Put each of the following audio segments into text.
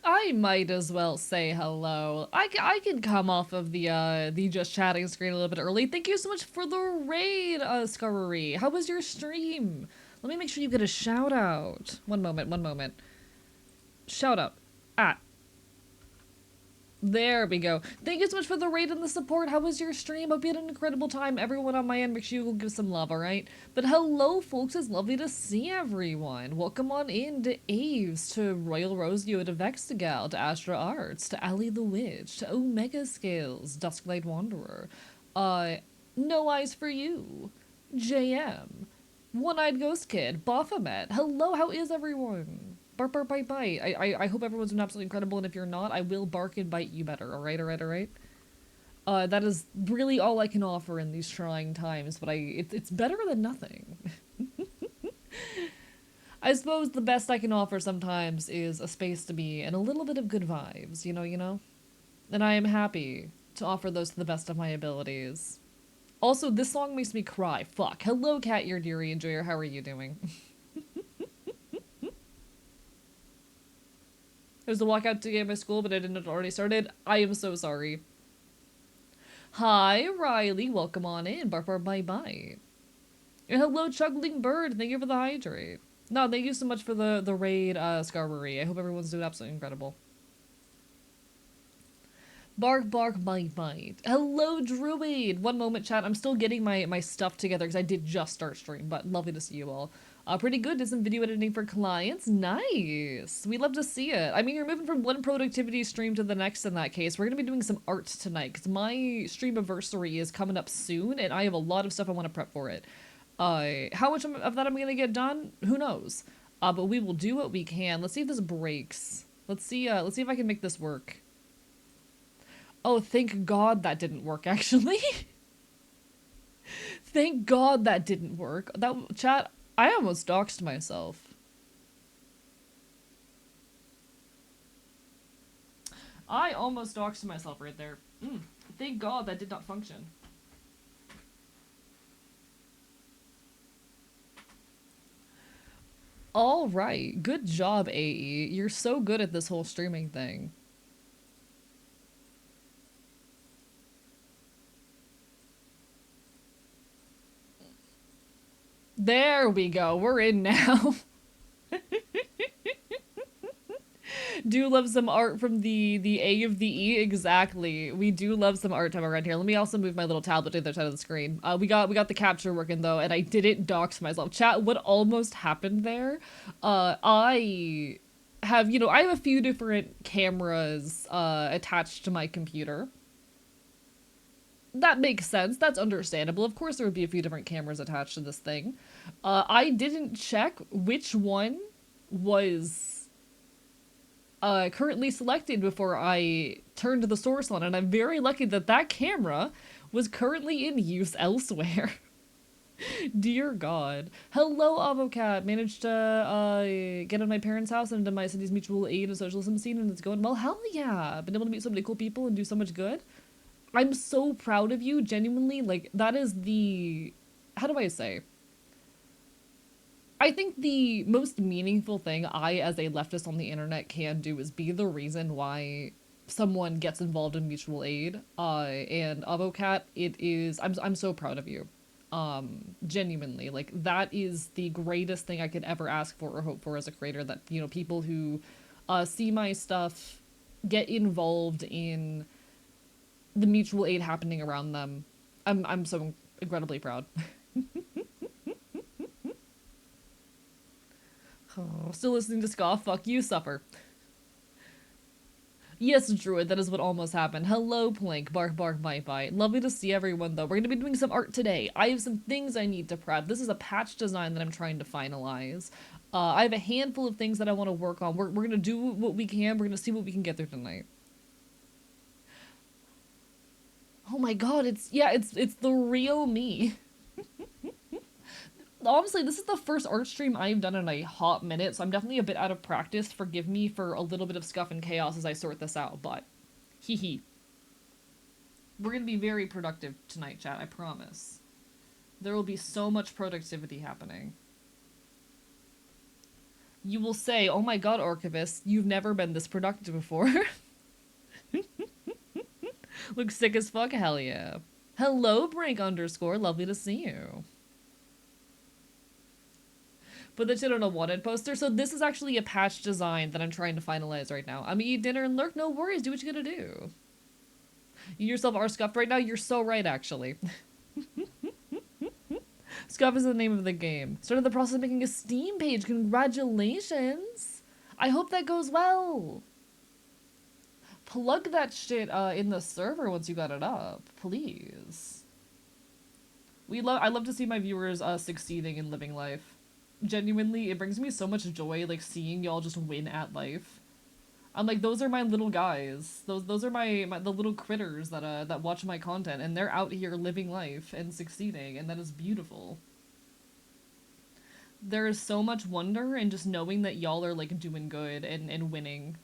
I might as well say hello. I can come off of the just chatting screen a little bit early. Thank you so much for the raid, Scarry. How was your stream? Let me make sure you get a shout out. One moment, one moment. Shout out. Ah, there we go. Thank you so much for the raid and the support. How was your stream? Hope you had an incredible time. Everyone on my end, make sure you go give some love, alright? But hello, folks. It's lovely to see everyone. Welcome on in to Aves, to Royal Rosio, to Vexagal, to Astra Arts, to Ali the Witch, to Omega Scales, Dusklight Wanderer, uh, No Eyes for You, JM, One-Eyed Ghost Kid, Baphomet. Hello, how is everyone? Bark, bark, bite, bite. I hope everyone's been absolutely incredible, and if you're not, I will bark and bite you better. Alright, alright, alright? That is really all I can offer in these trying times, but it's better than nothing. I suppose the best I can offer sometimes is a space to be and a little bit of good vibes, you know? And I am happy to offer those to the best of my abilities. Also, this song makes me cry. Fuck. Hello, Cat Ear Deary Enjoyer. How are you doing? There's a walkout to get my school, but I didn't know it already started. I am so sorry. Hi, Riley. Welcome on in. Bark, bark, bye, bye. And hello, Chuggling Bird. Thank you for the hydrate. No, thank you so much for the raid, Scarberry. I hope everyone's doing absolutely incredible. Bark, bark, bite, bite. Hello, Druid. One moment, chat. I'm still getting my stuff together because I did just start stream, but lovely to see you all. Pretty good. Did some video editing for clients. Nice. We love to see it. I mean, you're moving from one productivity stream to the next in that case. We're going to be doing some art tonight because my stream anniversary is coming up soon and I have a lot of stuff I want to prep for it. How much of that I'm going to get done? Who knows? But we will do what we can. Let's see if this breaks. Let's see if I can make this work. Oh, thank God that didn't work, actually. Thank God that didn't work. That chat, I almost doxed myself. I almost doxed myself right there. Thank God that did not function. All right. Good job, AE. You're so good at this whole streaming thing. There we go. We're in now. Do love some art from the A of the E. Exactly. We do love some art time around here. Let me also move my little tablet to the other side of the screen. We got the capture working though, and I didn't dox myself. Chat, what almost happened there? I have, I have a few different cameras attached to my computer. That makes sense. That's understandable. Of course, there would be a few different cameras attached to this thing. I didn't check which one was currently selected before I turned the source on, and I'm very lucky that that camera was currently in use elsewhere. Dear God. Hello, Avocat. Managed to get in my parents' house and into my city's mutual aid and socialism scene, and it's going well. Hell yeah. Been able to meet so many cool people and do so much good. I'm so proud of you, genuinely. Like, that is the. How do I say? I think the most meaningful thing I, as a leftist on the internet, can do is be the reason why someone gets involved in mutual aid. And Avocat, it is. I'm so proud of you. Genuinely, like that is the greatest thing I could ever ask for or hope for as a creator. That people who see my stuff get involved in the mutual aid happening around them. I'm so incredibly proud. Oh, still listening to Ska? Fuck you, suffer. Yes, Druid, that is what almost happened. Hello, Plank. Bark, bark, bite, bite. Lovely to see everyone, though. We're going to be doing some art today. I have some things I need to prep. This is a patch design that I'm trying to finalize. I have a handful of things that I want to work on. We're going to do what we can. We're going to see what we can get through tonight. Oh my god, it's the real me. Honestly, this is the first art stream I've done in a hot minute, so I'm definitely a bit out of practice. Forgive me for a little bit of scuff and chaos as I sort this out, but hee hee. We're gonna be very productive tonight, chat, I promise. There will be so much productivity happening. You will say, oh my god, Archivist, you've never been this productive before. Look sick as fuck, hell yeah. Hello, Brink underscore, lovely to see you. Put the shit on a wanted poster. So this is actually a patch design that I'm trying to finalize right now. I'm gonna eat dinner and lurk, no worries, do what you gotta do. You yourself are scuffed right now, you're so right actually. Scuff is the name of the game. Started the process of making a Steam page, congratulations! I hope that goes well. Plug that shit in the server once you got it up, please. I love to see my viewers succeeding in living life. Genuinely, it brings me so much joy, like seeing y'all just win at life. I'm like, those are my little guys. Those are the little critters that watch my content, and they're out here living life and succeeding, and that is beautiful. There is so much wonder in just knowing that y'all are like doing good and winning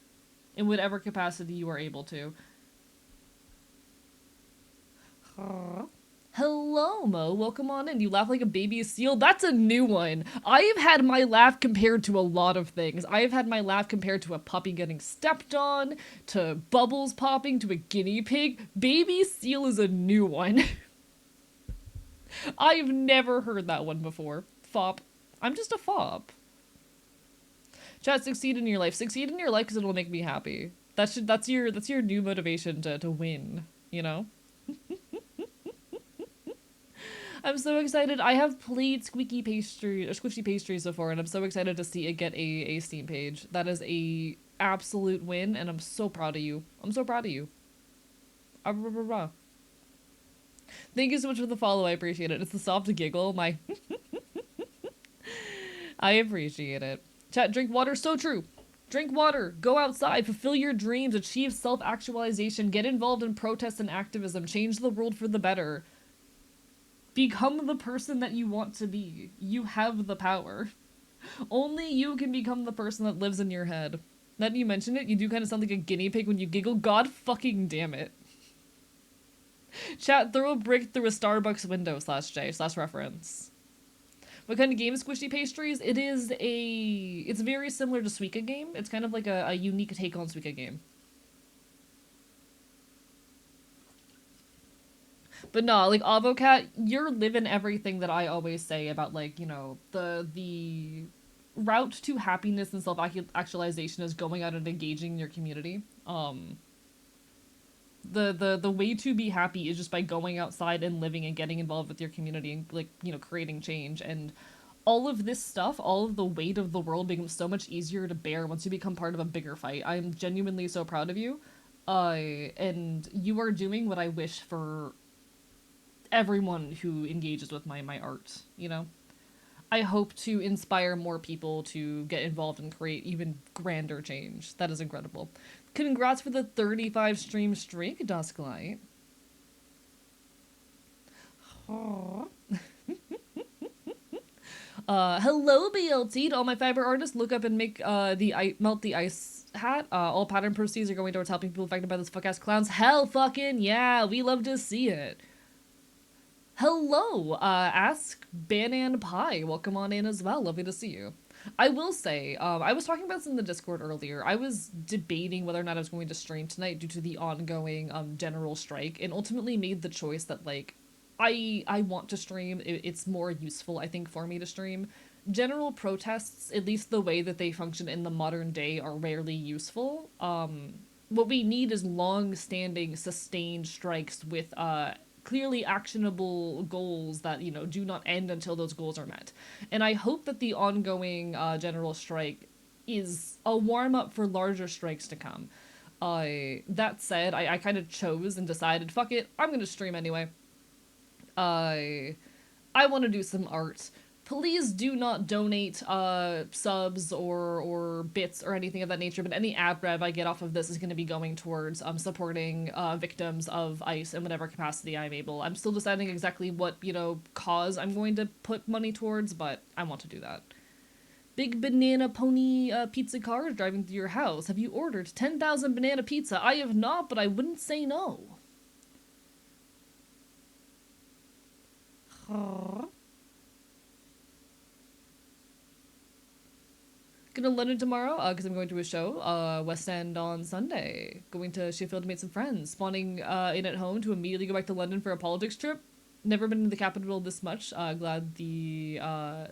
in whatever capacity you are able to. Hello, Mo. Welcome on in. You laugh like a baby seal. That's a new one. I have had my laugh compared to a lot of things. I have had my laugh compared to a puppy getting stepped on, to bubbles popping, to a guinea pig. Baby seal is a new one. I've never heard that one before. Fop. I'm just a fop. Chat, succeed in your life. Succeed in your life because it'll make me happy. That's your new motivation to win, you know? I'm so excited. I have played Squeaky Pastry or Squishy Pastries before, and I'm so excited to see it get a Steam page. That is a absolute win, and I'm so proud of you. I'm so proud of you. Thank you so much for the follow. I appreciate it. It's the soft giggle. I appreciate it. Chat, drink water. So true. Drink water. Go outside. Fulfill your dreams. Achieve self-actualization. Get involved in protest and activism. Change the world for the better. Become the person that you want to be. You have the power. Only you can become the person that lives in your head. Now that you mention it, you do kind of sound like a guinea pig when you giggle. God fucking damn it. Chat, throw a brick through a Starbucks window /J/reference. What kind of game is Squishy Pastries? It's very similar to Suika Game. It's kind of like a unique take on Suika Game. But no, like Avocat, you're living everything that I always say about like, you know, the route to happiness and self-actualization is going out and engaging your community. The way to be happy is just by going outside and living and getting involved with your community and like, you know, creating change. And all of this stuff, all of the weight of the world becomes so much easier to bear once you become part of a bigger fight. I'm genuinely so proud of you. And you are doing what I wish for everyone who engages with my art, you know? I hope to inspire more people to get involved and create even grander change. That is incredible. Congrats for the 35 stream streak, Dusklight. Hello, BLT. To all my fiber artists, look up and make melt the ice hat. All pattern proceeds are going towards helping people affected by those fuck-ass clowns. Hell fucking yeah, we love to see it. Hello, Ask Banan Pie. Welcome on in as well. Lovely to see you. I will say, I was talking about this in the Discord earlier. I was debating whether or not I was going to stream tonight due to the ongoing general strike, and ultimately made the choice that like I want to stream. It's more useful, I think, for me to stream. General protests, at least the way that they function in the modern day, are rarely useful. What we need is long-standing, sustained strikes with clearly actionable goals that, you know, do not end until those goals are met. And I hope that the ongoing general strike is a warm-up for larger strikes to come. That said, I kind of chose and decided, fuck it, I'm gonna stream anyway. I want to do some art. Please do not donate subs or bits or anything of that nature, but any ad rev I get off of this is going to be going towards supporting victims of ICE in whatever capacity I'm able. I'm still deciding exactly what, you know, cause I'm going to put money towards, but I want to do that. Big Banana Pony pizza car is driving through your house. Have you ordered 10,000 banana pizza? I have not, but I wouldn't say no. Going to London tomorrow because I'm going to a show. West End on Sunday. Going to Sheffield to meet some friends. Spawning in at home to immediately go back to London for a politics trip. Never been in the capital this much. Glad the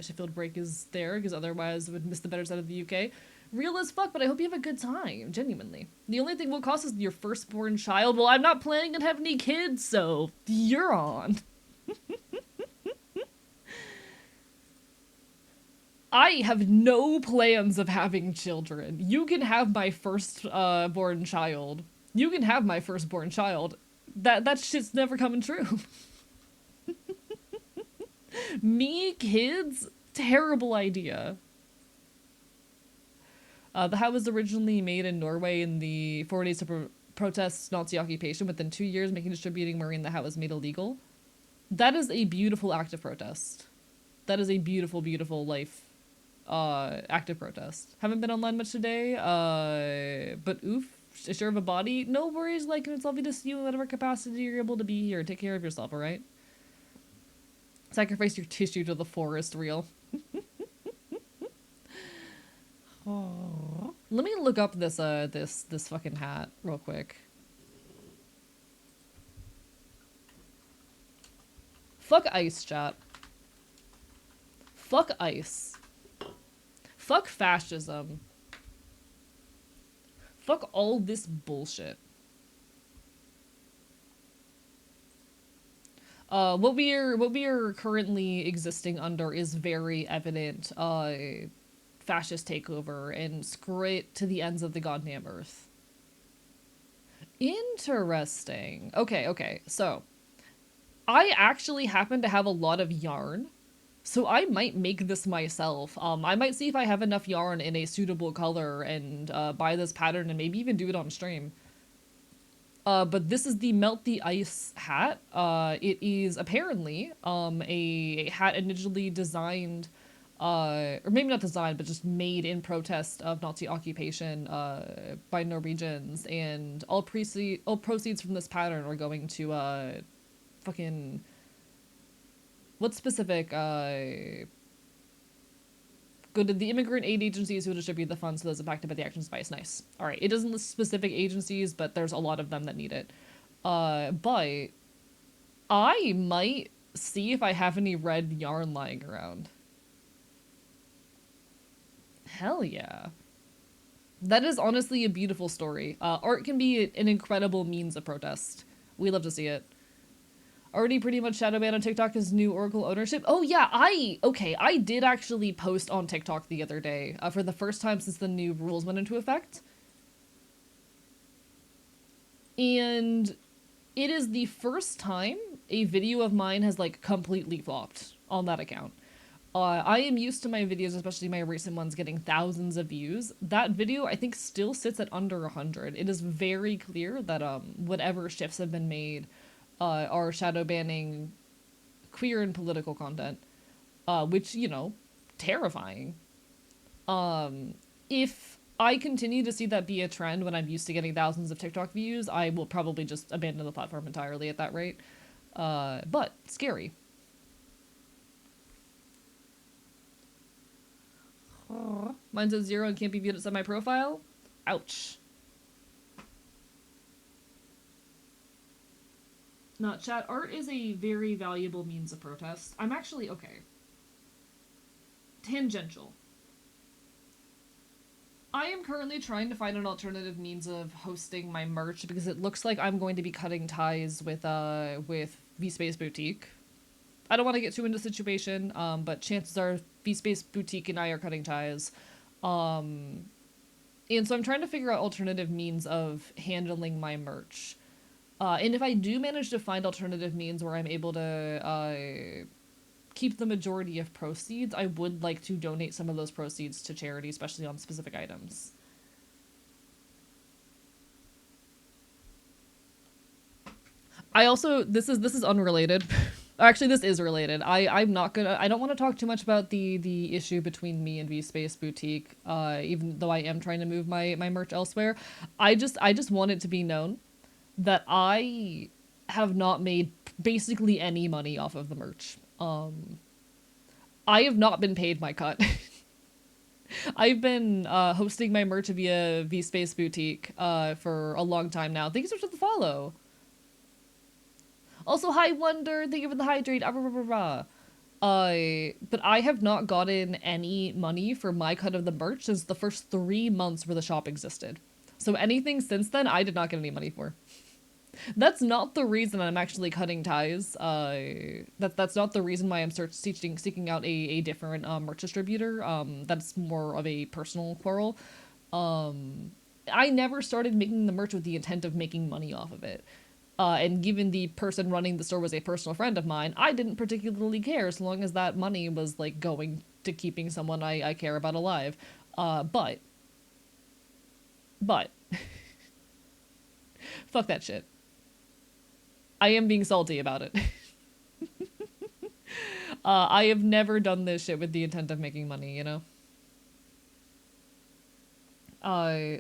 Sheffield break is there because otherwise I would miss the better side of the UK. Real as fuck, but I hope you have a good time, genuinely. The only thing will cost is your firstborn child. Well, I'm not planning on having any kids, so you're on. I have no plans of having children. You can have my first born child. You can have my firstborn child. That shit's never coming true. Me, kids, terrible idea. The hat was originally made in Norway in the 40s to protest Nazi occupation. Within 2 years, making distributing Marine the hat was made illegal. That is a beautiful act of protest. That is a beautiful, beautiful life act of protest. Haven't been online much today, but oof, sure of a body. No worries, like, it's lovely to see you in whatever capacity you're able to be here. Take care of yourself, alright? Sacrifice your tissue to the forest, real. Oh. Let me look up this this fucking hat real quick. Fuck ICE, chat. Fuck ICE. Fuck fascism. Fuck all this bullshit. What we are currently existing under is very evident fascist takeover, and screw it to the ends of the goddamn earth. Interesting. Okay, so I actually happen to have a lot of yarn, so I might make this myself. I might see if I have enough yarn in a suitable color and buy this pattern and maybe even do it on stream. But this is the Melt the Ice hat. It is apparently a hat initially designed, or maybe not designed, but just made in protest of Nazi occupation by Norwegians, and all proceeds from this pattern are going to fucking what specific go to the immigrant aid agencies who distribute the funds to those impacted by the actions of ICE. Nice. All right. It doesn't list specific agencies, but there's a lot of them that need it. But I might see if I have any red yarn lying around. Hell yeah. That is honestly a beautiful story. Art can be an incredible means of protest. We love to see it. Already pretty much shadow banned on TikTok as new Oracle ownership. Oh yeah, I did actually post on TikTok the other day for the first time since the new rules went into effect. And it is the first time a video of mine has like completely flopped on that account. I am used to my videos, especially my recent ones, getting thousands of views. That video, I think, still sits at under 100. It is very clear that whatever shifts have been made are shadow banning queer and political content, which, you know, terrifying. If I continue to see that be a trend when I'm used to getting thousands of TikTok views, I will probably just abandon the platform entirely at that rate. But scary. Mine's at 0 and can't be viewed at semi-profile? Ouch. Not chat. Art is a very valuable means of protest. I'm actually okay. Tangential. I am currently trying to find an alternative means of hosting my merch because it looks like I'm going to be cutting ties with VSpace Boutique. I don't want to get too into the situation, but chances are VSpace Boutique and I are cutting ties. And so I'm trying to figure out alternative means of handling my merch. And if I do manage to find alternative means where I'm able to keep the majority of proceeds, I would like to donate some of those proceeds to charity, especially on specific items. I also, this is unrelated. Actually, this is related. I don't want to talk too much about the issue between me and VSpace Boutique, even though I am trying to move my merch elsewhere. I just want it to be known that I have not made basically any money off of the merch. I have not been paid my cut. I've been hosting my merch via V Space Boutique for a long time now. Thank you so much for the follow. Also, hi Wonder, thank you for the hydrate. Ah, rah, rah, rah, rah. But I have not gotten any money for my cut of the merch since the first 3 months where the shop existed. So anything since then, I did not get any money for. That's not the reason I'm actually cutting ties. That's not the reason why I'm seeking out a different merch distributor. That's more of a personal quarrel. I never started making the merch with the intent of making money off of it. And given the person running the store was a personal friend of mine, I didn't particularly care as long as that money was like going to keeping someone I care about alive. But but fuck that shit. I am being salty about it. I have never done this shit with the intent of making money, you know?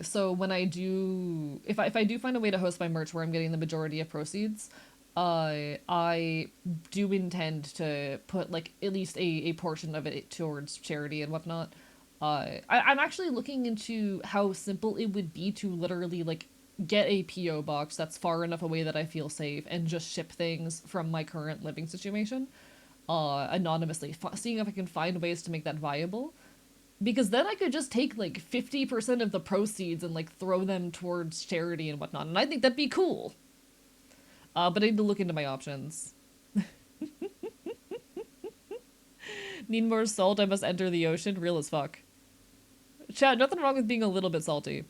So when I do, if I do find a way to host my merch where I'm getting the majority of proceeds, I do intend to put like at least a portion of it towards charity and whatnot. I'm actually looking into how simple it would be to literally like get a PO box that's far enough away that I feel safe and just ship things from my current living situation, anonymously, seeing if I can find ways to make that viable, because then I could just take like 50% of the proceeds and like throw them towards charity and whatnot, and I think that'd be cool. But I need to look into my options. Need more salt, I must enter the ocean. Real as fuck. Chat, nothing wrong with being a little bit salty.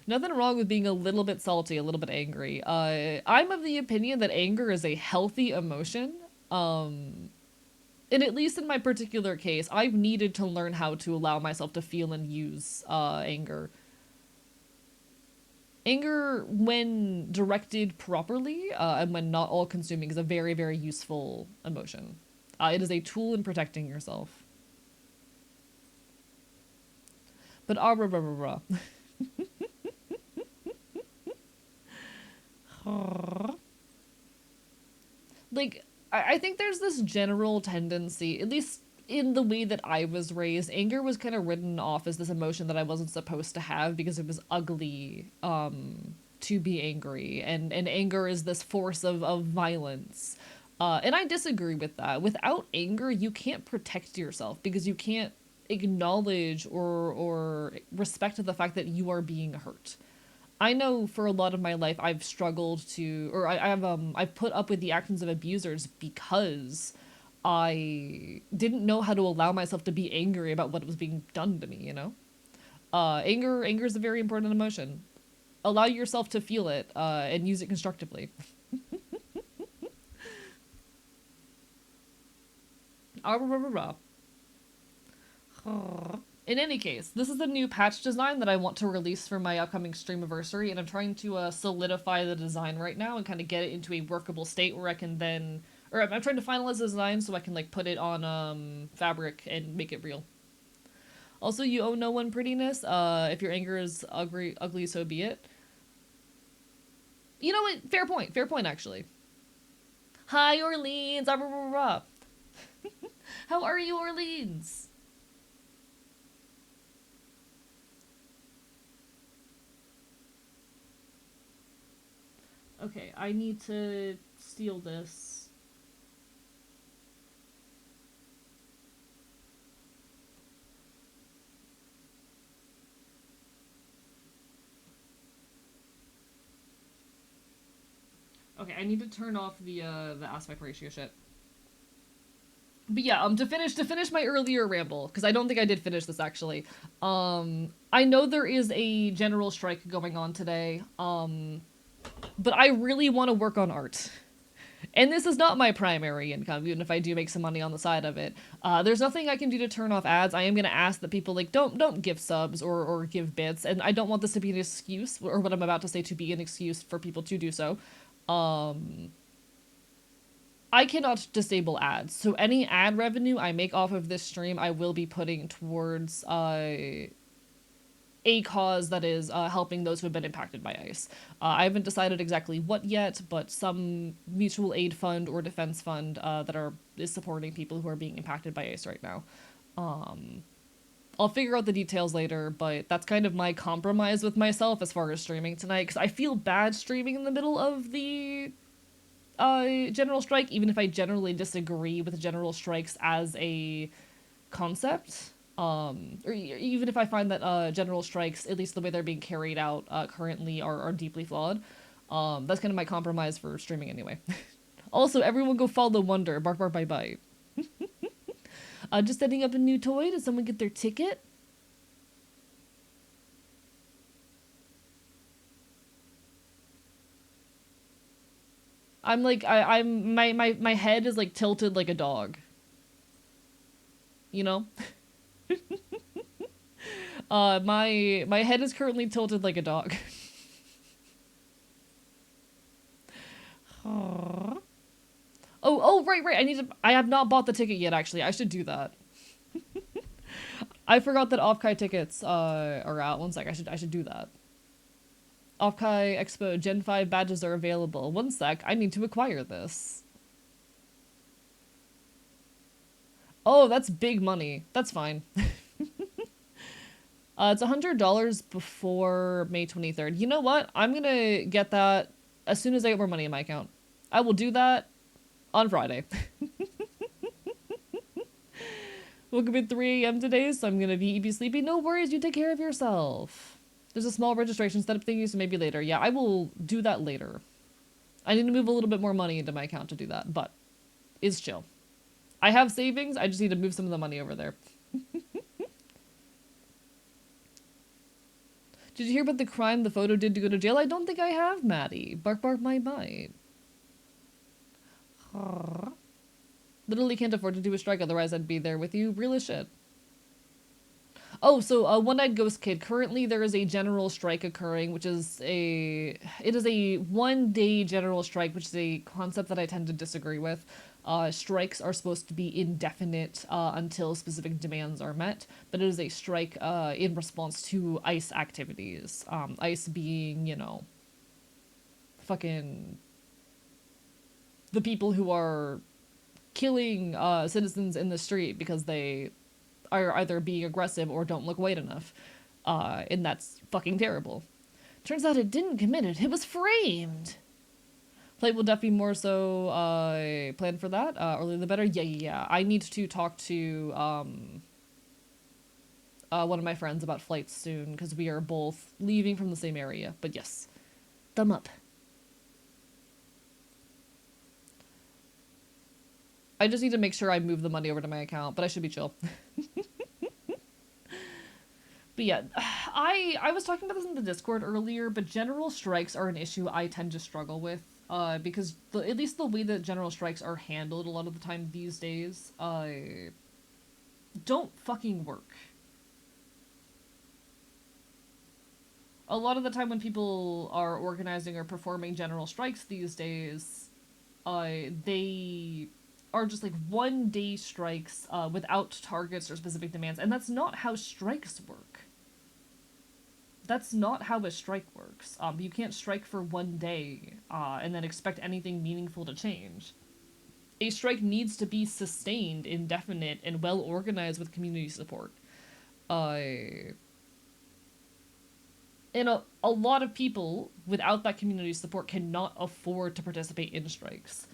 Nothing wrong with being a little bit salty, a little bit angry. I'm of the opinion that anger is a healthy emotion. And at least in my particular case, I've needed to learn how to allow myself to feel and use anger. Anger, when directed properly and when not all consuming, is a very, very useful emotion. It is a tool in protecting yourself. But ah, rah, rah, rah, rah. Like, I think there's this general tendency, at least in the way that I was raised, anger was kind of written off as this emotion that I wasn't supposed to have because it was ugly to be angry. And anger is this force of violence. And I disagree with that. Without anger, you can't protect yourself because you can't acknowledge or respect the fact that you are being hurt. I know for a lot of my life I've struggled to, or I've put up with the actions of abusers because I didn't know how to allow myself to be angry about what was being done to me, you know? Anger is a very important emotion. Allow yourself to feel it and use it constructively. Ah, rah, rah, rah, rah. In any case, this is the new patch design that I want to release for my upcoming Streamiversary, and I'm trying to solidify the design right now and kind of get it into a workable state where I can then, or I'm trying to finalize the design so I can like put it on Fabric and make it real. Also, you owe no one prettiness. If your anger is ugly, so be it. You know what? Fair point, actually. Hi, Orleans. Ah, rah, rah, rah. How are you, Orleans? Okay, I need to steal this. Okay, I need to turn off the aspect ratio shit. But yeah, to finish my earlier ramble, because I don't think I did finish this actually. I know there is a general strike going on today. But I really want to work on art. And this is not my primary income, even if I do make some money on the side of it. There's nothing I can do to turn off ads. I am gonna ask that people like don't give subs or give bits, and I don't want this to be an excuse, or what I'm about to say to be an excuse for people to do so. Um, I cannot disable ads, so any ad revenue I make off of this stream, I will be putting towards a cause that is helping those who have been impacted by ICE. I haven't decided exactly what yet, but some mutual aid fund or defense fund that is supporting people who are being impacted by ICE right now. I'll figure out the details later, but that's kind of my compromise with myself as far as streaming tonight, because I feel bad streaming in the middle of the general strike, even if I generally disagree with general strikes as a concept. Or even if I find that general strikes, at least the way they're being carried out currently, are deeply flawed. That's kind of my compromise for streaming anyway. Also, everyone go follow Wonder. Bark, bark, bite, bite. Just setting up a new toy. Did someone get their ticket? I'm like, I'm my head is like tilted like a dog. You know? My head is currently tilted like a dog. Oh, oh, right. I have not bought the ticket yet, actually. I should do that. I forgot that Offkai tickets are out. One sec, I should do that. Offkai Expo Gen 5 badges are available. One sec, I need to acquire this. Oh, that's big money. That's fine. It's $100 before May 23rd. You know what? I'm gonna get that as soon as I get more money in my account. I will do that on Friday. Woke up at 3 a.m. today, so I'm gonna be sleepy. No worries, you take care of yourself. There's a small registration setup thingy, so maybe later. Yeah, I will do that later. I need to move a little bit more money into my account to do that, but it's chill. I have savings, I just need to move some of the money over there. Did you hear about the crime the photo did to go to jail? I don't think I have, Maddie. Bark, bark, my bite. Literally can't afford to do a strike, otherwise I'd be there with you. Real as shit. Oh, so One-Eyed Ghost Kid. Currently, there is a general strike occurring, which is it is a 1-day general strike, which is a concept that I tend to disagree with. Strikes are supposed to be indefinite until specific demands are met, but it is a strike in response to ICE activities. ICE being, you know, fucking the people who are killing citizens in the street because they are either being aggressive or don't look white enough. And that's fucking terrible. Turns out it didn't commit it, it was framed! Plate will definitely be more so planned for that. Earlier the better. Yeah. I need to talk to one of my friends about flights soon, because we are both leaving from the same area. But yes. Thumb up. I just need to make sure I move the money over to my account, but I should be chill. But yeah, I was talking about this in the Discord earlier, but general strikes are an issue I tend to struggle with, because at least the way that general strikes are handled a lot of the time these days, don't fucking work. A lot of the time when people are organizing or performing general strikes these days, they are just like 1-day strikes without targets or specific demands, and that's not how strikes work. That's not how a strike works. You can't strike for 1 day and then expect anything meaningful to change. A strike needs to be sustained, indefinite, and well organized with community support. And a lot of people without that community support cannot afford to participate in strikes.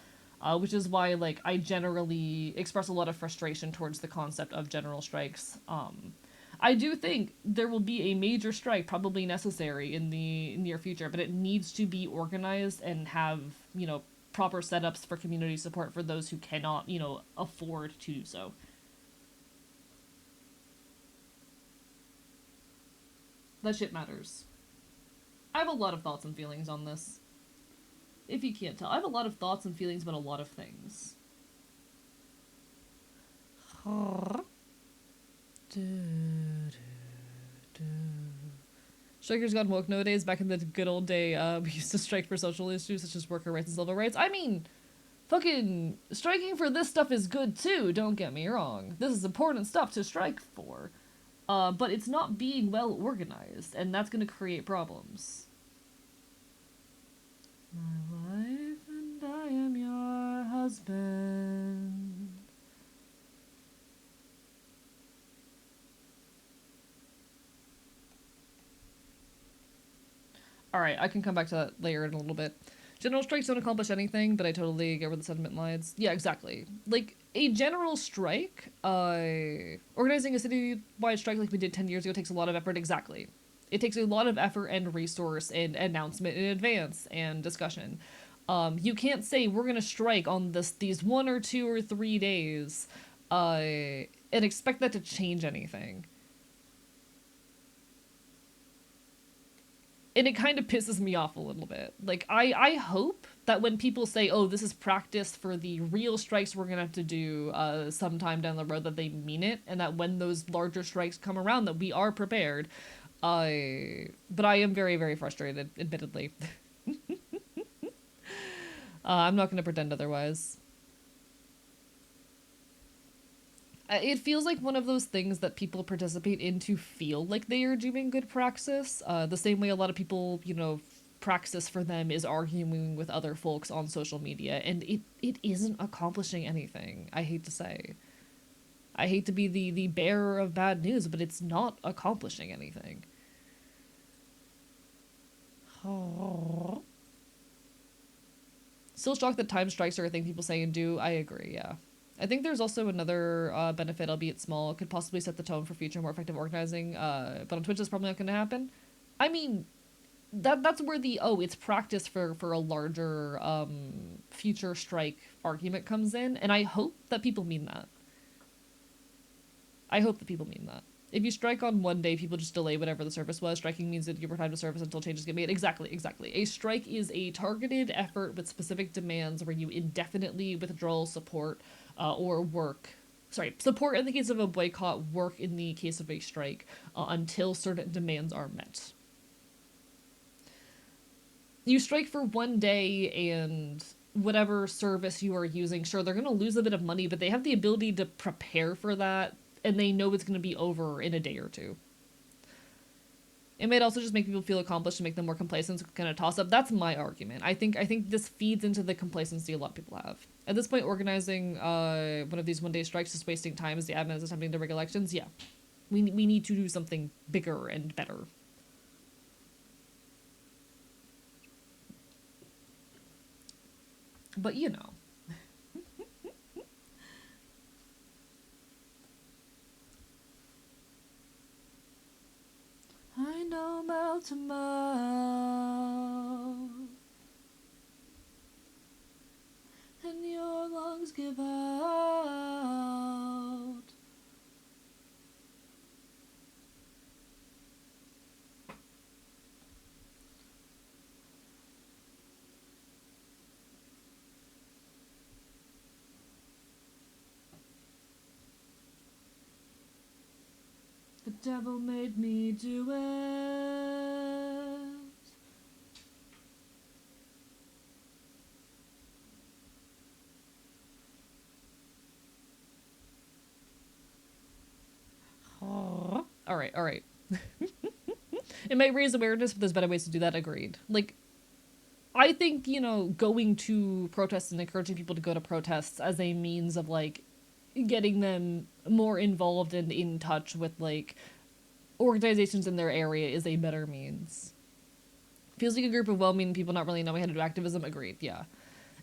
Which is why, like, I generally express a lot of frustration towards the concept of general strikes. I do think there will be a major strike probably necessary in the near future, but it needs to be organized and have, you know, proper setups for community support for those who cannot, you know, afford to do so. That shit matters. I have a lot of thoughts and feelings on this. If you can't tell, I have a lot of thoughts and feelings about a lot of things. Strikers got woke nowadays. Back in the good old day, we used to strike for social issues such as worker rights and civil rights. I mean, fucking striking for this stuff is good too, don't get me wrong. This is important stuff to strike for. But it's not being well organized, and that's gonna create problems. My wife and I am your husband. All right, I can come back to that later in a little bit. General strikes don't accomplish anything, but I totally get where the sentiment lies. Yeah, exactly. Like a general strike, organizing a city-wide strike like we did 10 years ago takes a lot of effort. Exactly. It takes a lot of effort and resource and announcement in advance and discussion. You can't say we're gonna strike on these 1 or 2 or 3 days, and expect that to change anything. And it kind of pisses me off a little bit. Like I hope that when people say, "Oh, this is practice for the real strikes we're gonna have to do sometime down the road," that they mean it, and that when those larger strikes come around, that we are prepared. But I am very very frustrated, admittedly. I'm not gonna pretend otherwise. It feels like one of those things that people participate in to feel like they are doing good praxis. The same way a lot of people, praxis for them is arguing with other folks on social media, and it isn't accomplishing anything. I hate to say. I hate to be the bearer of bad news, but it's not accomplishing anything. Still shocked that time strikes are a thing people say and do. I agree, yeah. I think there's also another benefit, albeit small. It could possibly set the tone for future more effective organizing, but on Twitch that's probably not going to happen. I mean, that's where the it's practice for a larger future strike argument comes in, and I hope that people mean that. I hope that people mean that. If you strike on one day, people just delay whatever the service was. Striking means that you give more time to service until changes get made. Exactly, exactly. A strike is a targeted effort with specific demands where you indefinitely withdraw support or work. Sorry, support in the case of a boycott, work in the case of a strike, until certain demands are met. You strike for one day and whatever service you are using, sure, they're going to lose a bit of money, but they have the ability to prepare for that, and they know it's going to be over in a day or two. It might also just make people feel accomplished and make them more complacent, so kind of toss up. That's my argument. I think this feeds into the complacency a lot of people have. At this point, organizing one of these one-day strikes is wasting time as the admin is attempting to rig elections. Yeah, we need to do something bigger and better. But I know mouth to mouth, and your lungs give out. The devil made me do it. Alright, alright. It might raise awareness, but there's better ways to do that, agreed. Like, I think, going to protests and encouraging people to go to protests as a means of, like, getting them more involved and in touch with, like, organizations in their area is a better means. Feels like a group of well-meaning people not really knowing how to do activism, agreed, yeah.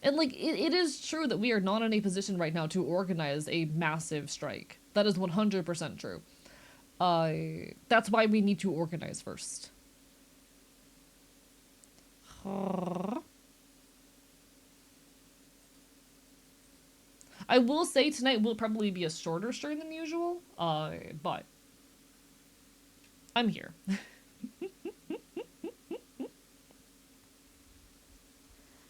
And, like, it is true that we are not in a position right now to organize a massive strike. That is 100% true. That's why we need to organize first. I will say tonight will probably be a shorter stream than usual, but I'm here.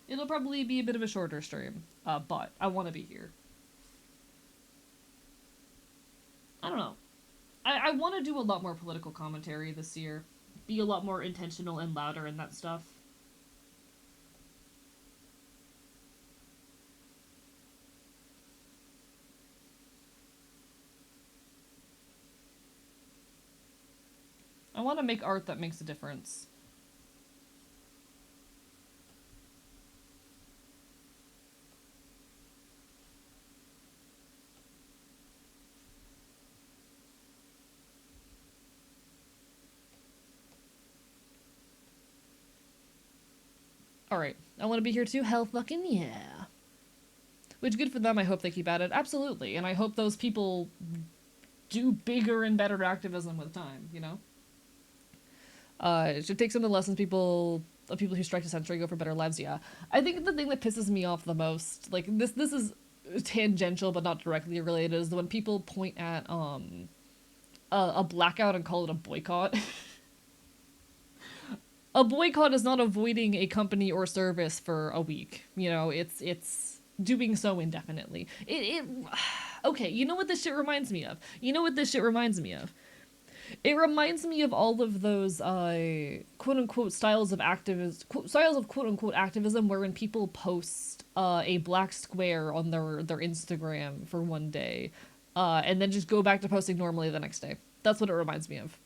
It'll probably be a bit of a shorter stream, but I want to be here. I don't know. I want to do a lot more political commentary this year. Be a lot more intentional and louder and that stuff. I want to make art that makes a difference. Alright, I want to be here too. Hell fucking yeah. Which, good for them. I hope they keep at it. Absolutely. And I hope those people do bigger and better activism with time, you know? It should take some of the lessons people who strike a century go for better lives. Yeah, I think the thing that pisses me off the most, like this is tangential but not directly related, is when people point at a blackout and call it a boycott. A boycott is not avoiding a company or service for a week. You know, it's doing so indefinitely. It okay. You know what this shit reminds me of? You know what this shit reminds me of? It reminds me of all of those quote unquote styles of quote unquote activism wherein people post a black square on their Instagram for one day, and then just go back to posting normally the next day. That's what it reminds me of.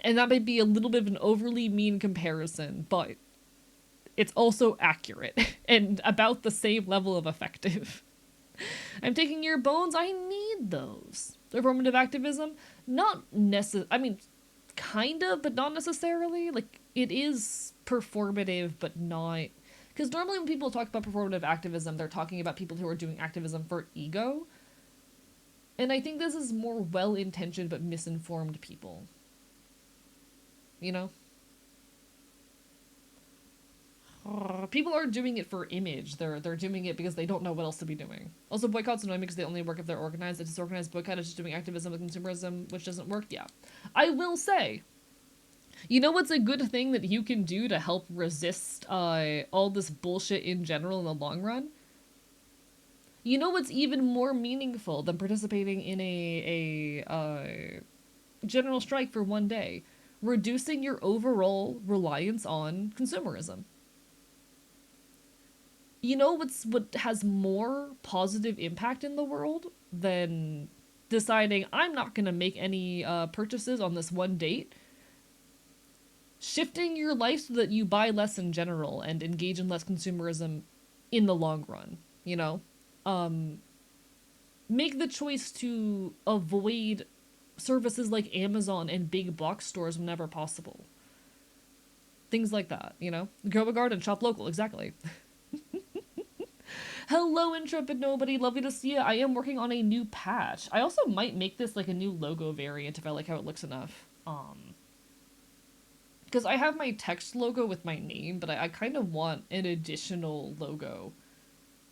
And that might be a little bit of an overly mean comparison, but it's also accurate and about the same level of effective. I'm taking your bones. I need those. Affirmative activism, I mean, kind of, but not necessarily. Like, it is performative, but not. Because normally when people talk about performative activism, they're talking about people who are doing activism for ego. And I think this is more well-intentioned but misinformed people. You know? People aren't doing it for image. They're doing it because they don't know what else to be doing. Also, boycotts annoy me because they only work if they're organized. A disorganized boycott is just doing activism with consumerism, which doesn't work. Yeah. I will say, you know what's a good thing that you can do to help resist all this bullshit in general in the long run? You know what's even more meaningful than participating in a general strike for one day? Reducing your overall reliance on consumerism. You know what has more positive impact in the world than deciding I'm not going to make any purchases on this one date? Shifting your life so that you buy less in general and engage in less consumerism in the long run, you know? Make the choice to avoid services like Amazon and big box stores whenever possible. Things like that, you know? Grow a garden, shop local, exactly. Hello, Intrepid Nobody. Lovely to see you. I am working on a new patch. I also might make this like a new logo variant if I like how it looks enough. Because I have my text logo with my name, but I kind of want an additional logo.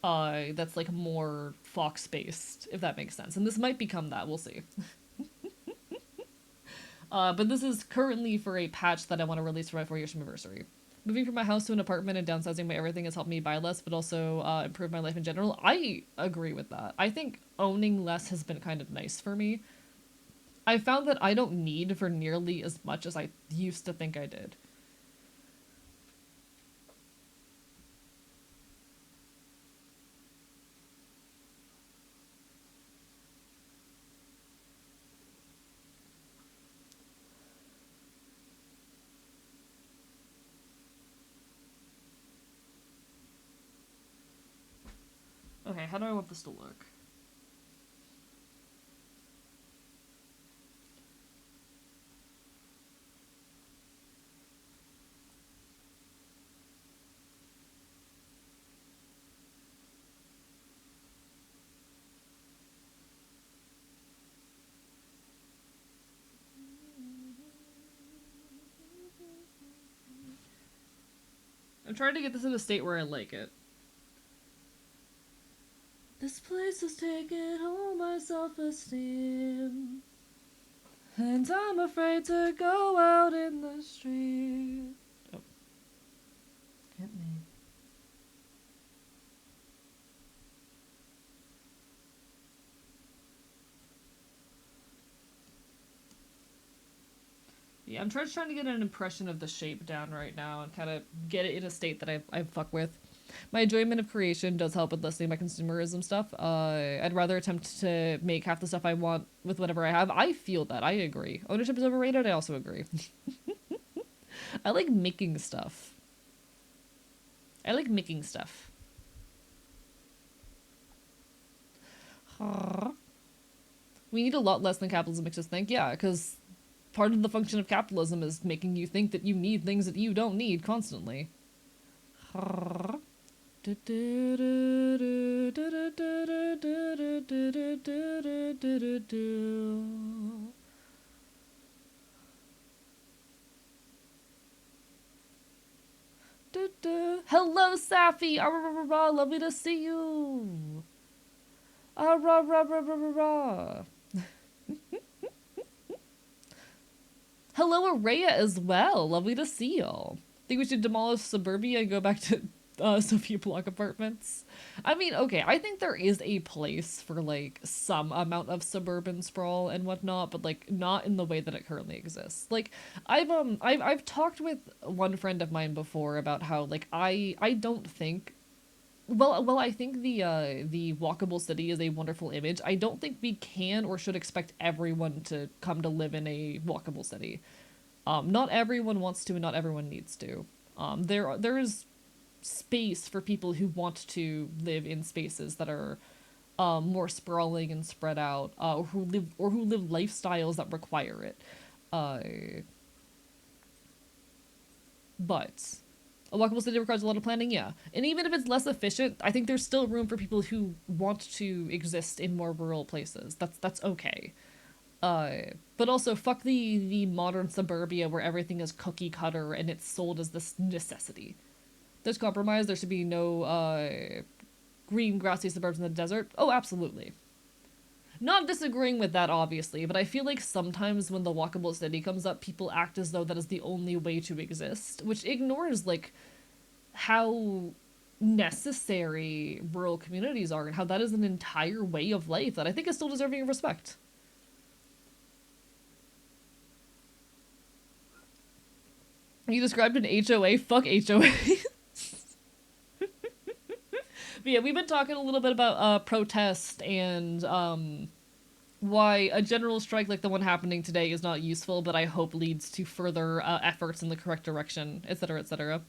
That's like more Fox based, if that makes sense. And this might become that. We'll see. But this is currently for a patch that I want to release for my 4-year anniversary. Moving from my house to an apartment and downsizing my everything has helped me buy less, but also improve my life in general. I agree with that. I think owning less has been kind of nice for me. I found that I don't need for nearly as much as I used to think I did. Okay, how do I want this to look? I'm trying to get this in a state where I like it. This place is taking all my self-esteem, and I'm afraid to go out in the street. Oh. Hit me. Yeah, I'm trying to get an impression of the shape down right now and kind of get it in a state that I fuck with. My enjoyment of creation does help with lessening my consumerism stuff. I'd rather attempt to make half the stuff I want with whatever I have. I feel that. I agree. Ownership is overrated. I also agree. I like making stuff. I like making stuff. We need a lot less than capitalism makes us think. Yeah, because part of the function of capitalism is making you think that you need things that you don't need constantly. Hello, Safi. Lovely to see you. Ah, rah, rah, rah, rah, rah, rah. Hello, Araya as well. Lovely to see y'all. Think we should demolish suburbia and go back to Sophia Block apartments? I mean, okay, I think there is a place for like some amount of suburban sprawl and whatnot, but like not in the way that it currently exists. Like I've talked with one friend of mine before about how like I don't think I think the walkable city is a wonderful image. I don't think we can or should expect everyone to come to live in a walkable city. Not everyone wants to, and not everyone needs to. There is space for people who want to live in spaces that are more sprawling and spread out, or who live lifestyles that require it. Uh, but a walkable city requires a lot of planning, yeah. And even if it's less efficient, I think there's still room for people who want to exist in more rural places. That's okay. But also fuck the modern suburbia where everything is cookie cutter and it's sold as this necessity. There's compromise. There should be no green grassy suburbs in the desert. Oh, absolutely. Not disagreeing with that, obviously, but I feel like sometimes when the walkable city comes up, people act as though that is the only way to exist, which ignores like how necessary rural communities are and how that is an entire way of life that I think is still deserving of respect. You described an HOA? Fuck HOA. But yeah, we've been talking a little bit about protest and why a general strike like the one happening today is not useful, but I hope leads to further efforts in the correct direction, etc., etc.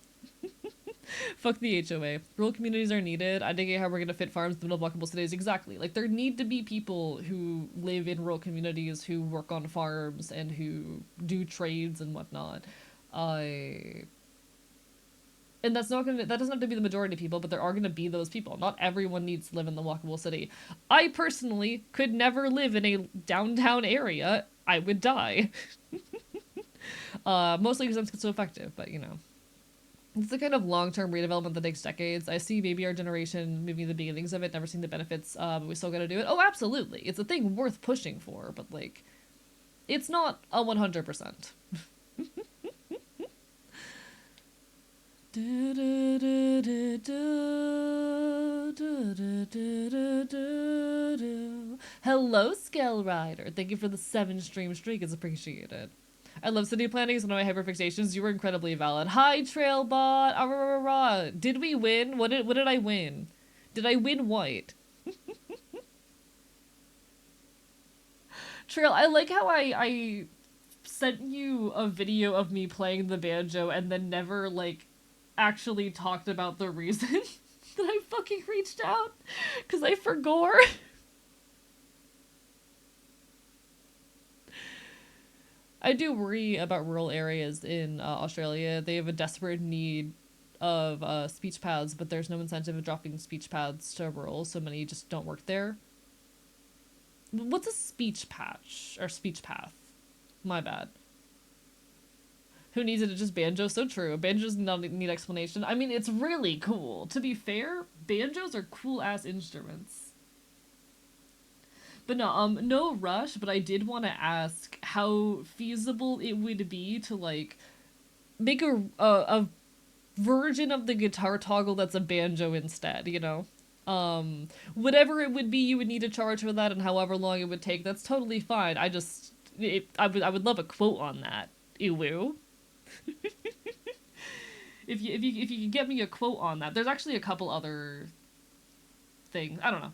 Fuck the HOA. Rural communities are needed. I dig how we're gonna fit farms in the middle of walkable cities. Exactly. Like there need to be people who live in rural communities who work on farms and who do trades and whatnot. I and that doesn't have to be the majority of people, but there are gonna be those people. Not everyone needs to live in the walkable city. I personally could never live in a downtown area. I would die. Mostly because I'm so effective, but you know. It's the kind of long-term redevelopment that takes decades. I see maybe our generation maybe the beginnings of it, never seen the benefits, but we still gotta do it. Oh, absolutely. It's a thing worth pushing for, but like it's not a 100%. Hello, Scale Rider. Thank you for the 7 stream streak. It's appreciated. I love city planning. It's one of my hyperfixations. You were incredibly valid. Hi, Trailbot. Ah, rah, rah, rah. Did we win? What did I win? Did I win white? Trail, I like how I sent you a video of me playing the banjo and then never like actually talked about the reason that I fucking reached out because I forgot. I do worry about rural areas in Australia. They have a desperate need of speech paths, but there's no incentive of dropping speech paths to rural, so many just don't work there. What's a speech patch or speech path? My bad. Who needs it? It's just banjo. So true. Banjos not need explanation. I mean, it's really cool. To be fair, banjos are cool ass instruments. But no, no rush. But I did want to ask how feasible it would be to like make a version of the guitar toggle that's a banjo instead. You know, whatever it would be, you would need to charge for that, and however long it would take. That's totally fine. I would love a quote on that. Ew. If you could get me a quote on that, there's actually a couple other things. I don't know.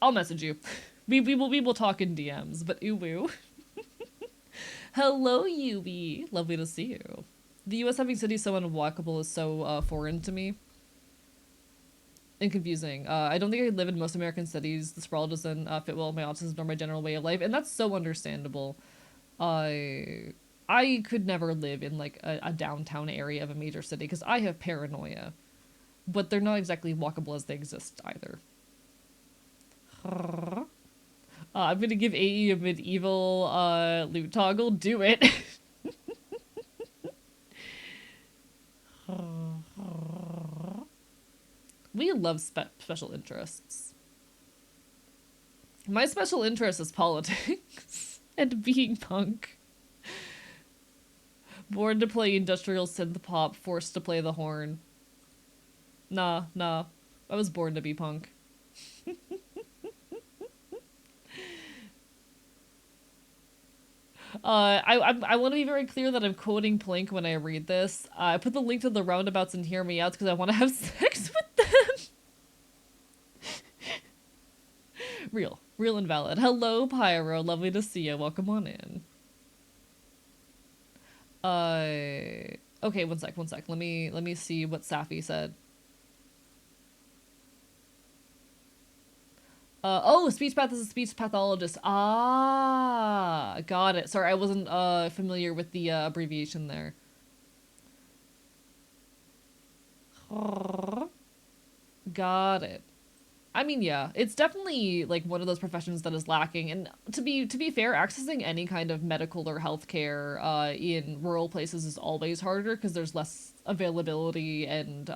I'll message you. We will talk in DMs. But ooh. Hello, Yubi. Lovely to see you. The U.S. having cities so unwalkable is so foreign to me and confusing. I don't think I live in most American cities. The sprawl doesn't fit well with my autism or my general way of life, and that's so understandable. I I could never live in like a downtown area of a major city because I have paranoia. But they're not exactly walkable as they exist either. I'm gonna give AE a medieval loot toggle. Do it. We love special interests. My special interest is politics and being punk. Born to play industrial synth pop, forced to play the horn. Nah, nah. I was born to be punk. I want to be very clear that I'm quoting Plink when I read this. I put the link to the roundabouts and hear me out because I want to have sex with them. Real and valid. Hello, Pyro. Lovely to see you. Welcome on in. Okay, one sec. Let me see what Safi said. Oh, speech path is a speech pathologist. Ah, got it. Sorry, I wasn't familiar with the abbreviation there. Got it. I mean, yeah, it's definitely like one of those professions that is lacking. And to be fair, accessing any kind of medical or healthcare in rural places is always harder because there's less availability and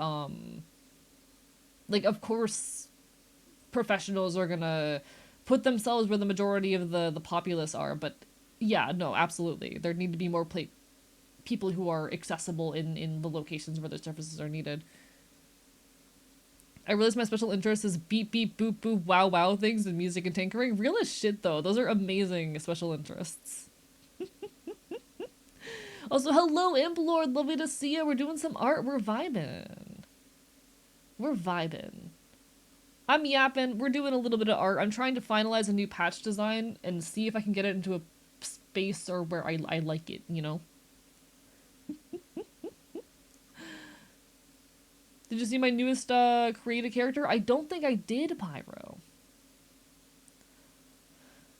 like of course professionals are gonna put themselves where the majority of the populace are. But yeah, no, absolutely, there need to be more people who are accessible in the locations where those services are needed. I realize my special interest is beep beep boop boop wow wow things and music and tinkering. Real as shit though. Those are amazing special interests. Also, hello Imp Lord, lovely to see you. We're doing some art. We're vibing. We're vibing. I'm yapping. We're doing a little bit of art. I'm trying to finalize a new patch design and see if I can get it into a space or where I like it, you know? Did you see my newest creative character? I don't think I did, Pyro.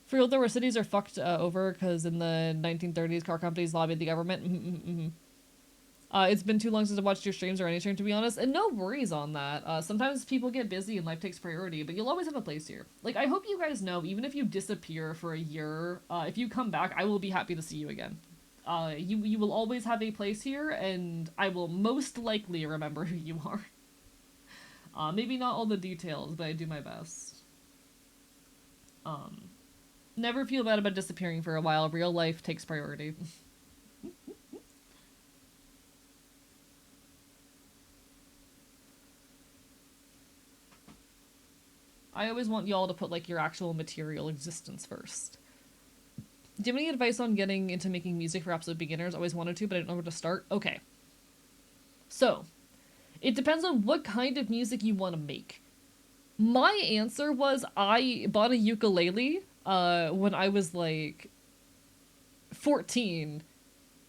For real, where cities are fucked over because in the 1930s, car companies lobbied the government. It's been too long since I watched your streams or any stream, to be honest, and no worries on that. Sometimes people get busy and life takes priority, but you'll always have a place here. Like, I hope you guys know, even if you disappear for a year, if you come back, I will be happy to see you again. You will always have a place here, and I will most likely remember who you are. Maybe not all the details, but I do my best. Never feel bad about disappearing for a while. Real life takes priority. I always want y'all to put, like, your actual material existence first. Do you have any advice on getting into making music for absolute beginners? Always wanted to, but I don't know where to start. Okay. So, it depends on what kind of music you want to make. My answer was I bought a ukulele when I was, like, 14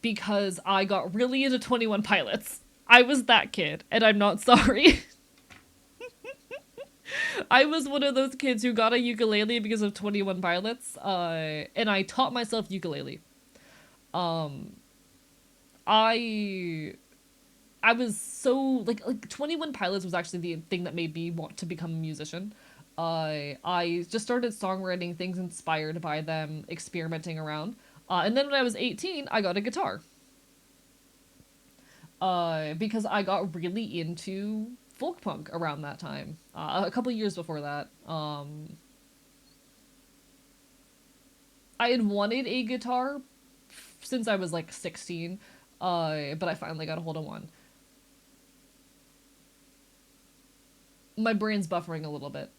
because I got really into 21 Pilots. I was that kid, and I'm not sorry. I was one of those kids who got a ukulele because of 21 Pilots, and I taught myself ukulele. I I was so like 21 Pilots was actually the thing that made me want to become a musician. I just started songwriting things inspired by them, experimenting around. And then when I was 18, I got a guitar. Because I got really into folk punk around that time. A couple years before that. I had wanted a guitar since I was like 16, but I finally got a hold of one. My brain's buffering a little bit.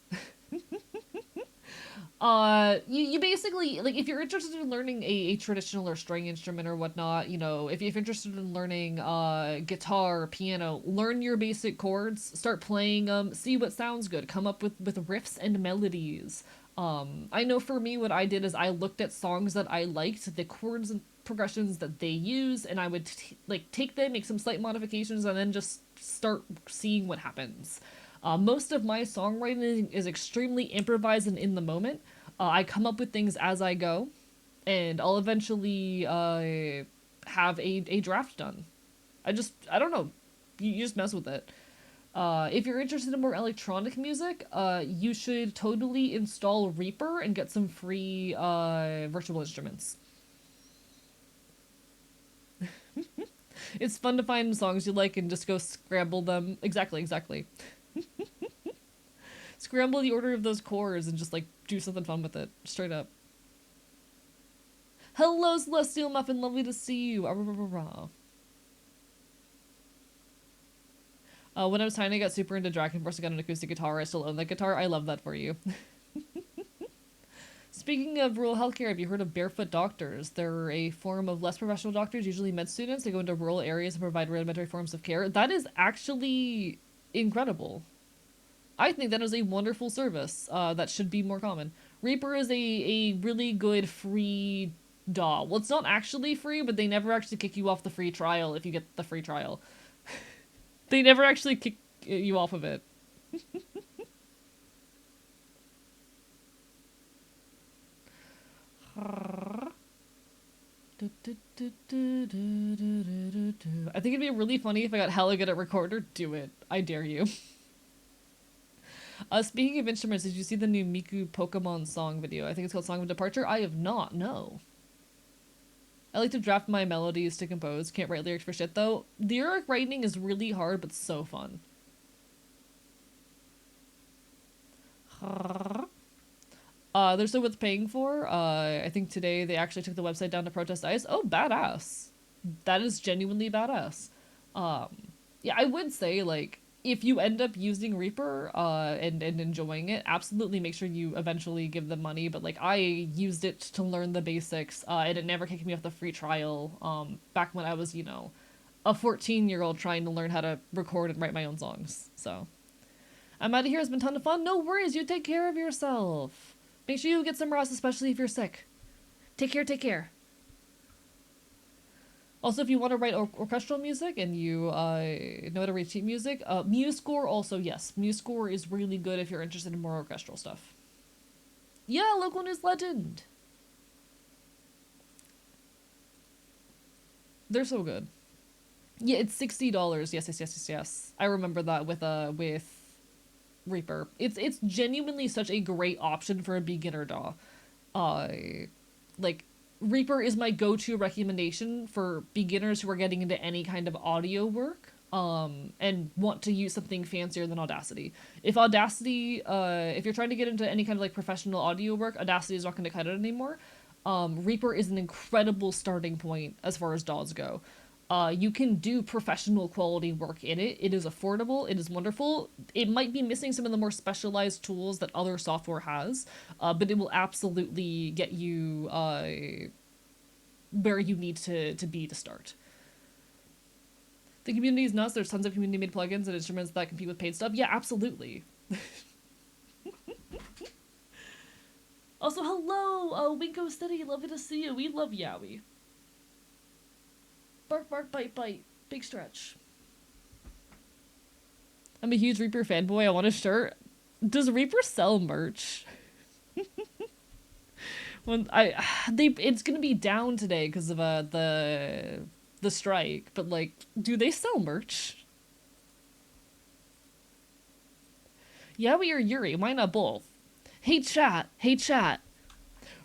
You basically, like, if you're interested in learning a traditional or string instrument or whatnot, you know, if you're interested in learning guitar, piano, learn your basic chords, start playing them, see what sounds good, come up with riffs and melodies. I know for me what I did is I looked at songs that I liked, the chords and progressions that they use, and I would like take them, make some slight modifications, and then just start seeing what happens. Most of my songwriting is extremely improvised and in the moment. I come up with things as I go, and I'll eventually have a draft done. I don't know. You just mess with it. If you're interested in more electronic music, you should totally install Reaper and get some free virtual instruments. It's fun to find songs you like and just go scramble them. Exactly, exactly. Scramble the order of those chords and just like do something fun with it. Straight up. Hello, Celestial Muffin. Lovely to see you. When I was tiny, I got super into Dragon Force. I got an acoustic guitar. I still own that guitar. I love that for you. Speaking of rural healthcare, have you heard of barefoot doctors? They're a form of less professional doctors, usually med students. They go into rural areas and provide rudimentary forms of care. That is actually incredible. I think that is a wonderful service that should be more common. Reaper is a really good free DAW. Well, it's not actually free, but they never actually kick you off the free trial if you get the free trial. They never actually kick you off of it. I think it'd be really funny if I got hella good at recorder. Do it. I dare you. Speaking of instruments, did you see the new Miku Pokemon song video? I think it's called Song of Departure. I have not, no. I like to draft my melodies to compose. Can't write lyrics for shit, though. Lyric writing is really hard, but so fun. They're still worth paying for. I think today they actually took the website down to protest ICE. Oh, badass. That is genuinely badass. Yeah, I would say, like, if you end up using Reaper and enjoying it, absolutely make sure you eventually give them money. But like I used it to learn the basics, and it never kicked me off the free trial. Back when I was, you know, a 14-year-old trying to learn how to record and write my own songs. So I'm out of here. It's been a ton of fun. No worries. You take care of yourself. Make sure you get some rest, especially if you're sick. Take care. Take care. Also, if you want to write orchestral music and you know how to read sheet music, MuseScore also, yes. MuseScore is really good if you're interested in more orchestral stuff. Yeah, local news legend! They're so good. Yeah, it's $60. Yes. I remember that with Reaper. It's genuinely such a great option for a beginner DAW. Like Reaper is my go-to recommendation for beginners who are getting into any kind of audio work and want to use something fancier than Audacity. If Audacity, if you're trying to get into any kind of like professional audio work, Audacity is not going to cut it anymore. Reaper is an incredible starting point as far as DAWs go. You can do professional quality work in it. It is affordable. It is wonderful. It might be missing some of the more specialized tools that other software has, but it will absolutely get you where you need to be to start. The community is nuts. There's tons of community-made plugins and instruments that compete with paid stuff. Yeah, absolutely. Also, hello, Winko Steady. Lovely to see you. We love Yowie. Bark, bark, bite, bite. Big stretch. I'm a huge Reaper fanboy. I want a shirt. Does Reaper sell merch? It's gonna be down today because of the strike. But like, do they sell merch? Yowie or Yuri? Why not both? Hey chat. Hey chat.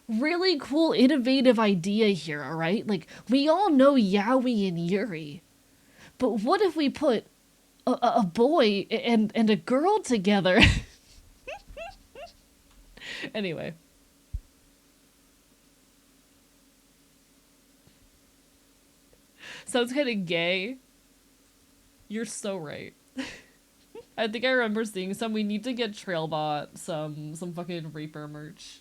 Really cool, innovative idea here, alright? Like, we all know Yowie and Yuri. But what if we put a boy and a girl together? Anyway. Sounds kind of gay. You're so right. I think I remember seeing some. We need to get Trailbot some fucking Reaper merch.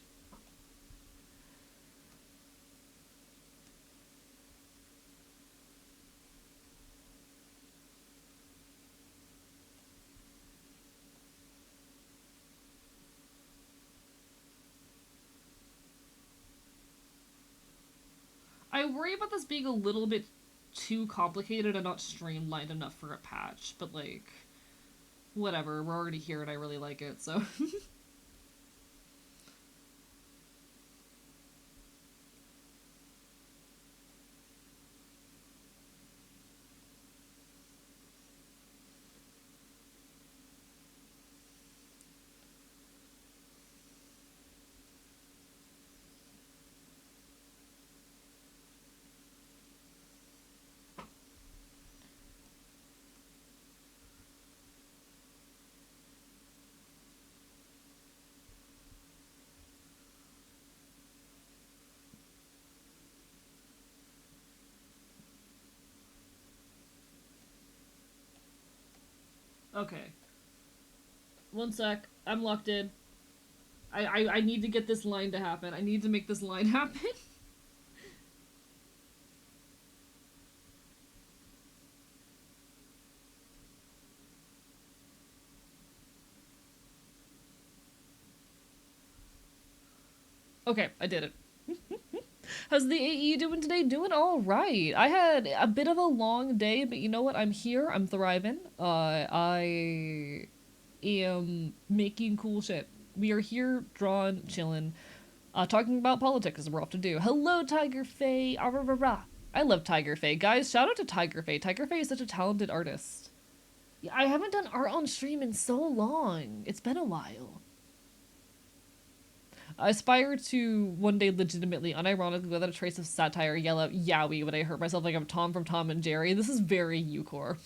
I worry about this being a little bit too complicated and not streamlined enough for a patch, but like, whatever, we're already here and I really like it, so. Okay. One sec. I'm locked in. I need to get this line to happen. I need to make this line happen. Okay, I did it. How's the AE doing today? Doing all right. I had a bit of a long day, but you know what? I'm here. I'm thriving. I am making cool shit. We are here, drawn, chilling, talking about politics as we're off to do. Hello, Tiger Faye. Ah, rah, rah, rah. I love Tiger Faye. Guys, shout out to Tiger Faye. Tiger Faye is such a talented artist. Yeah, I haven't done art on stream in so long. It's been a while. I aspire to one day legitimately, unironically, without a trace of satire, yell out Yowie when I hurt myself like I'm Tom from Tom and Jerry. This is very Ucore.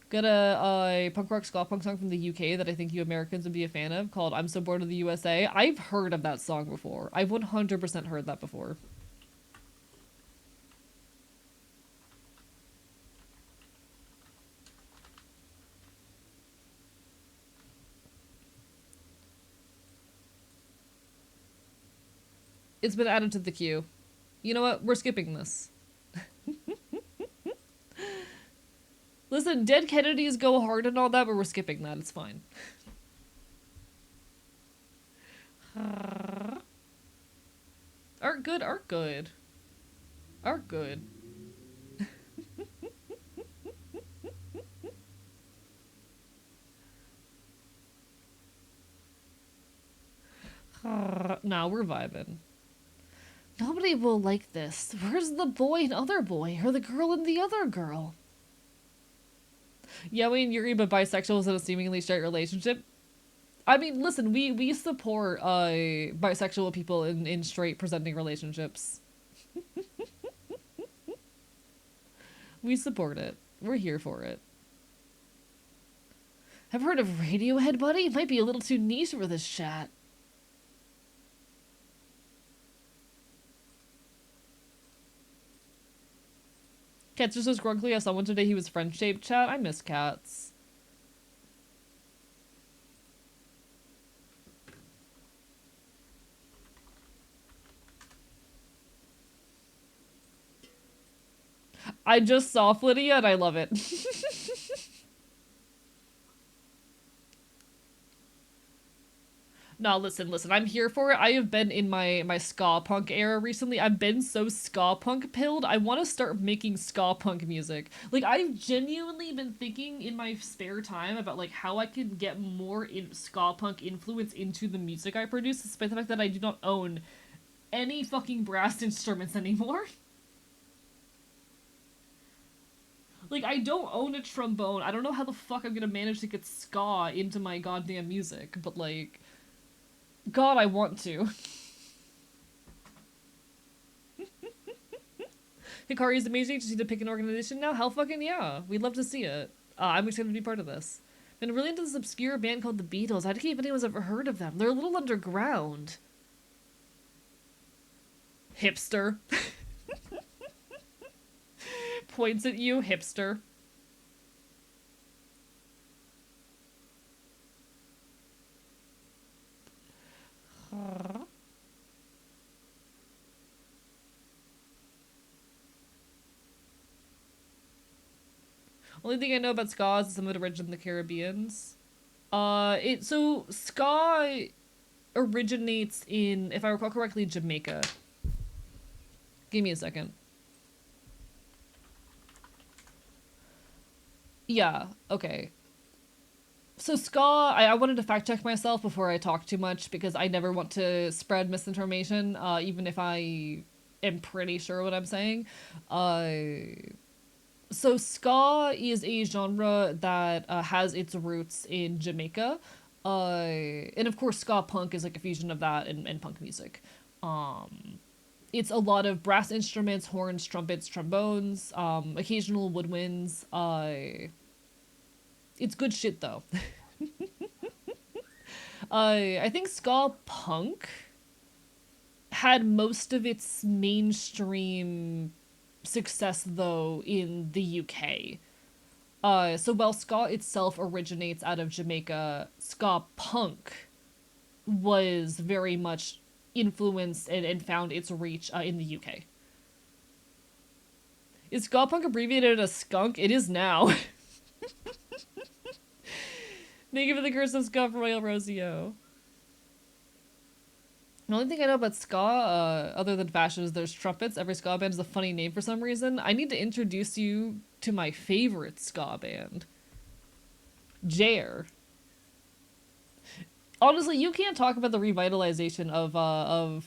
Got a punk rock ska punk song from the UK that I think you Americans would be a fan of called I'm So Bored of the USA. I've heard of that song before. I've 100% heard that before. It's been added to the queue. You know what? We're skipping this. Listen, Dead Kennedys go hard and all that, but we're skipping that. It's fine. Art good, art good. Art good. Nah, we're vibing. Nobody will like this. Where's the boy and other boy? Or the girl and the other girl? Yowie and Yuri, but bisexuals in a seemingly straight relationship. I mean, listen, we support bisexual people in straight presenting relationships. We support it. We're here for it. Have heard of Radiohead, buddy? It might be a little too niche for this chat. Cats are so scrunkly. I saw one today. He was French shaped. Chat. I miss cats. I just saw Flydia and I love it. No, listen. I'm here for it. I have been in my ska punk era recently. I've been so ska punk pilled. I want to start making ska punk music. Like I've genuinely been thinking in my spare time about like how I could get more in ska punk influence into the music I produce, despite the fact that I do not own any fucking brass instruments anymore. Like I don't own a trombone. I don't know how the fuck I'm gonna manage to get ska into my goddamn music, but like God, I want to. Hikari is amazing. Just need to pick an organization now. Hell fucking yeah. We'd love to see it. I'm excited to be part of this. Been really into this obscure band called the Beatles. I don't think anyone's ever heard of them. They're a little underground. Hipster. Points at you, hipster. Only thing I know about ska is some of it originated in the Caribbeans. So ska originates in, if I recall correctly, Jamaica. Give me a second. Yeah, okay. So ska, I wanted to fact check myself before I talk too much because I never want to spread misinformation, even if I am pretty sure what I'm saying. So ska is a genre that has its roots in Jamaica. And of course ska punk is like a fusion of that and punk music. It's a lot of brass instruments, horns, trumpets, trombones, occasional woodwinds. It's good shit though. I think ska punk had most of its mainstream success though in the UK. So while ska itself originates out of Jamaica, ska punk was very much influenced and found its reach in the UK. Is ska punk abbreviated as skunk? It is now. Thank you for the curse of ska for Royal Rosio. The only thing I know about ska, other than fashion, is there's trumpets. Every ska band is a funny name for some reason. I need to introduce you to my favorite ska band, Jair. Honestly, you can't talk about the revitalization of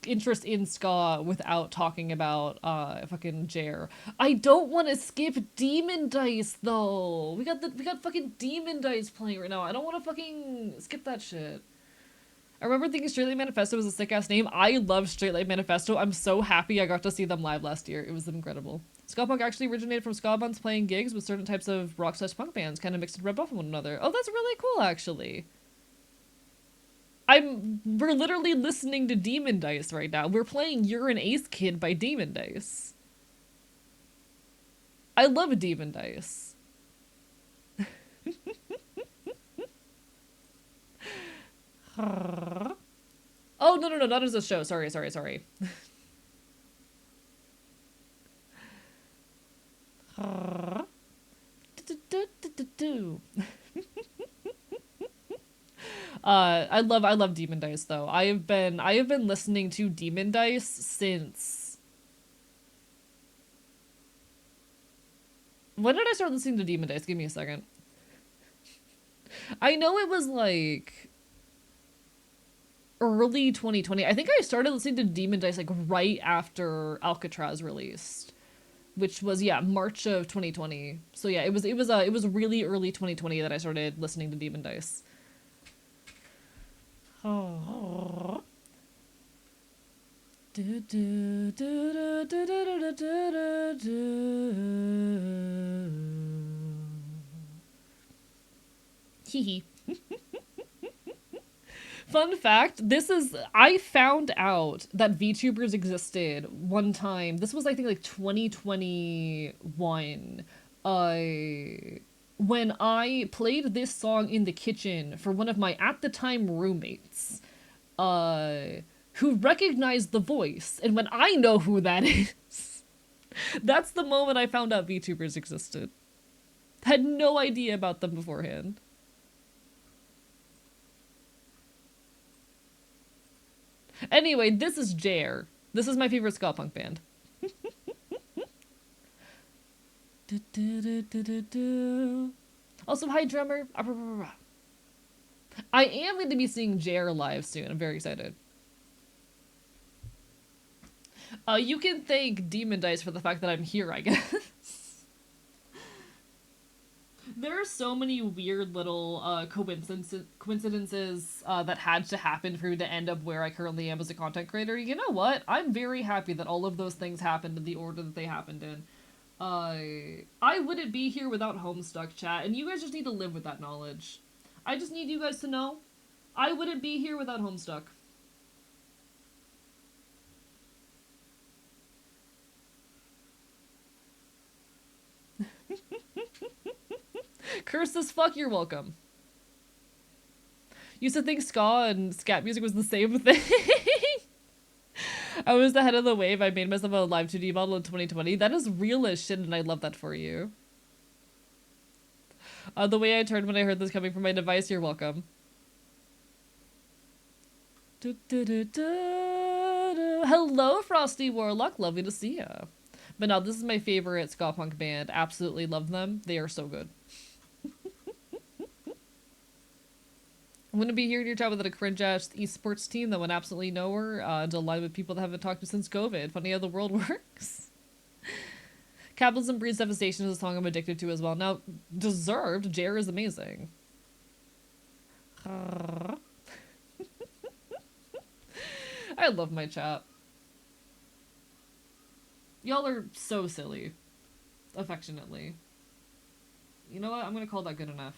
interest in ska without talking about fucking Jair. I don't want to skip Demon Dice though. We got fucking Demon Dice playing right now. I don't want to fucking skip that shit. I remember thinking Straight Light Manifesto was a sick ass name. I love Straight Light Manifesto. I'm so happy I got to see them live last year. It was incredible. Ska punk actually originated from ska bands playing gigs with certain types of rock/punk bands, kind of mixed and rubbed off on one another. Oh, that's really cool, actually. We're literally listening to Demon Dice right now. We're playing You're an Ace Kid by Demon Dice. I love Demon Dice. Oh, no, not as a show. Sorry. I love Demon Dice though. I have been listening to Demon Dice since when did I start listening to Demon Dice? Give me a second. I know it was like early 2020. I think I started listening to Demon Dice like right after Alcatraz released, which was yeah, March of 2020. So yeah, it was really early 2020 that I started listening to Demon Dice. Oh. Hee hee. Fun fact, I found out that VTubers existed one time. This was I think like 2021. When I played this song in the kitchen for one of my at the time roommates, who recognized the voice, and when I know who that is, that's the moment I found out VTubers existed. Had no idea about them beforehand. Anyway, this is Jair. This is my favorite ska punk band. Also, hi drummer. I am going to be seeing Jair live soon. I'm very excited. You can thank Demon Dice for the fact that I'm here, I guess. There are so many weird little coincidences that had to happen for me to end up where I currently am as a content creator. You know what? I'm very happy that all of those things happened in the order that they happened in. I wouldn't be here without Homestuck, chat, and you guys just need to live with that knowledge. I just need you guys to know I wouldn't be here without Homestuck. Cursed as fuck, you're welcome. Used to think ska and scat music was the same thing. I was ahead of the wave. I made myself a live 2D model in 2020. That is real as shit, and I love that for you. The way I turned when I heard this coming from my device, you're welcome. Hello, Frosty Warlock. Lovely to see ya. But no, this is my favorite ska punk band. Absolutely love them. They are so good. I'm gonna be here in your chat with a cringe ass esports team that went absolutely nowhere. To align with people that haven't talked to since COVID. Funny how the world works. Capitalism Breeds Devastation is a song I'm addicted to as well. Now, deserved. Jair is amazing. I love my chat. Y'all are so silly. Affectionately. You know what? I'm gonna call that good enough.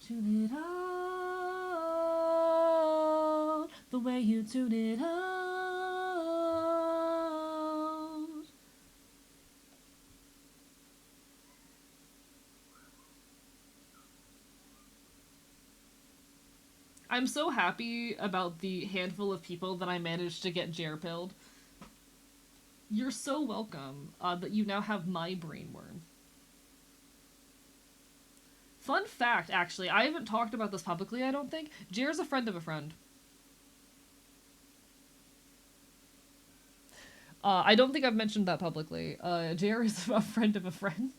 Tune it on the way you tune it on. I'm so happy about the handful of people that I managed to get Jer-pilled. You're so welcome that you now have my brainworm. Fun fact, actually, I haven't talked about this publicly, I don't think. Jer's a friend of a friend. I don't think I've mentioned that publicly. Jer is a friend of a friend.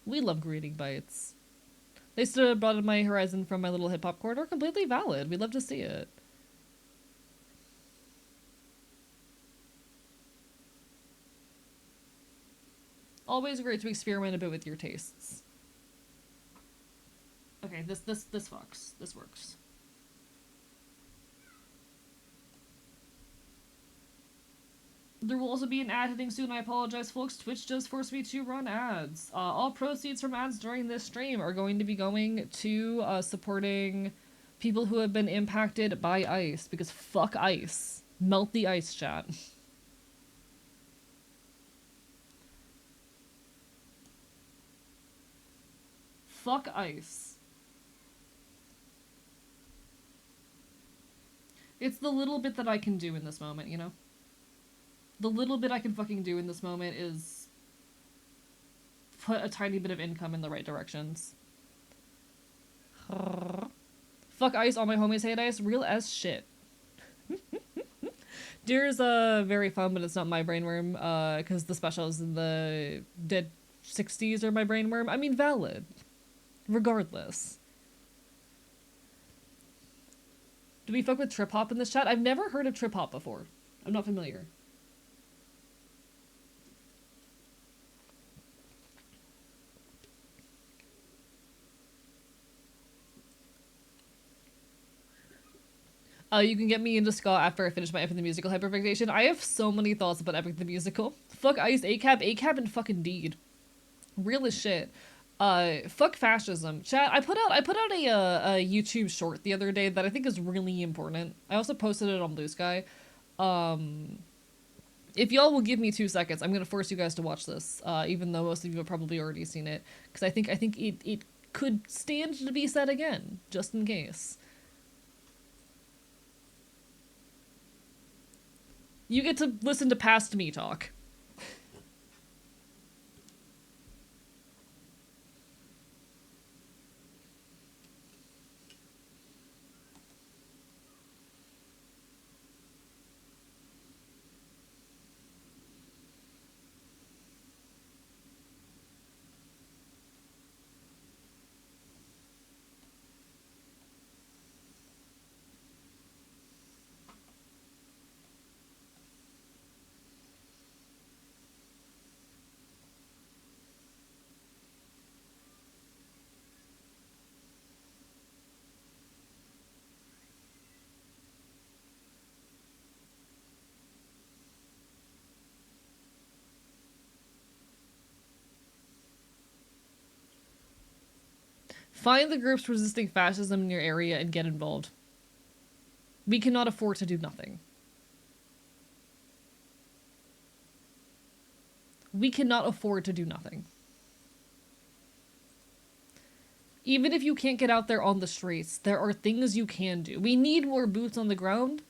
We love greeting bites. They stood abroad in my horizon from my little hip hop corridor. Completely valid. We'd love to see it. Always great to experiment a bit with your tastes. Okay, this fucks. This works. There will also be an ad hitting soon. I apologize, folks. Twitch does force me to run ads. All proceeds from ads during this stream are going to be going to supporting people who have been impacted by ice. Because fuck ice. Melt the ice, chat. Fuck ice. It's the little bit that I can do in this moment, you know? The little bit I can fucking do in this moment is put a tiny bit of income in the right directions. Fuck ice, all my homies hate ice. Real as shit. Deer's very fun, but it's not my brainworm, because the specials in the Dead 60s are my brainworm. I mean, valid. Regardless. Do we fuck with trip hop in this chat? I've never heard of trip hop before. I'm not familiar. You can get me into ska after I finish my Epic the Musical hyperfixation. I have so many thoughts about Epic the Musical. Fuck Ice, ACAB, and fucking Deed. Real as shit. Fuck fascism. Chat, I put out a YouTube short the other day that I think is really important. I also posted it on Blue Sky. If y'all will give me 2 seconds, I'm gonna force you guys to watch this, even though most of you have probably already seen it, because I think it could stand to be said again, just in case. You get to listen to past me talk. Find the groups resisting fascism in your area and get involved. We cannot afford to do nothing. We cannot afford to do nothing. Even if you can't get out there on the streets, there are things you can do. We need more boots on the ground,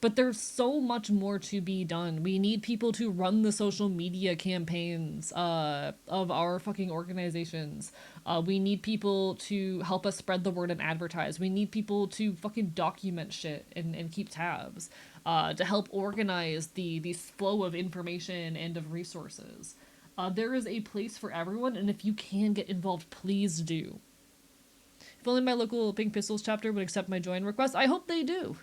but there's so much more to be done. We need people to run the social media campaigns of our fucking organizations. We need people to help us spread the word and advertise. We need people to fucking document shit and keep tabs. To help organize the flow of information and of resources. There is a place for everyone, and if you can get involved, please do. If only my local Pink Pistols chapter would accept my join request. I hope they do.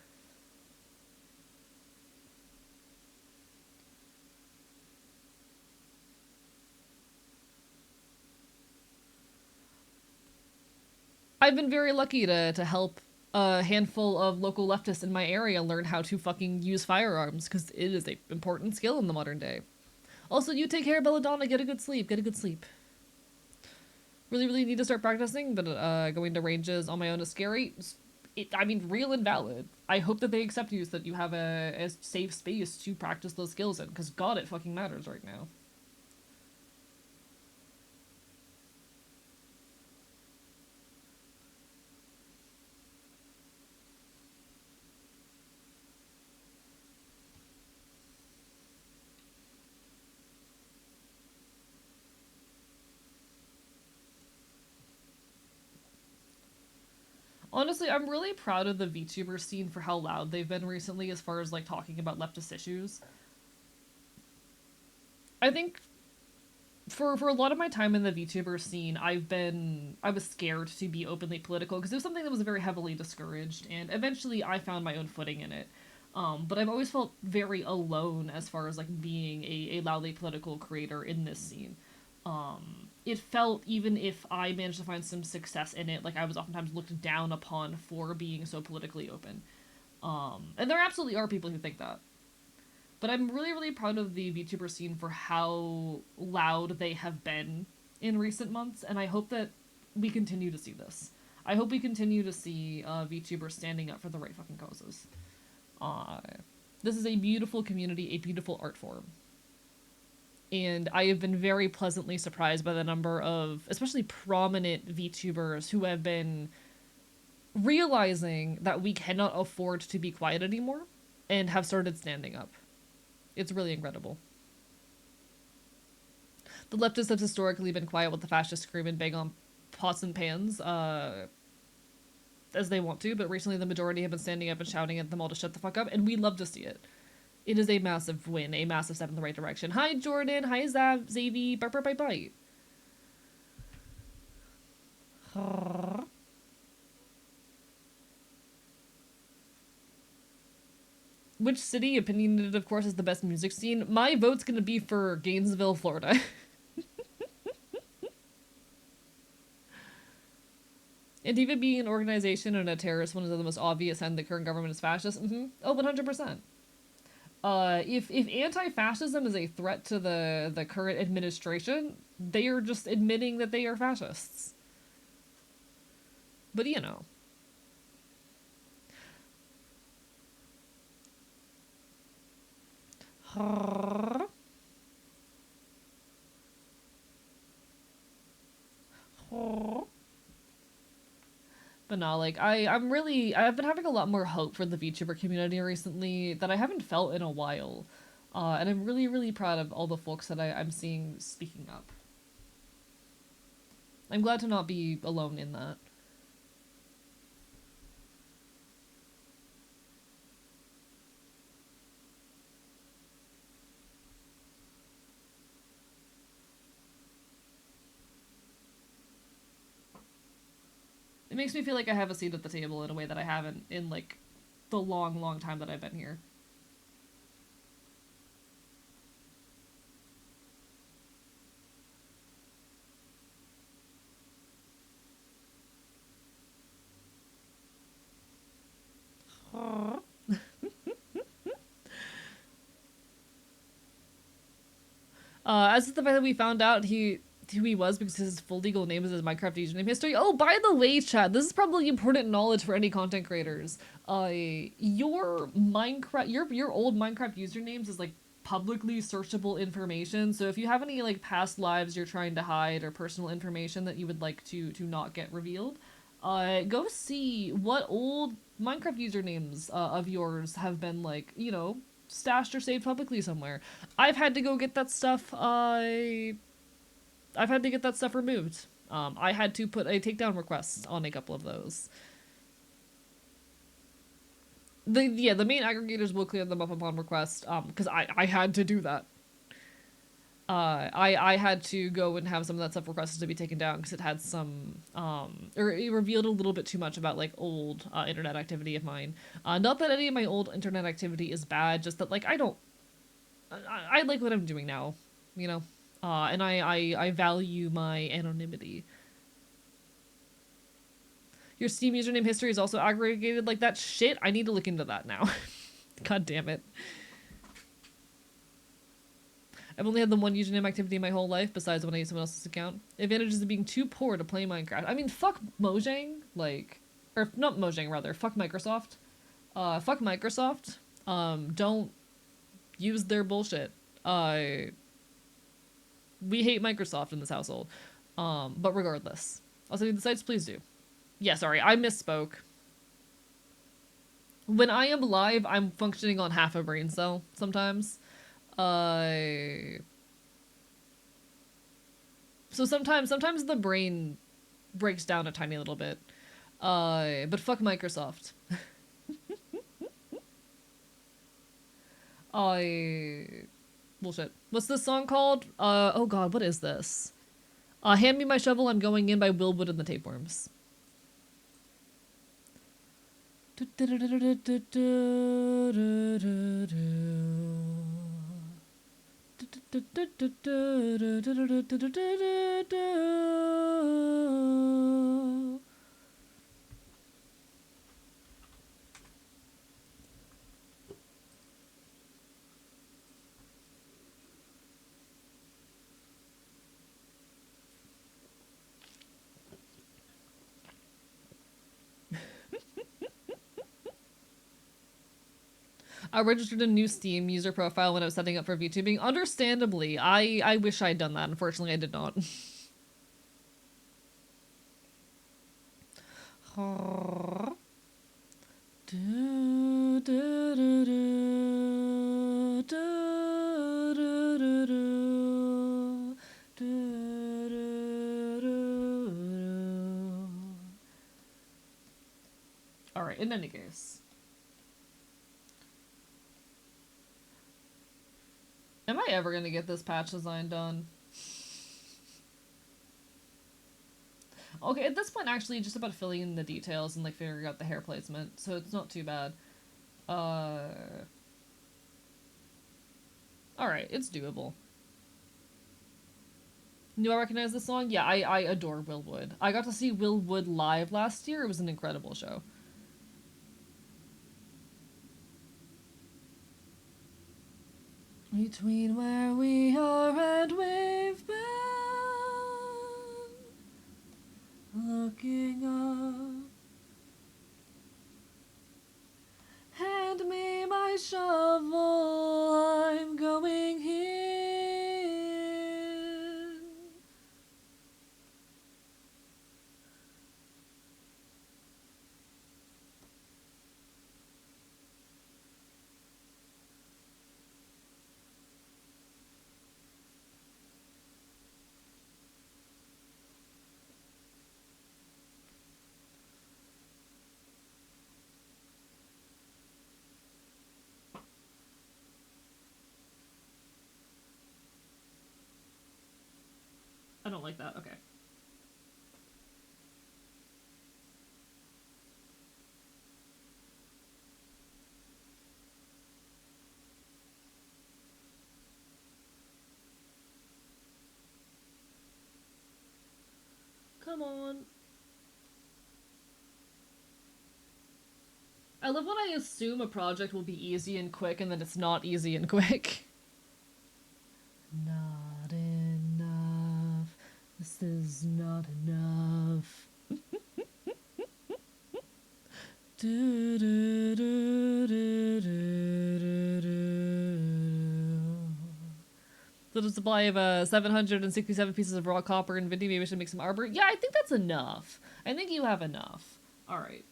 I've been very lucky to help a handful of local leftists in my area learn how to fucking use firearms, because it is a important skill in the modern day. Also, you take care, Belladonna. Get a good sleep. Get a good sleep. Really, really need to start practicing, but going to ranges on my own is scary. I mean, real and valid. I hope that they accept you so that you have a safe space to practice those skills in, because God, it fucking matters right now. Honestly, I'm really proud of the VTuber scene for how loud they've been recently as far as like talking about leftist issues. I think for a lot of my time in the VTuber scene, I was scared to be openly political because it was something that was very heavily discouraged, and eventually I found my own footing in it. But I've always felt very alone as far as like being a loudly political creator in this scene. It felt, even if I managed to find some success in it, like I was oftentimes looked down upon for being so politically open. And there absolutely are people who think that. But I'm really, really proud of the VTuber scene for how loud they have been in recent months, and I hope that we continue to see this. I hope we continue to see VTubers standing up for the right fucking causes. Uh, this is a beautiful community, a beautiful art form. And I have been very pleasantly surprised by the number of, especially prominent VTubers, who have been realizing that we cannot afford to be quiet anymore and have started standing up. It's really incredible. The leftists have historically been quiet with the fascists scream and bang on pots and pans, as they want to, but recently the majority have been standing up and shouting at them all to shut the fuck up, and we love to see it. It is a massive win, a massive step in the right direction. Hi, Jordan. Hi, Zavy. Bite, bite, bite, bite. Which city, opinionated of course, is the best music scene? My vote's gonna be for Gainesville, Florida. Antifa being an organization and a terrorist one is the most obvious sign the current government is fascist. Oh, 100%. If anti-fascism is a threat to the current administration, they are just admitting that they are fascists. But you know. But no, like I've been having a lot more hope for the VTuber community recently that I haven't felt in a while. And I'm really, really proud of all the folks that I'm seeing speaking up. I'm glad to not be alone in that. It makes me feel like I have a seat at the table in a way that I haven't in like the long, long time that I've been here. As to the fact that we found out who he was because his full legal name is his Minecraft username history. Oh, by the way, Chad, this is probably important knowledge for any content creators. Your Minecraft, your old Minecraft usernames is like publicly searchable information. So if you have any like past lives you're trying to hide or personal information that you would like to not get revealed, go see what old Minecraft usernames of yours have been like, stashed or saved publicly somewhere. I've had to go get that stuff. I've had to get that stuff removed. I had to put a takedown request on a couple of those. The main aggregators will clear them up upon request. Because I had to do that. I had to go and have some of that stuff requested to be taken down because it had some or it revealed a little bit too much about like old internet activity of mine. Not that any of my old internet activity is bad, just that like I like what I'm doing now, you know. And I value my anonymity. Your Steam username history is also aggregated like that. Shit, I need to look into that now. God damn it. I've only had the one username activity in my whole life, besides when I use someone else's account. Advantages of being too poor to play Minecraft. I mean, fuck Mojang, or not Mojang, rather. Fuck Microsoft. Fuck Microsoft. Don't use their bullshit. We hate Microsoft in this household. But regardless. Also, the sites, please do. Yeah, sorry, I misspoke. When I am live, I'm functioning on half a brain cell sometimes. So sometimes the brain breaks down a tiny little bit. But fuck Microsoft. I bullshit. What's this song called? Oh god, what is this? Hand Me My Shovel, I'm Going In by Willwood and the Tapeworms. I registered a new Steam user profile when I was setting up for VTubing. Understandably, I wish I'd done that. Unfortunately, I did not. Alright, in any case. Am I ever gonna get this patch design done? Okay, at this point, actually, just about filling in the details and like figuring out the hair placement, so it's not too bad. Alright, it's doable. Do I recognize this song? Yeah, I adore Will Wood. I got to see Will Wood live last year. It was an incredible show. Between where we are and we've been, looking up. Hand me my shovel, I'm going in. I don't like that. Okay. Come on. I love when I assume a project will be easy and quick and then it's not easy and quick. Not enough. This is not enough. Do, do, do, do, do, do. So the supply of 767 pieces of raw copper and Vindy, maybe we should make some arbor. Yeah, I think that's enough. I think you have enough. Alright.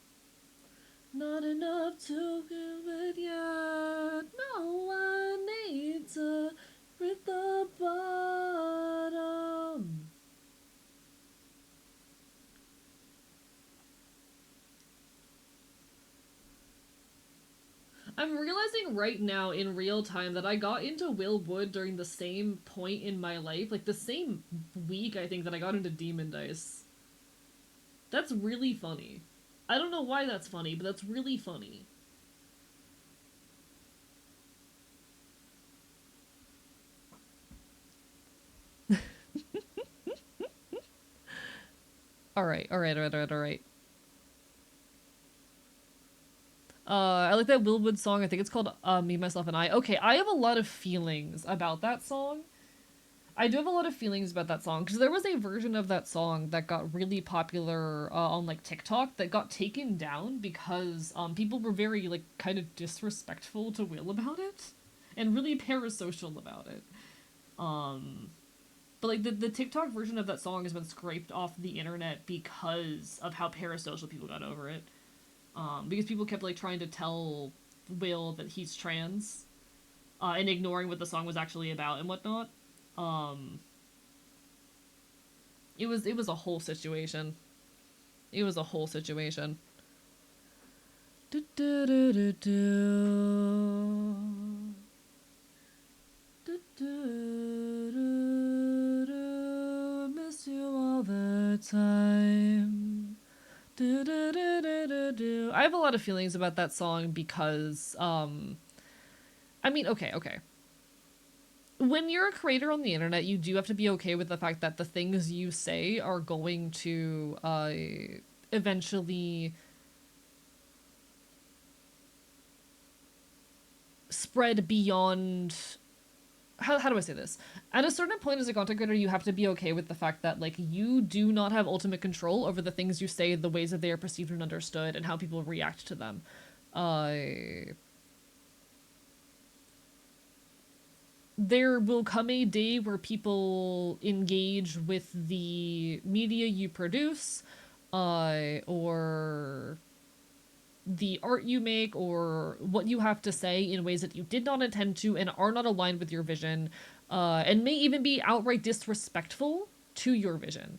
Not enough to give it yet. No, I need to read the bottom. I'm realizing right now in real time that I got into Will Wood during the same point in my life, like the same week I think that I got into Demon Dice. That's really funny. I don't know why that's funny, but that's really funny. Alright. I like that Will Wood song. I think it's called Me, Myself, and I. Okay, I have a lot of feelings about that song. I do have a lot of feelings about that song because there was a version of that song that got really popular on like TikTok that got taken down because people were very like kind of disrespectful to Will about it and really parasocial about it. Um, but like the TikTok version of that song has been scraped off the internet because of how parasocial people got over it. Because people kept like trying to tell Will that he's trans, and ignoring what the song was actually about and whatnot. Um, it was a whole situation. It was a whole situation. Do, do, do, do, do. Do, do, do, do. Miss you all the time. Do, do, do, do, do, do. I have a lot of feelings about that song because, I mean, okay. When you're a creator on the internet, you do have to be okay with the fact that the things you say are going to eventually spread beyond. How do I say this? At a certain point as a content creator, you have to be okay with the fact that like you do not have ultimate control over the things you say, the ways that they are perceived and understood, and how people react to them. Uh, there will come a day where people engage with the media you produce, or the art you make, or what you have to say in ways that you did not intend to and are not aligned with your vision, and may even be outright disrespectful to your vision.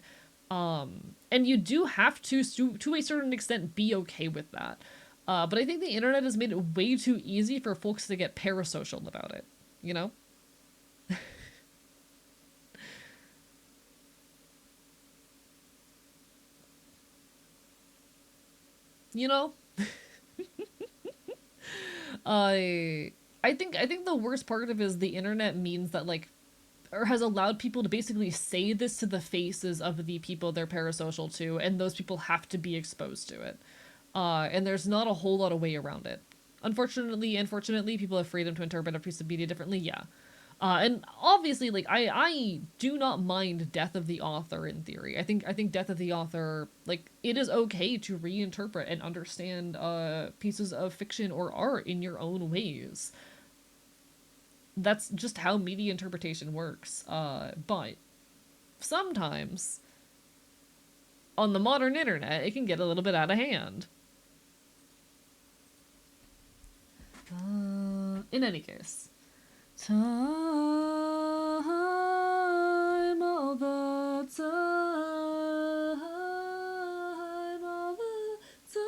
And you do have to a certain extent, be okay with that. But I think the internet has made it way too easy for folks to get parasocial about it, you know? You know? I think the worst part of it is the internet means that like, or has allowed people to basically say this to the faces of the people they're parasocial to, and those people have to be exposed to it. And there's not a whole lot of way around it. Unfortunately, people have freedom to interpret a piece of media differently, yeah. And obviously, like I do not mind death of the author in theory. I think death of the author, like it is okay to reinterpret and understand pieces of fiction or art in your own ways. That's just how media interpretation works. But sometimes on the modern internet, it can get a little bit out of hand. In any case, time all the time, all the time.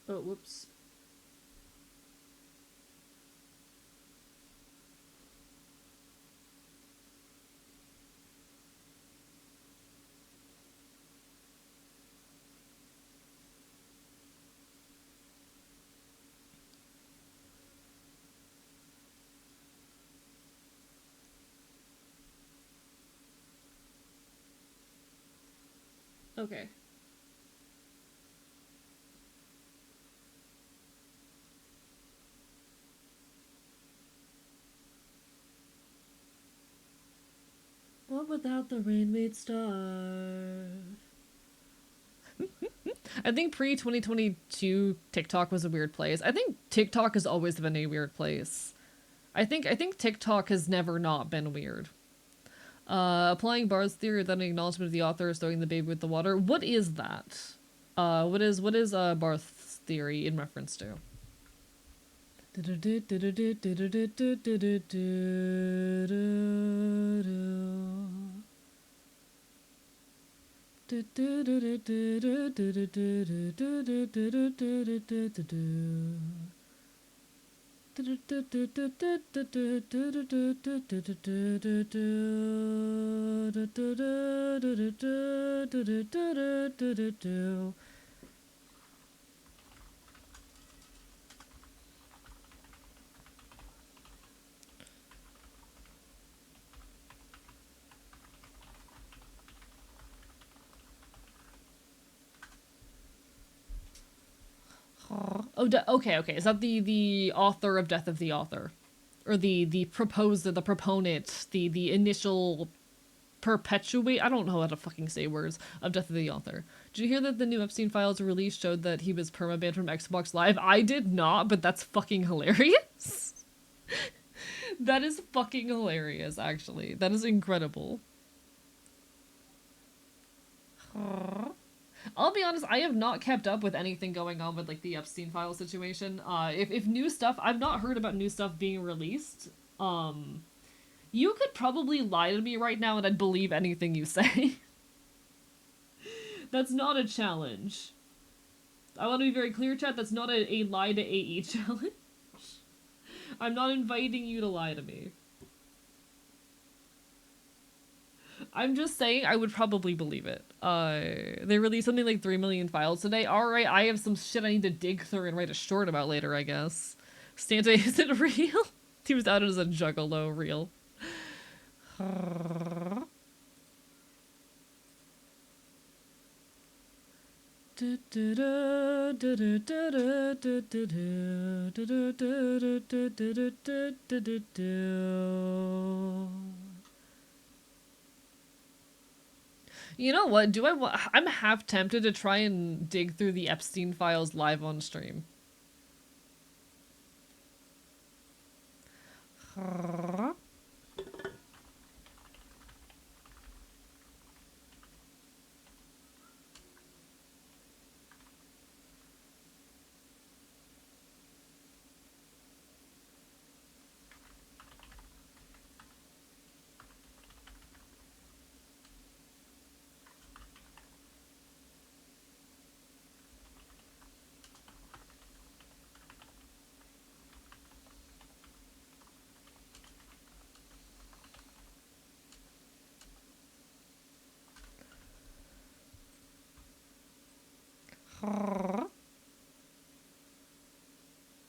Oh, whoops. Okay. What without the rain we'd starve. I think pre 2022 TikTok was a weird place. I think TikTok has always been a weird place. I think TikTok has never not been weird. Applying Barth's theory without an acknowledgement of the author is throwing the baby with the water. What is that? What is Barth's theory in reference to? Oh, okay. Is that the author of Death of the Author, or the proposer, the proponent, the initial? perpetuate, I don't know how to fucking say words, of Death of the Author. Did you hear that the new Epstein files release showed that he was permabanned from Xbox Live? I did not, but that's fucking hilarious. That is fucking hilarious, actually. That is incredible. I'll be honest, I have not kept up with anything going on with like the Epstein file situation. If new stuff, I've not heard about new stuff being released. You could probably lie to me right now and I'd believe anything you say. That's not a challenge. I want to be very clear, chat, that's not a lie to AE challenge. I'm not inviting you to lie to me. I'm just saying I would probably believe it. They released something like 3 million files today. Alright, I have some shit I need to dig through and write a short about later, I guess. Stanta isn't real? He was outed as a juggalo, real. You know what? I'm half tempted to try and dig through the Epstein files live on stream.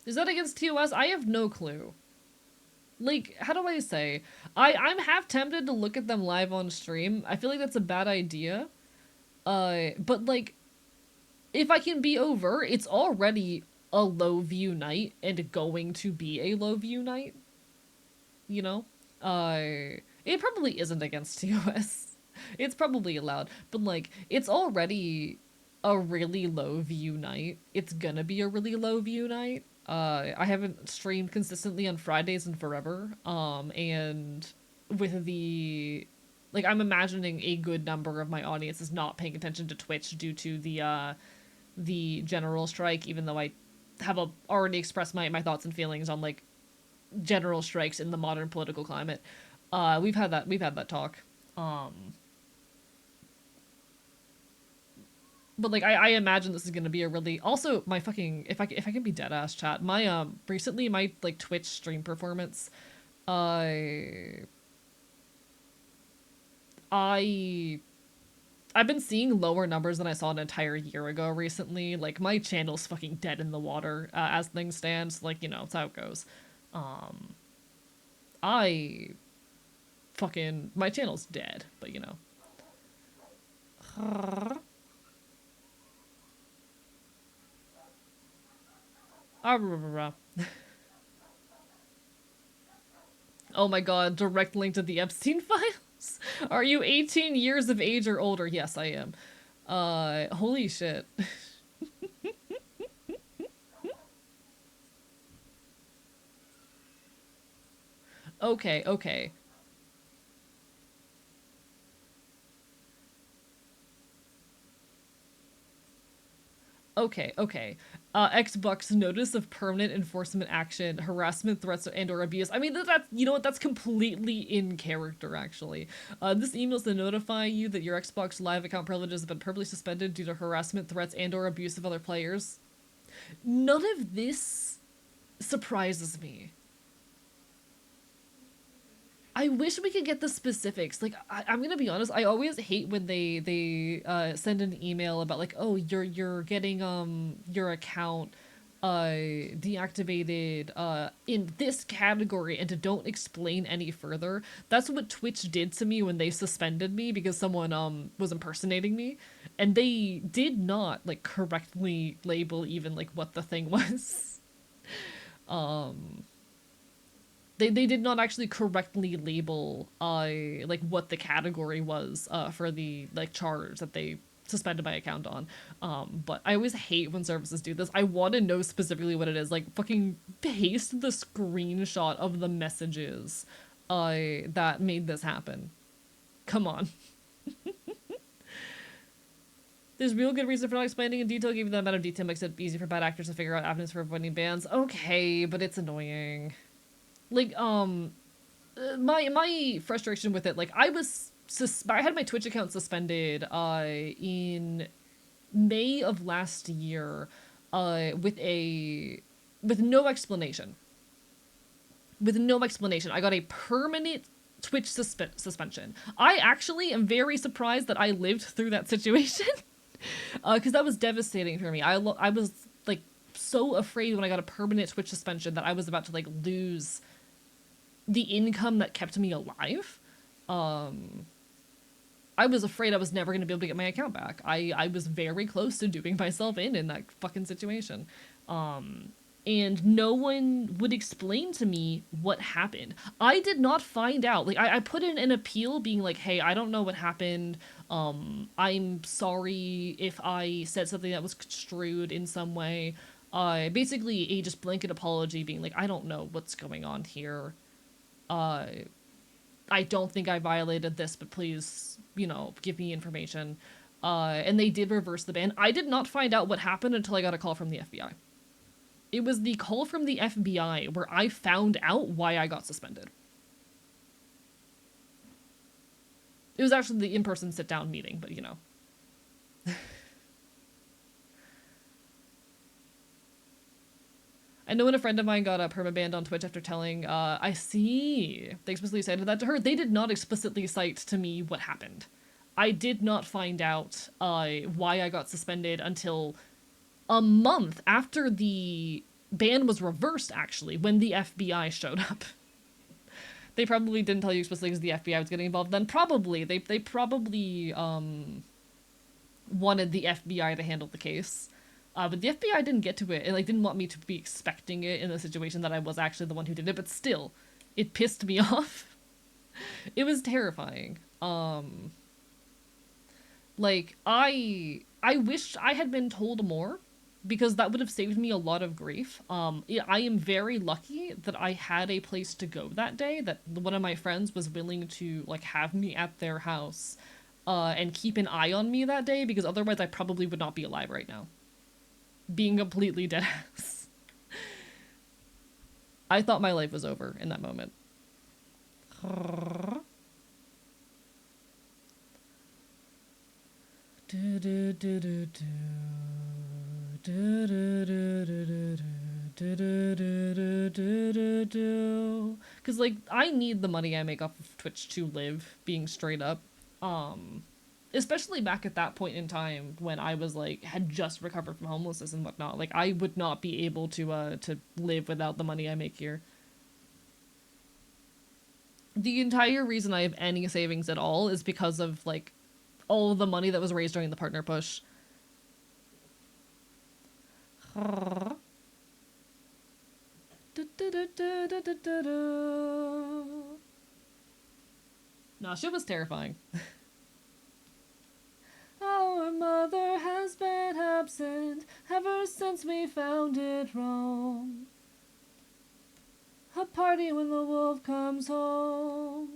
Is that against TOS? I have no clue. Like, how do I say? I'm half tempted to look at them live on stream. I feel like that's a bad idea. But like, if I can be over, it's already a low view night and going to be a low view night. You know? It probably isn't against TOS. It's probably allowed. But like, it's already a really low view night. It's gonna be a really low view night. I haven't streamed consistently on Fridays in forever. And with the like, I'm imagining a good number of my audience is not paying attention to Twitch due to the general strike, even though I have already expressed my thoughts and feelings on like general strikes in the modern political climate. We've had that talk. But like I imagine this is gonna be a really also my fucking if I can be dead ass chat my recently my like Twitch stream performance I've been seeing lower numbers than I saw an entire year ago recently. Like my channel's fucking dead in the water as things stand. So, like, you know, that's how it goes. I fucking my channel's dead, but you know. Oh my god, direct link to the Epstein files? Are you 18 years of age or older? Yes, I am. Holy shit. Okay, okay. Okay, okay. Xbox notice of permanent enforcement action, harassment, threats, and/or abuse. I mean, that's you know what? That's completely in character, actually. This email's to notify you that your Xbox Live account privileges have been permanently suspended due to harassment, threats, and/or abuse of other players. None of this surprises me. I wish we could get the specifics. Like, I'm gonna be honest. I always hate when they send an email about like, oh, you're getting your account deactivated in this category, and to don't explain any further. That's what Twitch did to me when they suspended me because someone was impersonating me, and they did not like correctly label even like what the thing was. They did not actually correctly label like what the category was for the like charge that they suspended my account on. But I always hate when services do this. I want to know specifically what it is. Like fucking paste the screenshot of the messages that made this happen. Come on. There's real good reason for not explaining in detail. Given the amount of detail makes it easy for bad actors to figure out avenues for avoiding bans. Okay, but it's annoying. Like, my frustration with it, like, I had my Twitch account suspended, in May of last year, with no explanation. With no explanation. I got a permanent Twitch suspension. I actually am very surprised that I lived through that situation. Because that was devastating for me. I was, like, so afraid when I got a permanent Twitch suspension that I was about to, like, lose the income that kept me alive. I was afraid I was never going to be able to get my account back. I was very close to doing myself in that fucking situation. And no one would explain to me what happened. I did not find out. Like, I put in an appeal being like, hey, I don't know what happened. I'm sorry if I said something that was construed in some way. Basically a just blanket apology being like, I don't know what's going on here. I don't think I violated this, but please, give me information. And they did reverse the ban. I did not find out what happened until I got a call from the FBI. It was the call from the FBI where I found out why I got suspended. It was actually the in-person sit-down meeting, but I know when a friend of mine got a permabanned on Twitch after telling, I see. They explicitly cited that to her. They did not explicitly cite to me what happened. I did not find out why I got suspended until a month after the ban was reversed, actually, when the FBI showed up. They probably didn't tell you explicitly because the FBI was getting involved then. Probably. They probably wanted the FBI to handle the case. But the FBI didn't get to it, and didn't want me to be expecting it in a situation that I was actually the one who did it, but still, it pissed me off. It was terrifying. I wished I had been told more, because that would have saved me a lot of grief. I am very lucky that I had a place to go that day, that one of my friends was willing to, have me at their house, and keep an eye on me that day, because otherwise I probably would not be alive right now. Being completely dead ass. I thought my life was over in that moment. Because, I need the money I make off of Twitch to live, being straight up. Especially back at that point in time when I was had just recovered from homelessness and whatnot. I would not be able to live without the money I make here. The entire reason I have any savings at all is because of all the money that was raised during the partner push. No, shit was terrifying. Our mother has been absent ever since we found it wrong. A party when the wolf comes home.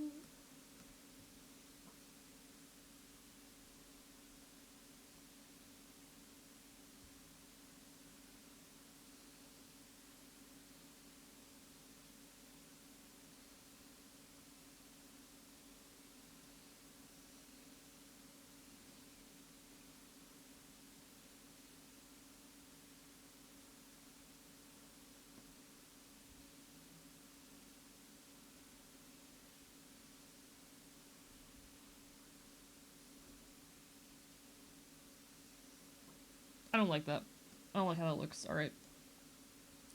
I don't like that. I don't like how that looks. Alright.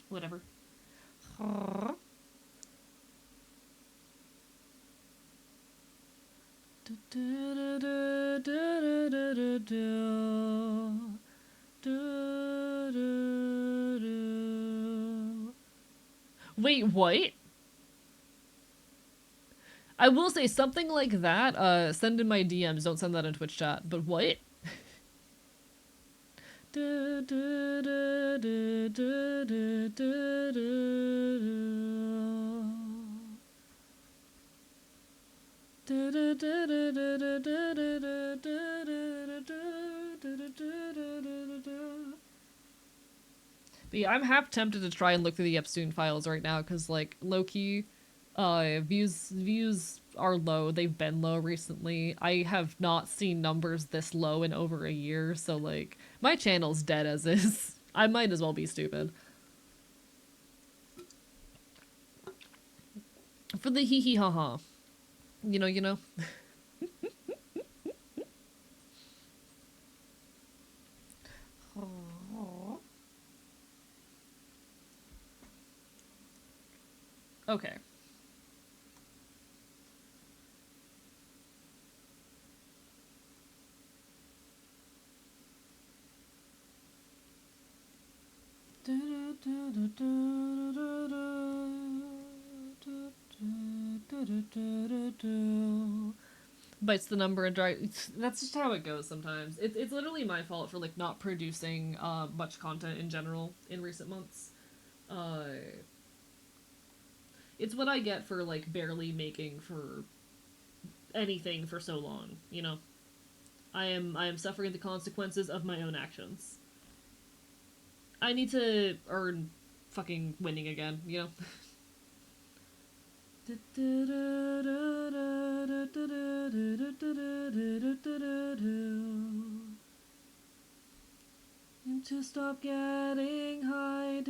Whatever. Wait, what? I will say something like that. Send in my DMs. Don't send that in Twitch chat. But what? But yeah, I'm half tempted to try and look through the Epstein files right now because, like, low-key, views are low. They've been low recently. I have not seen numbers this low in over a year, so, like, my channel's dead as is. I might as well be stupid. For the hee hee ha ha. You know? Okay. Bites the number and drive. That's just how it goes sometimes. It's literally my fault for like not producing much content in general in recent months. Uh, it's what I get for like barely making for anything for so long. You know, I am suffering the consequences of my own actions. I need to earn fucking winning again. You know. And to stop getting high.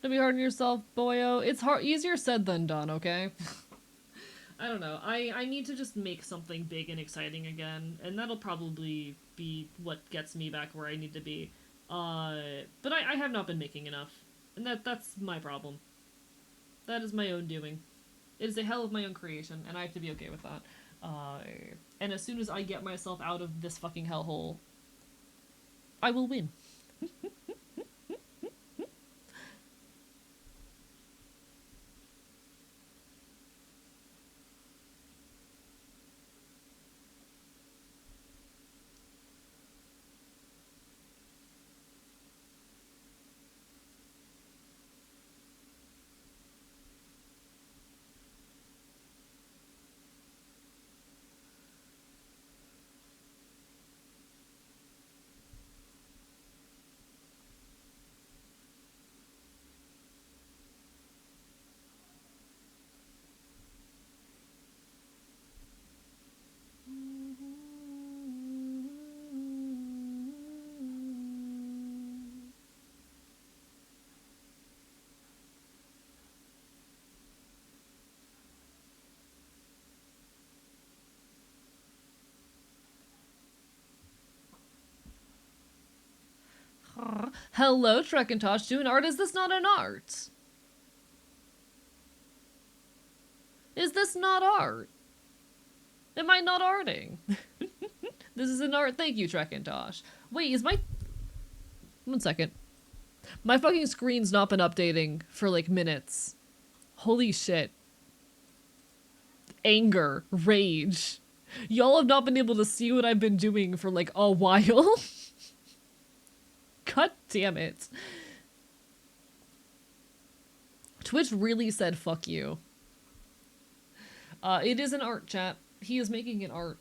Don't be hard on yourself, boyo. It's hard, easier said than done, okay? I don't know. I need to just make something big and exciting again, and that'll probably be what gets me back where I need to be. But I have not been making enough, and that's my problem. That is my own doing. It is a hell of my own creation, and I have to be okay with that. And as soon as I get myself out of this fucking hellhole, I will win. Hello, Trekkintosh. Doing art? Is this not an art? Is this not art? Am I not arting? This is an art. Thank you, Trekkintosh. Wait, is my... 1 second. My fucking screen's not been updating for like minutes. Holy shit. Anger. Rage. Y'all have not been able to see what I've been doing for like a while. God damn it. Twitch really said fuck you. It is an art, chat. He is making an art.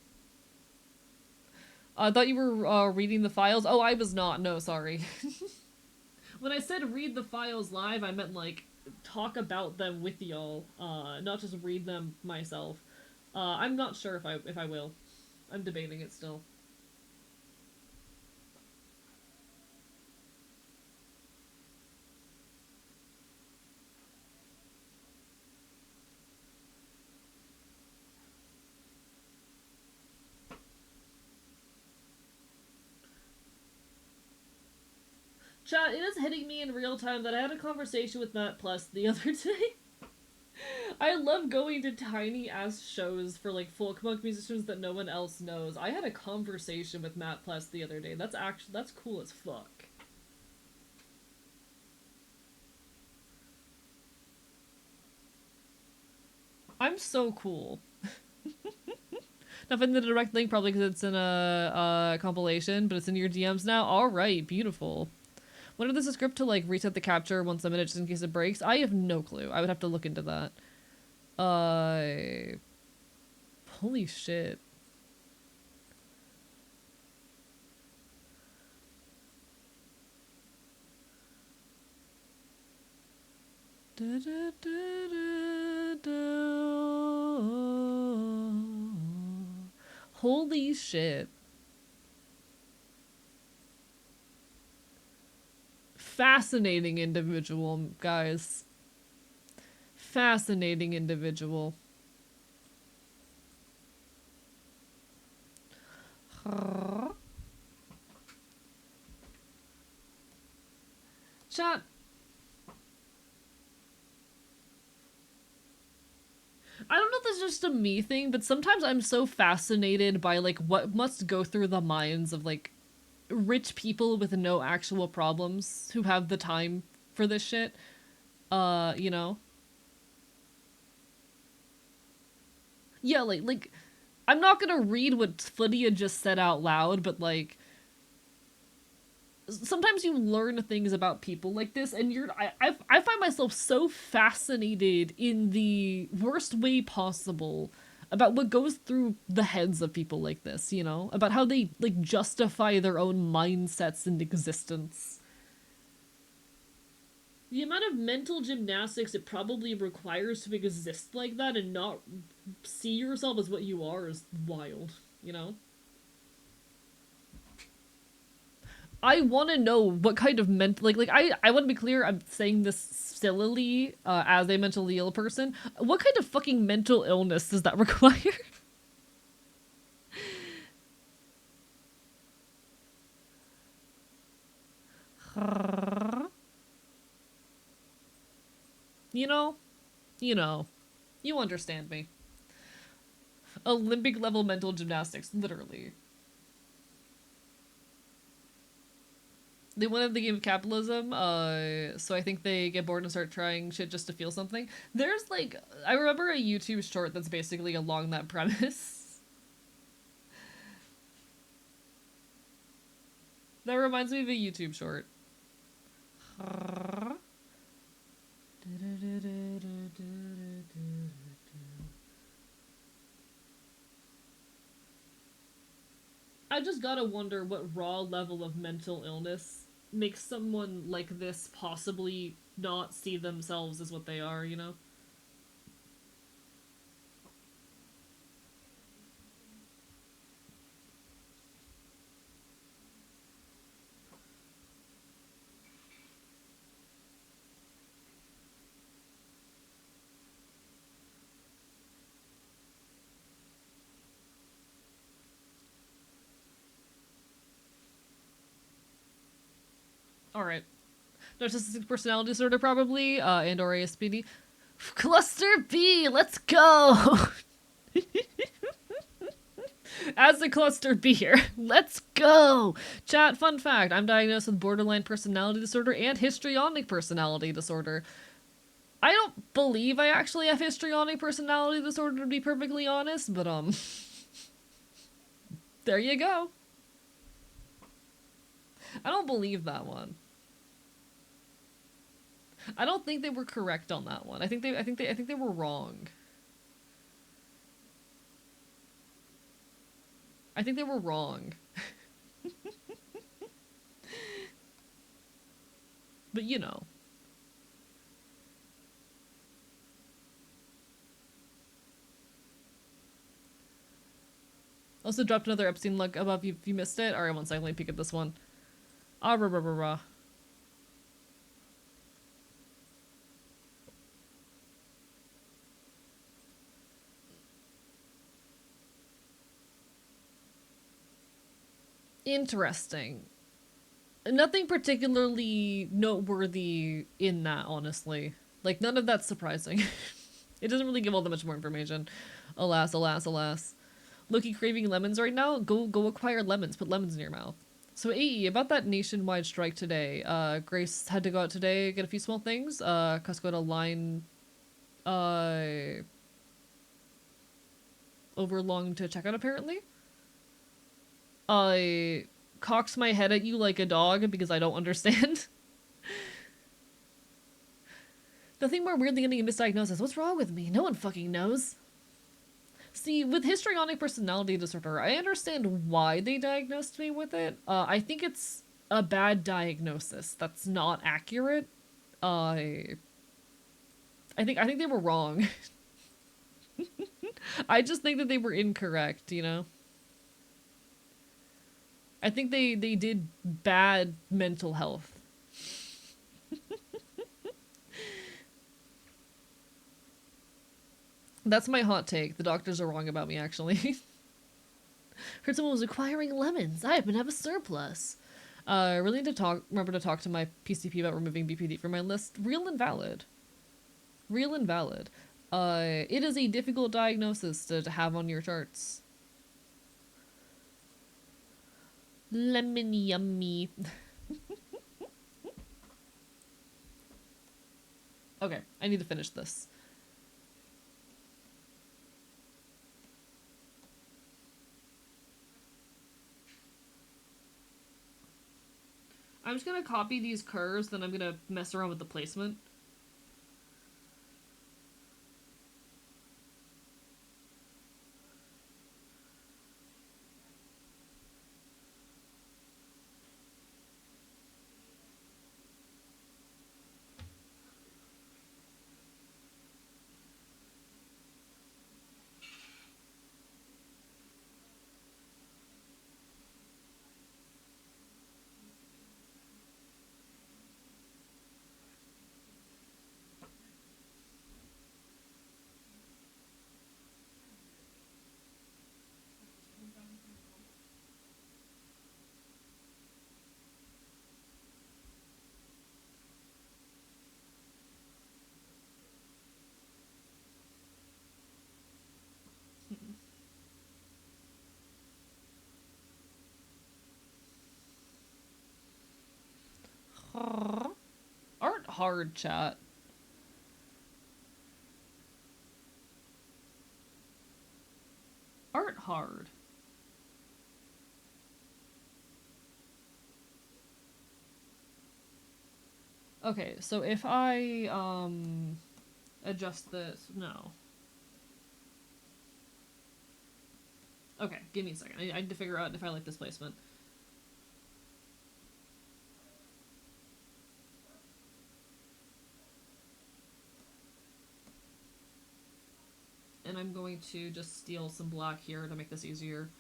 I thought you were reading the files. Oh, I was not. No, sorry. When I said read the files live, I meant like talk about them with y'all, not just read them myself. I'm not sure if I will. I'm debating it still. Chat, it is hitting me in real time that I had a conversation with Matt Plus the other day. I love going to tiny ass shows for like folk punk musicians that no one else knows. I had a conversation with Matt Plus the other day. That's cool as fuck. I'm so cool. Not in the direct link probably because it's in a compilation, but it's in your DMs now. All right, beautiful. When is the script to like reset the capture once a minute just in case it breaks? I have no clue. I would have to look into that. Holy shit. Da, da, da, da, holy shit. Fascinating individual, guys. Fascinating individual. Chat. I don't know if this is just a me thing, but sometimes I'm so fascinated by like what must go through the minds of like rich people with no actual problems who have the time for this shit. You know? Yeah, like I'm not gonna read what Lydia just said out loud, but like sometimes you learn things about people like this and I find myself so fascinated in the worst way possible about what goes through the heads of people like this, you know, about how they like justify their own mindsets and existence. The amount of mental gymnastics it probably requires to exist like that and not see yourself as what you are is wild, you know. I want to know what kind of mental I want to be clear. I'm saying this sillily as a mentally ill person. What kind of fucking mental illness does that require? you know, you know, you understand me. Olympic level mental gymnastics, literally. They wanted the game of capitalism, so I think they get bored and start trying shit just to feel something. There's like, I remember a YouTube short that's basically along that premise. That reminds me of a YouTube short. I just gotta wonder what raw level of mental illness makes someone like this possibly not see themselves as what they are, you know? Alright. Narcissistic personality disorder, probably, and or ASPD. Cluster B, let's go! As a cluster B here, let's go! Chat, fun fact, I'm diagnosed with borderline personality disorder and histrionic personality disorder. I don't believe I actually have histrionic personality disorder, to be perfectly honest, but, there you go. I don't believe that one. I don't think they were correct on that one. I think they were wrong. I think they were wrong. But you know. Also dropped another Epstein link above if you missed it. Alright, one second, let me peek at this one. Ah, rah, rah, rah, rah. Interesting. Nothing particularly noteworthy in that, honestly. Like, none of that's surprising. It doesn't really give all that much more information. Alas, alas, alas. Loki craving lemons right now? Go acquire lemons. Put lemons in your mouth. So AE, about that nationwide strike today. Grace had to go out today, get a few small things. Cusco had a line over long to check out apparently. I cocks my head at you like a dog because I don't understand. Nothing more weird than getting a misdiagnosis. What's wrong with me? No one fucking knows. See, with histrionic personality disorder, I understand why they diagnosed me with it. I think it's a bad diagnosis. That's not accurate. I think they were wrong. I just think that they were incorrect, you know? I think they did bad mental health. That's my hot take. The doctors are wrong about me, actually. Heard someone was acquiring lemons. I happen to have a surplus. Really need to remember to talk to my PCP about removing BPD from my list. Real and valid. Real and valid. It is a difficult diagnosis to have on your charts. Lemon yummy. Okay, I need to finish this. I'm just gonna copy these curves, then I'm gonna mess around with the placement. Art hard, chat. Art hard. Okay, so if I adjust this, no. Okay, give me a second. I need to figure out if I like this placement. And I'm going to just steal some black here to make this easier.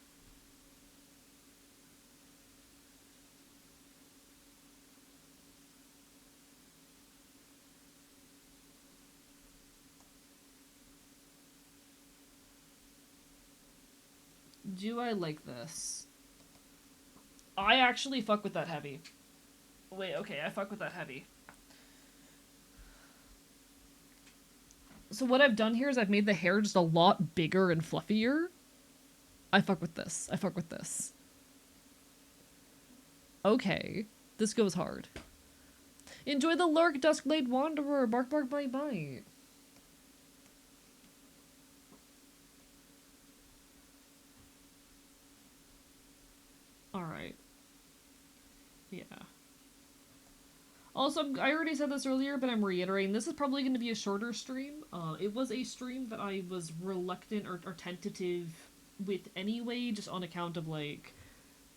Do I like this? I actually fuck with that heavy. Wait, okay, I fuck with that heavy. So what I've done here is I've made the hair just a lot bigger and fluffier. I fuck with this. I fuck with this. Okay. This goes hard. Enjoy the lurk, Duskblade Wanderer. Bark, bark, bite, bite. Alright. Yeah. Also, I already said this earlier, but I'm reiterating, this is probably going to be a shorter stream. It was a stream that I was reluctant or tentative with anyway, just on account of, like,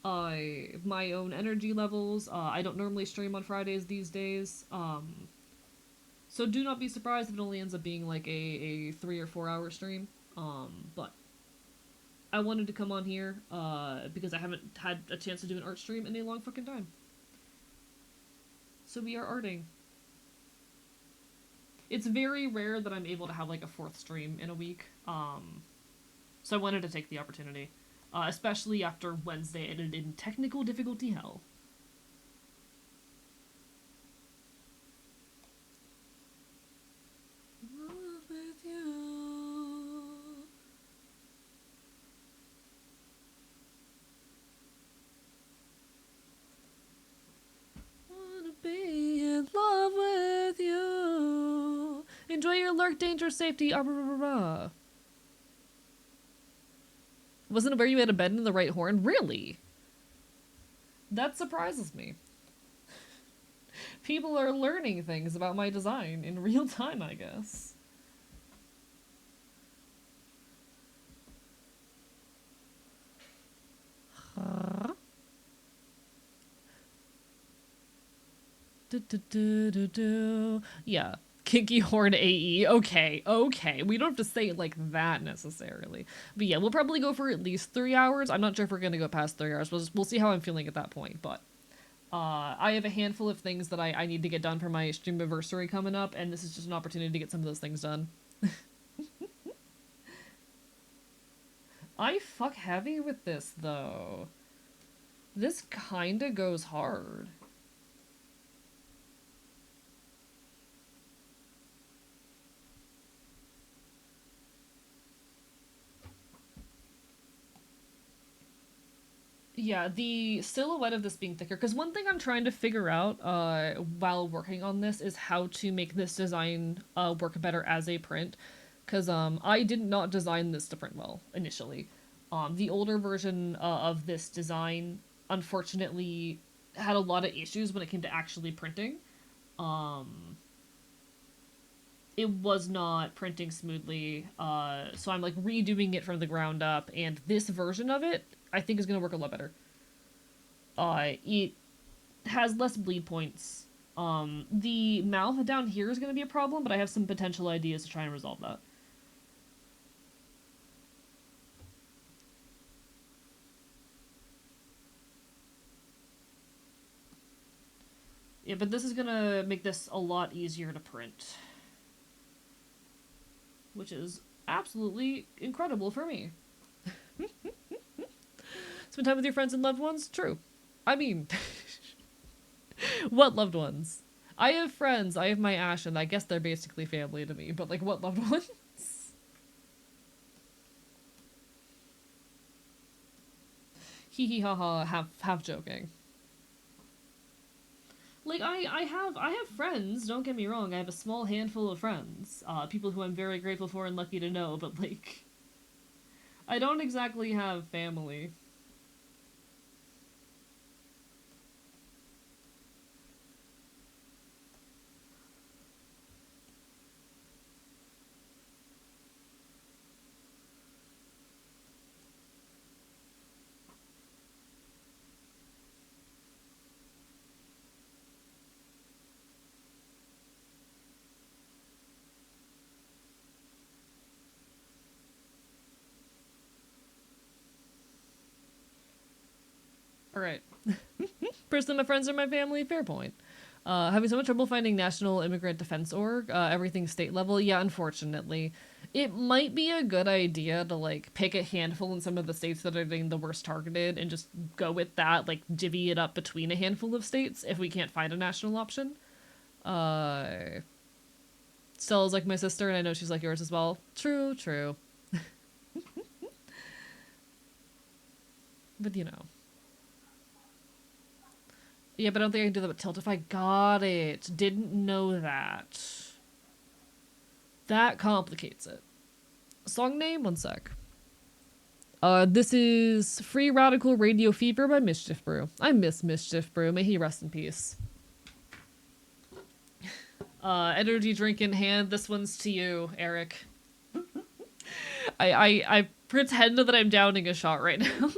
my own energy levels. I don't normally stream on Fridays these days. So do not be surprised if it only ends up being like a 3 or 4 hour stream. But I wanted to come on here because I haven't had a chance to do an art stream in a long fucking time. So we are arting. It's very rare that I'm able to have like a fourth stream in a week. So I wanted to take the opportunity. Especially after Wednesday ended in technical difficulty hell. Love with you. Wanna be in love with you. Enjoy your lurk, danger, safety. Wasn't aware you had a bend in the right horn? Really? That surprises me. People are learning things about my design in real time, I guess. Huh? Yeah. Kinky horn AE. Okay. We don't have to say it like that necessarily. But yeah, we'll probably go for at least 3 hours. I'm not sure if we're gonna go past 3 hours. We'll see how I'm feeling at that point, but I have a handful of things that I need to get done for my stream anniversary coming up, and this is just an opportunity to get some of those things done. I fuck heavy with this, though. This kinda goes hard. Yeah, the silhouette of this being thicker, because one thing I'm trying to figure out while working on this is how to make this design work better as a print, because I did not design this to print well initially. The older version of this design unfortunately had a lot of issues when it came to actually printing. Um, it was not printing smoothly, so I'm like redoing it from the ground up, and this version of it I think is going to work a lot better. It has less bleed points. The mouth down here is going to be a problem, but I have some potential ideas to try and resolve that. Yeah, but this is going to make this a lot easier to print, which is absolutely incredible for me. Spend time with your friends and loved ones? True. I mean, what loved ones? I have friends. I have my Ash, and I guess they're basically family to me, but like, what loved ones? Hee hee ha ha, half joking. Like, I have friends, don't get me wrong, I have a small handful of friends. People who I'm very grateful for and lucky to know, but like, I don't exactly have family. Alright. Person, my friends are my family, fair point. Having so much trouble finding National Immigrant Defense Org, everything state level. Yeah, unfortunately. It might be a good idea to, like, pick a handful in some of the states that are being the worst targeted and just go with that, like, divvy it up between a handful of states if we can't find a national option. Uh, Stella's like my sister, and I know she's like yours as well. True. But, you know. Yeah, but I don't think I can do that with Tiltify. Got it. Didn't know that. That complicates it. Song name? One sec. This is Free Radical Radio Fever by Mischief Brew. I miss Mischief Brew. May he rest in peace. Energy drink in hand. This one's to you, Eric. I pretend that I'm downing a shot right now.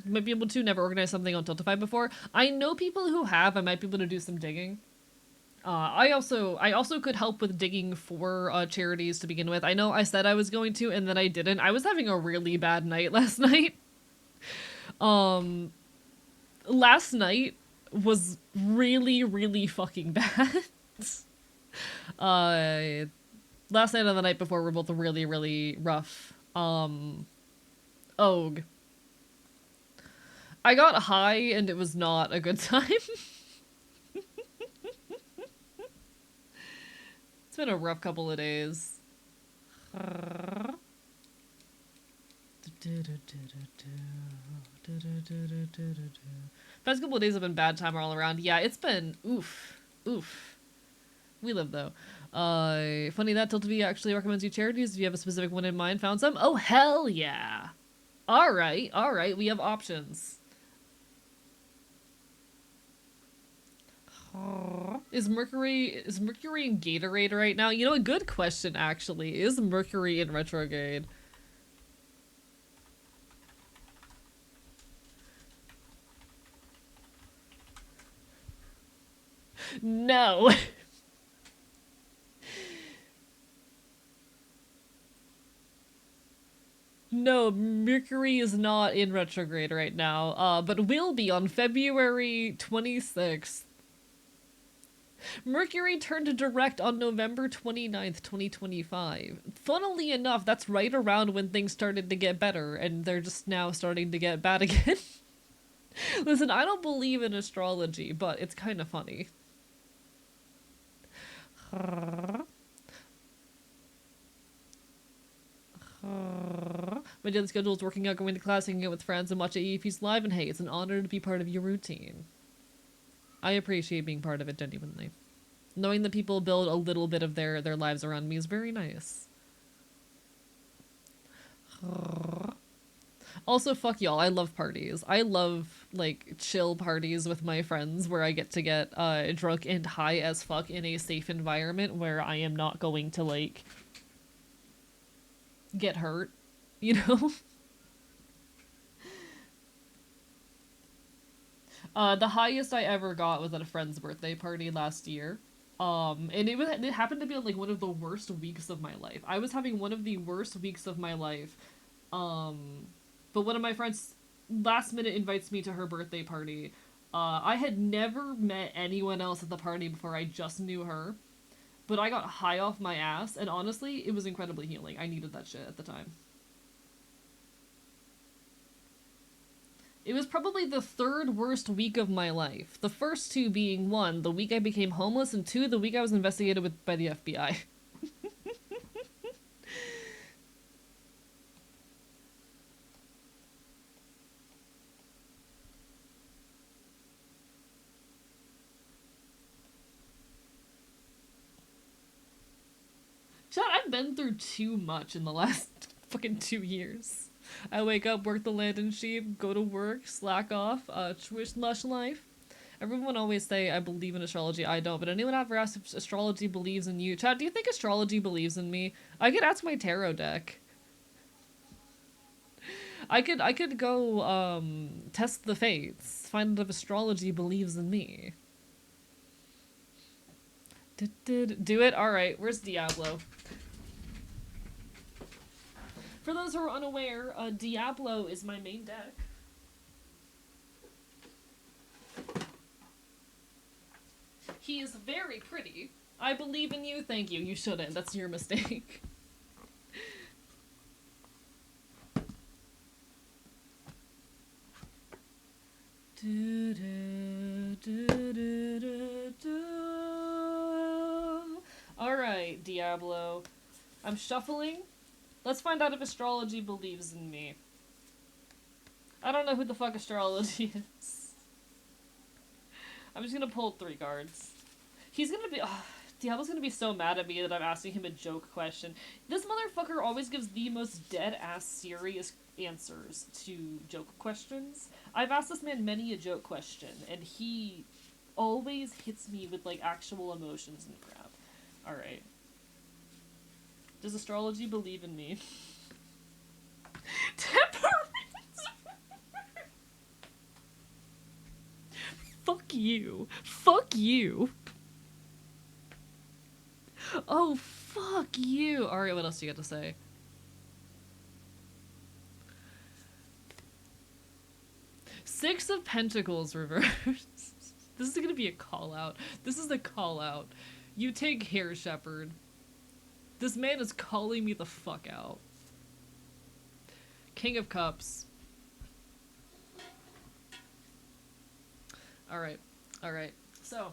Might be able to. Never organized something on Tiltify before. I know people who have. I might be able to do some digging. I also could help with digging for charities to begin with. I know I said I was going to, and then I didn't. I was having a really bad night last night. Last night was really, really fucking bad. Last night and the night before were both really, really rough. Ogue. I got high and it was not a good time. It's been a rough couple of days. Past couple of days have been bad time all around. Yeah, it's been oof. Oof. We live though. Funny that Tiltv actually recommends you charities. Do you have a specific one in mind? Found some? Oh hell yeah. Alright, we have options. Is Mercury in Gatorade right now? You know, a good question actually. Is Mercury in retrograde? No. No, Mercury is not in retrograde right now, but will be on February 26th. Mercury turned direct on November 29th, 2025. Funnily enough, that's right around when things started to get better, and they're just now starting to get bad again. Listen, I don't believe in astrology, but it's kind of funny. My daily schedule is working out, going to class, hanging out with friends, and watching EFPs live, and hey, it's an honor to be part of your routine. I appreciate being part of it genuinely. Knowing that people build a little bit of their lives around me is very nice. Also, fuck y'all. I love parties. I love, like, chill parties with my friends where I get to get drunk and high as fuck in a safe environment where I am not going to, like, get hurt, you know? The highest I ever got was at a friend's birthday party last year. And it happened to be like one of the worst weeks of my life. I was having one of the worst weeks of my life. But one of my friends last minute invites me to her birthday party. I had never met anyone else at the party before. I just knew her. But I got high off my ass, and honestly, it was incredibly healing. I needed that shit at the time. It was probably the third worst week of my life. The first two being one, the week I became homeless, and two, the week I was investigated by the FBI. Chat, I've been through too much in the last fucking 2 years. I wake up, work the land and sheep, go to work, slack off, wish lush life. Everyone always say I believe in astrology. I don't, but anyone ever asked if astrology believes in you? Chad, do you think astrology believes in me? I could ask my tarot deck. I could go test the fates, find out if astrology believes in me. Do it? Alright, where's Diablo? For those who are unaware, Diablo is my main deck. He is very pretty. I believe in you. Thank you. You shouldn't. That's your mistake. Alright, Diablo. I'm shuffling. Let's find out if astrology believes in me. I don't know who the fuck astrology is. I'm just gonna pull 3 cards. He's gonna be... Diablo's gonna be so mad at me that I'm asking him a joke question. This motherfucker always gives the most dead-ass serious answers to joke questions. I've asked this man many a joke question, and he always hits me with, like, actual emotions and crap. Alright. Does astrology believe in me? Tip Fuck you. Fuck you. Oh, fuck you. Alright, what else do you got to say? Six of Pentacles reversed. This is gonna be a call out. This is a call out. You take care, Shepherd. This man is calling me the fuck out. King of Cups. Alright. Alright. So,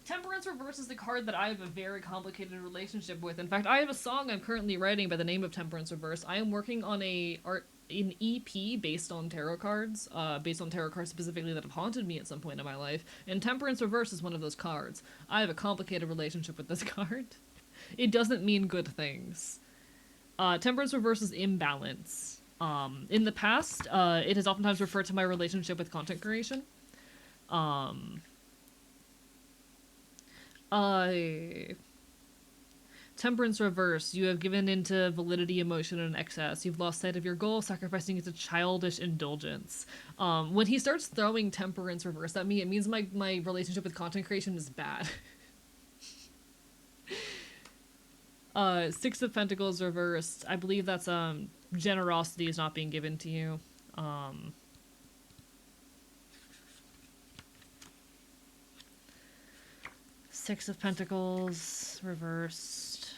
Temperance Reverse is the card that I have a very complicated relationship with. In fact, I have a song I'm currently writing by the name of Temperance Reverse. I am working on an EP based on tarot cards, specifically that have haunted me at some point in my life, and Temperance Reverse is one of those cards. I have a complicated relationship with this card. It doesn't mean good things. Temperance Reverse is imbalance. In the past, it has oftentimes referred to my relationship with content creation. Temperance Reverse, you have given into validity, emotion, and excess. You've lost sight of your goal, sacrificing it to childish indulgence. When he starts throwing Temperance Reverse at me, it means my relationship with content creation is bad. Six of Pentacles reversed. I believe that's, generosity is not being given to you. Six of Pentacles reversed.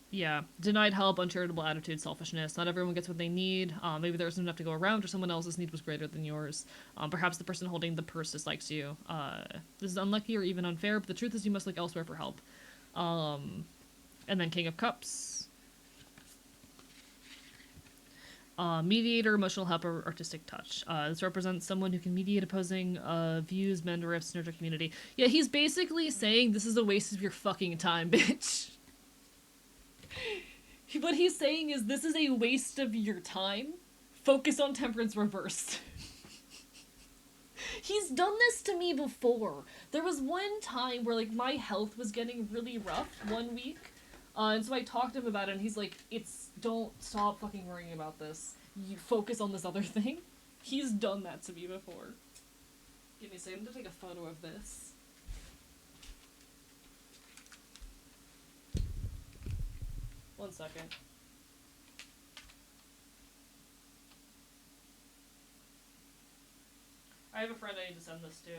Yeah. Denied help, uncharitable attitude, selfishness. Not everyone gets what they need. Maybe there isn't enough to go around, or someone else's need was greater than yours. Perhaps the person holding the purse dislikes you. This is unlucky or even unfair, but the truth is you must look elsewhere for help. And then King of Cups. Mediator, emotional helper, artistic touch. This represents someone who can mediate opposing views, mend rifts, nurture community. Yeah, he's basically saying this is a waste of your fucking time, bitch. What he's saying is this is a waste of your time. Focus on Temperance Reversed. He's done this to me before. There was one time where, like, my health was getting really rough one week. And so I talked to him about it, and he's like, don't stop fucking worrying about this. You focus on this other thing. He's done that to me before. Give me a second to take a photo of this. One second. I have a friend I need to send this to.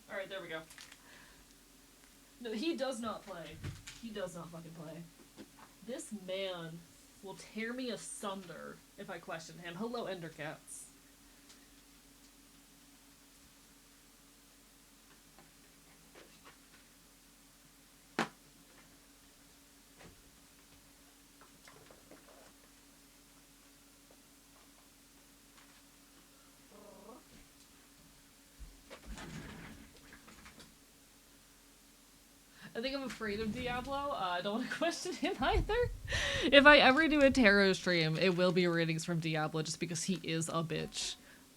Alright, there we go. No, he does not play. He does not fucking play. This man will tear me asunder if I question him. Hello, Endercats. I think I'm afraid of Diablo. I don't want to question him either. If I ever do a tarot stream, it will be readings from Diablo just because he is a bitch.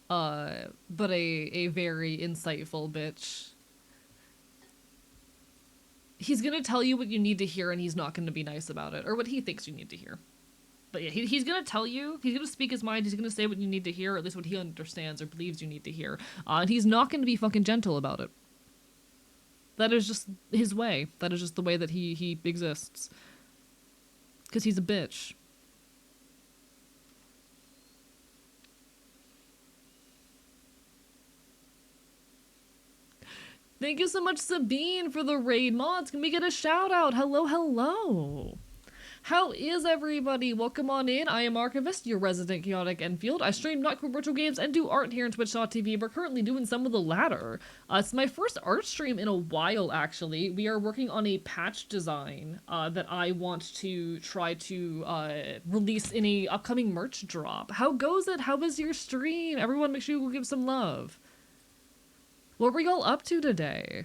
But a very insightful bitch. He's gonna tell you what you need to hear and he's not gonna be nice about it. Or what he thinks you need to hear. But yeah, he's gonna tell you, he's gonna speak his mind, he's gonna say what you need to hear, or at least what he understands or believes you need to hear. And he's not gonna be fucking gentle about it. That is just his way. That is just the way that he exists. Because he's a bitch. Thank you so much, Sabine, for the raid mods. Can we get a shout out? Hello, hello. How is everybody? Welcome on in. I am Archivist, your resident chaotic Enfield. I stream Nightcore Virtual Games and do art here on Twitch.tv. We're currently doing some of the latter. It's my first art stream in a while, actually. We are working on a patch design that I want to try to release in a upcoming merch drop. How goes it? How was your stream? Everyone make sure you give some love. What were y'all up to today?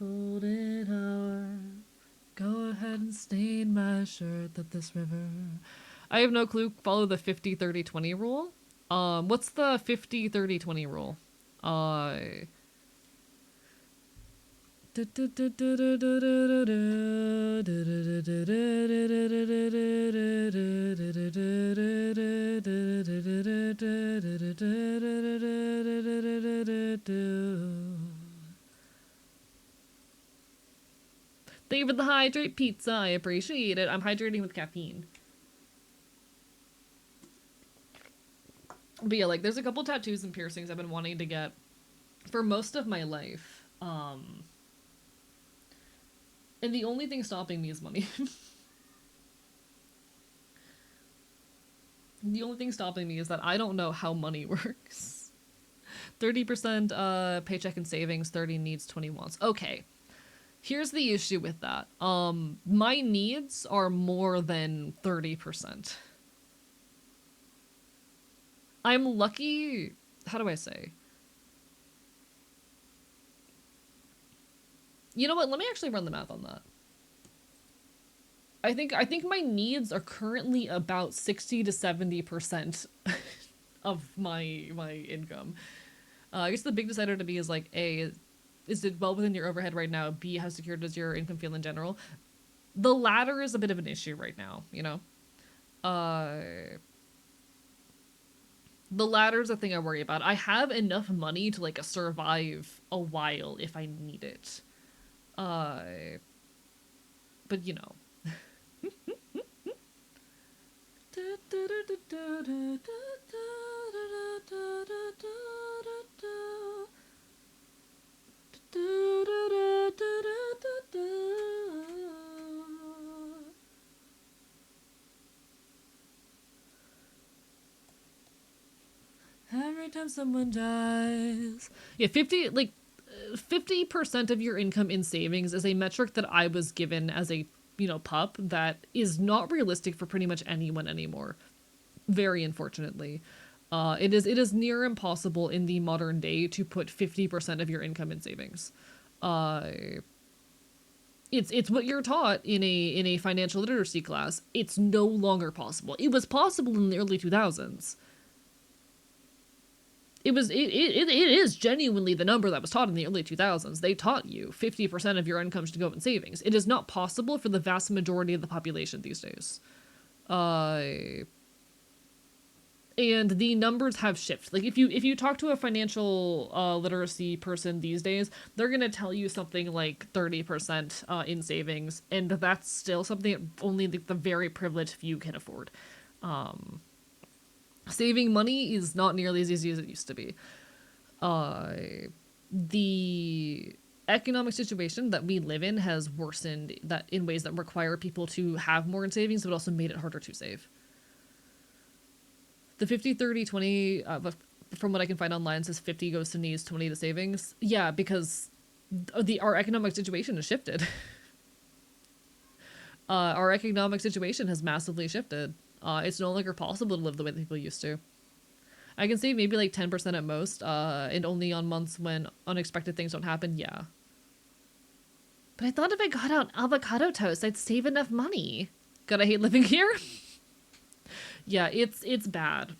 golden hour. Go ahead and stain my shirt that this river. I have no clue. Follow the 50-30-20 rule. What's the 50-30-20 rule? Thank you for the hydrate pizza. I appreciate it. I'm hydrating with caffeine. But yeah, like, there's a couple tattoos and piercings I've been wanting to get for most of my life. And the only thing stopping me is money. The only thing stopping me is that I don't know how money works. 30% paycheck and savings, 30 needs, 20 wants. Okay. Here's the issue with that. My needs are more than 30%. I'm lucky. How do I say? You know what? Let me actually run the math on that. I think my needs are currently about 60 to 70% of my income. I guess the big decider to me is like, A, is it well within your overhead right now? B, how secure does your income feel in general? The latter is a bit of an issue right now, you know? The latter is the thing I worry about. I have enough money to, like, survive a while if I need it. But, you know. Every time someone dies. Yeah, 50% of your income in savings is a metric that I was given as a, pup that is not realistic for pretty much anyone anymore. Very unfortunately. It is near impossible in the modern day to put 50% of your income in savings. It's what you're taught in a financial literacy class. It's no longer possible. It was possible in the early 2000s. It is genuinely the number that was taught in the early 2000s. They taught you 50% of your income should go in savings. It is not possible for the vast majority of the population these days. And the numbers have shifted. Like, if you talk to a financial literacy person these days, they're gonna tell you something like 30% in savings, and that's still something that only the very privileged few can afford. Saving money is not nearly as easy as it used to be. The economic situation that we live in has worsened that in ways that require people to have more in savings, but also made it harder to save. The 50-30-20, from what I can find online, says 50 goes to needs, 20 to savings. Yeah, because our economic situation has shifted. Our economic situation has massively shifted. It's no longer possible to live the way that people used to. I can save maybe like 10% at most, and only on months when unexpected things don't happen, yeah. But I thought if I got out avocado toast, I'd save enough money. God, I hate living here. Yeah, it's bad.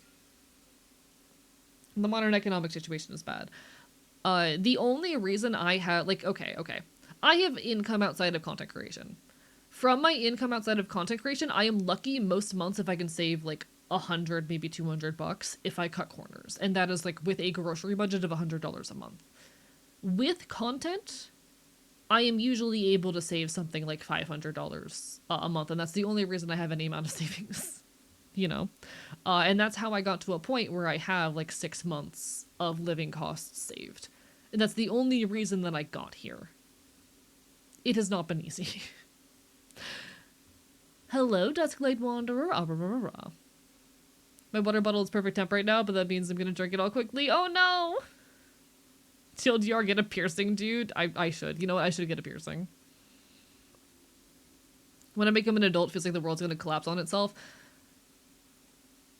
The modern economic situation is bad. The only reason I have, like, okay. I have income outside of content creation. From my income outside of content creation, I am lucky most months if I can save like $100, maybe $200 if I cut corners. And that is like with a grocery budget of $100 a month. With content, I am usually able to save something like $500 a month. And that's the only reason I have any amount of savings, And that's how I got to a point where I have like 6 months of living costs saved. And that's the only reason that I got here. It has not been easy. Hello, Dusklight Wanderer. My water bottle is perfect temp right now, but that means I'm gonna drink it all quickly. Oh no! TLDR, get a piercing, dude. I should. You know what? I should get a piercing. When I become an adult, it feels like the world's gonna collapse on itself.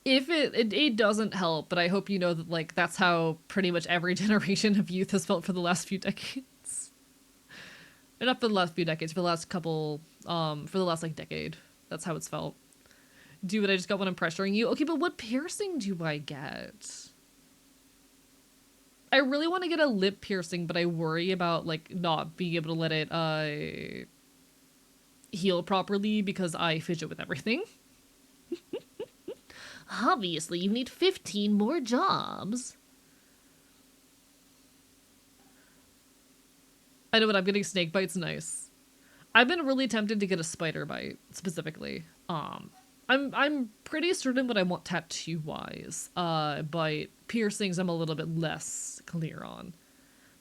If it doesn't help, but I hope you know that, like, that's how pretty much every generation of youth has felt for the last few decades. Or not for the last few decades, for the last couple, for the last like decade. That's how it's felt. Do what I just got when I'm pressuring you. Okay, but what piercing do I get? I really want to get a lip piercing, but I worry about like not being able to let it heal properly because I fidget with everything. Obviously, you need 15 more jobs. I know what I'm getting. Snake bites, nice. I've been really tempted to get a spider bite specifically. I'm pretty certain what I want tattoo wise. But piercings I'm a little bit less clear on.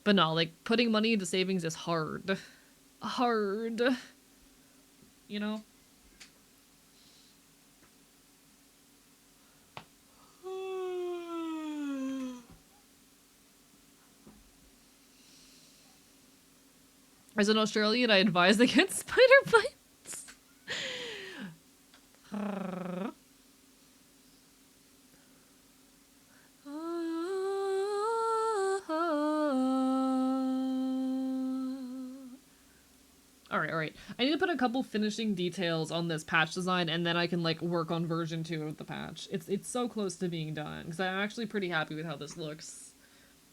But no, like putting money into savings is hard. Hard. You know? As an Australian, I advise against spider bites. Alright. I need to put a couple finishing details on this patch design and then I can like work on version 2 of the patch. It's so close to being done because I'm actually pretty happy with how this looks.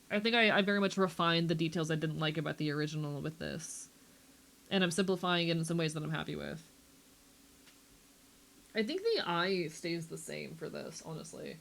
I think I very much refined the details I didn't like about the original with this. And I'm simplifying it in some ways that I'm happy with. I think the eye stays the same for this, honestly.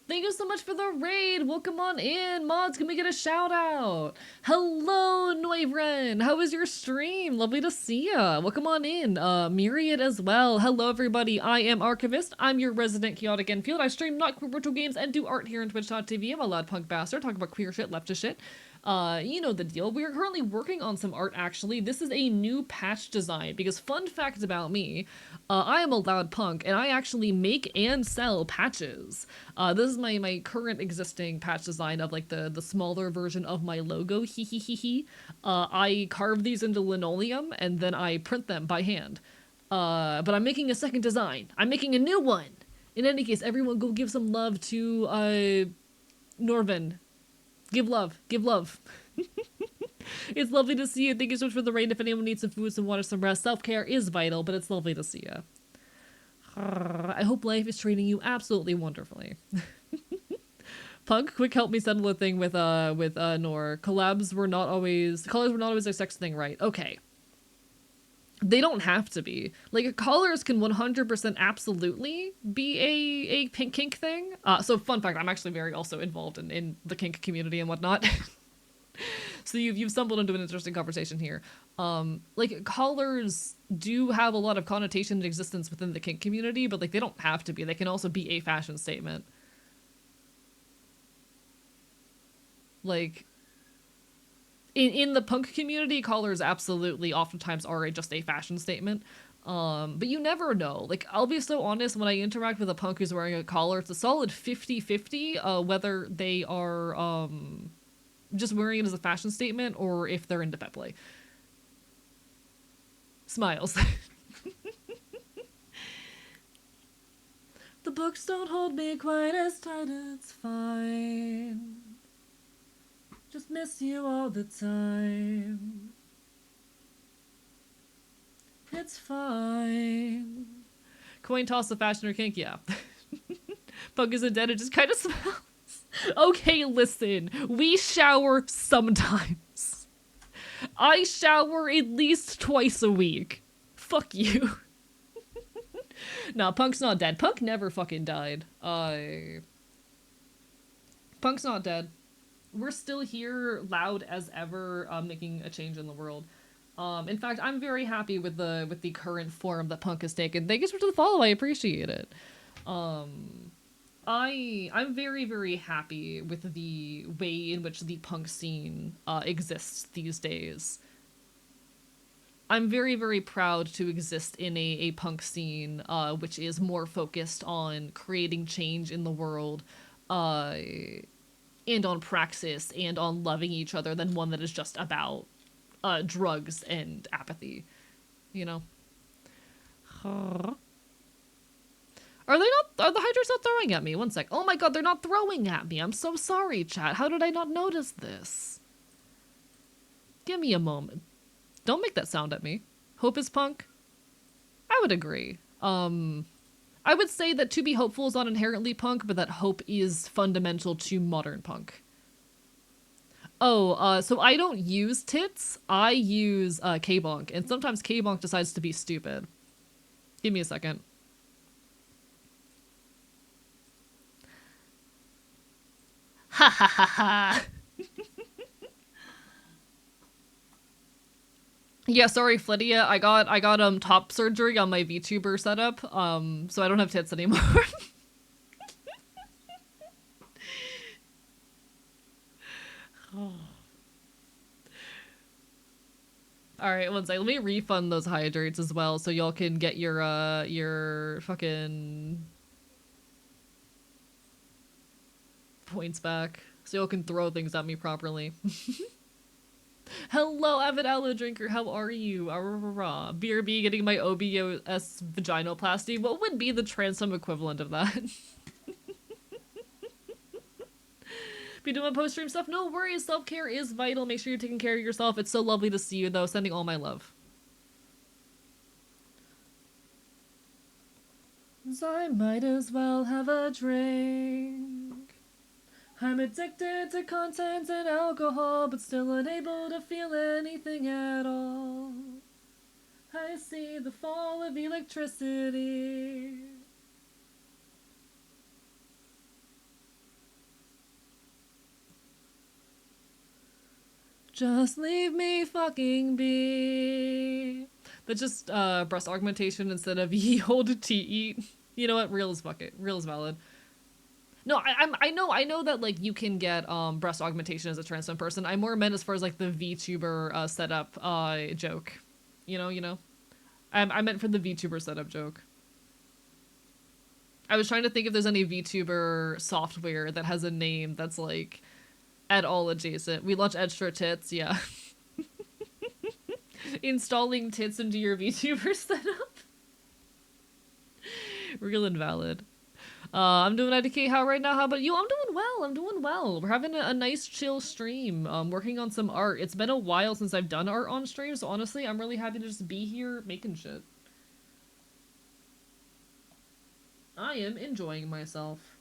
Thank you so much for the raid. Welcome on in. Mods, can we get a shout out? Hello, Noivren. How was your stream? Lovely to see ya. Welcome on in. Myriad as well. Hello, everybody. I am Archivist. I'm your resident chaotic Enfield. I stream not queer virtual games and do art here on twitch.tv. I'm a loud punk bastard. Talk about queer shit, leftist shit. You know the deal. We are currently working on some art, actually. This is a new patch design, because fun fact about me, I am a loud punk, and I actually make and sell patches. This is my current existing patch design of, like, the smaller version of my logo, I carve these into linoleum, and then I print them by hand. But I'm making a second design. I'm making a new one! In any case, everyone go give some love to, Norvin. Give love. Give love. It's lovely to see you. Thank you so much for the raid. If anyone needs some food, some water, some rest, self-care is vital, but it's lovely to see you. I hope life is treating you absolutely wonderfully. Punk, quick help me settle a thing with Nor. Collabs were not always a sex thing, right? Okay. They don't have to be. Like, collars can 100% absolutely be a pink kink thing. So fun fact, I'm actually very also involved in the kink community and whatnot. So you've stumbled into an interesting conversation here. Like, collars do have a lot of connotation and existence within the kink community, but like they don't have to be. They can also be a fashion statement. Like, in the punk community, collars absolutely oftentimes are just a fashion statement. But you never know. Like, I'll be so honest, when I interact with a punk who's wearing a collar, it's a solid 50-50, whether they are, just wearing it as a fashion statement or if they're into pet play. Smiles. The books don't hold me quite as tight, it's fine. Just miss you all the time. It's fine. Coin toss of fashion or kink, yeah. Punk isn't dead, it just kind of smells. Okay, listen. We shower sometimes. I shower at least twice a week. Fuck you. No, Punk's not dead. Punk never fucking died. Punk's not dead. We're still here, loud as ever, making a change in the world. In fact, I'm very happy with the current form that Punk has taken. Thank you so much for the follow. I appreciate it. I'm very, very happy with the way in which the punk scene exists these days. I'm very, very proud to exist in a punk scene which is more focused on creating change in the world uh, and on praxis and on loving each other than one that is just about drugs and apathy, you know? Are they not? Are the Hydras not throwing at me? One sec. Oh my god, they're not throwing at me. I'm so sorry, chat. How did I not notice this? Give me a moment. Don't make that sound at me. Hope is punk? I would agree. I would say that to be hopeful is not inherently punk, but that hope is fundamental to modern punk. Oh, so I don't use tits. I use K-Bonk, and sometimes K-Bonk decides to be stupid. Give me a second. Ha ha ha ha. Yeah, sorry, Flydia. I got top surgery on my VTuber setup. So I don't have tits anymore. All right, one second. Let me refund those hydrates as well, so y'all can get your fucking points back, so y'all can throw things at me properly. Hello, avid aloe drinker. How are you? BRB getting my OBS vaginoplasty. What would be the transom equivalent of that? Be doing post stream stuff. No worries. Self care is vital. Make sure you're taking care of yourself. It's so lovely to see you, though. Sending all my love. I might as well have a drink. I'm addicted to content and alcohol, but still unable to feel anything at all. I see the fall of electricity. Just leave me fucking be. That's just breast augmentation instead of ye hold to eat. You know what? Real is fuck it. Real is valid. No, I know that like you can get breast augmentation as a trans person. I more meant as far as like the VTuber setup joke. You know. I meant for the VTuber setup joke. I was trying to think if there's any VTuber software that has a name that's like at all adjacent. We launch extra tits, yeah. Installing tits into your VTuber setup. Real invalid. I'm doing IDK how right now. How about you? I'm doing well. I'm doing well. We're having a nice chill stream. Working on some art. It's been a while since I've done art on stream, so honestly, I'm really happy to just be here making shit. I am enjoying myself.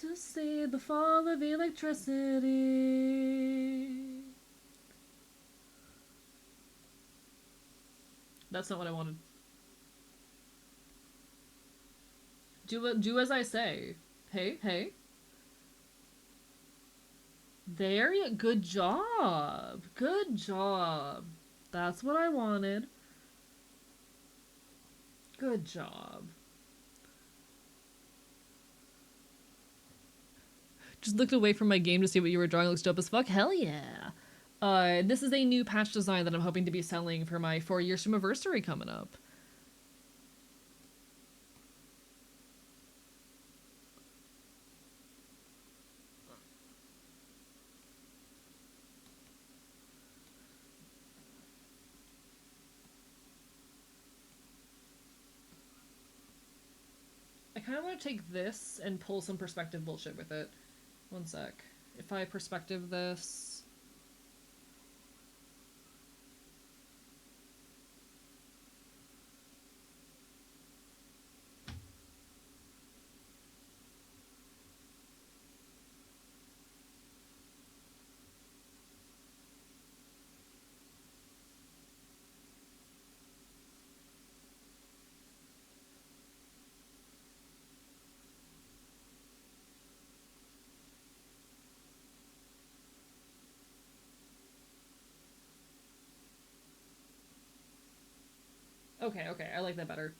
To see the fall of electricity. That's not what I wanted. Do as I say. Hey, hey. There you good job. Good job. That's what I wanted. Good job. Just looked away from my game to see what you were drawing. Looks dope as fuck. Hell yeah. This is a new patch design that I'm hoping to be selling for my 4-year streamiversary coming up. I kind of want to take this and pull some perspective bullshit with it. One sec. If I perspective this... Okay, okay, I like that better.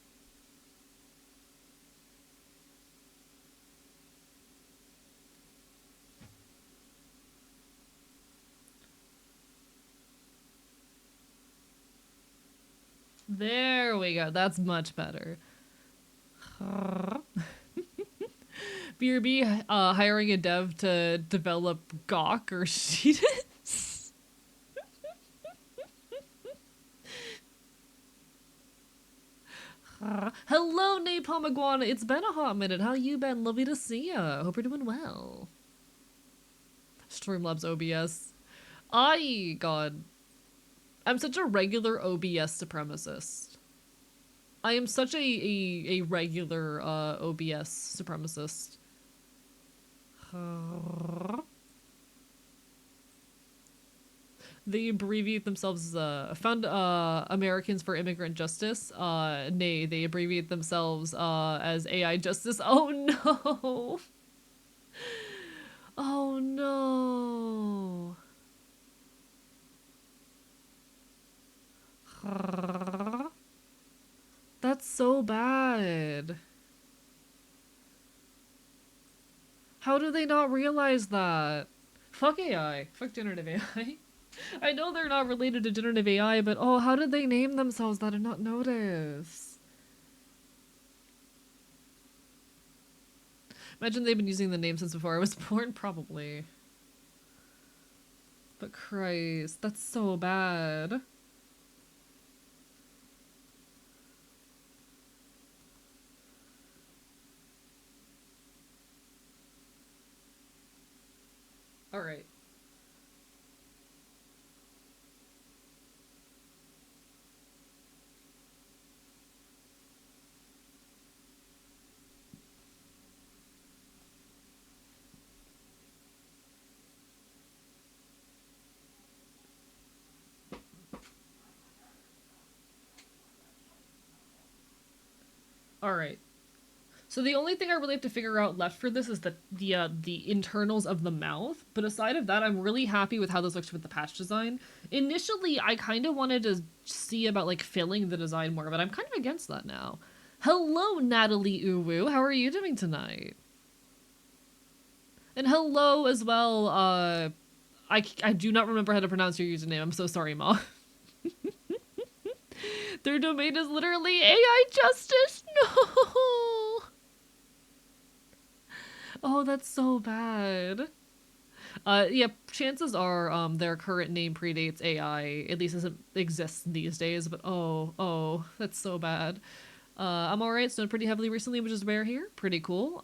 There we go. That's much better. BRB hiring a dev to develop Gawk or Sheetus. Hello, Napalm Iguana. It's been a hot minute. How you been? Lovely to see ya. Hope you're doing well. Streamlabs OBS. God, I'm such a regular OBS supremacist. I am such a regular OBS supremacist. They abbreviate themselves as found Americans for Immigrant Justice. Nay, they abbreviate themselves as AI Justice. Oh no! Oh no! That's so bad. How do they not realize that? Fuck AI. Fuck generative AI. I know they're not related to generative AI, but oh, how did they name themselves that and not notice? Imagine they've been using the name since before I was born, probably. But Christ, that's so bad. Alright. Alright. So the only thing I really have to figure out left for this is the internals of the mouth. But aside of that, I'm really happy with how this looks with the patch design. Initially, I kind of wanted to see about like filling the design more, but I'm kind of against that now. Hello, Natalie Uwu. How are you doing tonight? And hello as well. I do not remember how to pronounce your username. I'm so sorry, Ma. Their domain is literally AI Justice. No. Oh, that's so bad. Yeah, chances are, their current name predates AI, at least as it exists these days, but that's so bad. I'm alright, snowed pretty heavily recently, which is rare here. Pretty cool.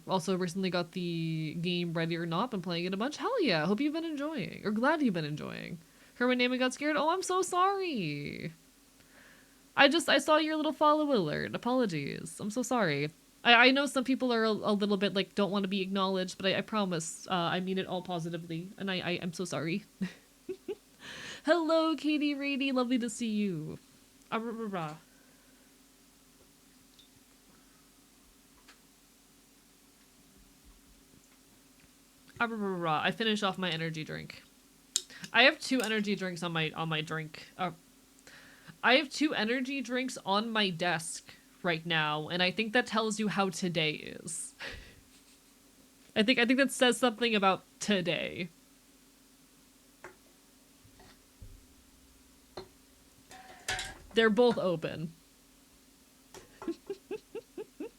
Also recently got the game Ready or Not, been playing it a bunch. Hell yeah, hope you've been enjoying, or glad you've been enjoying. Heard my name and got scared? Oh, I'm so sorry. I saw your little follow alert. Apologies. I'm so sorry. I know some people are a little bit like don't want to be acknowledged, but I promise I mean it all positively, and I'm so sorry. Hello, Katie Rady. Lovely to see you. I finished off my energy drink. I have two energy drinks on my drink. I have two energy drinks on my desk right now, and I think that tells you how today is. I think that says something about today. They're both open.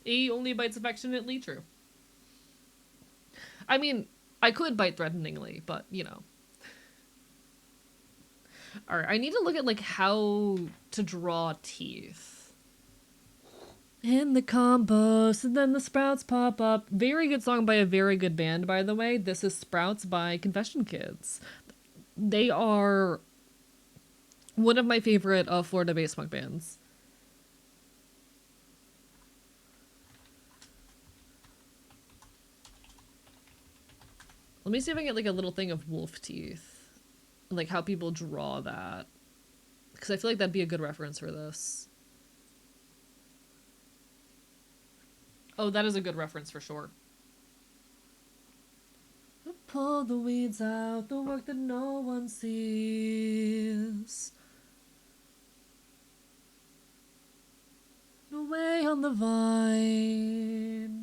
E only bites affectionately, true. I mean, I could bite threateningly, but you know. Alright, I need to look at like how to draw teeth. In the compost, and then the sprouts pop up. Very good song by a very good band, by the way. This is Sprouts by Confession Kids. They are one of my favorite Florida-based punk bands. Let me see if I can get like a little thing of wolf teeth. And like how people draw that. Because I feel like that'd be a good reference for this. Oh, that is a good reference for sure. Pull the weeds out, the work that no one sees. away on the vine.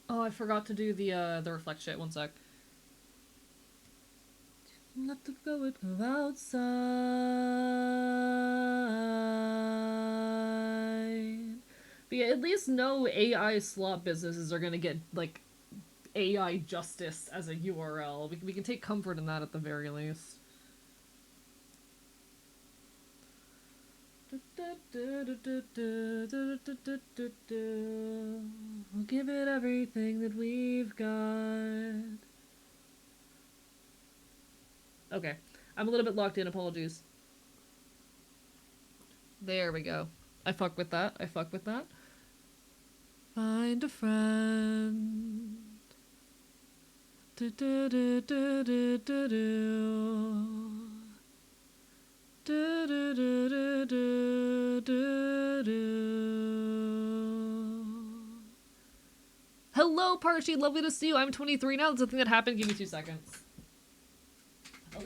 Oh, I forgot to do the reflect shit. One sec. Let the poet go outside. But yeah, at least no AI slot businesses are gonna get, like, AI justice as a URL. We can take comfort in that at the very least. We'll give it everything that we've got. Okay. I'm a little bit locked in, apologies. There we go. I fuck with that. I fuck with that. Find a friend. Do do do do do do do. Do do do do do do do. Hello, Parchi. Lovely to see you. I'm 23 now. That's a thing that happened. Give me 2 seconds.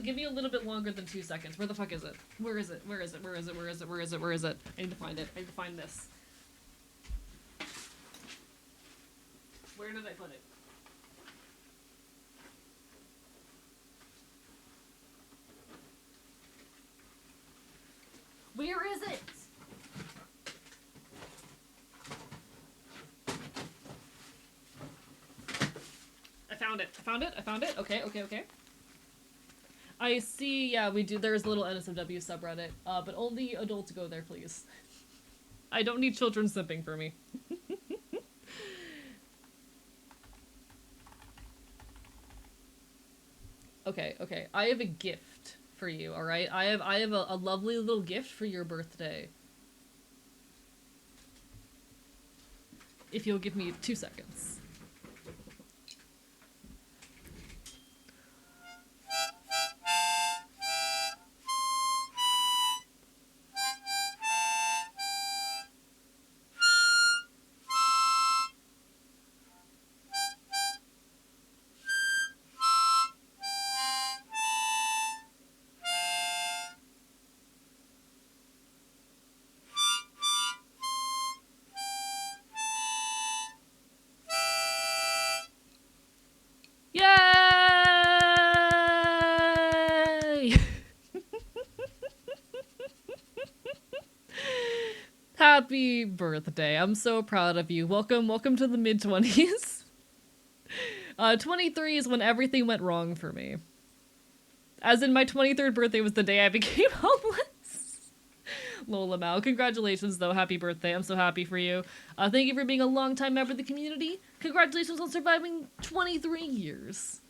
Give me a little bit longer than 2 seconds. Where the fuck is it? Where is it? Where is it? Where is it? Where is it? Where is it? Where is it? I need to find it. I need to find this. Where did I put it? Where is it? I found it. I found it. I found it. Okay, okay, okay. I see, yeah, we do. There's a little NSFW subreddit, but only adults go there, please. I don't need children simping for me. Okay, okay. I have a gift for you, alright? I have a lovely little gift for your birthday. If you'll give me 2 seconds. Yay! Happy birthday. I'm so proud of you. Welcome to the mid-20s. 23 is when everything went wrong for me. As in, my 23rd birthday was the day I became homeless. Lola Mao. Congratulations, though. Happy birthday. I'm so happy for you. Thank you for being a long-time member of the community. Congratulations on surviving 23 years.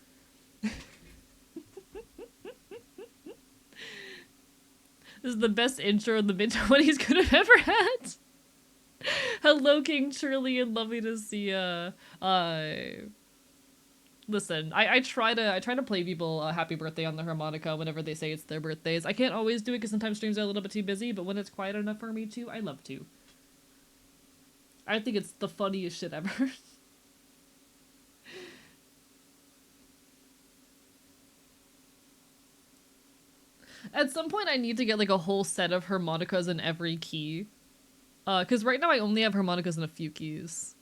This is the best intro the mid-20s could have ever had. Hello, King Shirley, and lovely to see ya. Listen, I try to play people a happy birthday on the harmonica whenever they say it's their birthdays. I can't always do it because sometimes streams are a little bit too busy, but when it's quiet enough for me to, I love to. I think it's the funniest shit ever. At some point I need to get like a whole set of harmonicas in every key. Because right now I only have harmonicas in a few keys.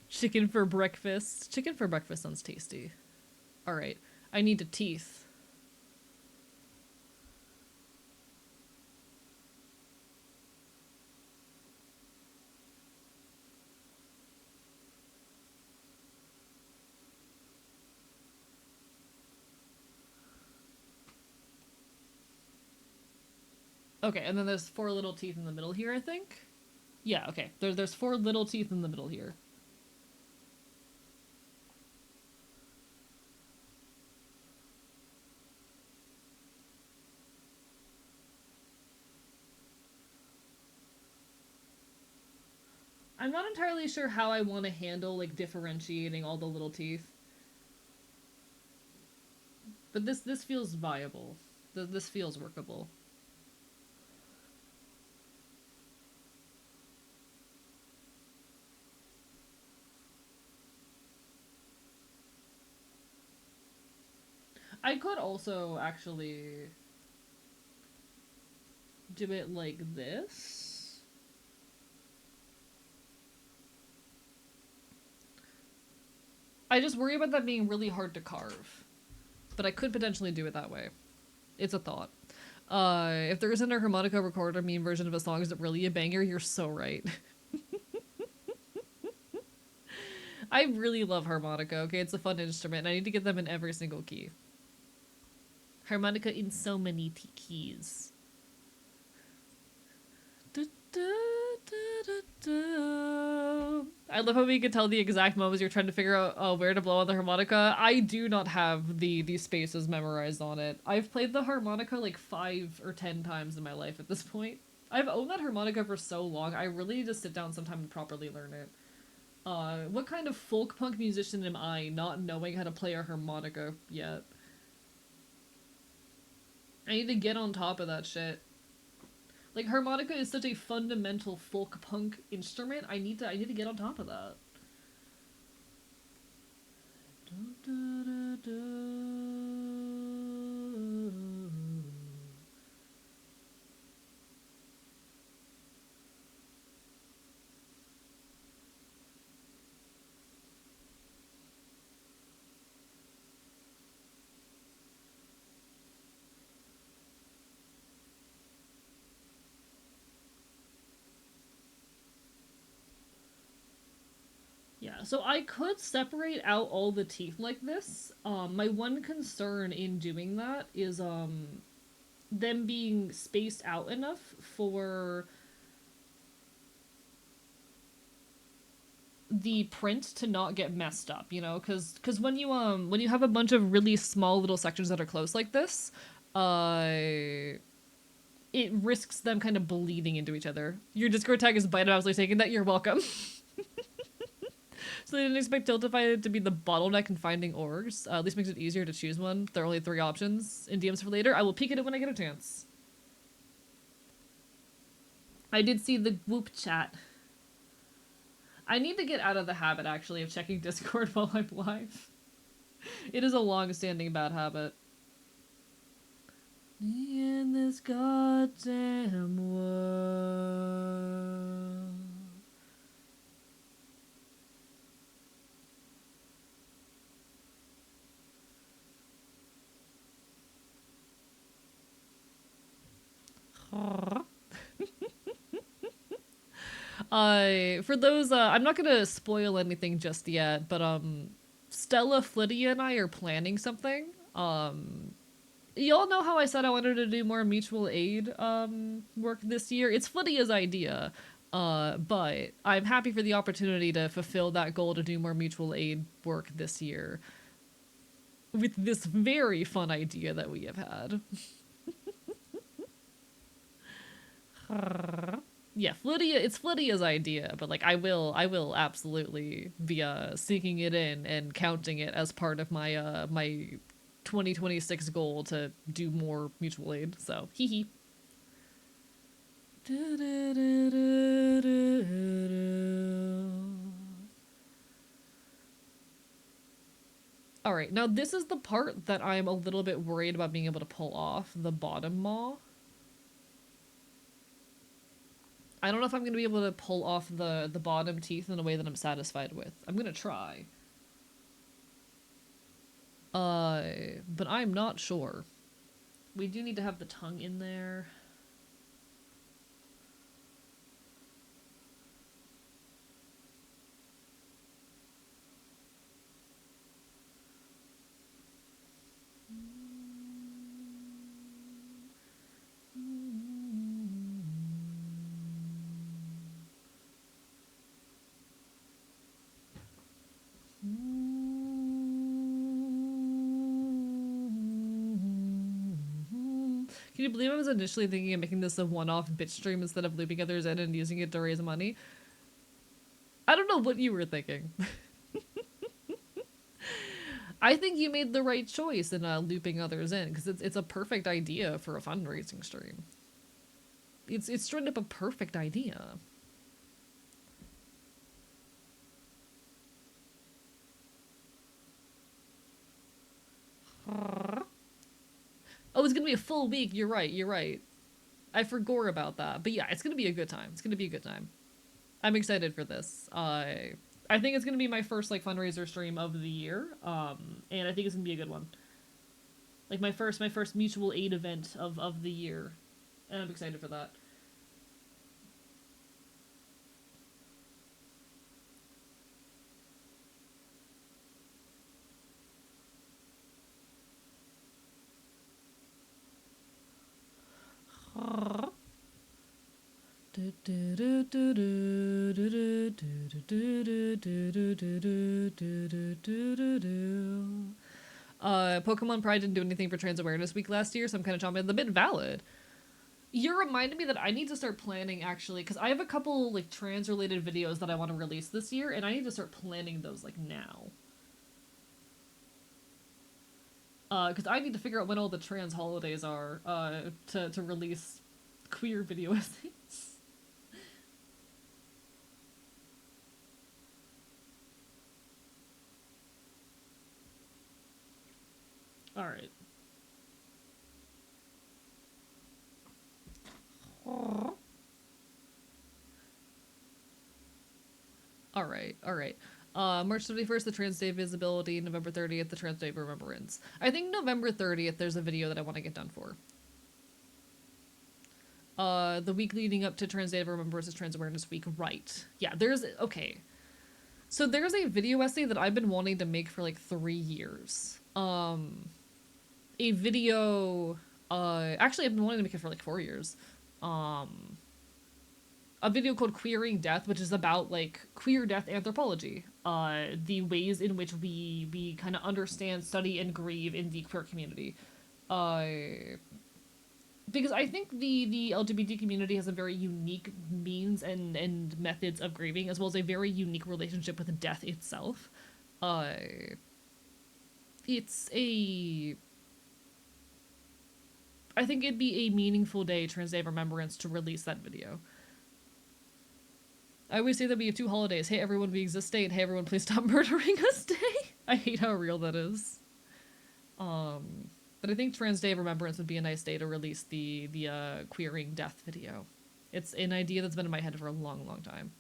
Chicken for breakfast. Chicken for breakfast sounds tasty. Alright. I need a teeth. Okay, and then there's 4 little teeth in the middle here, I think? Yeah, okay. There's 4 little teeth in the middle here. I'm not entirely sure how I want to handle, like, differentiating all the little teeth. But this feels viable. This feels workable. I could also actually do it like this. I just worry about that being really hard to carve. But I could potentially do it that way. It's a thought. If there isn't a harmonica recorder meme version of a song, is it really a banger? You're so right. I really love harmonica, okay? It's a fun instrument, and I need to get them in every single key. Harmonica in so many keys. I love how we can tell the exact moments you're trying to figure out where to blow on the harmonica. I do not have the spaces memorized on it. I've played the harmonica like 5 or 10 times in my life at this point. I've owned that harmonica for so long. I really need to sit down sometime and properly learn it. What kind of folk punk musician am I not knowing how to play a harmonica yet? I need to get on top of that shit. Like harmonica is such a fundamental folk punk instrument. I need to get on top of that. Yeah, so I could separate out all the teeth like this. My one concern in doing that is them being spaced out enough for the print to not get messed up, you know, because when you have a bunch of really small little sections that are close like this, it risks them kind of bleeding into each other. Your Discord tag is bite. I was like taking that. You're welcome. So they didn't expect Tiltify to be the bottleneck in finding orgs. At least makes it easier to choose one. There are only 3 options in DMs for later. I will peek at it when I get a chance. I did see the Whoop chat. I need to get out of the habit, actually, of checking Discord while I'm live. It is a long-standing bad habit. In this goddamn world. For those, I'm not gonna spoil anything just yet, but Stella, Flydia, and I are planning something. Y'all know how I said I wanted to do more mutual aid work this year. It's Flydia's idea, but I'm happy for the opportunity to fulfill that goal to do more mutual aid work this year with this very fun idea that we have had. Yeah, it's Flydia's idea, but like I will absolutely be sinking it in and counting it as part of my my 2026 goal to do more mutual aid. So, hee hee. All right, now this is the part that I'm a little bit worried about being able to pull off, the bottom maw. I don't know if I'm going to be able to pull off the bottom teeth in a way that I'm satisfied with. I'm going to try. But I'm not sure. We do need to have the tongue in there. Can you believe I was initially thinking of making this a one-off bitch stream instead of looping others in and using it to raise money? I don't know what you were thinking. I think you made the right choice in looping others in, because it's a perfect idea for a fundraising stream. It's straight up a perfect idea. Oh, it's gonna be a full week. You're right. You're right. I forgot about that. But yeah, it's gonna be a good time. It's gonna be a good time. I'm excited for this. I think it's gonna be my first like fundraiser stream of the year. And I think it's gonna be a good one. Like my first mutual aid event of the year, and I'm excited for that. Pokemon Pride didn't do anything for Trans Awareness Week last year, so I'm kind of chomping. It's a bit valid. You reminded me that I need to start planning actually, because I have a couple like trans related videos that I want to release this year, and I need to start planning those like now. Because I need to figure out when all the trans holidays are to release queer video essays. All right. All right, all right. March 21st, the Trans Day Visibility. November 30th, the Trans Day of Remembrance. I think November 30th, there's a video that I want to get done for. The week leading up to Trans Day of Remembrance is Trans Awareness Week, right? Yeah, okay. So there's a video essay that I've been wanting to make for like 3 years. A video, actually I've been wanting to make it for like 4 years. A video called Queering Death, which is about like queer death anthropology, the ways in which we kind of understand, study, and grieve in the queer community. Because I think the LGBT community has a very unique means and methods of grieving, as well as a very unique relationship with death itself. Uh, it's a I think it'd be a meaningful day, Trans Day of Remembrance, to release that video. I always say that we have two holidays. Hey everyone, we exist day, and hey everyone, please stop murdering us day. I hate how real that is. But I think Trans Day of Remembrance would be a nice day to release the queering death video. It's an idea that's been in my head for a long, long time.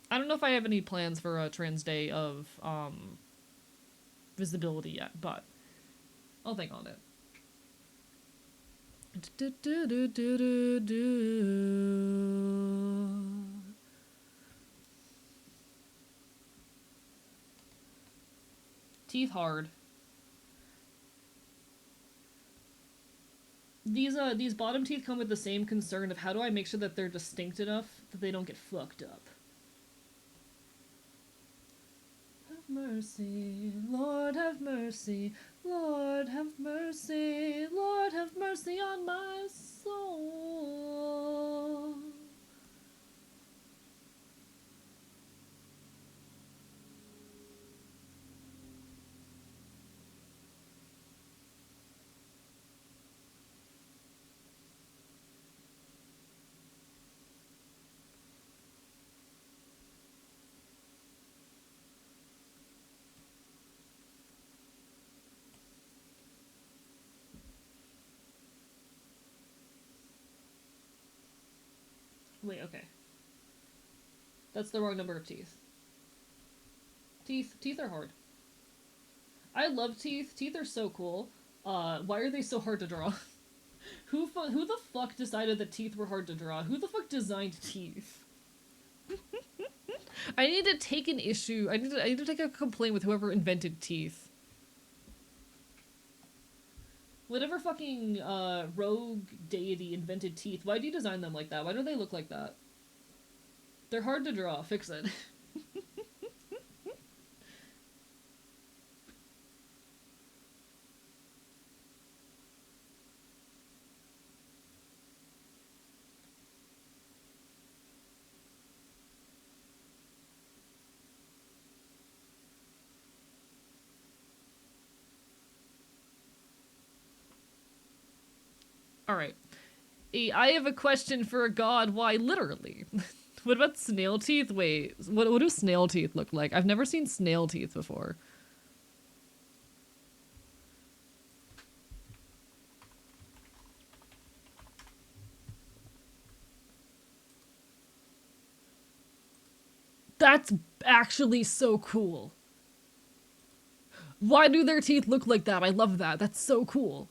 I don't know if I have any plans for a Trans Day of visibility yet, but I'll think on it. Teeth hard. These bottom teeth come with the same concern of how do I make sure that they're distinct enough that they don't get fucked up. Have mercy, Lord have mercy, Lord have mercy, Lord have mercy on my soul. Wait, okay. That's the wrong number of teeth. Teeth are hard. I love teeth. Teeth are so cool. Why are they so hard to draw? Who the fuck decided that teeth were hard to draw? Who the fuck designed teeth? I need to take an issue. I need to take a complaint with whoever invented teeth. Whatever fucking rogue deity invented teeth, why do you design them like that? Why do they look like that? They're hard to draw. Fix it. Alright. I have a question for a god. Why, literally? What about snail teeth? Wait, what do snail teeth look like? I've never seen snail teeth before. That's actually so cool. Why do their teeth look like that? I love that. That's so cool.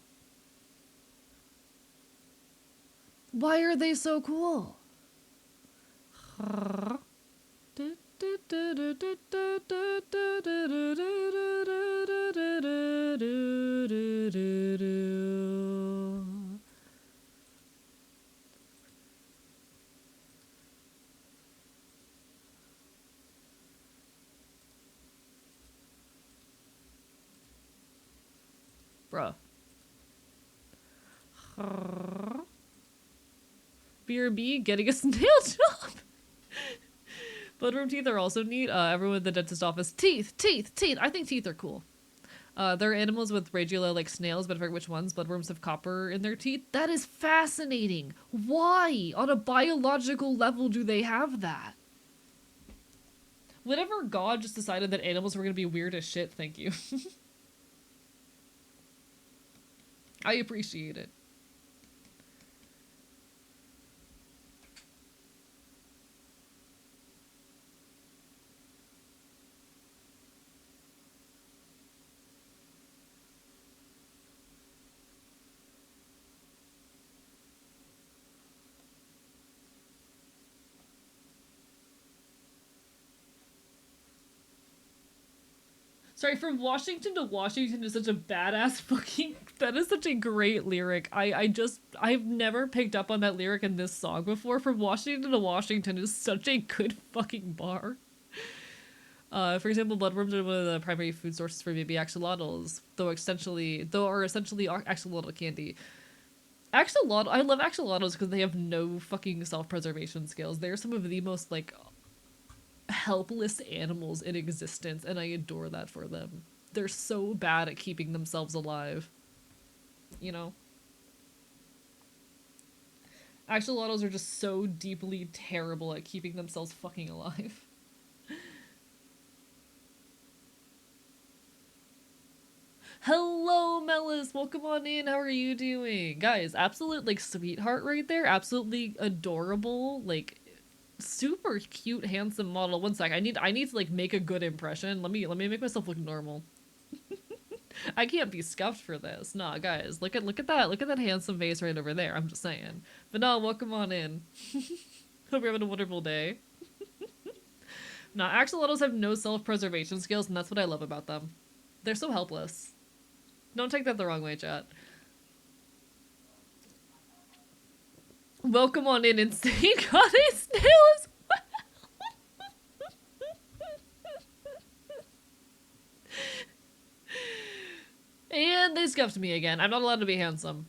Why are they so cool? Bruh. BRB getting a snail job. Bloodworm teeth are also neat. Everyone at the dentist office. Teeth. I think teeth are cool. There are animals with radula like snails, but I forget which ones. Bloodworms have copper in their teeth. That is fascinating. Why? On a biological level do they have that? Whenever God just decided that animals were gonna be weird as shit, thank you. I appreciate it. Sorry, from Washington to Washington is such a badass fucking. That is such a great lyric. I've never picked up on that lyric in this song before. From Washington to Washington is such a good fucking bar. For example, bloodworms are one of the primary food sources for baby axolotls, though are essentially axolotl candy. Axolotl, I love axolotls because they have no fucking self-preservation skills. They're some of the most like helpless animals in existence, and I adore that for them. They're so bad at keeping themselves alive. You know? Axolotls are just so deeply terrible at keeping themselves fucking alive. Hello, Melis! Welcome on in, how are you doing? Guys, absolute, like, sweetheart right there. Absolutely adorable, like, super cute, handsome model. One sec, I need to, like, make a good impression. Let me make myself look normal. I can't be scuffed for this. Nah, guys, look at that handsome face right over there. I'm just saying. But no, welcome on in. Hope you're having a wonderful day. Nah, axolotls have no self-preservation skills, and that's what I love about them. They're so helpless. Don't take that the wrong way, chat. Welcome on in, Insane got a snail as well. And they scuffed me again. I'm not allowed to be handsome.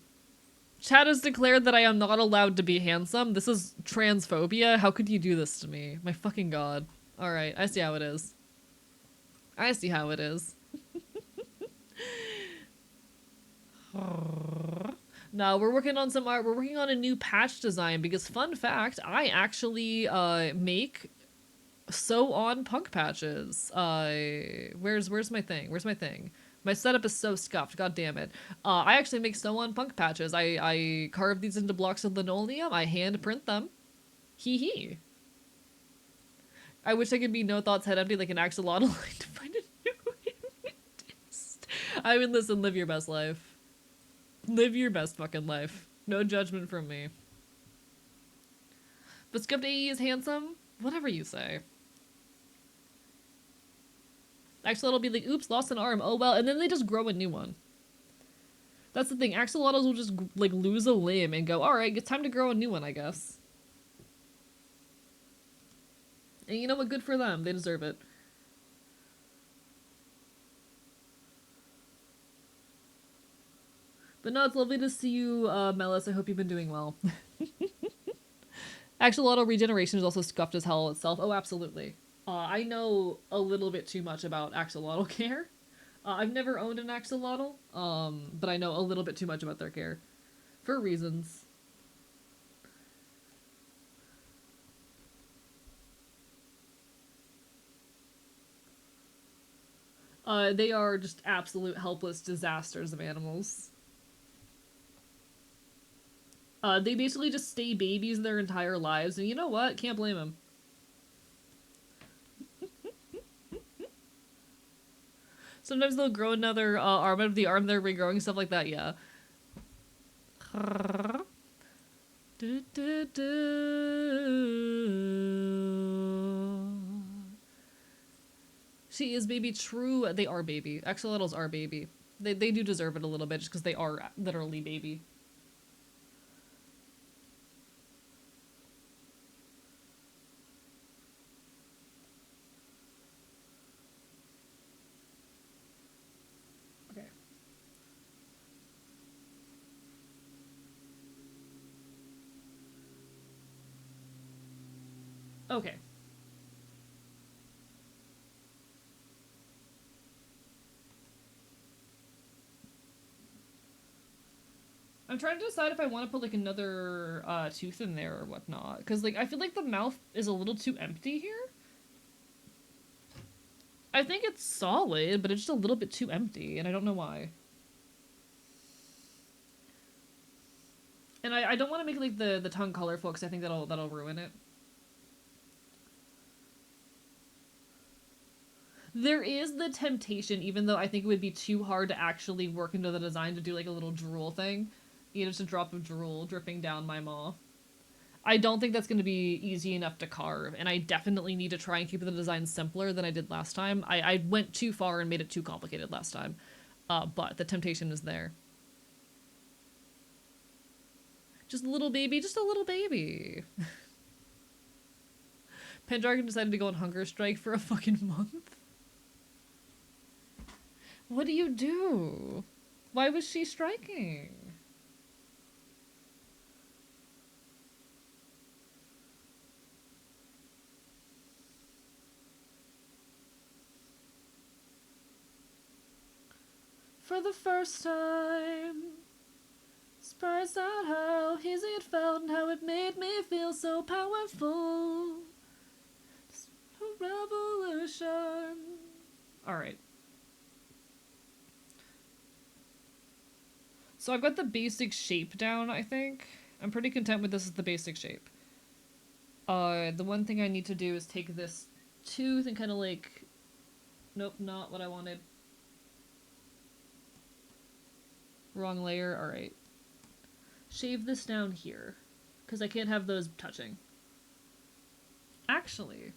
Chat has declared that I am not allowed to be handsome. This is transphobia. How could you do this to me? My fucking god. Alright, I see how it is. I see how it is. No, we're working on some art. We're working on a new patch design because, fun fact, I actually make sew on punk patches. Where's my thing? Where's my thing? My setup is so scuffed. God damn it. I actually make sew on punk patches. I carve these into blocks of linoleum. I hand print them. Hee hee. I wish I could be no thoughts head empty like an axolotl to find a new artist. I mean, listen, live your best life. Live your best fucking life. No judgment from me. But Scuffed AE is handsome? Whatever you say. Axolotl will be like, oops, lost an arm. Oh well, and then they just grow a new one. That's the thing. Axolotls will just like lose a limb and go, alright, it's time to grow a new one, I guess. And you know what? Good for them. They deserve it. But no, it's lovely to see you, Melis. I hope you've been doing well. Axolotl regeneration is also scuffed as hell itself. Oh, absolutely. I know a little bit too much about axolotl care. I've never owned an axolotl, but I know a little bit too much about their care. For reasons. They are just absolute helpless disasters of animals. They basically just stay babies their entire lives, and you know what? Can't blame them. Sometimes they'll grow another arm out of the arm they're regrowing, stuff like that, yeah. She is baby, true. They are baby. Axolotls are baby. They do deserve it a little bit just because they are literally baby. Okay. Okay. I'm trying to decide if I want to put like another tooth in there or whatnot, because like I feel like the mouth is a little too empty here. I think it's solid, but it's just a little bit too empty, and I don't know why. And I don't want to make like the tongue colorful because I think that'll ruin it. There is the temptation, even though I think it would be too hard to actually work into the design to do like a little drool thing. You know, just a drop of drool dripping down my maw. I don't think that's going to be easy enough to carve, and I definitely need to try and keep the design simpler than I did last time. I went too far and made it too complicated last time, but the temptation is there. Just a little baby, just a little baby. Pendragon decided to go on hunger strike for a fucking month. What do you do? Why was she striking? For the first time, surprised at how easy it felt and how it made me feel so powerful. Just a revolution. Alright. So I've got the basic shape down, I think. I'm pretty content with this as the basic shape. The one thing I need to do is take this tooth and kind of like... Nope, not what I wanted. Wrong layer, alright. Shave this down here, because I can't have those touching. Actually,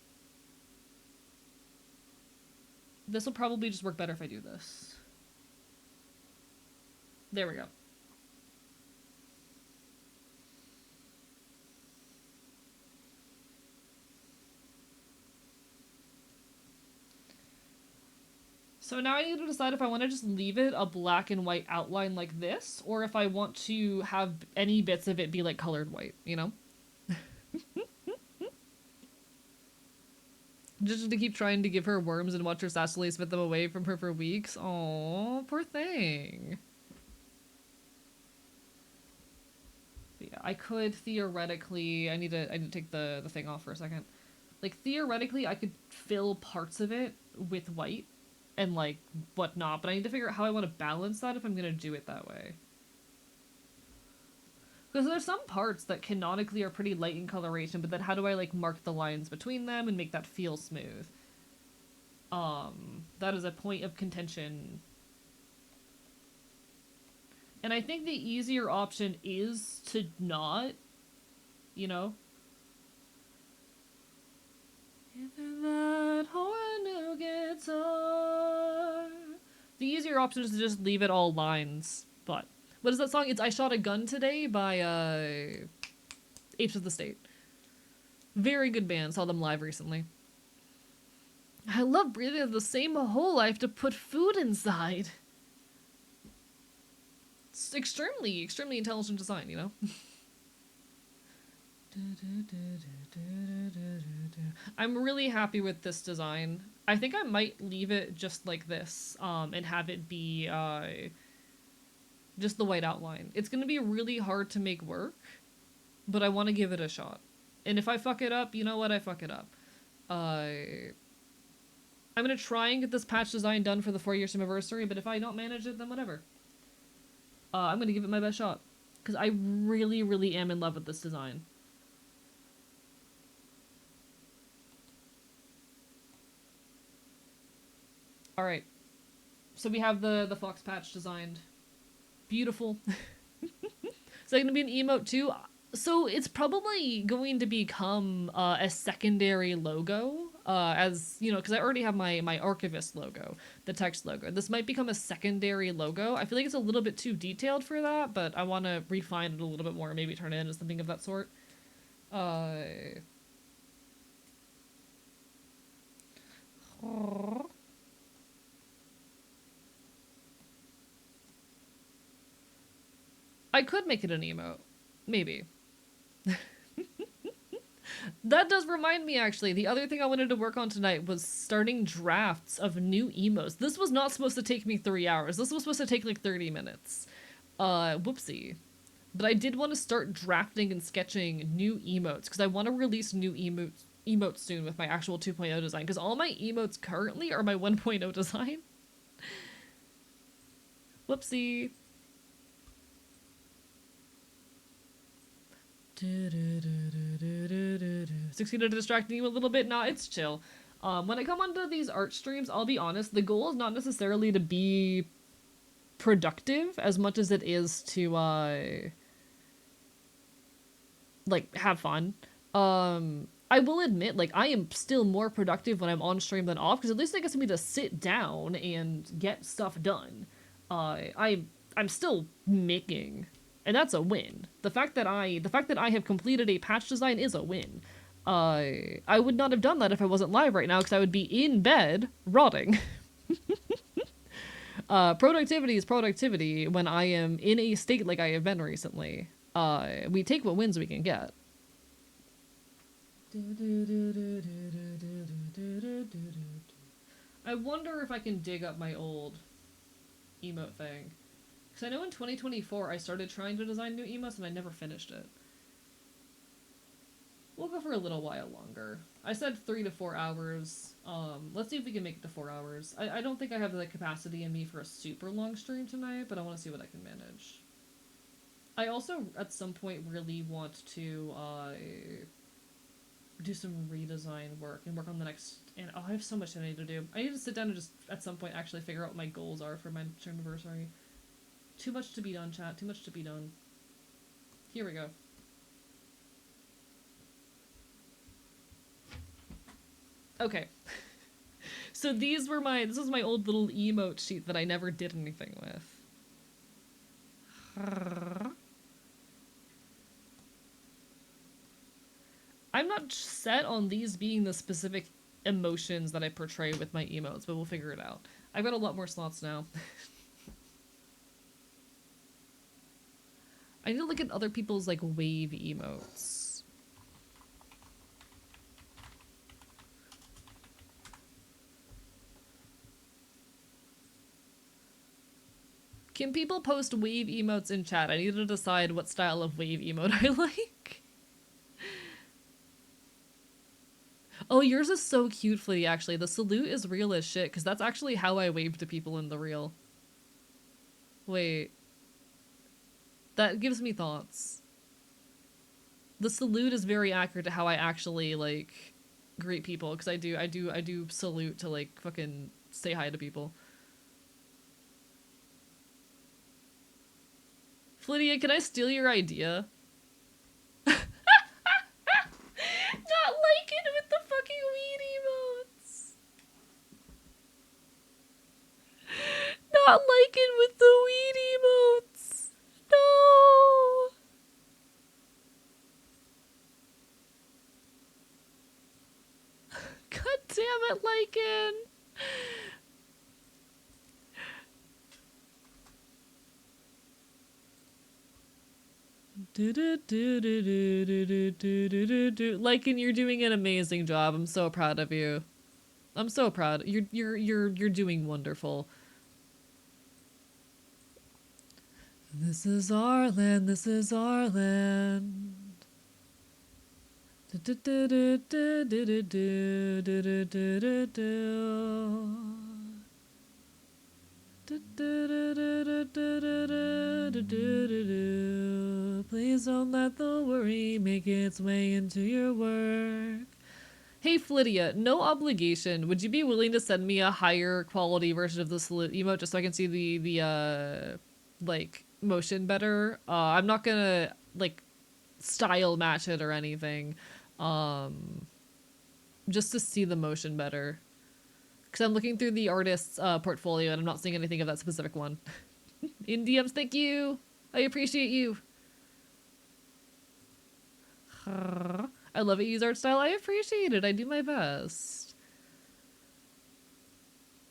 this will probably just work better if I do this. There we go. So now I need to decide if I want to just leave it a black and white outline like this, or if I want to have any bits of it be like colored white, you know? Just to keep trying to give her worms and watch her sassily spit them away from her for weeks. Oh, poor thing. But yeah, I could theoretically... I need to take the thing off for a second. Like, theoretically, I could fill parts of it with white and, like, whatnot, but I need to figure out how I want to balance that if I'm gonna do it that way. Because there's some parts that canonically are pretty light in coloration, but then how do I, like, mark the lines between them and make that feel smooth? That is a point of contention. And I think the easier option is to not, you know? That whole new guitar. The easier option is to just leave it all lines, but... What is that song? It's I Shot a Gun Today by, Apes of the State. Very good band. Saw them live recently. I love breathing the same hole I have to put food inside. It's extremely, extremely intelligent design, you know? I'm really happy with this design. I think I might leave it just like this, and have it be, just the white outline. It's gonna be really hard to make work, but I want to give it a shot. And if I fuck it up, you know what? I fuck it up. I'm gonna try and get this patch design done for the 4-year anniversary, but if I don't manage it, then whatever. I'm gonna give it my best shot. Because I really, really am in love with this design. Alright. So we have the fox patch designed. Beautiful. Is that going to be an emote too? So it's probably going to become a secondary logo, as you know, because I already have my archivist logo, the text logo. This might become a secondary logo. I feel like it's a little bit too detailed for that, but I want to refine it a little bit more, maybe turn it into something of that sort. Uh, I could make it an emote, maybe. That does remind me, actually. The other thing I wanted to work on tonight was starting drafts of new emotes. This was not supposed to take me 3 hours. This was supposed to take like 30 minutes. Whoopsie. But I did want to start drafting and sketching new emotes because I want to release new emotes soon with my actual 2.0 design because all my emotes currently are my 1.0 design. Whoopsie. Succeeded to distract you a little bit. Nah, it's chill. When I come onto these art streams, I'll be honest, the goal is not necessarily to be productive as much as it is to like have fun. I will admit, like, I am still more productive when I'm on stream than off because at least it gets me to sit down and get stuff done. I'm still making, and that's a win. The fact that I have completed a patch design is a win. I would not have done that if I wasn't live right now because I would be in bed rotting. Productivity is productivity when I am in a state like I have been recently. We take what wins we can get. I wonder if I can dig up my old emote thing. Because I know in 2024 I started trying to design new emotes and I never finished it. We'll go for a little while longer. I said 3 to 4 hours. Let's see if we can make it to 4 hours. I don't think I have the capacity in me for a super long stream tonight, but I want to see what I can manage. I also, at some point, really want to do some redesign work and work on the next. And I have so much I need to do. I need to sit down and just, at some point, actually figure out what my goals are for my anniversary. Too much to be done, chat. Too much to be done. Here we go. Okay. So this was my old little emote sheet that I never did anything with. I'm not set on these being the specific emotions that I portray with my emotes, but we'll figure it out. I've got a lot more slots now. I need to look at other people's like wave emotes. Can people post wave emotes in chat? I need to decide what style of wave emote I like. Oh, yours is so cute, Flitty, actually. The salute is real as shit, because that's actually how I wave to people in the real. Wait. That gives me thoughts. The salute is very accurate to how I actually, like, greet people, because I do salute to, like, fucking say hi to people. Flydia, can I steal your idea? Not liking with the fucking weed emotes. Not liking with the weed emotes. No. God damn it, Lycan. Lycan, you're doing an amazing job. I'm so proud of you. I'm so proud. You're doing wonderful. This is our land. This is our land. Please don't let the worry make its way into your work. Hey Flydia, no obligation. Would you be willing to send me a higher quality version of the salute emote just so I can see the like motion better? I'm not gonna like style match it or anything. Um, just to see the motion better. Because I'm looking through the artist's portfolio and I'm not seeing anything of that specific one. In DMs, thank you. I appreciate you. I love it. Use art style. I appreciate it. I do my best.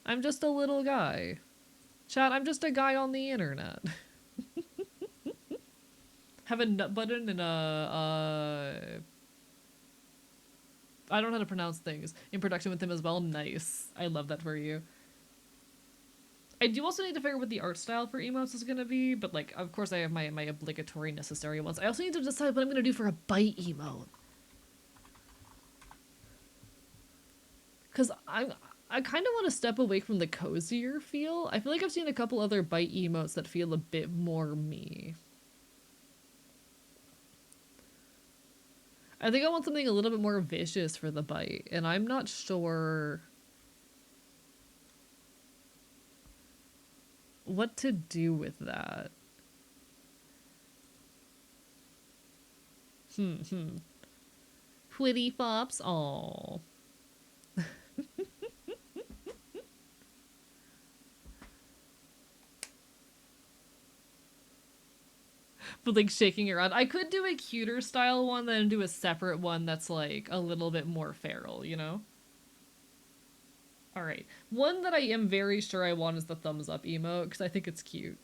I'm just a little guy. Chat, I'm just a guy on the internet. Have a nut button and I don't know how to pronounce things. In production with him as well. Nice. I love that for you. I do also need to figure out what the art style for emotes is gonna be, but like, of course I have my obligatory necessary ones. I also need to decide what I'm gonna do for a bite emote. Cause I kind of want to step away from the cozier feel. I feel like I've seen a couple other bite emotes that feel a bit more me. I think I want something a little bit more vicious for the bite, and I'm not sure what to do with that. Pretty fops? Aww. But like shaking around. I could do a cuter style one, then do a separate one that's like a little bit more feral, you know? Alright. One that I am very sure I want is the thumbs up emote, because I think it's cute.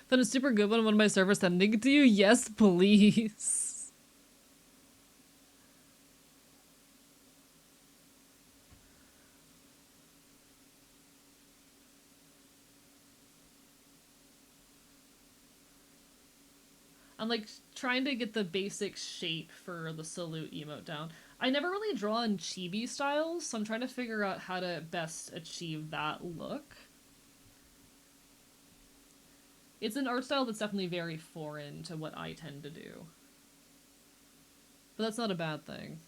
Found a super good one of my servers sending it to you? Yes, please. I'm like trying to get the basic shape for the salute emote down. I never really draw in chibi styles, so I'm trying to figure out how to best achieve that look. It's an art style that's definitely very foreign to what I tend to do. But that's not a bad thing.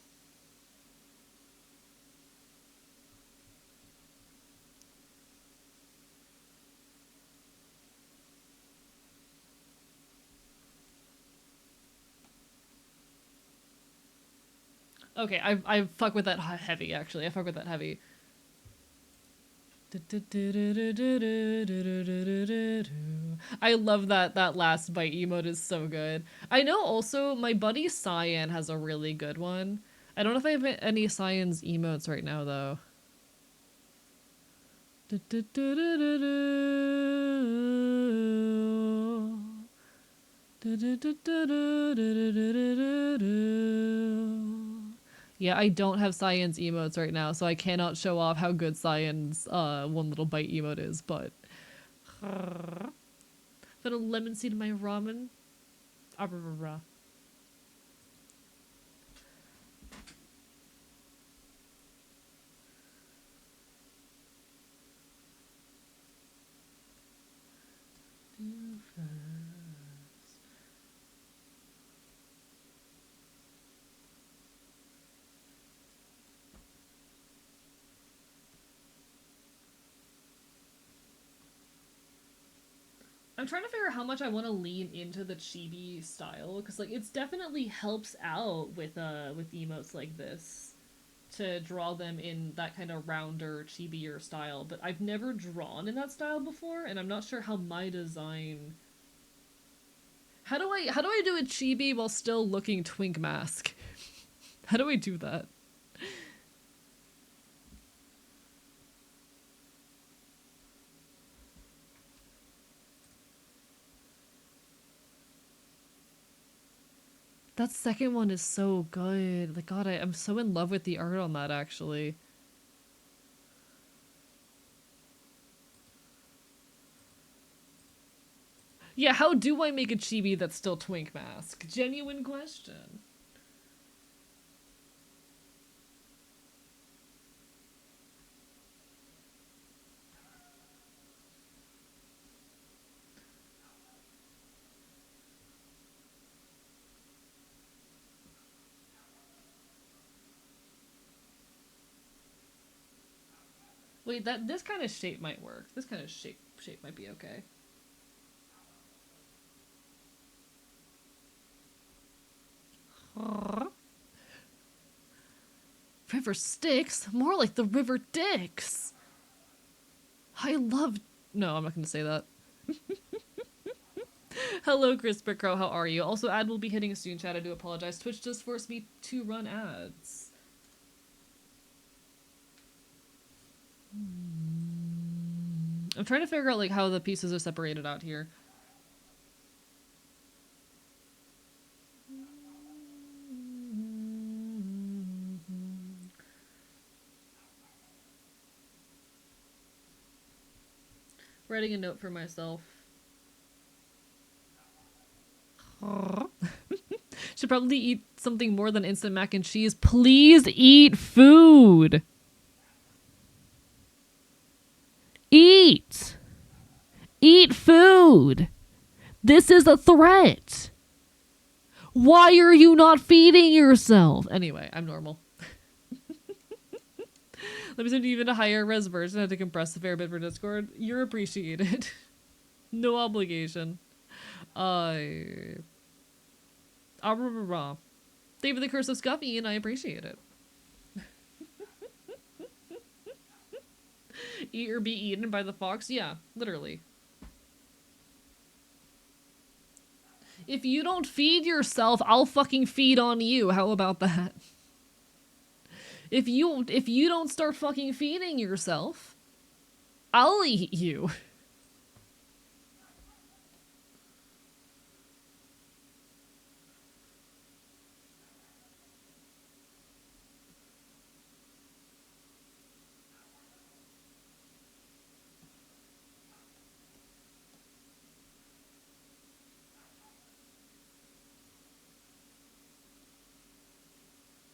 Okay, I fuck with that heavy, actually. I fuck with that heavy. I love that last bite emote is so good. I know also my buddy Cyan has a really good one. I don't know if I have any Cyan's emotes right now though. Yeah, I don't have Cyan's emotes right now, so I cannot show off how good Cyan's one little bite emote is, but put a lemon seed in my ramen. I'm trying to figure out how much I want to lean into the chibi style because like it's definitely helps out with emotes like this to draw them in that kind of rounder chibier style, but I've never drawn in that style before and I'm not sure how my design how do I do a chibi while still looking twink mask? How do I do that? That second one is so good. Like, God, I'm so in love with the art on that, actually. Yeah, how do I make a chibi that's still Twink Mask? Genuine question. Wait, this kind of shape might work. This kind of shape might be okay. River Styx? More like the River Dicks. I love. No, I'm not going to say that. Hello, Chris Crow. How are you? Also, ad will be hitting soon, chat. I do apologize. Twitch just forced me to run ads. I'm trying to figure out like how the pieces are separated out here. Writing a note for myself. Should probably eat something more than instant mac and cheese. Please eat food. Eat. Eat food. This is a threat. Why are you not feeding yourself? Anyway, I'm normal. Let me send you even a higher res version. I had to compress a fair bit for Discord. You're appreciated. No obligation. David the Curse of Scuffy, and I appreciate it. Eat or be eaten by the fox? Yeah, literally. If you don't feed yourself, I'll fucking feed on you. How about that? If you don't start fucking feeding yourself, I'll eat you.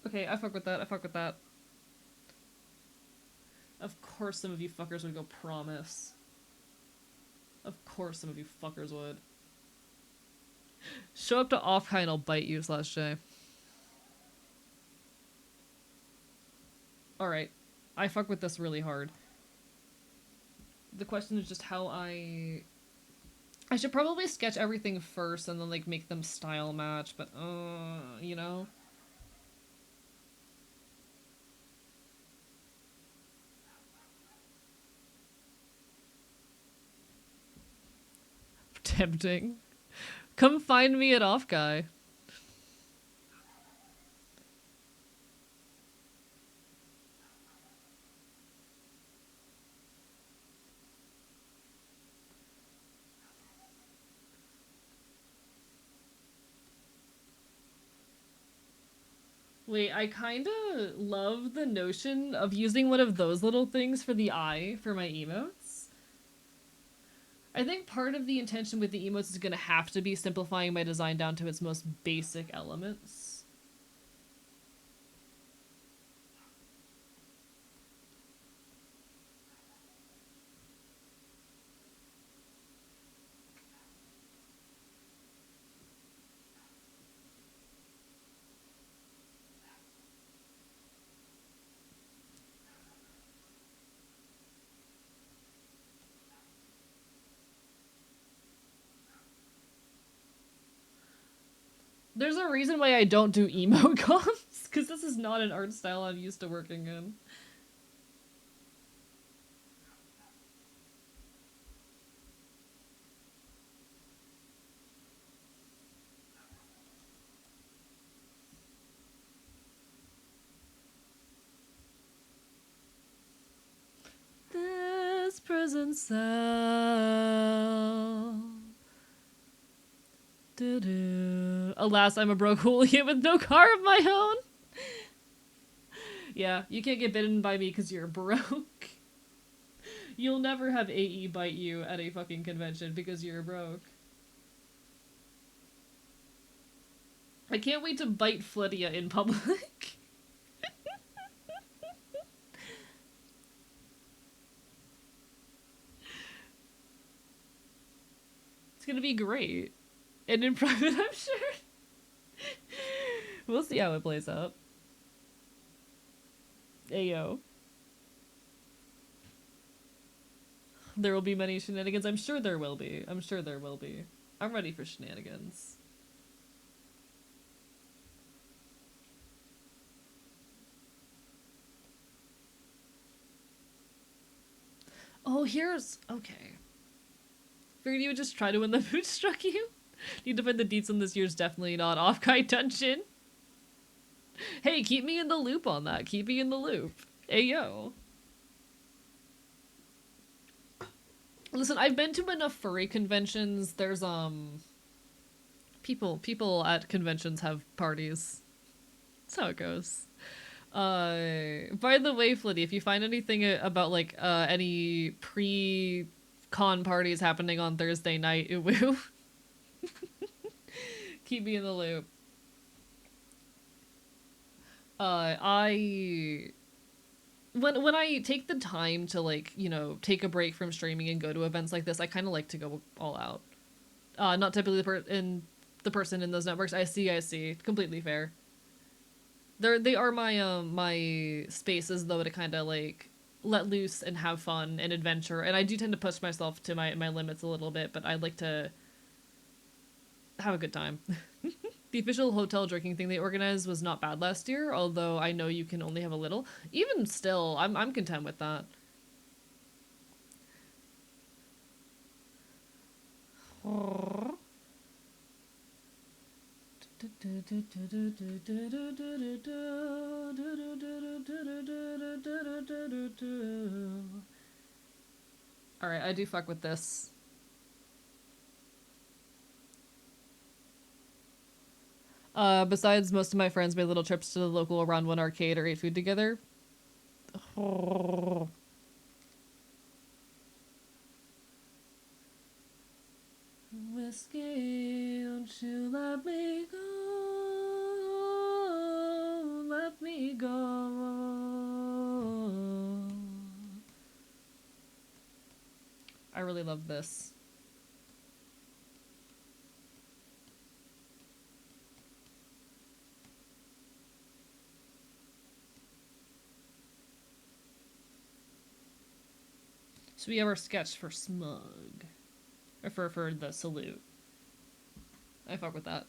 Okay, I fuck with that. I fuck with that. Of course some of you fuckers would go promise. Of course some of you fuckers would. Show up to Offkind and I'll bite you, /J. Alright. I fuck with this really hard. The question is just how I should probably sketch everything first and then like make them style match, but you know? Tempting. Come find me at Off Guy. Wait, I kinda love the notion of using one of those little things for the eye for my emotes. I think part of the intention with the emotes is gonna have to be simplifying my design down to its most basic elements. There's a reason why I don't do emoticons, because this is not an art style I'm used to working in. This prison cell. Alas, I'm a broke hooligan with no car of my own. Yeah, you can't get bitten by me because you're broke. You'll never have AE bite you at a fucking convention because you're broke. I can't wait to bite Flydia in public. It's gonna be great. And in private, I'm sure. We'll see how it plays out. Ayo. There will be many shenanigans. I'm sure there will be. I'm sure there will be. I'm ready for shenanigans. Oh, here's... Okay. Figured you would just try to win the mood struck you. Need to find the deets on this year's Definitely Not Off-Guide dungeon. Hey, keep me in the loop on that. Keep me in the loop. Ayo. Listen, I've been to enough furry conventions. There's, people at conventions have parties. That's how it goes. By the way, Flitty, if you find anything about, like, any pre-con parties happening on Thursday night, woo, keep me in the loop. When I take the time to, like, you know, take a break from streaming and go to events like this, I kind of like to go all out. Not typically the person in those networks. I see. Completely fair. They are my my spaces though to kind of like let loose and have fun and adventure. And I do tend to push myself to my limits a little bit, but I'd like to have a good time. The official hotel drinking thing they organized was not bad last year, although I know you can only have a little. Even still, I'm content with that. Alright, I do fuck with this. Besides, most of my friends made little trips to the local around one arcade or ate food together. Oh. Whiskey, don't you let me go, let me go. I really love this. So we have our sketch for Smug. Or for the salute. I fuck with that.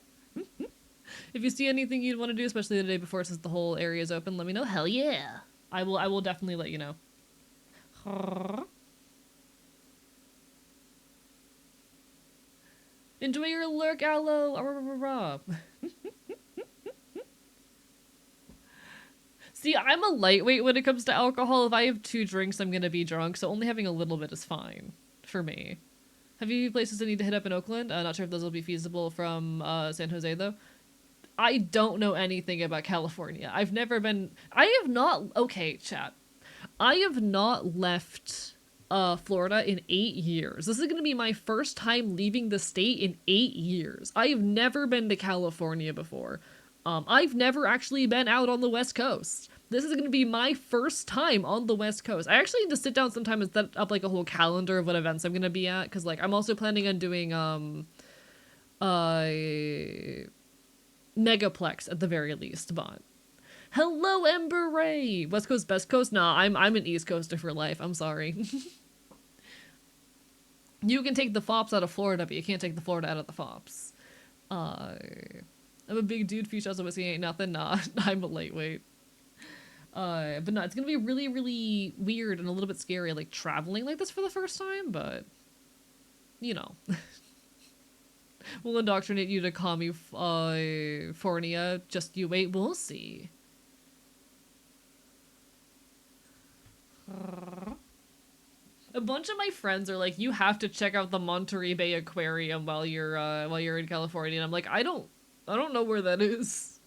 If you see anything you'd want to do, especially the day before since the whole area is open, let me know. Hell yeah! I will definitely let you know. Enjoy your lurk, Aloe! See, I'm a lightweight when it comes to alcohol. If I have 2 drinks, I'm gonna be drunk, so only having a little bit is fine. For me. Have you places I need to hit up in Oakland? Not sure if those will be feasible from San Jose, though. I don't know anything about California. I've never been... I have not... Okay, chat. I have not left Florida in 8 years. This is going to be my first time leaving the state in 8 years. I have never been to California before. I've never actually been out on the West Coast. This is going to be my first time on the West Coast. I actually need to sit down sometime and set up like a whole calendar of what events I'm going to be at. Because like I'm also planning on doing Megaplex at the very least. But hello, Ember Ray. West Coast, Best Coast. Nah, I'm an East Coaster for life. I'm sorry. You can take the fops out of Florida, but you can't take the Florida out of the fops. I'm a big dude. Few shots of whiskey ain't nothing. Nah, I'm a lightweight. But no, it's gonna be really, really weird and a little bit scary, like traveling like this for the first time. But you know, we'll indoctrinate you to California. Just you wait, we'll see. A bunch of my friends are like, you have to check out the Monterey Bay Aquarium while you're in California, and I'm like, I don't I don't know where that is.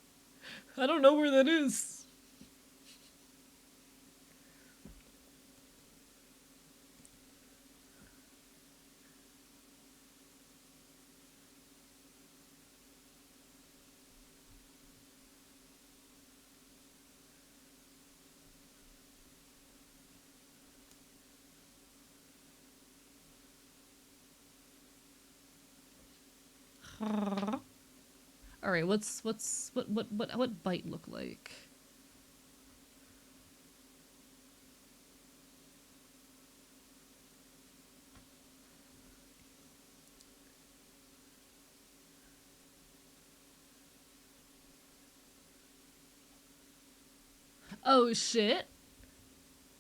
I don't know where that is. All right, what bite look like? Oh shit.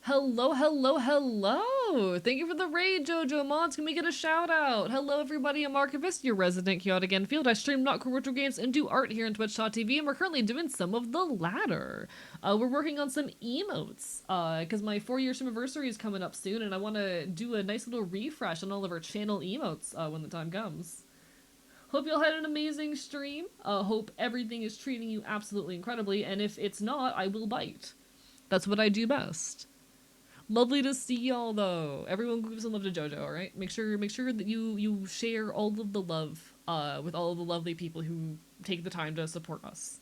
Hello, hello, hello! Thank you for the raid, Jojo Mods. Can we get a shout out? Hello, everybody. I'm Archivist, your resident chaotic Enfield. I stream not retro games and do art here on Twitch.tv, and we're currently doing some of the latter. We're working on some emotes, because my 4-year anniversary is coming up soon, and I want to do a nice little refresh on all of our channel emotes when the time comes. Hope you all had an amazing stream. Hope everything is treating you absolutely incredibly, and if it's not, I will bite. That's what I do best. Lovely to see y'all though. Everyone give some love to JoJo, alright? Make sure that you share all of the love with all of the lovely people who take the time to support us.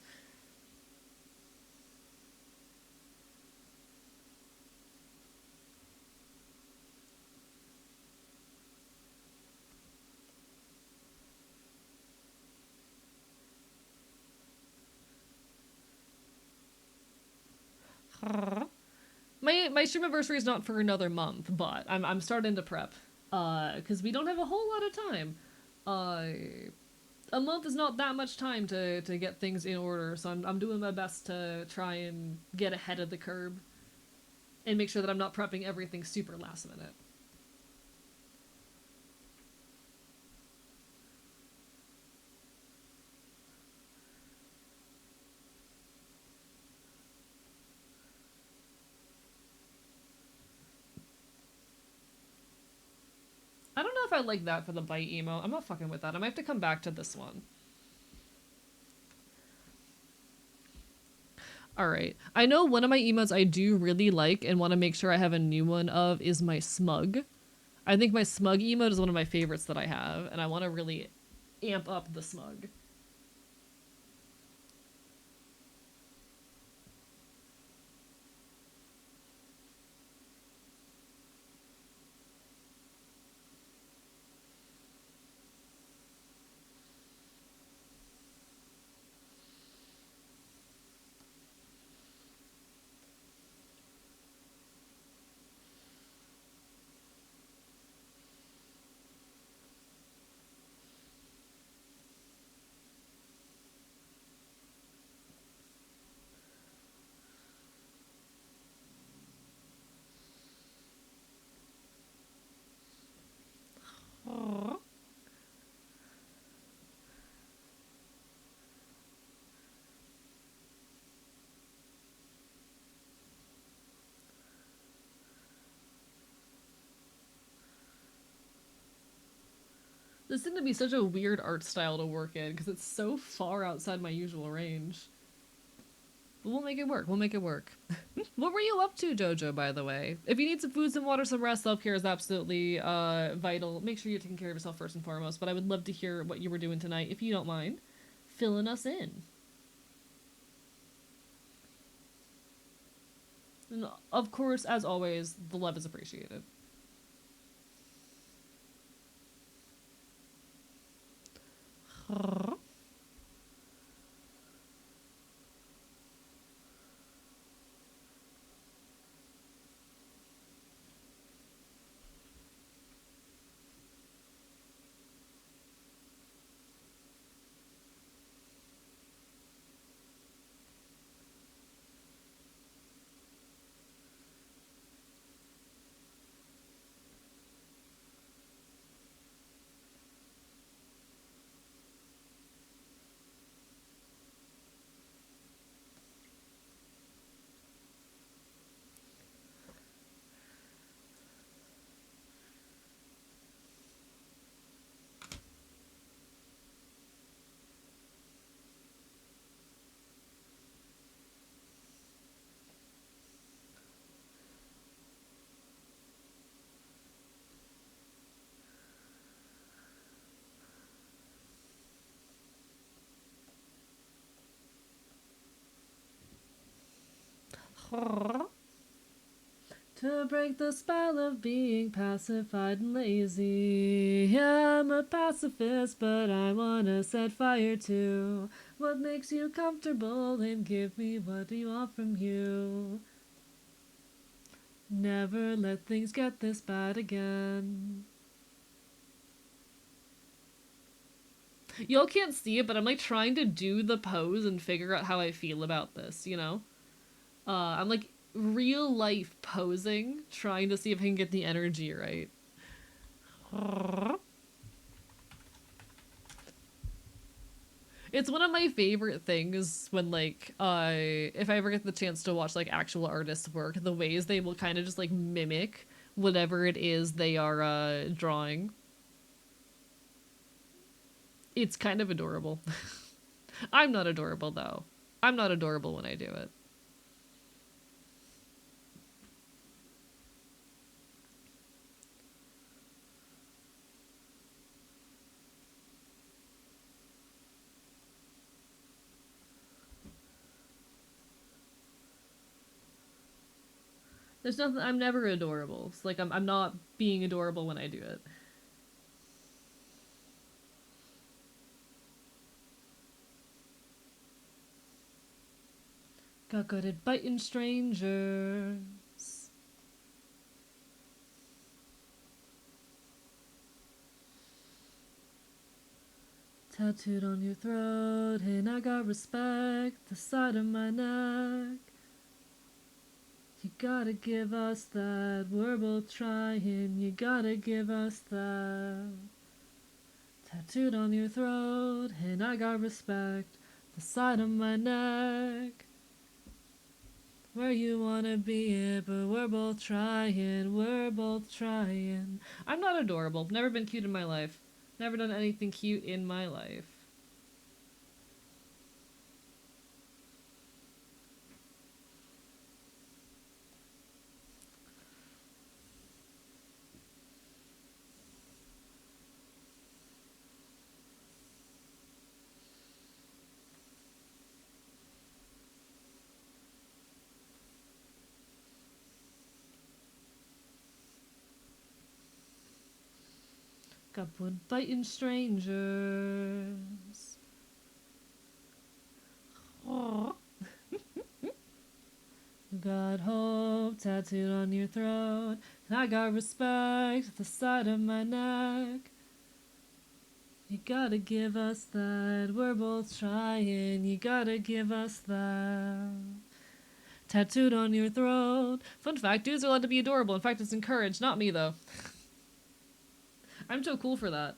My stream anniversary is not for another month, but I'm starting to prep. Because we don't have a whole lot of time. A month is not that much time to get things in order, so I'm doing my best to try and get ahead of the curve and make sure that I'm not prepping everything super last minute. I don't know if I like that for the bite emo. I'm not fucking with that. I might have to come back to this one. Alright. I know one of my emotes I do really like and want to make sure I have a new one of is my smug. I think my smug emote is one of my favorites that I have, and I want to really amp up the smug. Aww. This is going to be such a weird art style to work in because it's so far outside my usual range. But we'll make it work. We'll make it work. What were you up to, Jojo, by the way? If you need some food, some water, some rest, self-care is absolutely vital. Make sure you're taking care of yourself first and foremost, but I would love to hear what you were doing tonight, if you don't mind filling us in. And of course, as always, the love is appreciated. To break the spell of being pacified and lazy. I'm a pacifist, but I wanna set fire to what makes you comfortable and give me what you want from you. Never let things get this bad again. Y'all can't see it, but I'm like trying to do the pose and figure out how I feel about this, you know? I'm like real life posing, trying to see if I can get the energy right. It's one of my favorite things when like if I ever get the chance to watch like actual artists work, the ways they will kind of just like mimic whatever it is they are drawing. It's kind of adorable. I'm not adorable though. I'm not adorable when I do it. There's nothing. I'm never adorable. It's like I'm not being adorable when I do it. Got good at biting strangers. Tattooed on your throat, and I got respect. The side of my neck. You gotta give us that. We're both trying. You gotta give us that. Tattooed on your throat, and I got respect. The side of my neck. Where you wanna be it, but we're both trying. We're both trying. I'm not adorable. Never been cute in my life. Never done anything cute in my life. Got wood biting strangers. Oh. You got hope tattooed on your throat, and I got respect at the side of my neck. You gotta give us that. We're both trying. You gotta give us that. Tattooed on your throat. Fun fact, dudes are allowed to be adorable. In fact, it's encouraged. Not me, though. I'm so cool for that.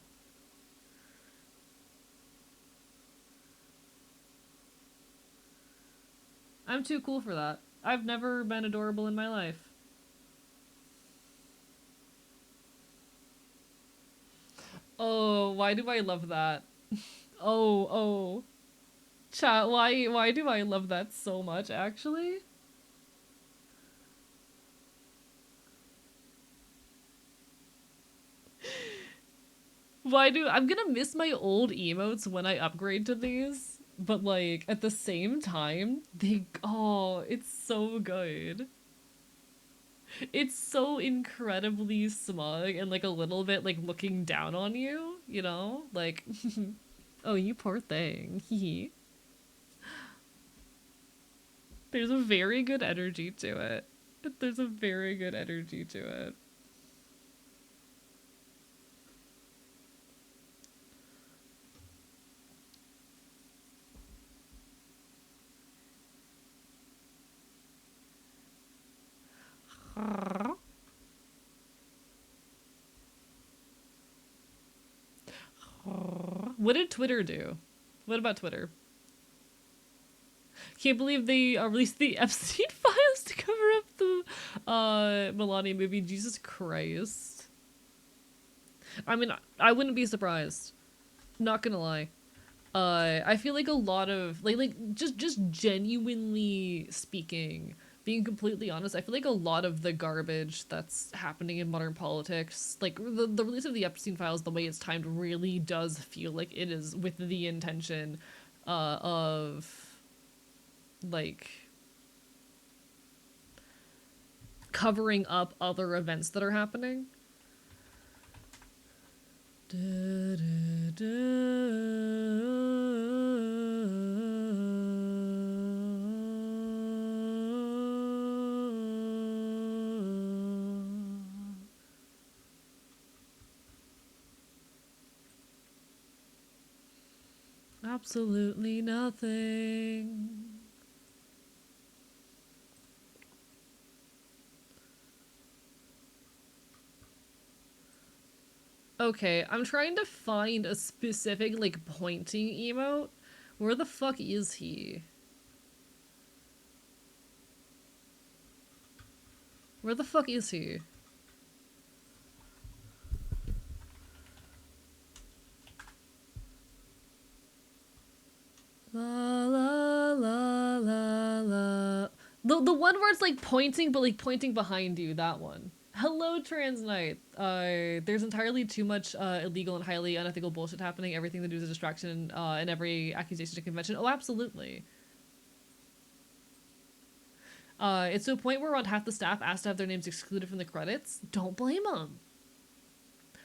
I'm too cool for that. I've never been adorable in my life. Oh, why do I love that? Oh, oh. Chat, why do I love that so much, actually? I'm gonna miss my old emotes when I upgrade to these, but like at the same time, it's so good. It's so incredibly smug and like a little bit like looking down on you, you know? Like, oh, you poor thing. There's a very good energy to it. There's a very good energy to it. What did Twitter do? What about Twitter? Can't believe they released the Epstein files to cover up the Melania movie. Jesus Christ. I mean, I wouldn't be surprised. Not gonna lie. I feel like a lot of just genuinely speaking, being completely honest, I feel like a lot of the garbage that's happening in modern politics, like the release of the Epstein files, the way it's timed, really does feel like it is with the intention of like covering up other events that are happening. Absolutely nothing. Okay, I'm trying to find a specific, like, pointing emote. Where the fuck is he? Where the fuck is he? La la la la la. The one where it's like pointing, but like pointing behind you, that one. Hello, Trans Knight. There's entirely too much illegal and highly unethical bullshit happening. Everything to do is a distraction, and every accusation to convention. Oh, absolutely. It's to a point where around half the staff asked to have their names excluded from the credits. Don't blame them.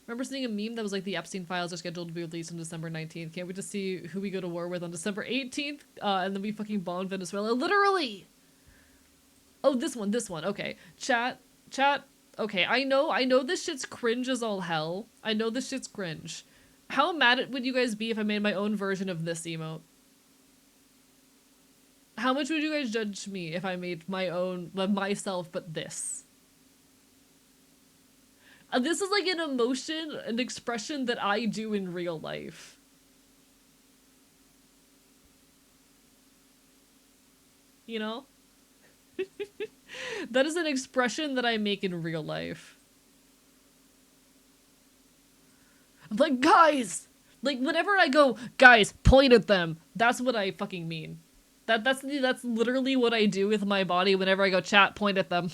Remember seeing a meme that was like the Epstein files are scheduled to be released on December 19th. Can't wait to see who we go to war with on December 18th. And then we fucking bomb Venezuela. Literally! Oh, this one. Okay. Chat. Okay, I know this shit's cringe as all hell. I know this shit's cringe. How mad would you guys be if I made my own version of this emote? How much would you guys judge me if I made my own, myself, but this? This is like an emotion, an expression that I do in real life. You know? That is an expression that I make in real life. I'm like, guys! Like, whenever I go, guys, point at them, that's what I fucking mean. That's literally what I do with my body whenever I go, chat, point at them.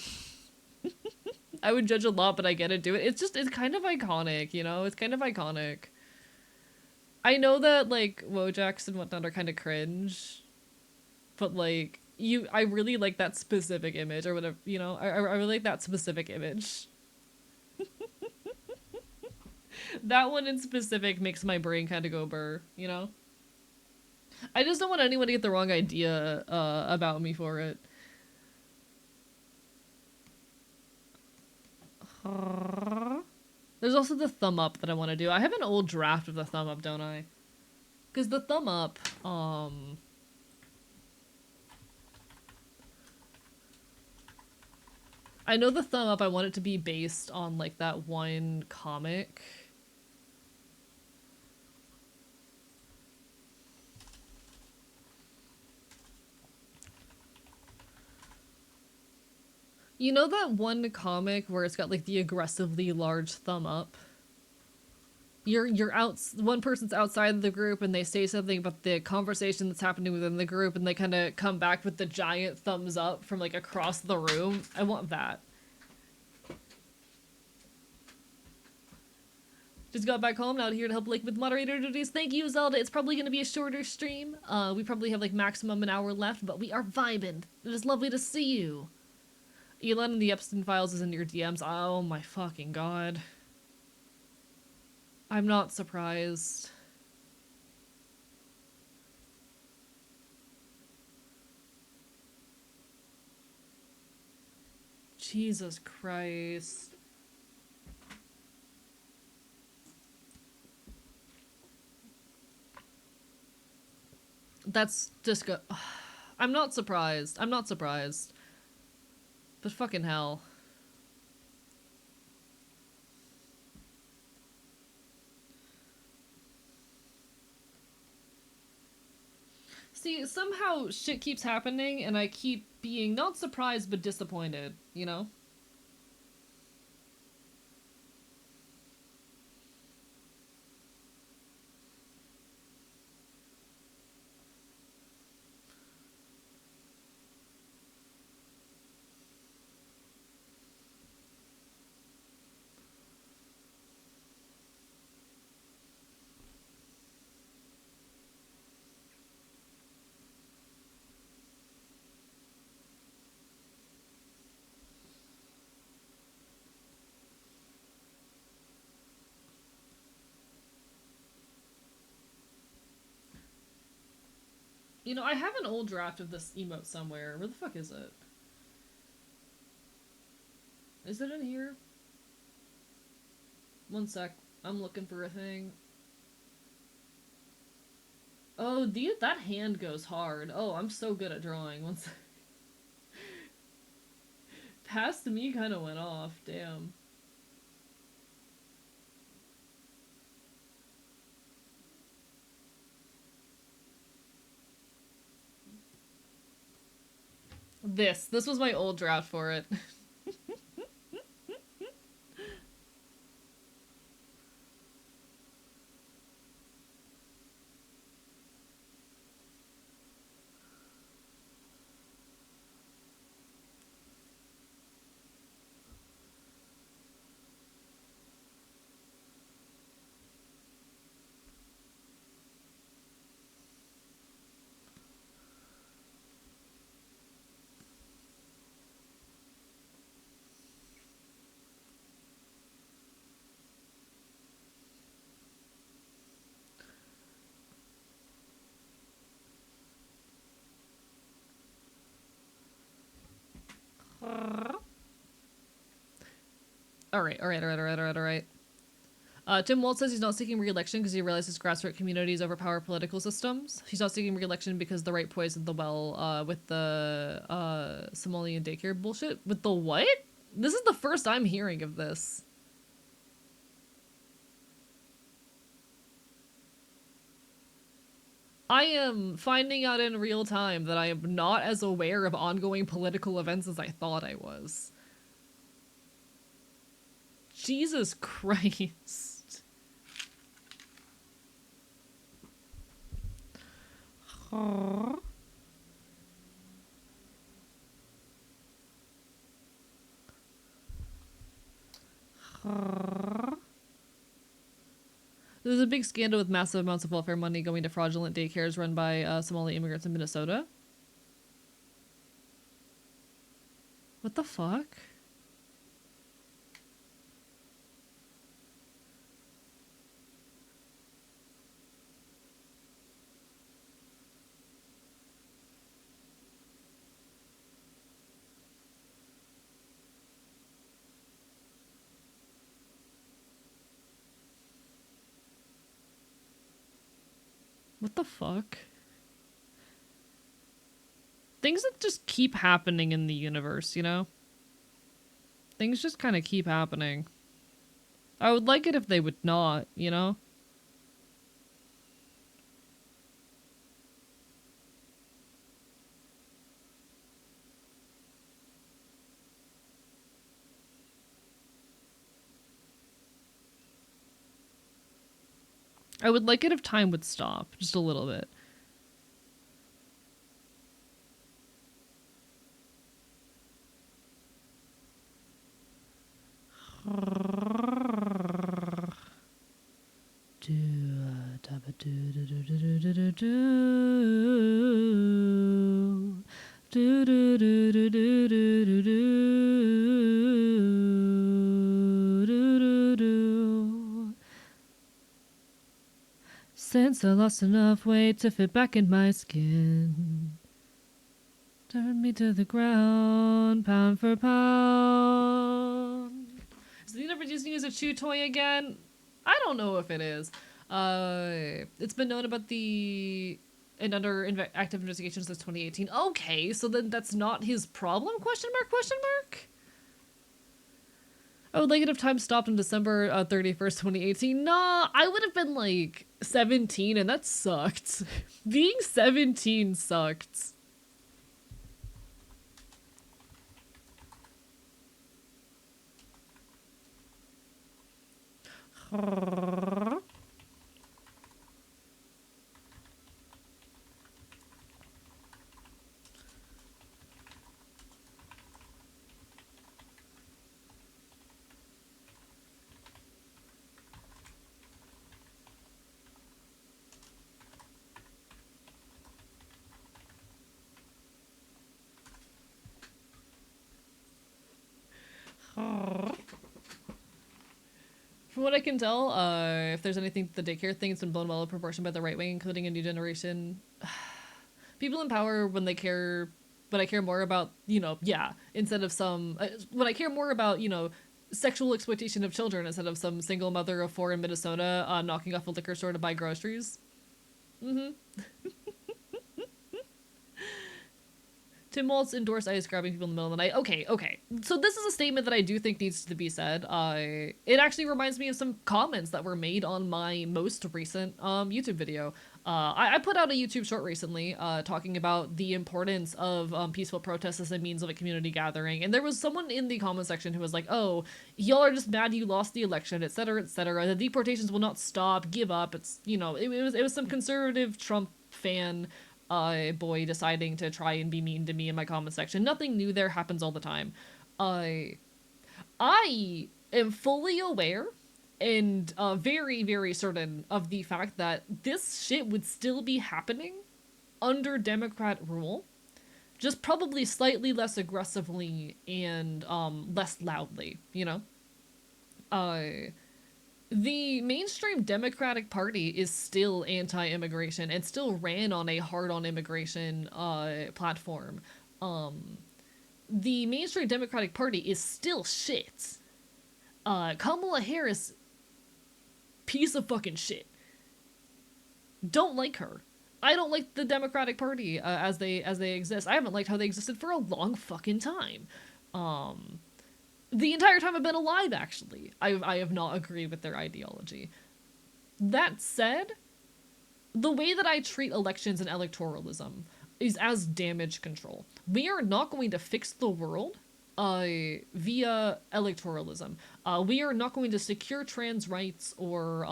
I would judge a lot, but I get to do it. It's kind of iconic, you know? It's kind of iconic. I know that, like, Wojaks and whatnot are kind of cringe, but, like, I really like that specific image, or whatever, you know? I really like that specific image. That one in specific makes my brain kind of go burr, you know? I just don't want anyone to get the wrong idea about me for it. There's also the thumb up that I want to do. I have an old draft of the thumb up, don't I? Because the thumb up, I know the thumb up, I want it to be based on, like, that one comic. You know that one comic where it's got, like, the aggressively large thumb up? You're out, one person's outside of the group and they say something about the conversation that's happening within the group and they kind of come back with the giant thumbs up from, like, across the room. I want that. Just got back home, now here to help, like, with moderator duties. Thank you, Zelda. It's probably going to be a shorter stream. We probably have, like, maximum an hour left, but we are vibing. It is lovely to see you. Elon and the Epstein files is in your DMs. Oh my fucking god. I'm not surprised. Jesus Christ. That's just go- I'm not surprised. I'm not surprised. But fucking hell. See, somehow shit keeps happening and I keep being not surprised but disappointed, you know? You know, I have an old draft of this emote somewhere. Where the fuck is it? Is it in here? One sec. I'm looking for a thing. Oh, that hand goes hard. Oh, I'm so good at drawing. One sec. Past me kind of went off. Damn. This was my old draft for it. All right. Tim Walz says he's not seeking re-election because he realizes grassroots communities overpower political systems. He's not seeking re-election because the right poisoned the well with the Somalian daycare bullshit. With the what? This is the first I'm hearing of this. I am finding out in real time that I am not as aware of ongoing political events as I thought I was. Jesus Christ. There's a big scandal with massive amounts of welfare money going to fraudulent daycares run by Somali immigrants in Minnesota. What the fuck? What the fuck? Things that just keep happening in the universe, you know? Things just kind of keep happening. I would like it if they would not, you know? I would like it if time would stop just a little bit. Since I lost enough weight to fit back in my skin, turn me to the ground, pound for pound. Is the never Disney use a chew toy again? I don't know if it is. It's been known about the and under active investigation since 2018. Okay, so then that's not his problem? Question mark? Question mark? I would like it if time stopped on December 31st, 2018. Nah, I would have been like 17 and that sucked. Being 17 sucked. From what I can tell, if there's anything, the daycare thing, it's been blown well in proportion by the right wing, including a new generation. People in power when I care more about, yeah, instead of some, when I care more about, sexual exploitation of children instead of some single mother of four in Minnesota knocking off a liquor store to buy groceries. Mm-hmm. Tim Waltz endorsed ICE grabbing people in the middle of the night. Okay. So this is a statement that I do think needs to be said. It actually reminds me of some comments that were made on my most recent YouTube video. I put out a YouTube short recently talking about the importance of peaceful protests as a means of a community gathering. And there was someone in the comment section who was like, oh, y'all are just mad you lost the election, etc., etc. The deportations will not stop. Give up. It's, it was some conservative Trump fan boy deciding to try and be mean to me in my comment section. Nothing new there, happens all the time. I am fully aware and very, very certain of the fact that this shit would still be happening under Democrat rule, just probably slightly less aggressively and less loudly, The mainstream Democratic Party is still anti-immigration and still ran on a hard-on-immigration platform. The mainstream Democratic Party is still shit. Kamala Harris, piece of fucking shit. Don't like her. I don't like the Democratic Party as they exist. I haven't liked how they existed for a long fucking time. The entire time I've been alive, actually, I have not agreed with their ideology. That said, the way that I treat elections and electoralism is as damage control. We are not going to fix the world via electoralism. We are not going to secure trans rights or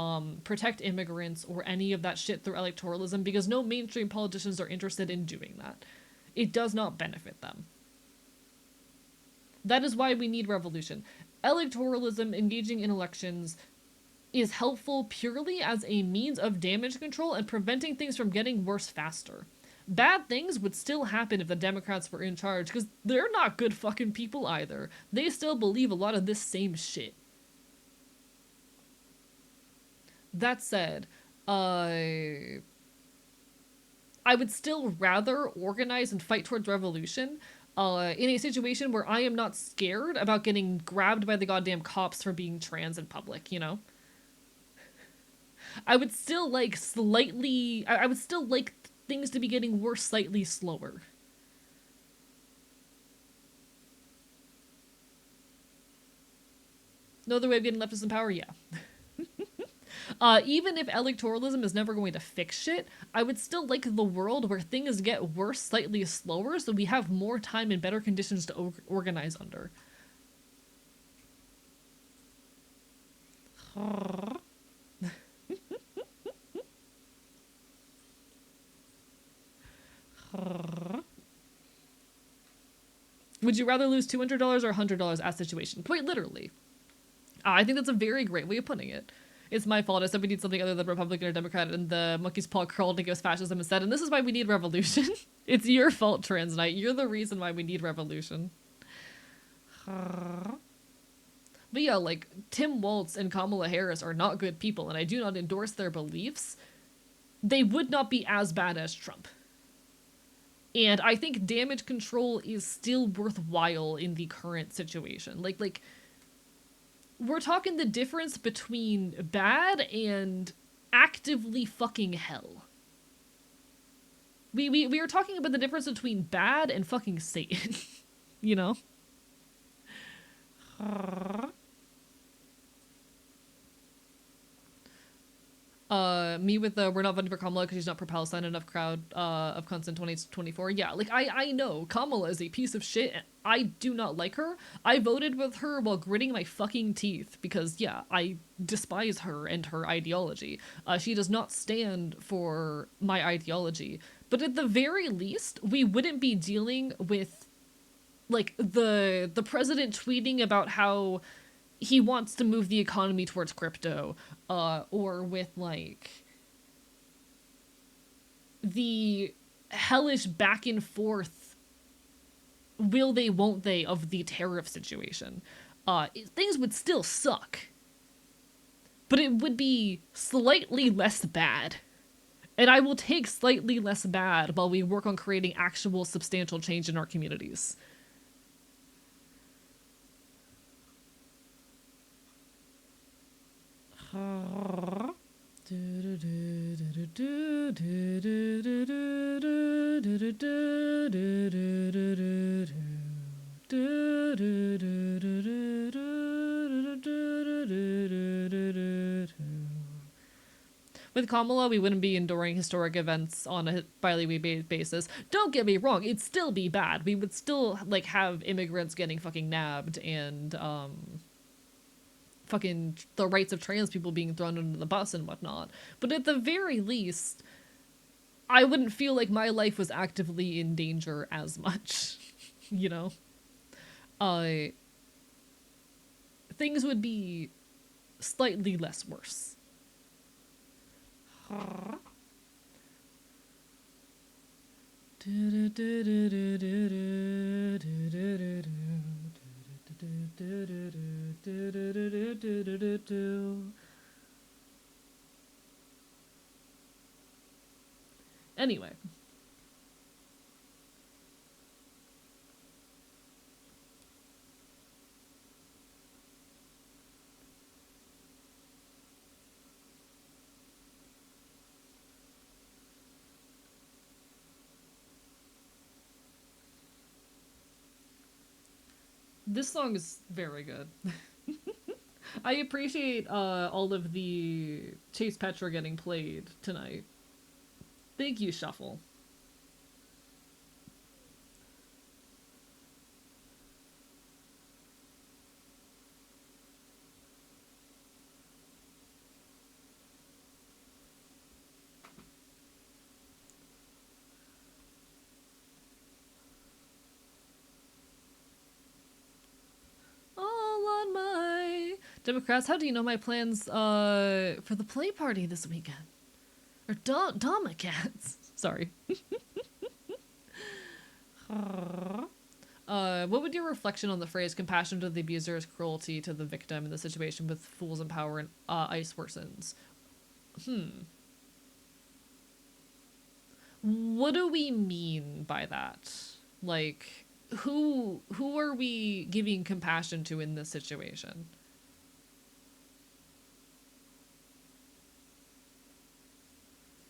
protect immigrants or any of that shit through electoralism because no mainstream politicians are interested in doing that. It does not benefit them. That is why we need revolution. Electoralism, engaging in elections, is helpful purely as a means of damage control and preventing things from getting worse faster. Bad things would still happen if the Democrats were in charge, because they're not good fucking people either. They still believe a lot of this same shit. That said, I would still rather organize and fight towards revolution in a situation where I am not scared about getting grabbed by the goddamn cops for being trans in public, I would still like I would still like things to be getting worse slightly slower. No other way of getting leftists in power? Yeah. Even if electoralism is never going to fix shit, I would still like the world where things get worse slightly slower so we have more time and better conditions to organize under. Would you rather lose $200 or $100 as situation? Quite literally. I think that's a very great way of putting it. It's my fault. I said we need something other than Republican or Democrat, and the monkey's paw crawled and gives fascism instead. And this is why we need revolution. It's your fault, Trans Knight. You're the reason why we need revolution. But yeah, like, Tim Waltz and Kamala Harris are not good people, and I do not endorse their beliefs. They would not be as bad as Trump. And I think damage control is still worthwhile in the current situation. Like, we're talking the difference between bad and actively fucking hell. We are talking about the difference between bad and fucking Satan. Me with the we're not voting for Kamala because she's not pro-Palestine enough crowd of cunts in 2024. Yeah, like, I know Kamala is a piece of shit. And I do not like her. I voted with her while gritting my fucking teeth because, yeah, I despise her and her ideology. She does not stand for my ideology. But at the very least, we wouldn't be dealing with, like, the president tweeting about how he wants to move the economy towards crypto, or with, like, the hellish back and forth will they, won't they of the tariff situation. Things would still suck, but it would be slightly less bad And I will take slightly less bad while we work on creating actual substantial change in our communities. With Kamala, we wouldn't be enduring historic events on a bi-weekly basis. Don't get me wrong, it'd still be bad. We would still like have immigrants getting fucking nabbed and fucking the rights of trans people being thrown under the bus and whatnot. But at the very least, I wouldn't feel like my life was actively in danger as much. You know? Things would be slightly less worse. Anyway. This song is very good. I appreciate all of the Chase Petra getting played tonight. Thank you, Shuffle. All on my Democrats, how do you know my plans for the play party this weekend? Or Domicats. Sorry. What would your reflection on the phrase compassion to the abuser is cruelty to the victim in the situation with fools in power and ICE worsens? What do we mean by that? Like, who are we giving compassion to in this situation?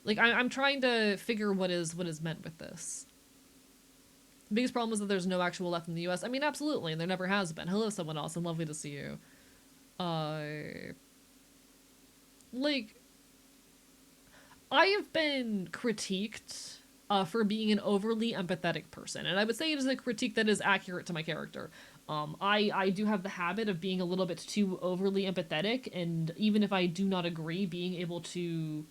Like, I'm trying to figure what is meant with this. The biggest problem is that there's no actual left in the US. I mean, absolutely, and there never has been. Hello, someone else, and lovely to see you. Like, I have been critiqued for being an overly empathetic person, and I would say it is a critique that is accurate to my character. I do have the habit of being a little bit too overly empathetic, and even if I do not agree, being able to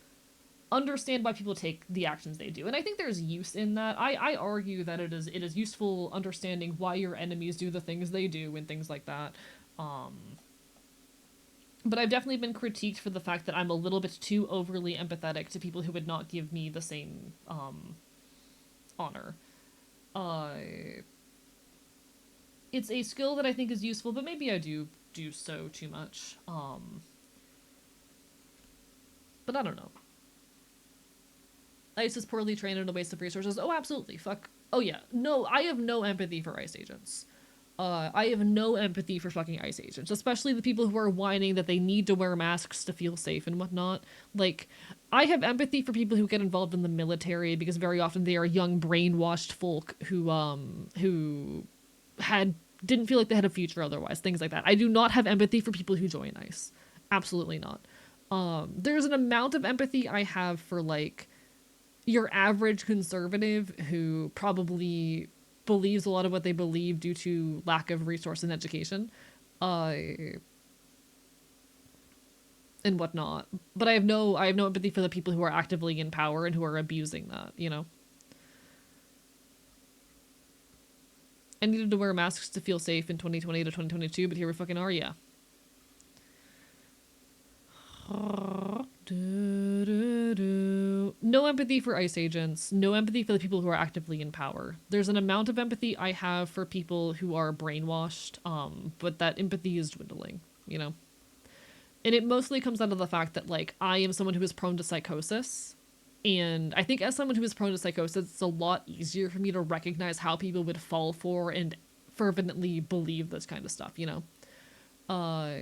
understand why people take the actions they do. And I think there's use in that. I argue that it is useful understanding why your enemies do the things they do and things like that. But I've definitely been critiqued for the fact that I'm a little bit too overly empathetic to people who would not give me the same honor. It's a skill that I think is useful, but maybe I do so too much. But I don't know. ICE is poorly trained and a waste of resources. Oh, absolutely. Fuck. Oh, yeah. No, I have no empathy for ICE agents. I have no empathy for fucking ICE agents, especially the people who are whining that they need to wear masks to feel safe and whatnot. Like, I have empathy for people who get involved in the military because very often they are young, brainwashed folk who didn't feel like they had a future otherwise, things like that. I do not have empathy for people who join ICE. Absolutely not. There's an amount of empathy I have for, like, your average conservative who probably believes a lot of what they believe due to lack of resource and education, and whatnot. But I have no empathy for the people who are actively in power and who are abusing that, you know? I needed to wear masks to feel safe in 2020 to 2022, but here we fucking are, yeah. No empathy for ICE agents. No empathy for the people who are actively in power. There's an amount of empathy I have for people who are brainwashed, but that empathy is dwindling, you know? And it mostly comes out of the fact that, like, I am someone who is prone to psychosis. And I think as someone who is prone to psychosis, it's a lot easier for me to recognize how people would fall for and fervently believe this kind of stuff, you know? Uh,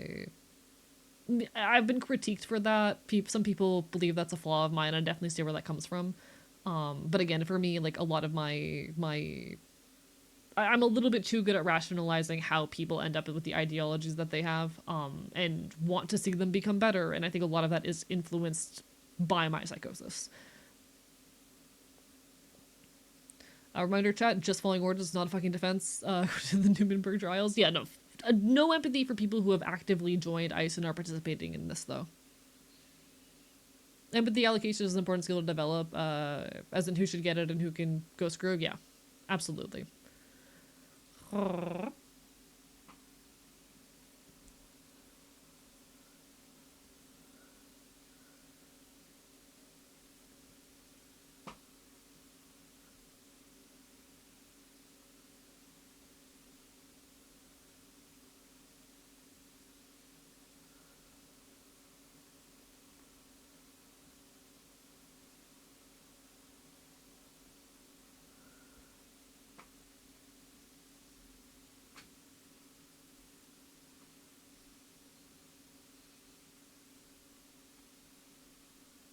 I've been critiqued for that. Some people believe that's a flaw of mine. I definitely see where that comes from. But again, for me, like a lot of I'm a little bit too good at rationalizing how people end up with the ideologies that they have, and want to see them become better. And I think a lot of that is influenced by my psychosis. A reminder, chat: just following orders is not a fucking defense to the Nuremberg trials. Yeah, no, no empathy for people who have actively joined ICE and are participating in this, though. Empathy allocation is an important skill to develop, as in who should get it and who can go screw. Yeah, absolutely.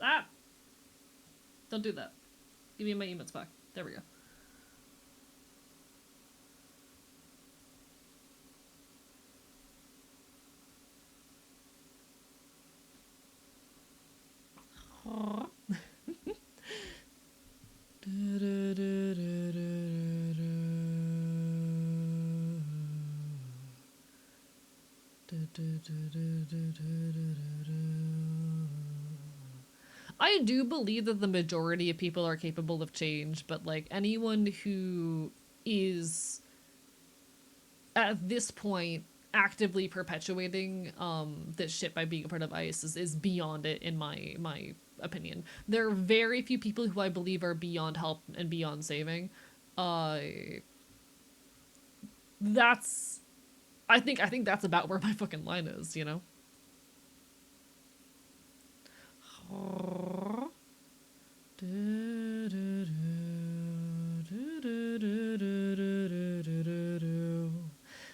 Ah! Don't do that. Give me my emotes back. There we go. I do believe that the majority of people are capable of change, but like anyone who is at this point actively perpetuating this shit by being a part of ICE is beyond it in my opinion. There are very few people who I believe are beyond help and beyond saving. Uh that's I think that's about where my fucking line is, you know?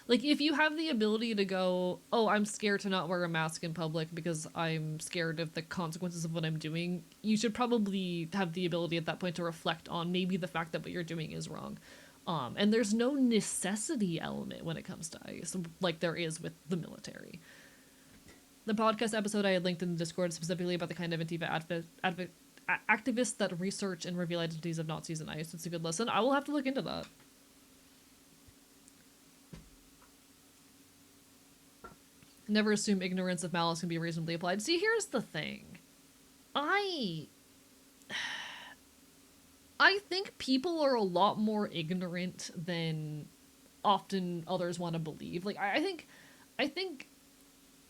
Like, if you have the ability to go, oh, I'm scared to not wear a mask in public because I'm scared of the consequences of what I'm doing, you should probably have the ability at that point to reflect on maybe the fact that what you're doing is wrong. And there's no necessity element when it comes to ICE, like there is with the military. The podcast episode I had linked in the Discord specifically about the kind of Antifa activists that research and reveal identities of Nazis and ICE. It's a good listen. I will have to look into that. Never assume ignorance of malice can be reasonably applied. See, here's the thing. I think people are a lot more ignorant than often others want to believe. Like I think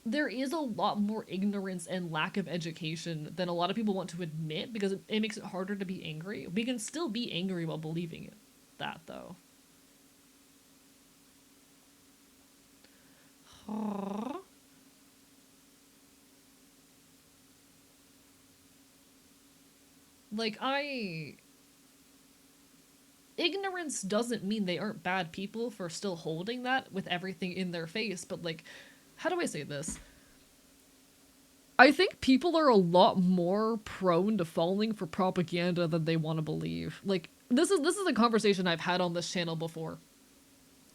there is a lot more ignorance and lack of education than a lot of people want to admit because it makes it harder to be angry. We can still be angry while believing it. That though. Like ignorance doesn't mean they aren't bad people for still holding that with everything in their face, but like how do I say this? I think people are a lot more prone to falling for propaganda than they want to believe. Like this is a conversation I've had on this channel before.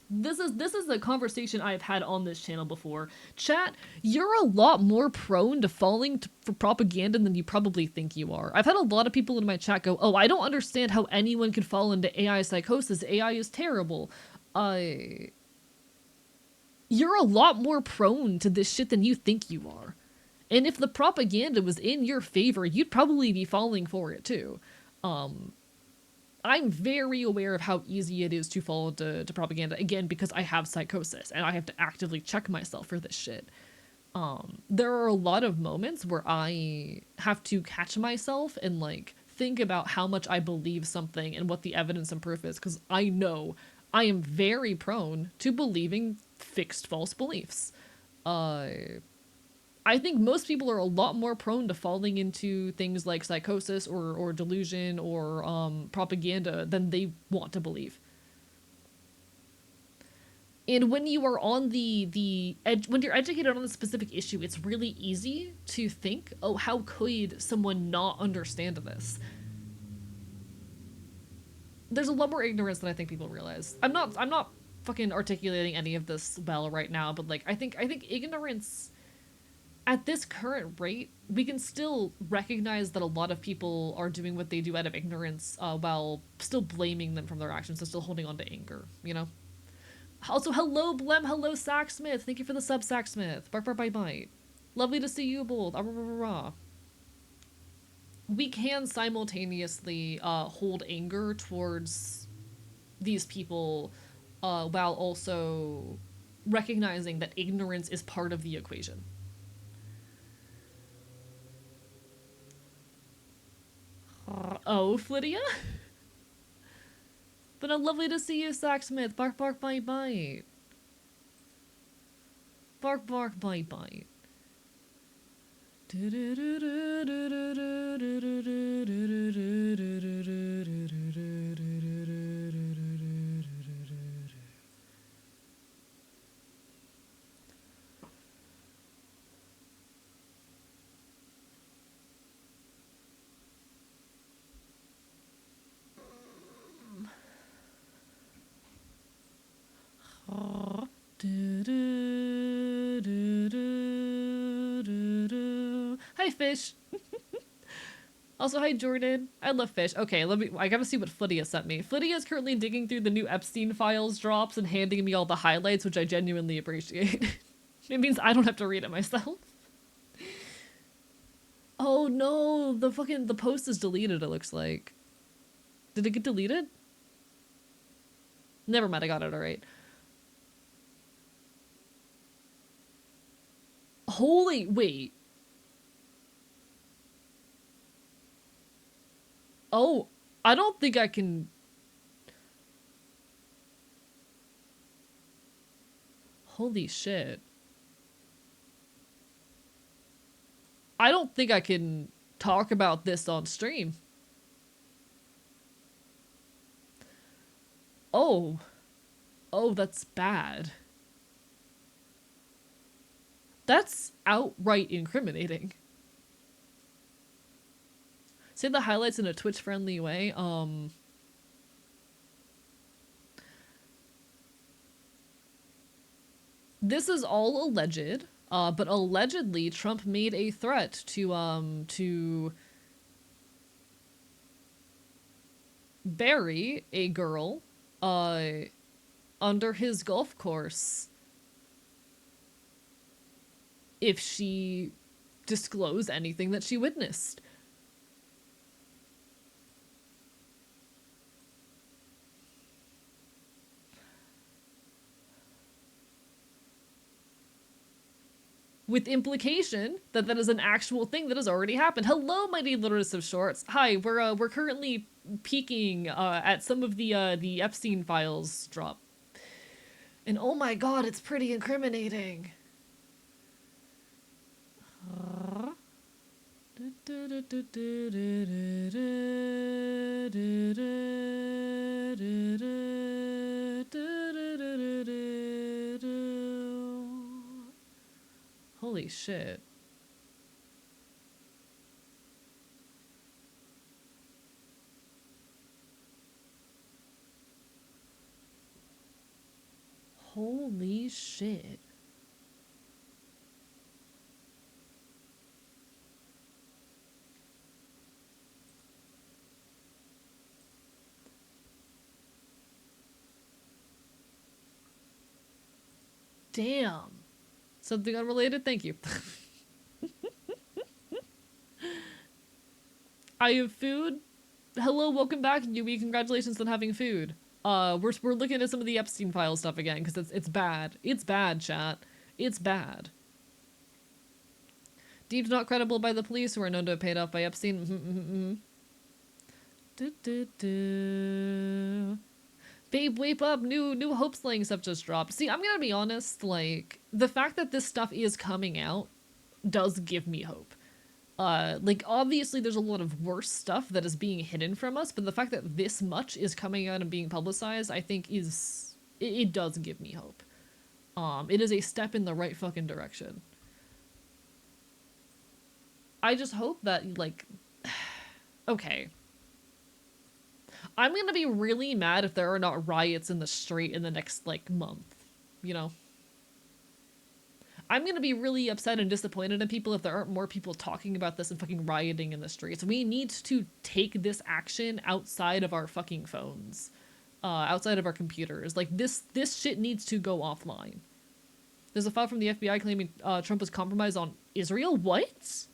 This is a conversation I've had on this channel before. Chat, you're a lot more prone to falling for propaganda than you probably think you are. I've had a lot of people in my chat go, "Oh, I don't understand how anyone could fall into AI psychosis. AI is terrible." I You're a lot more prone to this shit than you think you are. And if the propaganda was in your favor, you'd probably be falling for it too. I'm very aware of how easy it is to fall into propaganda, again, because I have psychosis and I have to actively check myself for this shit. There are a lot of moments where I have to catch myself and like think about how much I believe something and what the evidence and proof is, because I know I am very prone to believing fixed false beliefs. Uh, I think most people are a lot more prone to falling into things like psychosis or delusion or propaganda than they want to believe. And when you are on when you're educated on a specific issue, it's really easy to think, oh, how could someone not understand this? There's a lot more ignorance than I think people realize. I'm not fucking articulating any of this well right now, but like I think ignorance at this current rate, we can still recognize that a lot of people are doing what they do out of ignorance, while still blaming them from their actions and still holding on to anger, you know? Also, hello, Blem, hello, Sacksmith. Thank you for the sub, Sacksmith. Bark, bark, bite, bite. Lovely to see you both. Ah, rah, rah, rah, rah. We can simultaneously hold anger towards these people, while also recognizing that ignorance is part of the equation. Oh, Flydia? But lovely to see you, Sacksmith. Bark, bark, bite, bite. Bark, bark, bite, bite. Hi, Fish. Also, hi, Jordan. I love Fish. Okay, I gotta see what Flydia sent me. Flydia is currently digging through the new Epstein files drops and handing me all the highlights, which I genuinely appreciate. It means I don't have to read it myself. Oh no, the post is deleted, it looks like. Did it get deleted? Never mind, I got it alright. Holy, wait. Oh, I don't think I can... Holy shit. I don't think I can talk about this on stream. Oh. Oh, that's bad. That's outright incriminating. Say the highlights in a Twitch-friendly way. This is all alleged, but allegedly Trump made a threat to bury a girl, under his golf course if she disclosed anything that she witnessed. With implication that that is an actual thing that has already happened. Hello, mighty litters of shorts. Hi, we're currently peeking at some of the Epstein files drop, and oh my god, it's pretty incriminating. Holy shit. Holy shit. Damn. Something unrelated? Thank you. I have food. Hello, welcome back, Yui. Congratulations on having food. We're looking at some of the Epstein file stuff again because it's bad. It's bad, chat. It's bad. Deemed not credible by the police, who are known to have paid off by Epstein. Babe, wake up! New hope slaying stuff just dropped. See, I'm gonna be honest. Like, the fact that this stuff is coming out does give me hope. Like, obviously there's a lot of worse stuff that is being hidden from us, but the fact that this much is coming out and being publicized, I think it does give me hope. It is a step in the right fucking direction. I just hope that, like, okay. I'm gonna be really mad if there are not riots in the street in the next, like, month. You know? I'm gonna be really upset and disappointed in people if there aren't more people talking about this and fucking rioting in the streets. We need to take this action outside of our fucking phones. Outside of our computers. Like, this shit needs to go offline. There's a file from the FBI claiming Trump was compromised on Israel? What?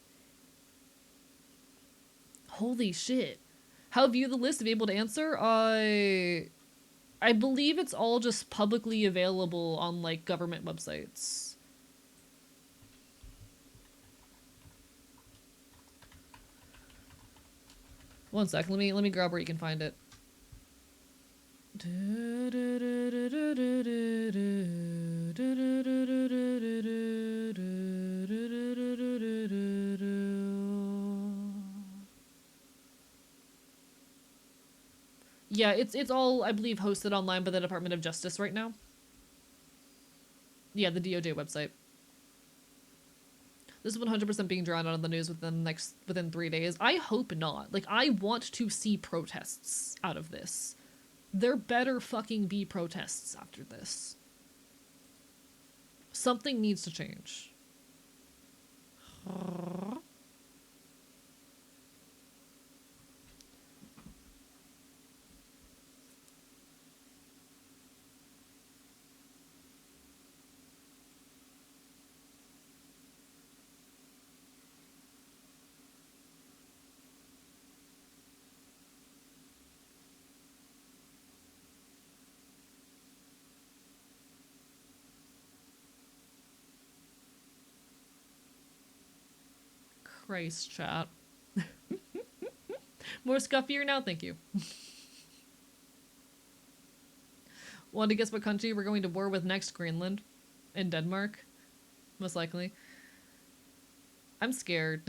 Holy shit. How view the list to be able to answer? I believe it's all just publicly available on, like, government websites. One sec, let me grab where you can find it. Yeah, it's all, I believe, hosted online by the Department of Justice right now. Yeah, the DOJ website. This is 100% being drawn out on the news within 3 days. I hope not. Like, I want to see protests out of this. There better fucking be protests after this. Something needs to change. Christ, chat. More scuffier now? Thank you. Want to guess what country we're going to war with next? Greenland? And Denmark? Most likely. I'm scared.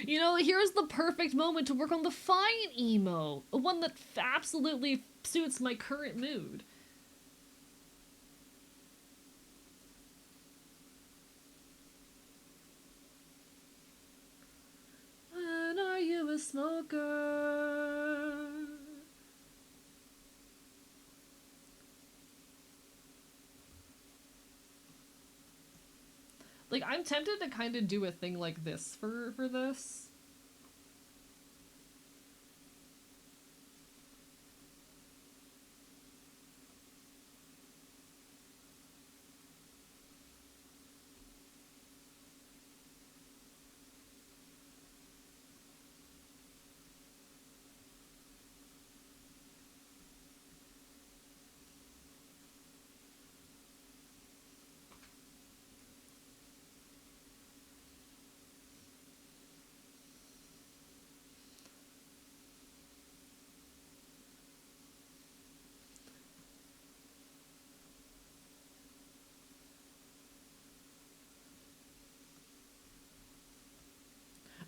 You know, here's the perfect moment to work on the fine emo. One that absolutely suits my current mood. And are you a smoker? Like, I'm tempted to kind of do a thing like this for this.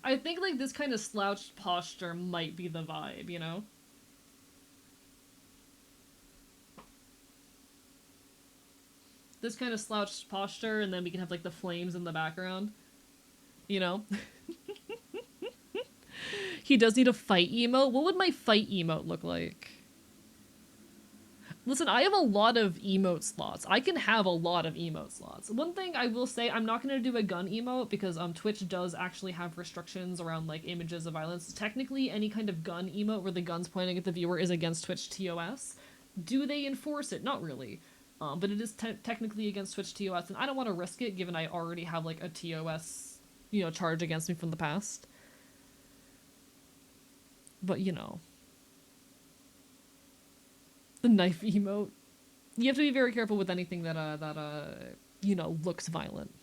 I think, like, this kind of slouched posture might be the vibe, you know? This kind of slouched posture, and then we can have, like, the flames in the background. You know? He does need a fight emote? What would my fight emote look like? Listen, I have a lot of emote slots. I can have a lot of emote slots. One thing I will say, I'm not going to do a gun emote because Twitch does actually have restrictions around, like, images of violence. Technically, any kind of gun emote where the gun's pointing at the viewer is against Twitch TOS. Do they enforce it? Not really. But it is technically against Twitch TOS, and I don't want to risk it given I already have, like, a TOS, you know, charge against me from the past. But, you know. The knife emote. You have to be very careful with anything that you know, looks violent.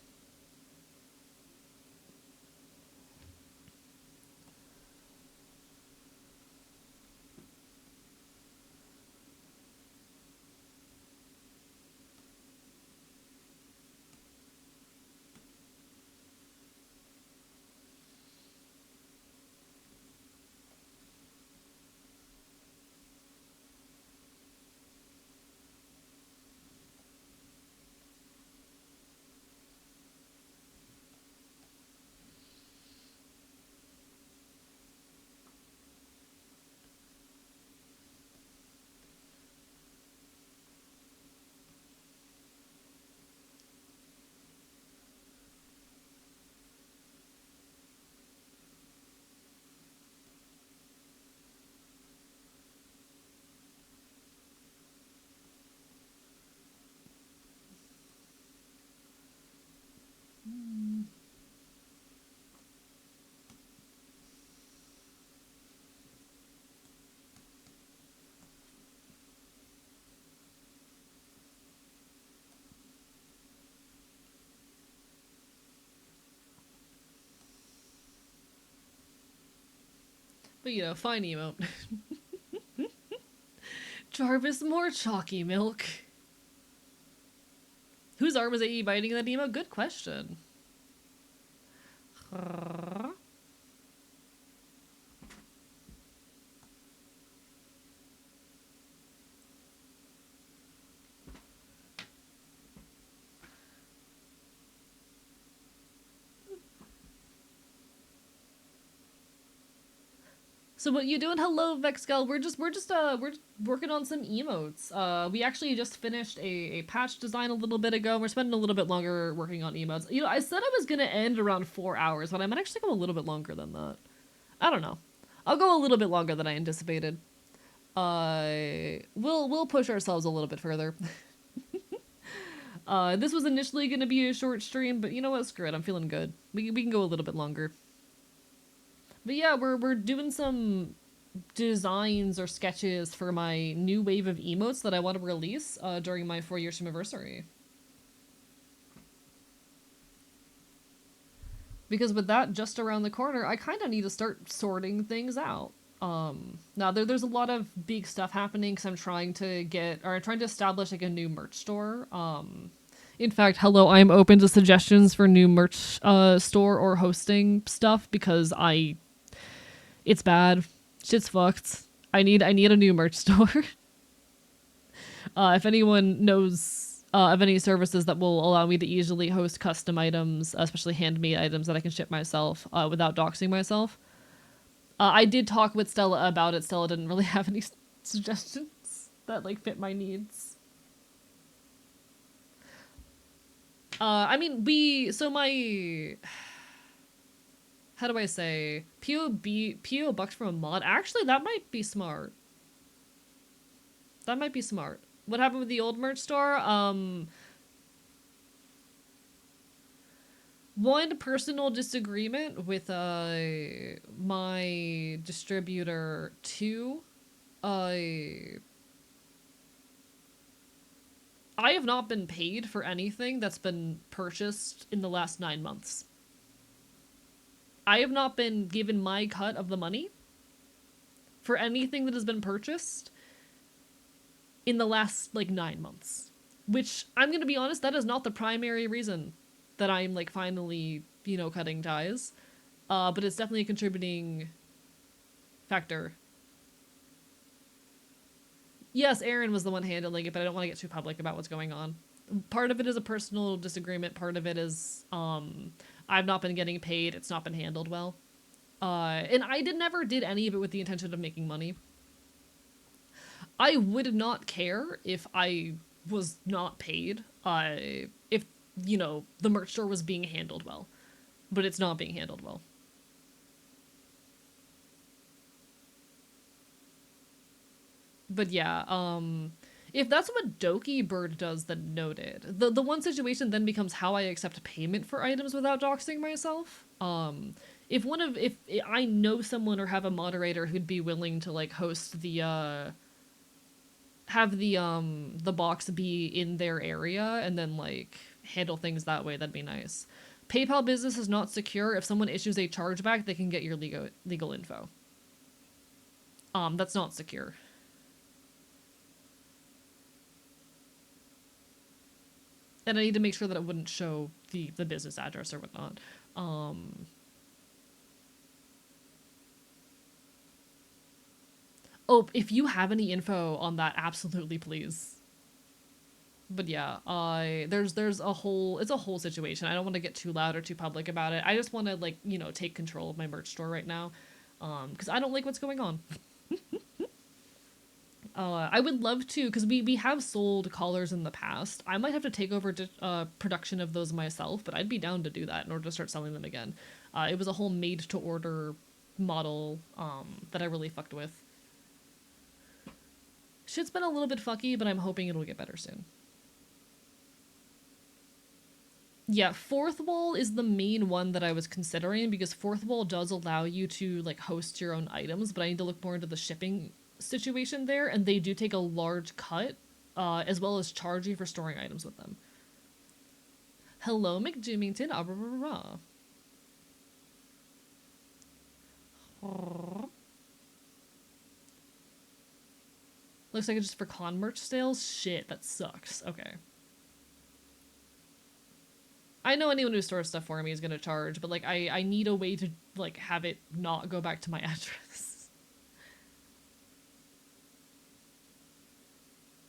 But you know, fine emote. Jarvis, more chalky milk. Whose arm is AE biting that emote? Good question. So what you doing? Hello, Vexgal. We're working on some emotes. We actually just finished a patch design a little bit ago. We're spending a little bit longer working on emotes. You know, I said I was gonna end around 4 hours, but I might actually go a little bit longer than that. I don't know. I'll go a little bit longer than I anticipated. We'll push ourselves a little bit further. This was initially gonna be a short stream, but you know what? Screw it. I'm feeling good. We can go a little bit longer. But yeah, we're doing some designs or sketches for my new wave of emotes that I want to release during my 4 years anniversary. Because with that just around the corner, I kind of need to start sorting things out. Now there's a lot of big stuff happening because I'm trying to establish like a new merch store. In fact, hello, I'm open to suggestions for new merch store or hosting stuff because it's bad. Shit's fucked. I need a new merch store. If anyone knows of any services that will allow me to easily host custom items, especially handmade items that I can ship myself without doxing myself. I did talk with Stella about it. Stella didn't really have any suggestions that like fit my needs. I mean, my how do I say PO bucks from a mod? Actually, that might be smart. That might be smart. What happened with the old merch store? One personal disagreement with my distributor. Two, I have not been paid for anything that's been purchased in the last 9 months. I have not been given my cut of the money for anything that has been purchased in the last like 9 months. Which I'm gonna be honest, that is not the primary reason that I'm like finally, you know, cutting ties. But it's definitely a contributing factor. Yes, Aaron was the one handling it, but I don't want to get too public about what's going on. Part of it is a personal disagreement. Part of it is I've not been getting paid. It's not been handled well. And I never did any of it with the intention of making money. I would not care if I was not paid. If you know the merch store was being handled well, but it's not being handled well. But yeah, if that's what Doki Bird does, then noted. The one situation then becomes how I accept payment for items without doxing myself. If I know someone or have a moderator who'd be willing to like host the have the box be in their area and then like handle things that way, that'd be nice. PayPal business is not secure. If someone issues a chargeback, they can get your legal info. That's not secure. And I need to make sure that it wouldn't show the business address or whatnot. Oh, if you have any info on that, absolutely please. But yeah, there's a whole it's a whole situation. I don't want to get too loud or too public about it. I just want to like you know take control of my merch store right now, because I don't like what's going on. I would love to, because we have sold collars in the past. I might have to take over production of those myself, but I'd be down to do that in order to start selling them again. It was a whole made-to-order model that I really fucked with. Shit's been a little bit fucky, but I'm hoping it'll get better soon. Yeah, Fourth Wall is the main one that I was considering because Fourth Wall does allow you to like host your own items, but I need to look more into the shipping situation there, and they do take a large cut, as well as charge you for storing items with them. Hello, McJimington. Ah, rah, rah, rah. Looks like it's just for con merch sales? Shit, that sucks. Okay. I know anyone who stores stuff for me is gonna charge, but like I need a way to like have it not go back to my address.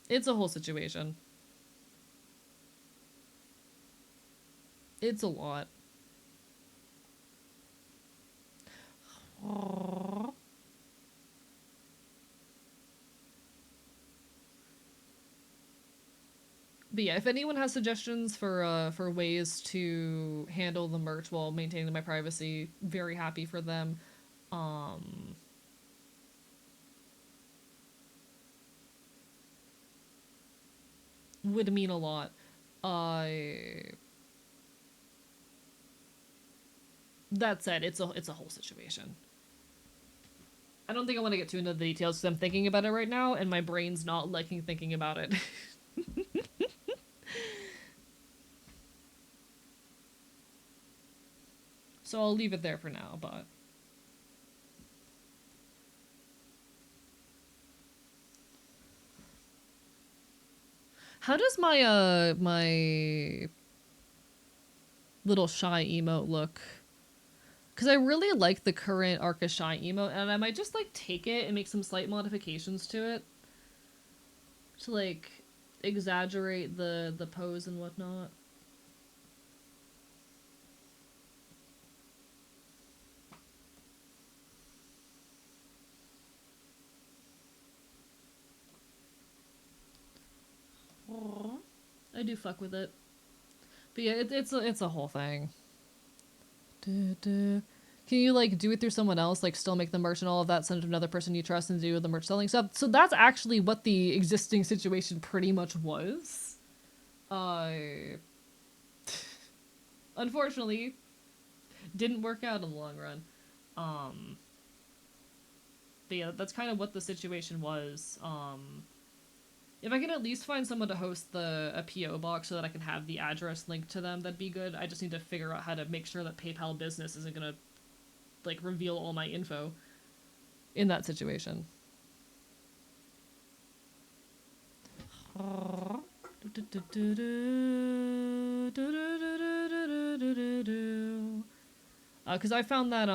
It's a whole situation. It's a lot. But yeah, if anyone has suggestions for ways to handle the merch while maintaining my privacy, very happy for them. Um would mean a lot. Uh that said, it's a whole situation. I don't think I want to get too into the details because I'm thinking about it right now and my brain's not liking thinking about it. So I'll leave it there for now, but how does my little shy emote look? Because I really like the current Arca Shy emote, and I might just like take it and make some slight modifications to it to like exaggerate the pose and whatnot. I do fuck with it, but yeah, it's a whole thing. Can you like do it through someone else, like still make the merch and all of that, send it to another person you trust and do the merch selling stuff? So that's actually what the existing situation pretty much was. Unfortunately, didn't work out in the long run. Um, but yeah, that's kind of what the situation was. If I can at least find someone to host a PO box so that I can have the address linked to them, that'd be good. I just need to figure out how to make sure that PayPal Business isn't gonna like reveal all my info in that situation. Because I found that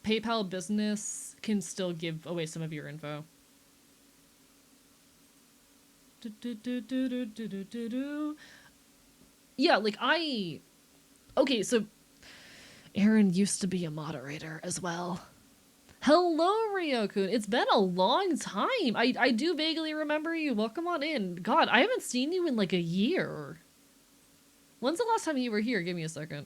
PayPal Business can still give away some of your info. Yeah, like okay, so Aaron used to be a moderator as well. Hello, Ryokun. It's been a long time. I do vaguely remember you. Welcome on in. God, I haven't seen you in like a year. When's the last time you were here? Give me a second.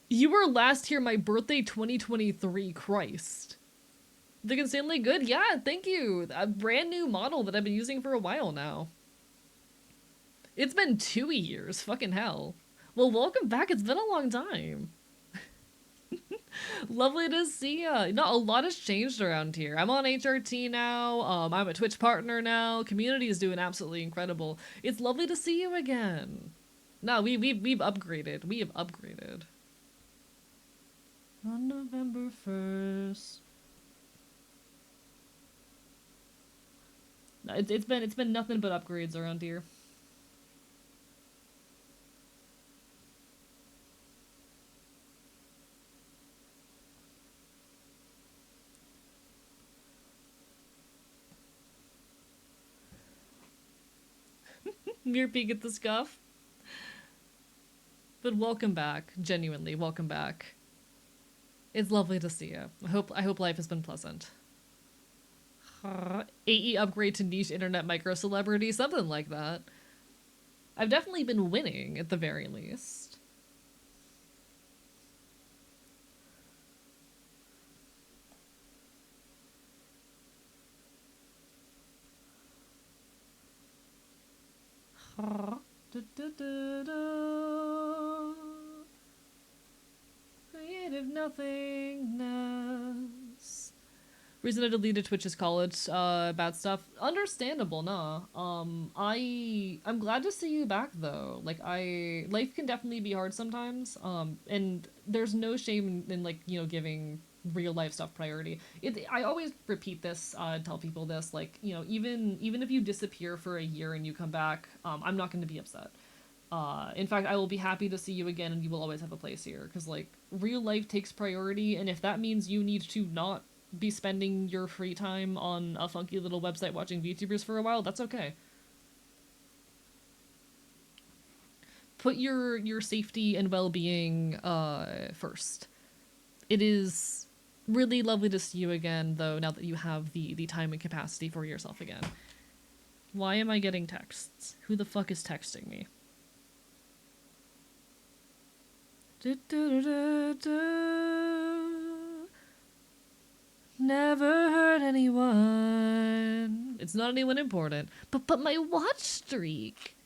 You were last here my birthday 2023. Christ. Looking insanely good? Yeah, thank you. A brand new model that I've been using for a while now. It's been 2 years. Fucking hell. Well, welcome back. It's been a long time. Lovely to see ya. No, a lot has changed around here. I'm on HRT now. I'm a Twitch partner now. Community is doing absolutely incredible. It's lovely to see you again. No, we've upgraded. We have upgraded. On November 1st. No, it's been nothing but upgrades around here. Mere peek at the scuff. But welcome back. Genuinely, welcome back. It's lovely to see you. I hope life has been pleasant. AE upgrade to niche internet micro celebrity, something like that. I've definitely been winning at the very least. Creative nothingness. Reason I deleted Twitch is college, bad stuff. Understandable, nah. I'm glad to see you back though. Like life can definitely be hard sometimes. And there's no shame in like, you know, giving real life stuff priority. I always repeat this, tell people this, like, you know, even if you disappear for a year and you come back, I'm not going to be upset. In fact, I will be happy to see you again, and you will always have a place here. Because, like, real life takes priority, and if that means you need to not be spending your free time on a funky little website watching VTubers for a while, that's okay. Put your safety and well being first. It is really lovely to see you again, though. Now that you have the time and capacity for yourself again. Why am I getting texts? Who the fuck is texting me? Never hurt anyone. It's not anyone important. But my watch streak.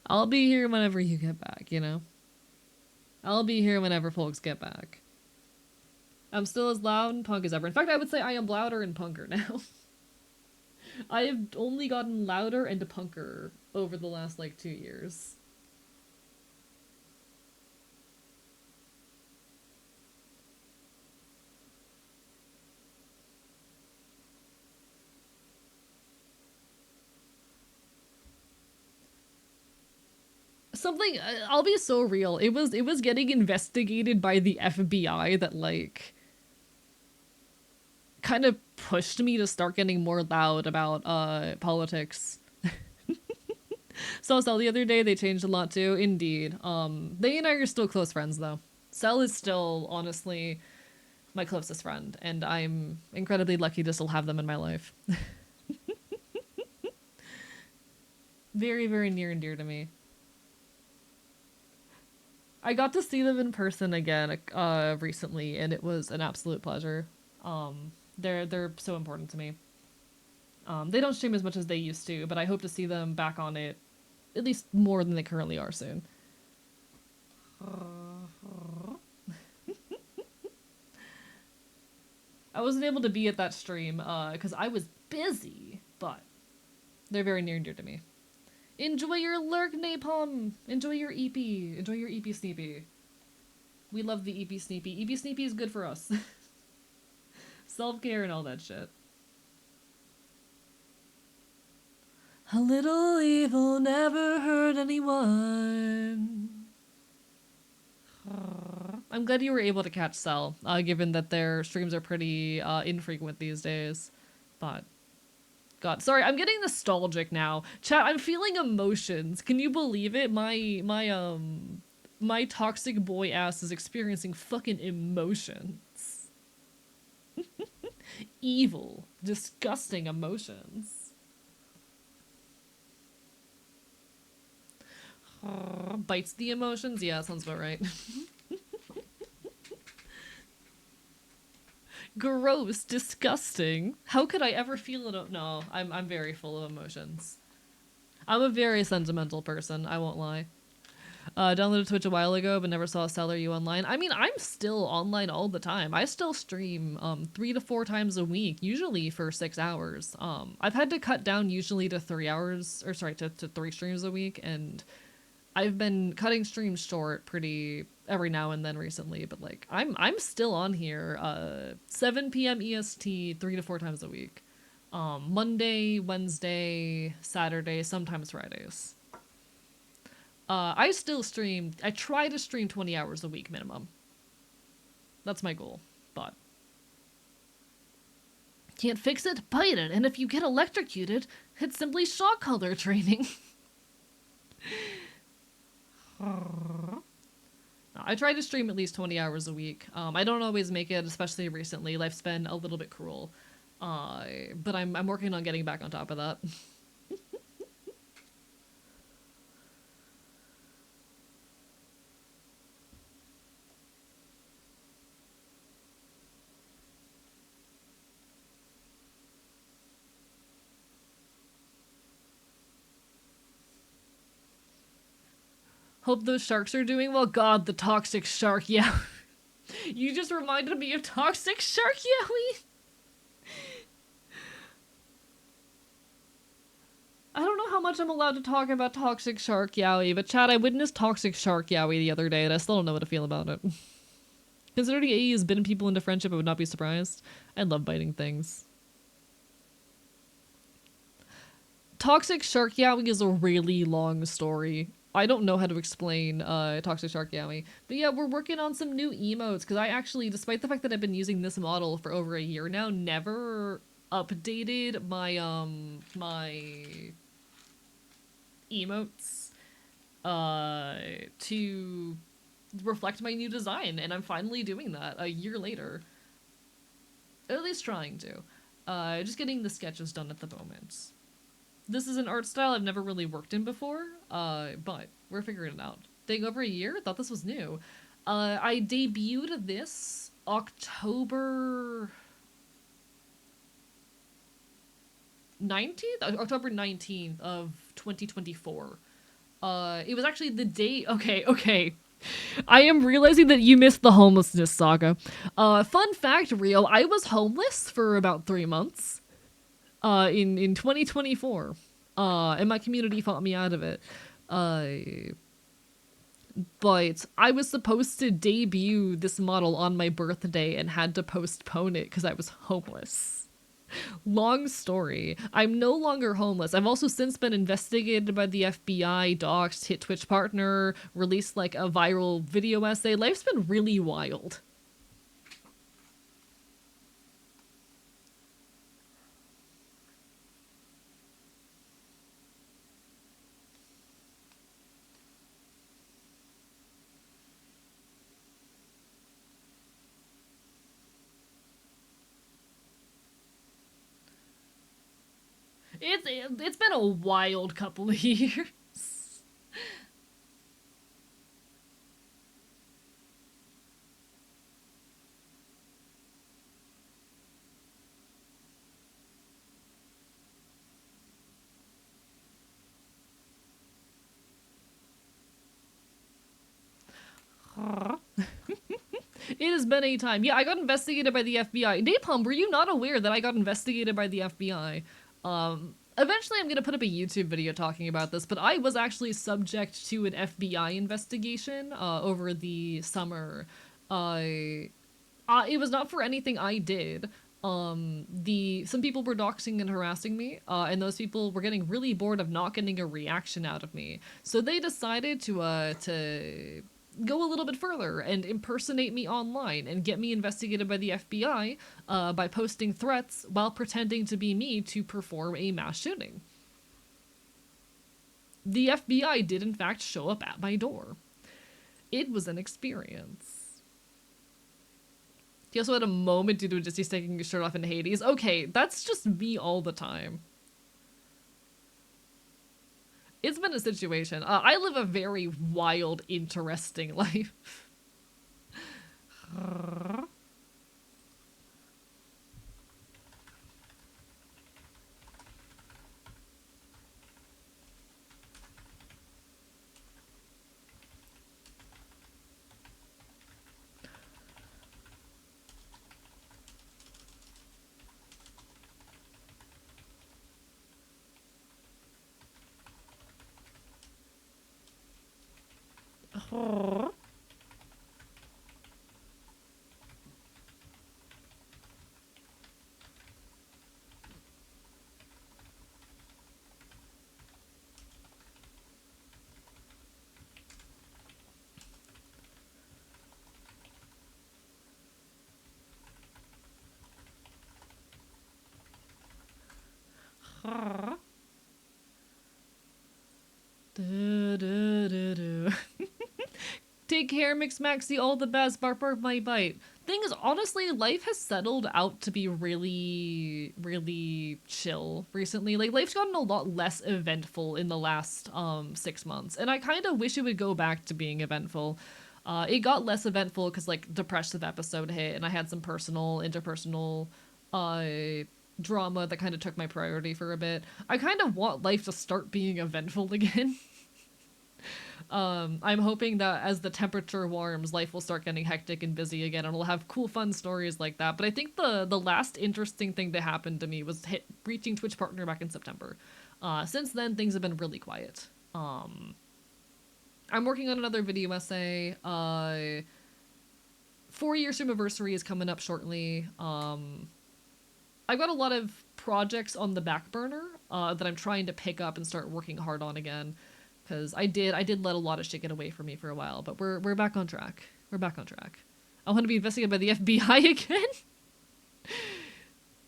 I'll be here whenever you get back, you know? I'll be here whenever folks get back. I'm still as loud in punk as ever. In fact, I would say I am louder and punker now. I have only gotten louder and punker over the last, like, 2 years. Something, I'll be so real. It was getting investigated by the FBI that, like, kind of pushed me to start getting more loud about politics. So the other day they changed a lot too. Indeed. They and I are still close friends though. Cell is still honestly my closest friend, and I'm incredibly lucky to still have them in my life. Very, very near and dear to me. I got to see them in person again recently, and it was an absolute pleasure. They're so important to me. They don't stream as much as they used to, but I hope to see them back on it at least more than they currently are soon. I wasn't able to be at that stream because I was busy, but they're very near and dear to me. Enjoy your lurk, Napalm! Enjoy your EP. Enjoy your EP Sneepy. We love the EP Sneepy. EP Sneepy is good for us. Self-care and all that shit. A little evil never hurt anyone. I'm glad you were able to catch Cell, given that their streams are pretty infrequent these days. But God, sorry, I'm getting nostalgic now. Chat, I'm feeling emotions. Can you believe it? My toxic boy ass is experiencing fucking emotions. Evil, disgusting emotions. Bites the emotions? Yeah, sounds about right. Gross, disgusting. How could I ever feel it? No, I'm very full of emotions. I'm a very sentimental person, I won't lie. Downloaded Twitch a while ago, but never saw Cell or you online. I mean, I'm still online all the time. I still stream 3 to 4 times a week, usually for 6 hours. I've had to cut down usually to 3 hours, or sorry, to 3 streams a week, and I've been cutting streams short pretty every now and then recently, but like I'm still on here 7 p.m. EST 3 to 4 times a week. Monday, Wednesday, Saturday, sometimes Fridays. I still stream. I try to stream 20 hours a week minimum. That's my goal, but can't fix it, bite it, and if you get electrocuted, it's simply shock color training. I try to stream at least 20 hours a week. I don't always make it, especially recently. Life's been a little bit cruel. But I'm working on getting back on top of that. Hope those sharks are doing well. God, the toxic shark, yeah. You just reminded me of Toxic Shark Yowie. I don't know how much I'm allowed to talk about Toxic Shark Yowie, but Chad, I witnessed Toxic Shark Yowie the other day, and I still don't know what to feel about it. Considering AE has bitten people into friendship, I would not be surprised. I love biting things. Toxic Shark Yowie is a really long story. I don't know how to explain Toxic Shark Yowie. But yeah, we're working on some new emotes, because I actually, despite the fact that I've been using this model for over a year now, never updated my emotes to reflect my new design, and I'm finally doing that a year later. At least trying to. Just getting the sketches done at the moment. This is an art style I've never really worked in before, but we're figuring it out. Dang, over a year? Thought this was new. I debuted this October 19th? October 19th of 2024. It was actually the day. Okay. I am realizing that you missed the homelessness saga. Fun fact, Rio, I was homeless for about 3 months. In 2024. And my community fought me out of it. But I was supposed to debut this model on my birthday and had to postpone it because I was homeless. Long story. I'm no longer homeless. I've also since been investigated by the FBI, doxxed, hit Twitch partner, released like a viral video essay. Life's been really wild. It's been a wild couple of years. It has been a time. Yeah, I got investigated by the FBI. Napalm, were you not aware that I got investigated by the FBI? Eventually I'm gonna put up a YouTube video talking about this, but I was actually subject to an FBI investigation over the summer. It was not for anything I did. Some people were doxing and harassing me, and those people were getting really bored of not getting a reaction out of me. So they decided to go a little bit further and impersonate me online and get me investigated by the FBI by posting threats while pretending to be me to perform a mass shooting. The FBI did in fact show up at my door. It was an experience. He also had a moment due to just he's taking his shirt off in Hades. Okay, that's just me all the time. It's been a situation. I live a very wild, interesting life. Take care, Mix Maxi, all the best, bark bark my bite. Thing is, honestly, life has settled out to be really, really chill recently. Like, life's gotten a lot less eventful in the last 6 months, and I kind of wish it would go back to being eventful. It got less eventful because, like, depressive episode hit, and I had some personal, interpersonal drama that kind of took my priority for a bit. I kind of want life to start being eventful again. I'm hoping that as the temperature warms, life will start getting hectic and busy again, and we'll have cool, fun stories like that. But I think the last interesting thing to happen to me was reaching Twitch Partner back in September. Since then, things have been really quiet. I'm working on another video essay. 4 year anniversary is coming up shortly. I've got a lot of projects on the back burner that I'm trying to pick up and start working hard on again. Because I did let a lot of shit get away from me for a while, but we're back on track. We're back on track. I want to be investigated by the FBI again.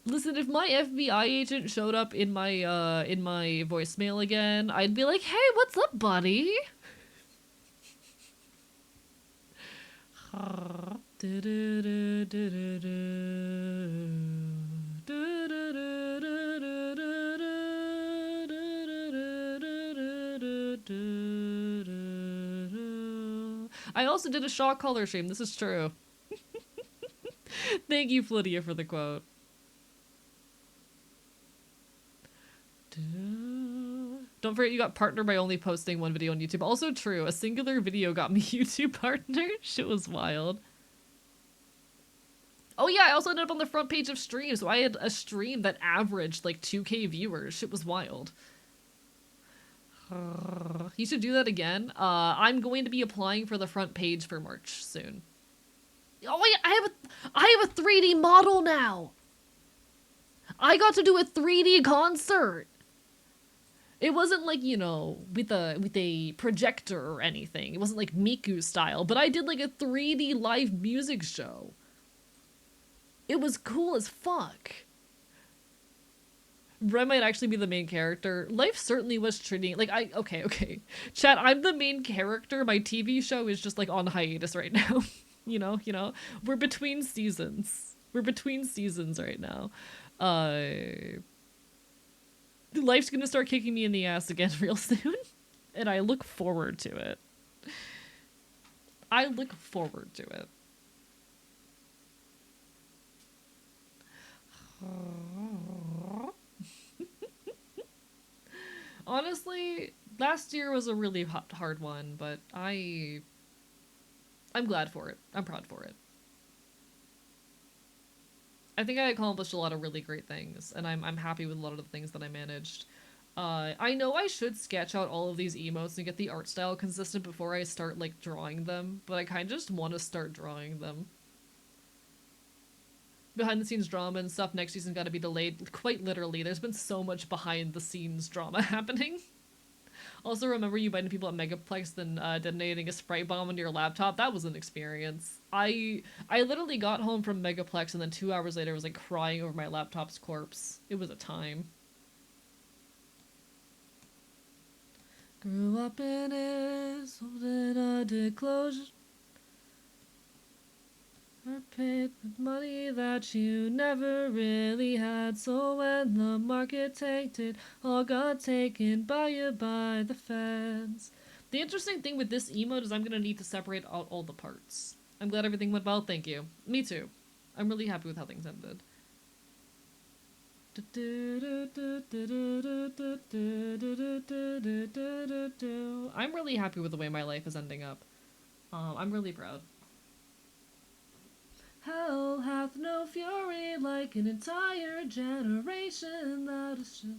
Listen, if my FBI agent showed up in my voicemail again, I'd be like, "Hey, what's up, buddy?" I also did a Shaw color stream. This is true. Thank you, Flydia, for the quote. Don't forget you got partnered by only posting one video on YouTube. Also true. A singular video got me YouTube partner. Shit was wild. Oh yeah, I also ended up on the front page of streams. So I had a stream that averaged like 2K viewers. Shit was wild. You should do that again. I'm going to be applying for the front page for March soon. Oh yeah, I have a 3D model now. I got to do a 3D concert. It wasn't like, you know, with a projector or anything. It wasn't like Miku style, but I did like a 3D live music show. It was cool as fuck. Ren might actually be the main character. Life certainly was treating like okay. Chat, I'm the main character. My TV show is just like on hiatus right now. you know. We're between seasons. We're between seasons right now. Life's gonna start kicking me in the ass again real soon. And I look forward to it. I look forward to it. Honestly, last year was a really hard one, but I'm glad for it. I'm proud for it. I think I accomplished a lot of really great things, and I'm happy with a lot of the things that I managed. I know I should sketch out all of these emotes and get the art style consistent before I start, like, drawing them, but I kind of just want to start drawing them. Behind-the-scenes drama and stuff next season got to be delayed. Quite literally, there's been so much behind-the-scenes drama happening. Also, remember you inviting people at Megaplex, then detonating a spray bomb on your laptop? That was an experience. I literally got home from Megaplex and then 2 hours later was like crying over my laptop's corpse. It was a time. Grew up in it, sold it, I did closure. I paid with money that you never really had, so when the market tanked it, all got taken by you by the feds. The interesting thing with this emote is I'm gonna need to separate out all the parts. I'm glad everything went well, thank you. Me too. I'm really happy with how things ended. I'm really happy with the way my life is ending up. I'm really proud. Hell hath no fury like an entire generation that is just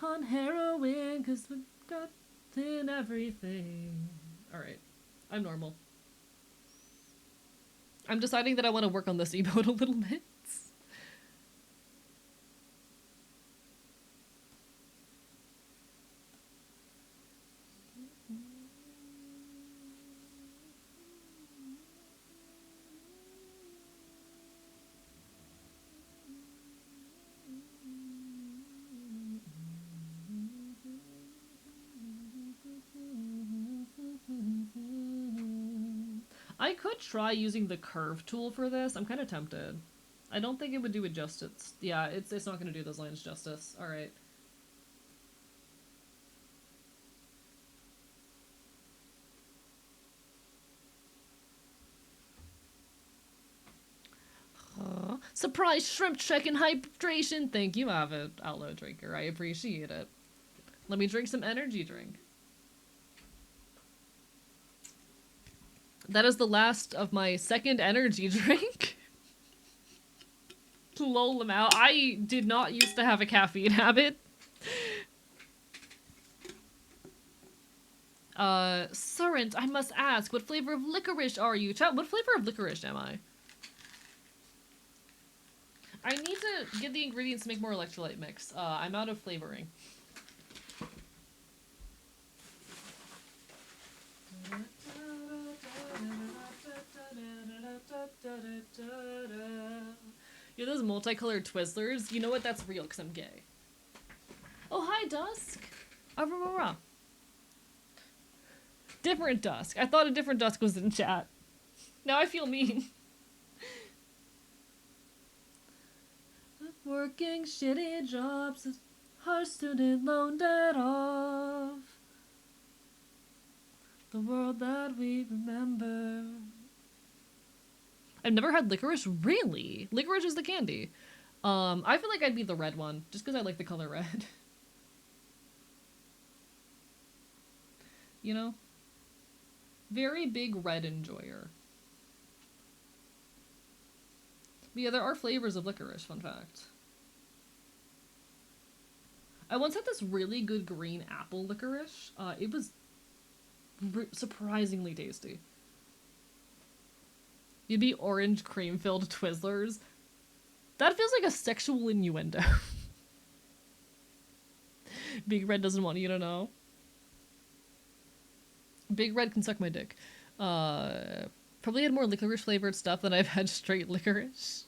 on heroin, 'cause we've gotten everything. Alright, I'm normal. I'm deciding that I want to work on this emote a little bit. I could try using the curve tool for this. I'm kind of tempted. I don't think it would do it justice. Yeah, it's not going to do those lines justice. Alright. Surprise shrimp check and hydration! Thank you, Avid Outlaw Drinker. I appreciate it. Let me drink some energy drink. That is the last of my second energy drink. Lol them out. I did not used to have a caffeine habit. Surrent, I must ask, what flavor of licorice are you? Chat, what flavor of licorice am I? I need to get the ingredients to make more electrolyte mix. I'm out of flavoring. You're those multicolored Twizzlers? You know what? That's real, because I'm gay. Oh, hi, Dusk. Aurora. Different Dusk. I thought a different Dusk was in chat. Now I feel mean. Working shitty jobs, our student loan debt off. The world that we remember. I've never had licorice, really? Licorice is the candy. I feel like I'd be the red one, just because I like the color red. You know? Very big red enjoyer. But yeah, there are flavors of licorice, fun fact. I once had this really good green apple licorice. It was surprisingly tasty. You'd be orange cream-filled Twizzlers. That feels like a sexual innuendo. Big Red doesn't want you to know. Big Red can suck my dick. Probably had more licorice flavored stuff than I've had straight licorice.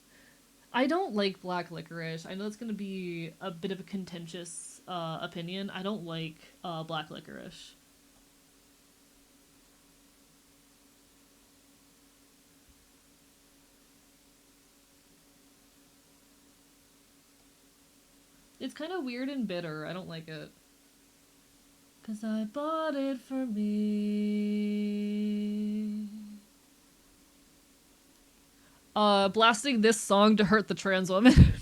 I don't like black licorice. I know that's gonna be a bit of a contentious opinion. I don't like black licorice. It's kind of weird and bitter. I don't like it. 'Cause I bought it for me. Blasting this song to hurt the trans woman.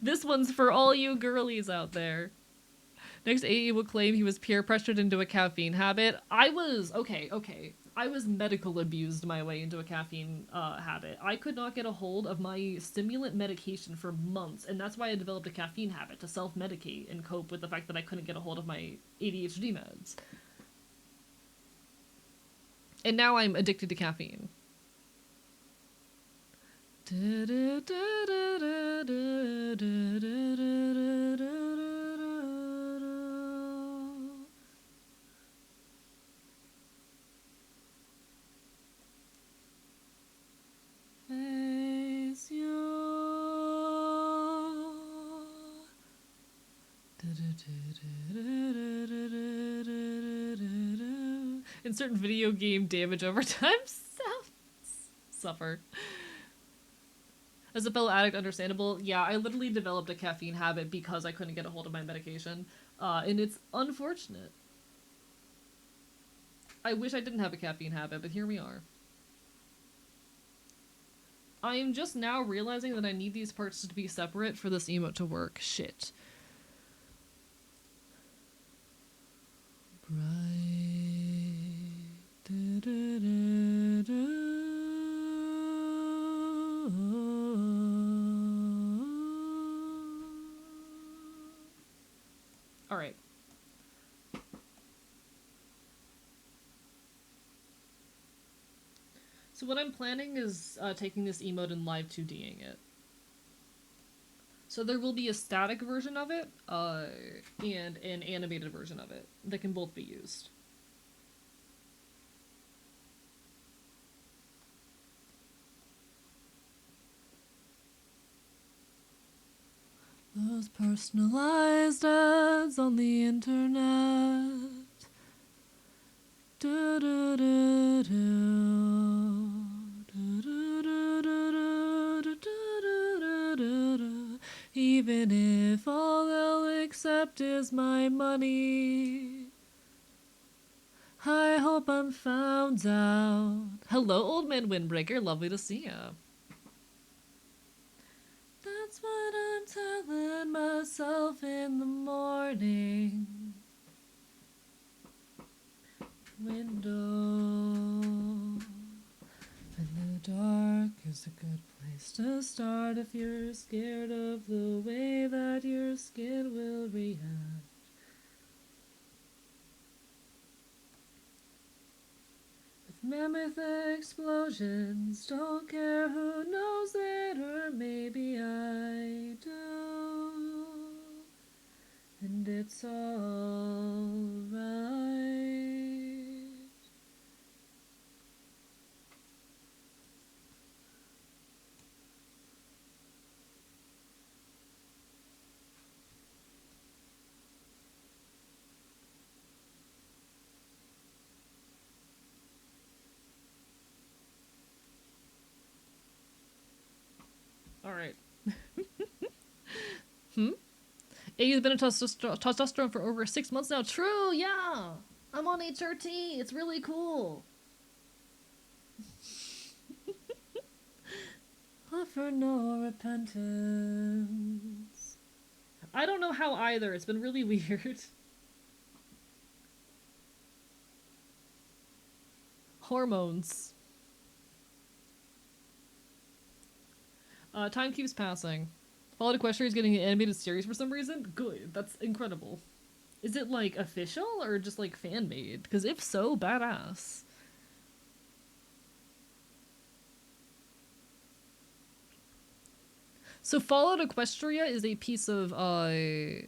This one's for all you girlies out there. Next, AE will claim he was peer pressured into a caffeine habit. I was medical abused my way into a caffeine habit. I could not get a hold of my stimulant medication for months, and that's why I developed a caffeine habit, to self-medicate and cope with the fact that I couldn't get a hold of my ADHD meds. And now I'm addicted to caffeine. Insert video game damage over time. Suffer. As a fellow addict, understandable. Yeah, I literally developed a caffeine habit because I couldn't get a hold of my medication. And it's unfortunate. I wish I didn't have a caffeine habit, but here we are. I am just now realizing that I need these parts to be separate for this emote to work. Shit. Alright. So what I'm planning is taking this emote and live 2D'ing it. So there will be a static version of it, and an animated version of it that can both be used. Those personalized ads on the internet. Even if all they'll accept is my money, I hope I'm found out. Hello, old man Windbreaker. Lovely to see ya. That's what I'm telling myself in the morning. window. And the dark is a good place to start if you're scared of the way that your skin will react. With mammoth explosions, don't care who knows it, or maybe I do. And it's alright. Alright. You've been on testosterone for over 6 months now. True, yeah. I'm on HRT. It's really cool. Offer no repentance. I don't know how either. It's been really weird. Hormones. Time keeps passing. Fallout Equestria is getting an animated series for some reason? Good. That's incredible. Is it, like, official or just, like, fan-made? Because if so, badass. So Fallout Equestria is a piece of, My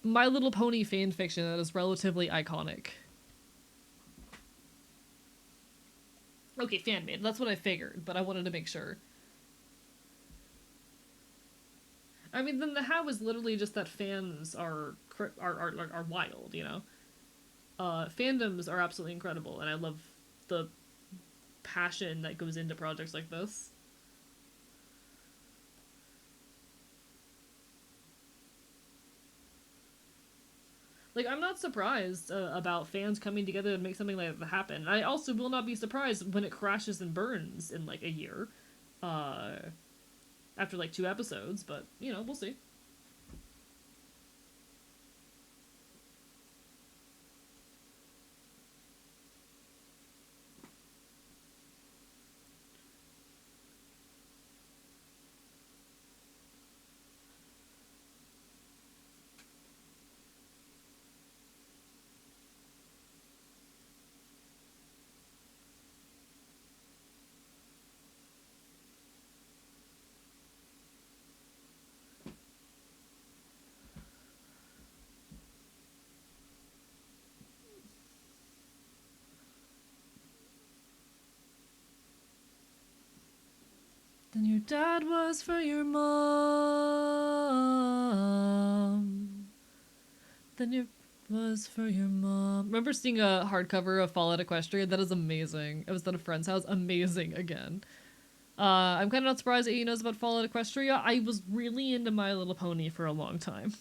Little Pony fanfiction that is relatively iconic. Okay, fan-made. That's what I figured, but I wanted to make sure. I mean, then the how is literally just that fans are wild, you know? Fandoms are absolutely incredible, and I love the passion that goes into projects like this. Like, I'm not surprised about fans coming together to make something like that happen. I also will not be surprised when it crashes and burns in, like, a year. After, like, 2 episodes, but, you know, we'll see. Then your dad was for your mom. Then your was for your mom. Remember seeing a hardcover of Fallout Equestria? That is amazing. I was at a friend's house. Amazing again. I'm kind of not surprised that he knows about Fallout Equestria. I was really into My Little Pony for a long time.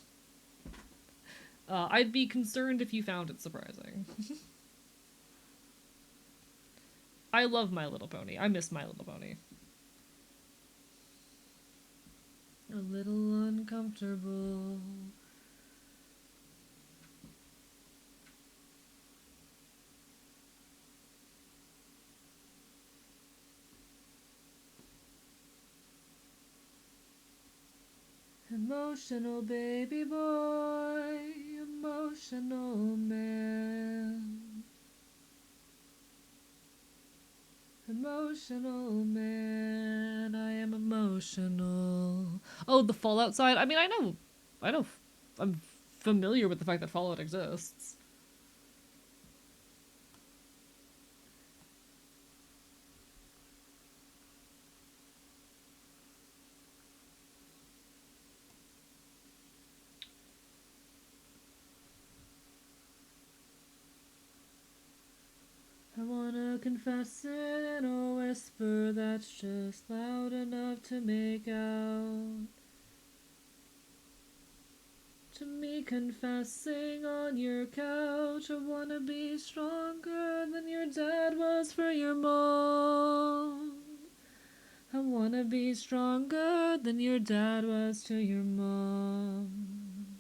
I'd be concerned if you found it surprising. I love My Little Pony. I miss My Little Pony. A little uncomfortable. Emotional baby boy, emotional man. Emotional man, I am emotional. Oh, the Fallout side? I mean, I'm familiar with the fact that Fallout exists. I wanna confess it in a whisper that's just loud enough to make out. To me confessing on your couch, I wanna be stronger than your dad was for your mom. I wanna be stronger than your dad was to your mom.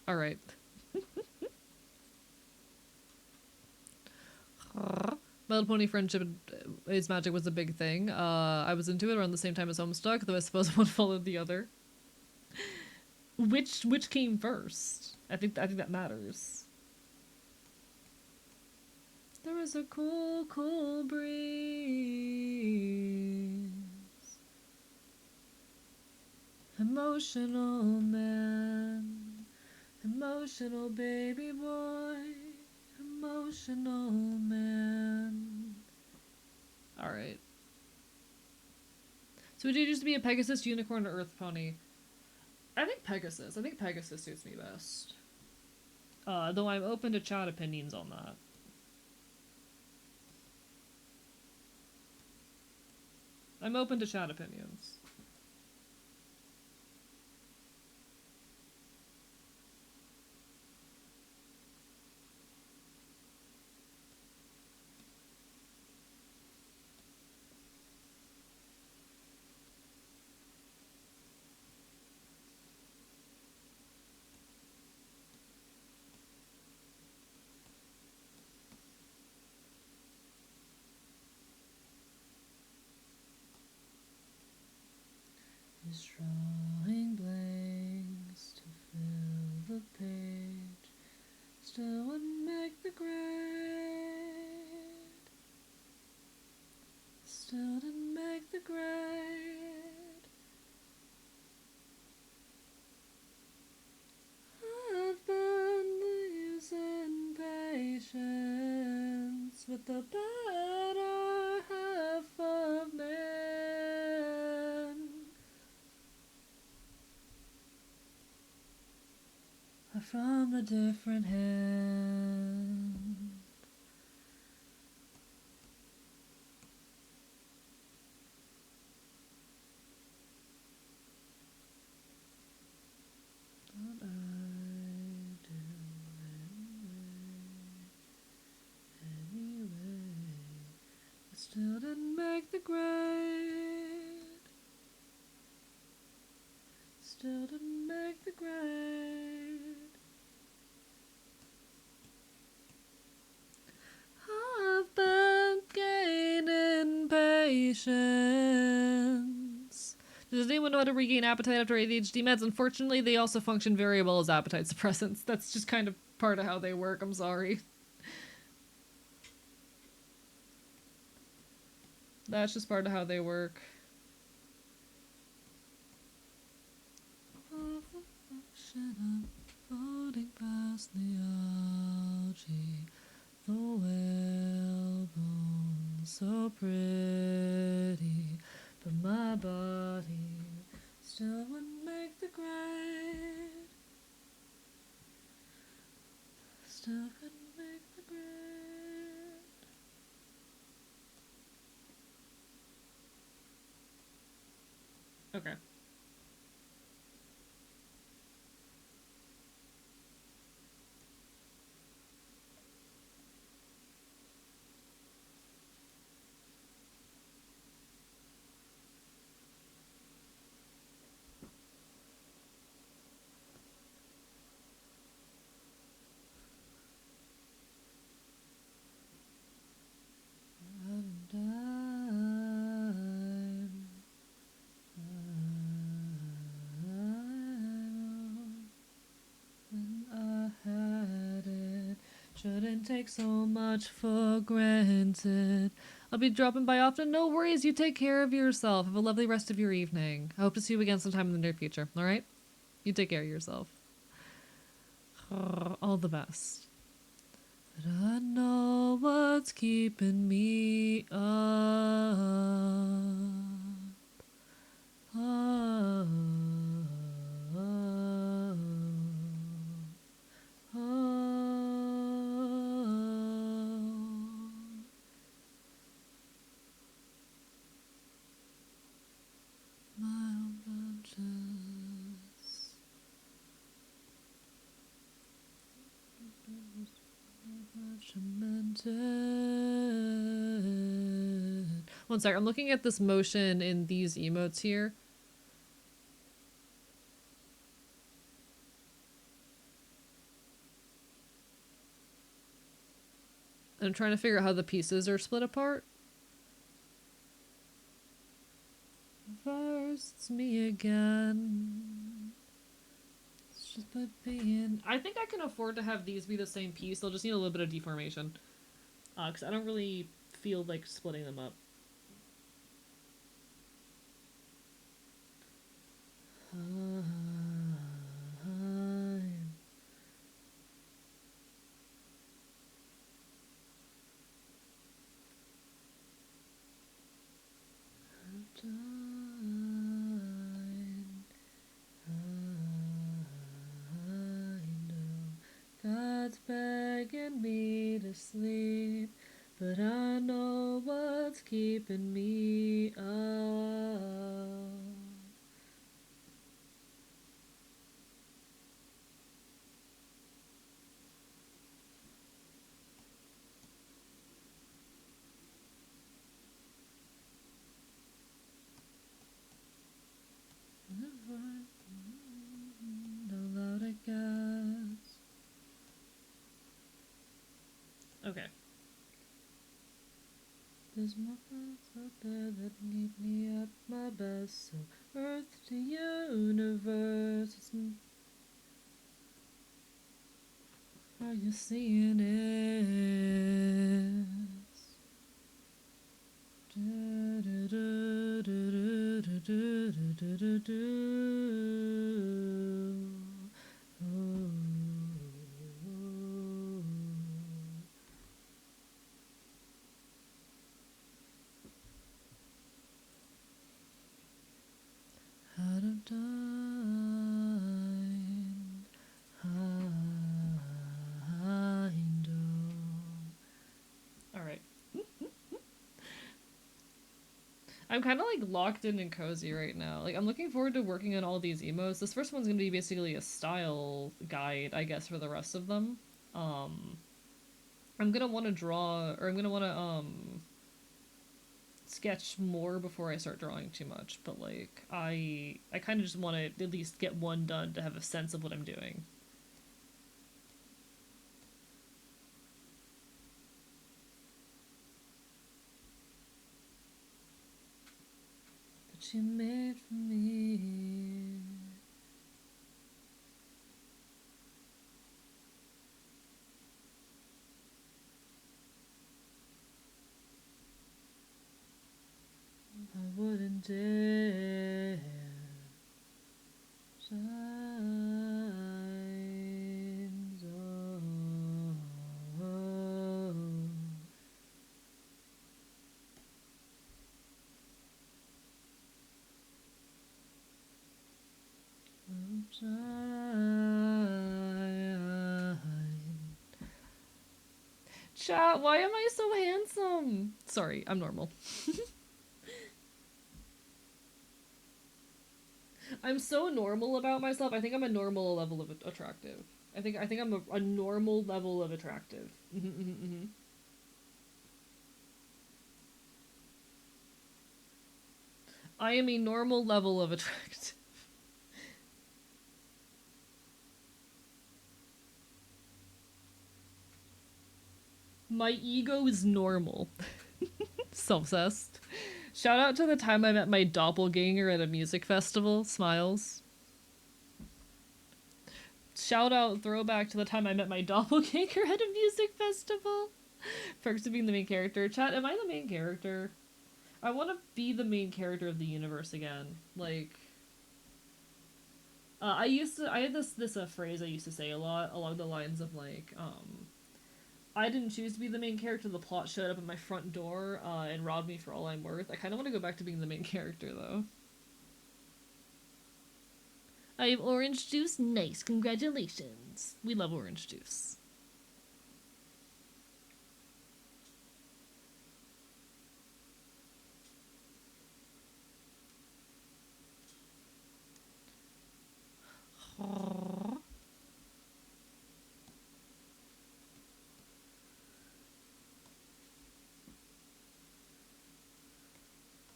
Alright. My Little Pony friendship is magic was a big thing. I was into it around the same time as Homestuck, though I suppose one followed the other. Which came first? I think that matters. There was a cool, cool breeze. Emotional man, emotional baby boy, emotional man. Alright. So would you just be a Pegasus, Unicorn, or Earth Pony? I think Pegasus. I think Pegasus suits me best. Though I'm open to chat opinions on that. I'm open to chat opinions. Is drawing blanks to fill the page, still wouldn't make the grade, still didn't make the grade. I've been losing patience with the better half of man. From a different hand. But I do anyway. I still didn't make the grade. Still didn't make the grade. I've been gaining patience. Does anyone know how to regain appetite after ADHD meds? Unfortunately, they also function very well as appetite suppressants. That's just kind of part of how they work. I'm sorry. That's just part of how they work. Floating past the algae, the whalebone, so pretty, but my body still wouldn't make the grade. Still couldn't make the grade. Okay. Shouldn't take so much for granted. I'll be dropping by often. No worries. You take care of yourself. Have a lovely rest of your evening. I hope to see you again sometime in the near future. All right? You take care of yourself. All the best. But I know what's keeping me up. Oh, oh, oh. My branches. One sec, I'm looking at this motion in these emotes here. I'm trying to figure out how the pieces are split apart. First, it's me again. It's just by being. I think I can afford to have these be the same piece. They'll just need a little bit of deformation. Because I don't really feel like splitting them up. God's begging me to sleep, but I know what's keeping me up. No loud I guess. Okay. There's more paths out there that need me at my best. So Earth to universe, are you seeing it? Out of time, Alright. I'm kind of like locked in and cozy right now. Like I'm looking forward to working on all these emotes. This first one's gonna be basically a style guide, I guess, for the rest of them. I'm gonna want to draw, or I'm gonna want to sketch more before I start drawing too much. But like I kind of just want to at least get one done to have a sense of what I'm doing. That you made for me. I wouldn't dare shines on. Chat, why am I so handsome? Sorry, I'm normal. I'm so normal about myself. I think I'm a normal level of attractive. I think I'm a normal level of attractive. I am a normal level of attractive. My ego is normal. Self-obsessed. Shout out to the time I met my doppelganger at a music festival. Smiles. Shout out, throwback to the time I met my doppelganger at a music festival. Perks of being the main character. Chat, am I the main character? I want to be the main character of the universe again. Like, I had this phrase I used to say a lot along the lines of like, I didn't choose to be the main character. The plot showed up at my front door and robbed me for all I'm worth. I kind of want to go back to being the main character though. I have orange juice. Nice, congratulations. We love orange juice.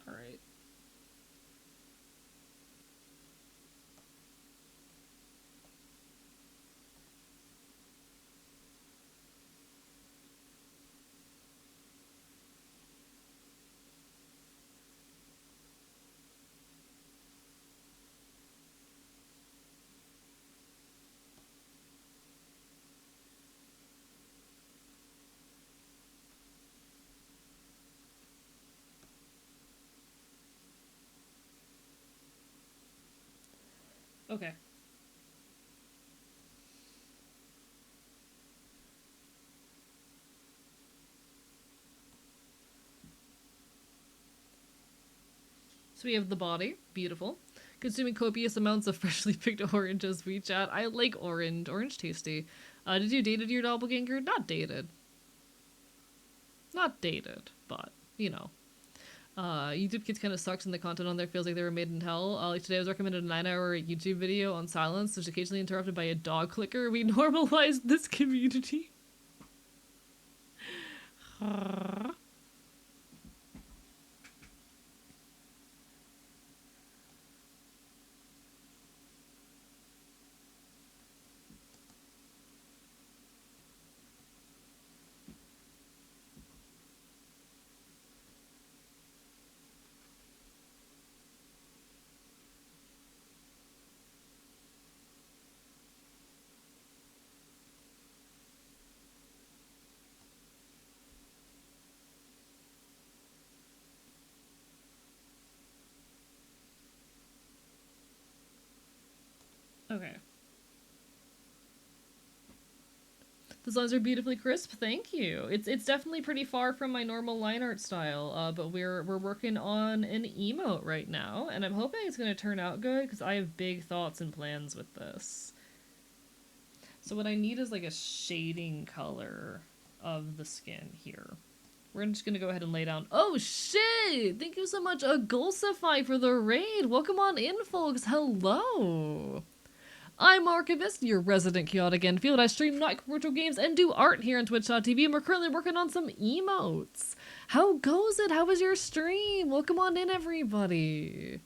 Alright. Okay. So we have the body. Beautiful. Consuming copious amounts of freshly picked oranges, we chat. I like orange. Orange tasty. Did you dated your doppelganger? Not dated. Not dated, but, you know. YouTube Kids kind of sucks and the content on there feels like they were made in hell. Like today I was recommended a 9-hour YouTube video on silence, which is occasionally interrupted by a dog clicker. We normalized this community. Okay. The lines are beautifully crisp. Thank you. It's definitely pretty far from my normal line art style, but we're working on an emote right now, and I'm hoping it's gonna turn out good because I have big thoughts and plans with this. So what I need is like a shading color of the skin here. We're just gonna go ahead and lay down. Oh shit! Thank you so much, Agulsify, for the raid. Welcome on in, folks. Hello. I'm Archivist, your resident chaotic Enfield. I stream not commercial games and do art here on Twitch.tv, and we're currently working on some emotes. How goes it? How was your stream? Welcome on in, everybody.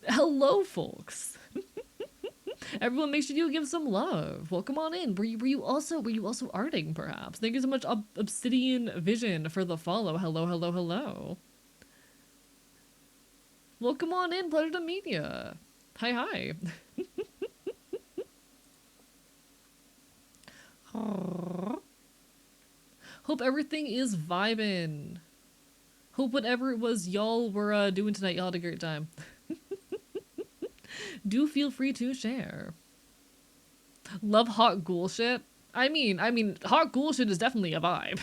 Hello, folks. Everyone, make sure you give some love. Welcome on in. Were you also arting, perhaps? Thank you so much, Obsidian Vision, for the follow. Hello, hello, hello. Welcome on in. Pleasure to meet ya. Hi, hi. Hope everything is vibing. Hope whatever it was y'all were doing tonight, y'all had a great time. Do feel free to share. Love hot ghoul shit. I mean, hot ghoul shit is definitely a vibe.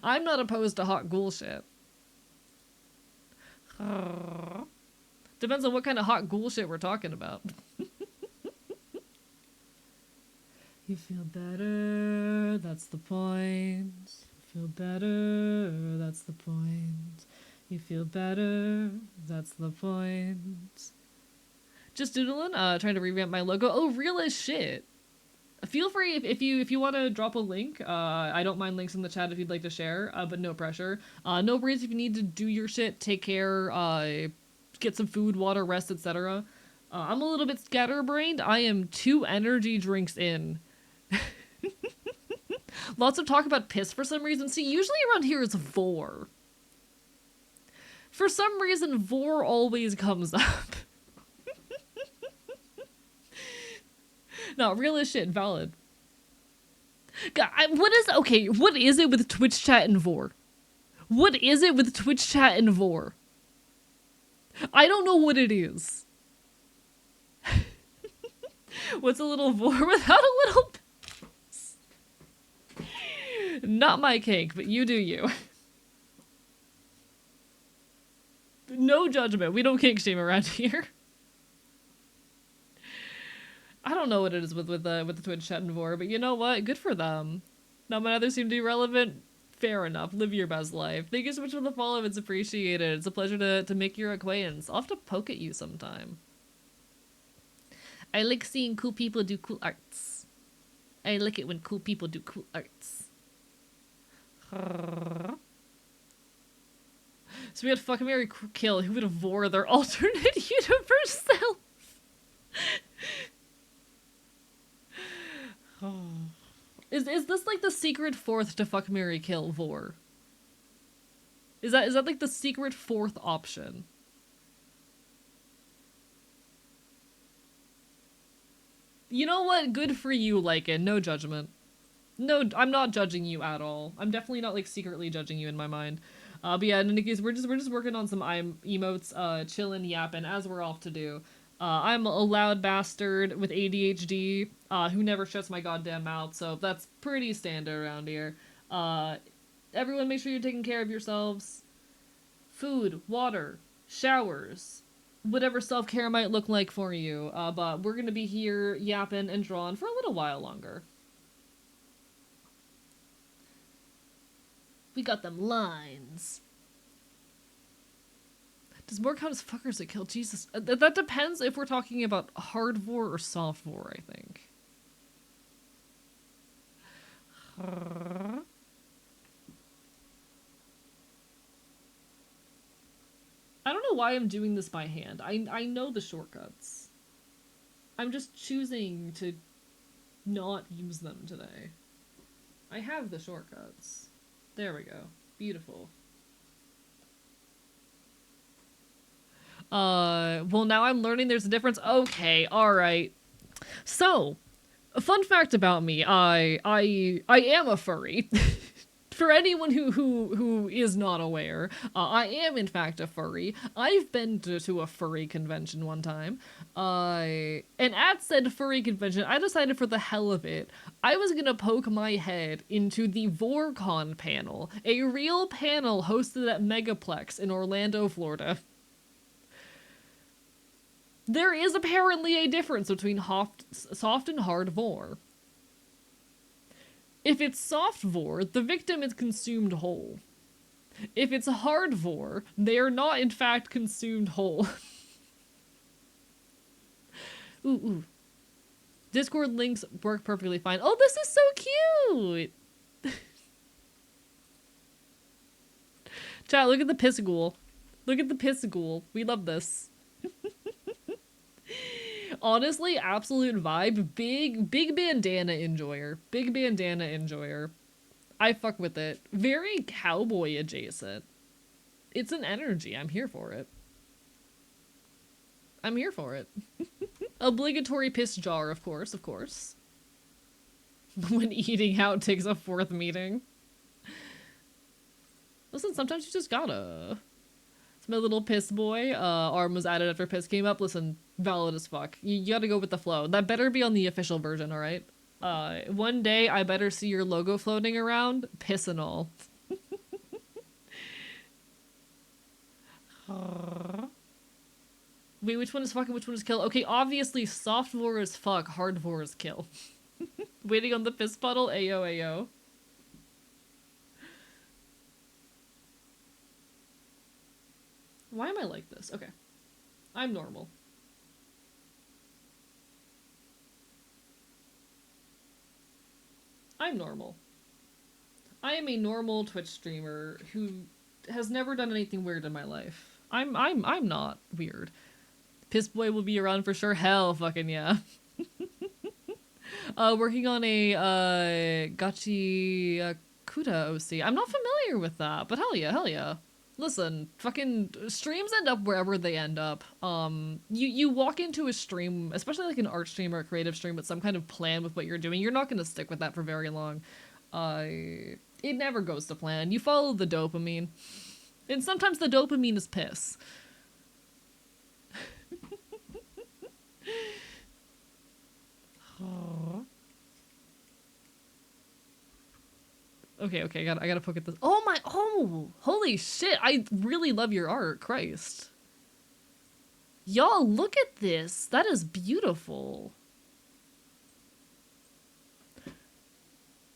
I'm not opposed to hot ghoul shit. Depends on what kind of hot ghoul shit we're talking about. You feel better, that's the point. You feel better, that's the point. You feel better, that's the point. Just doodling, trying to revamp my logo. Oh, real as shit. Feel free if you want to drop a link. I don't mind links in the chat if you'd like to share, but no pressure. No worries if you need to do your shit, take care, get some food, water, rest, etc. I'm a little bit scatterbrained. I am 2 energy drinks in. Lots of talk about piss for some reason. See, usually around here it's vor. For some reason, vor always comes up. No, real as shit, valid. God, what is it with Twitch chat and vor? What is it with Twitch chat and vor? I don't know what it is. What's a little vor without a little piss? Not my cake, but you do you. No judgment. We don't kink shame around here. I don't know what it is with the Twitch chat and vor, but you know what? Good for them. Not my others seem to be relevant. Fair enough. Live your best life. Thank you so much for the follow. It's appreciated. It's a pleasure to make your acquaintance. I'll have to poke at you sometime. I like seeing cool people do cool arts. I like it when cool people do cool arts. So we had fuck, marry, kill. Who would have vor their alternate universe self? Is this like the secret 4th to fuck, marry, kill vor? Is that like the secret 4th option? You know what? Good for you, Lycan. No judgment. No, I'm not judging you at all. I'm definitely not like secretly judging you in my mind. But yeah, in any case, we're just working on some emotes, chilling, yapping as we're off to do. I'm a loud bastard with ADHD, who never shuts my goddamn mouth, so that's pretty standard around here. Uh, Everyone, make sure you're taking care of yourselves. Food, water, showers, whatever self care might look like for you. But we're gonna be here yapping and drawing for a little while longer. We got them lines. Does more count as fuckers that kill Jesus? That depends if we're talking about hard vor or soft vor, I think. I don't know why I'm doing this by hand. I know the shortcuts. I'm just choosing to not use them today. I have the shortcuts. There we go. Beautiful. Well, now I'm learning there's a difference. Okay, alright. So, a fun fact about me, I am a furry. For anyone who is not aware, I am in fact a furry. I've been to a furry convention one time. And at said furry convention, I decided for the hell of it, I was gonna poke my head into the VorCon panel, a real panel hosted at Megaplex in Orlando, Florida. There is apparently a difference between soft and hard vor. If it's soft vor, the victim is consumed whole. If it's hard vor, they are not in fact consumed whole. Ooh. Discord links work perfectly fine. Oh, this is so cute! Chat, look at the Pisagul. Look at the Pisagul. We love this. Honestly, absolute vibe. Big bandana enjoyer. Big bandana enjoyer. I fuck with it. Very cowboy adjacent. It's an energy. I'm here for it. I'm here for it. Obligatory piss jar, of course, of course. When eating out takes a fourth meeting. Listen, sometimes you just gotta. It's my little piss boy. Arm was added after piss came up. Listen, valid as fuck. You gotta go with the flow. That better be on the official version, alright? One day I better see your logo floating around, piss and all. Wait, which one is fuck and which one is kill? Okay, obviously soft vor is fuck, hard vor is kill. Waiting on the piss puddle, ayo ayo. Why am I like this? Okay. I'm normal. I'm normal. I am a normal Twitch streamer who has never done anything weird in my life. I'm not weird. Piss Boy will be around for sure. Hell fucking yeah. Working on a Gachi Kuda OC. I'm not familiar with that, but hell yeah, hell yeah. Listen, fucking streams end up wherever they end up. You walk into a stream, especially like an art stream or a creative stream with some kind of plan with what you're doing, you're not gonna stick with that for very long. It never goes to plan. You follow the dopamine. And sometimes the dopamine is piss. Okay, I gotta poke at this. Oh, holy shit, I really love your art, Christ. Y'all, look at this. That is beautiful.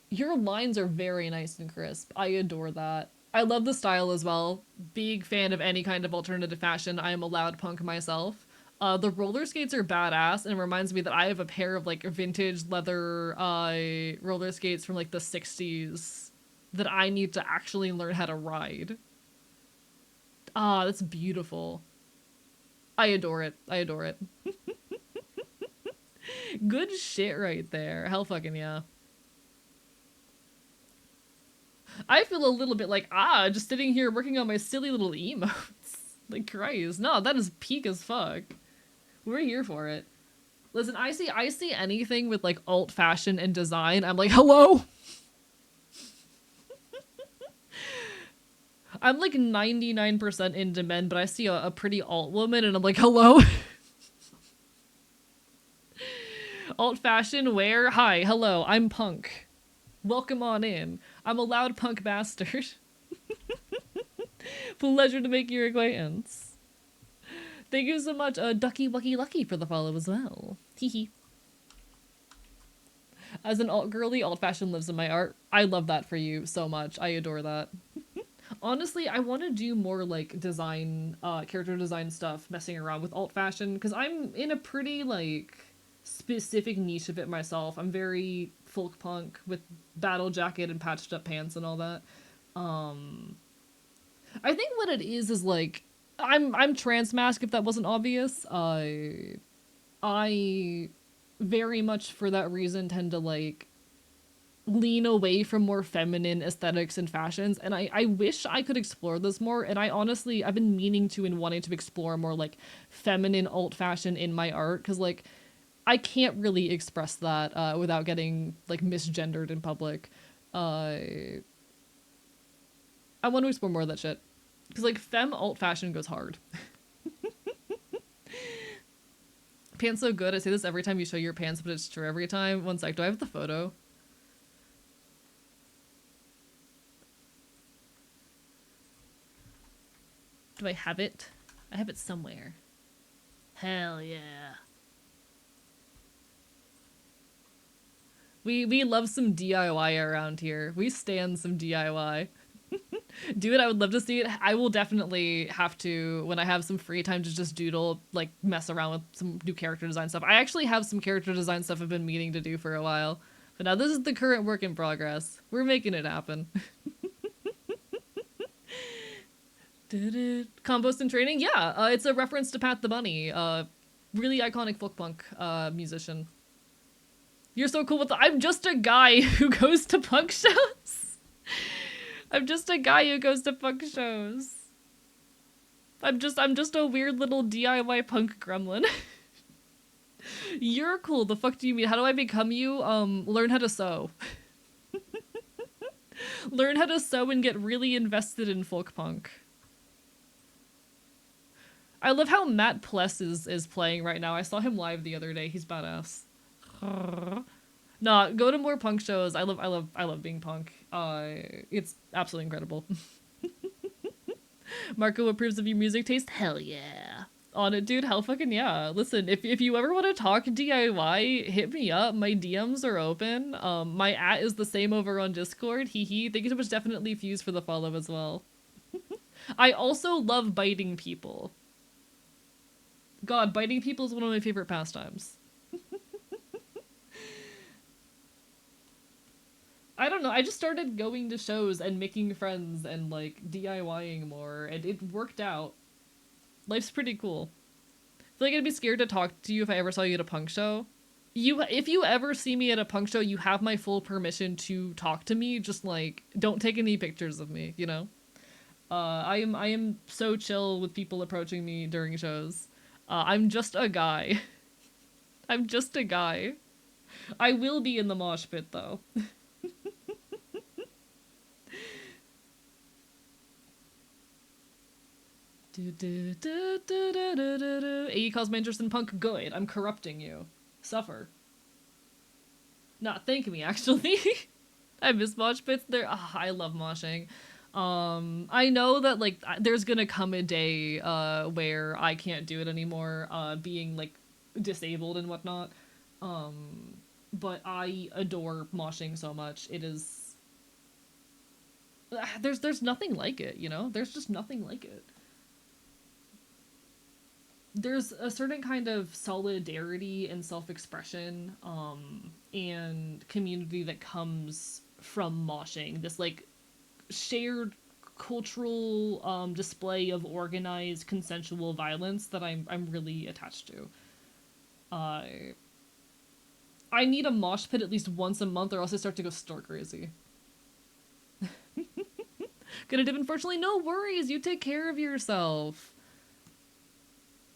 Your lines are very nice and crisp. I adore that. I love the style as well. Big fan of any kind of alternative fashion. I am a loud punk myself. The roller skates are badass, and it reminds me that I have a pair of like vintage leather roller skates from like the 60s that I need to actually learn how to ride. Ah, that's beautiful. I adore it. I adore it. Good shit right there. Hell fucking yeah. I feel a little bit like, just sitting here working on my silly little emotes. Like, Christ. No, that is peak as fuck. We're here for it. Listen, I see anything with like alt fashion and design, I'm like, hello? I'm like 99% into men, but I see a pretty alt woman and I'm like, hello? Alt fashion, where? Hi, hello, I'm punk. Welcome on in. I'm a loud punk bastard. Pleasure to make your acquaintance. Thank you so much, Ducky Wucky Lucky, for the follow as well. Hee hee. As an alt girly, alt fashion lives in my art. I love that for you so much. I adore that. Honestly, I want to do more like design, character design stuff, messing around with alt fashion, because I'm in a pretty like specific niche of it myself. I'm very folk punk with battle jacket and patched up pants and all that. I think what it is like I'm trans mask if that wasn't obvious. I very much for that reason tend to like lean away from more feminine aesthetics and fashions, and I wish I could explore this more, and I've been meaning to and wanting to explore more like feminine alt fashion in my art, because like I can't really express that without getting like misgendered in public. I want to explore more of that shit, because like femme alt fashion goes hard. Pants so good. I say this every time you show your pants, but it's true every time. One sec, do I have the photo? Do I have it? I have it somewhere. Hell yeah. We love some DIY around here. We stand some DIY. Dude, I would love to see it. I will definitely have to, when I have some free time, to just doodle, like, mess around with some new character design stuff. I actually have some character design stuff I've been meaning to do for a while. But now this is the current work in progress. We're making it happen. Compost and training? Yeah, it's a reference to Pat the Bunny. Really iconic folk punk musician. You're so cool with the- I'm just a guy who goes to punk shows. I'm just a guy who goes to punk shows. I'm just a weird little DIY punk gremlin. You're cool. The fuck do you mean? How do I become you? Learn how to sew. Learn how to sew and get really invested in folk punk. I love how Matt Pless is playing right now. I saw him live the other day. He's badass. Nah, go to more punk shows. I love being punk. It's absolutely incredible. Marco approves of your music taste? Hell yeah. On it, dude. Hell fucking yeah. Listen, if you ever want to talk DIY, hit me up. My DMs are open. My @ is the same over on Discord. Hee hee. Thank you so much, definitely Fuse, for the follow as well. I also love biting people. God, biting people is one of my favorite pastimes. I don't know, I just started going to shows and making friends and like DIYing more, and it worked out. Life's pretty cool. I feel like I'd be scared to talk to you if I ever saw you at a punk show. If you ever see me at a punk show, you have my full permission to talk to me, just like don't take any pictures of me, you know? I am so chill with people approaching me during shows. I'm just a guy. I'm just a guy. I will be in the mosh pit though. AE calls my interest in punk good. I'm corrupting you. Suffer. Not thank me, actually. I miss mosh pits. I love moshing. I know that like there's gonna come a day where I can't do it anymore, being like disabled and whatnot. But I adore moshing so much. It is there's nothing like it, you know? There's just nothing like it. There's a certain kind of solidarity and self-expression and community that comes from moshing. This like shared cultural display of organized consensual violence that I'm really attached to. Uh, I need a mosh pit at least once a month, or else I start to go stir crazy. Gonna dip, unfortunately. No worries. You take care of yourself.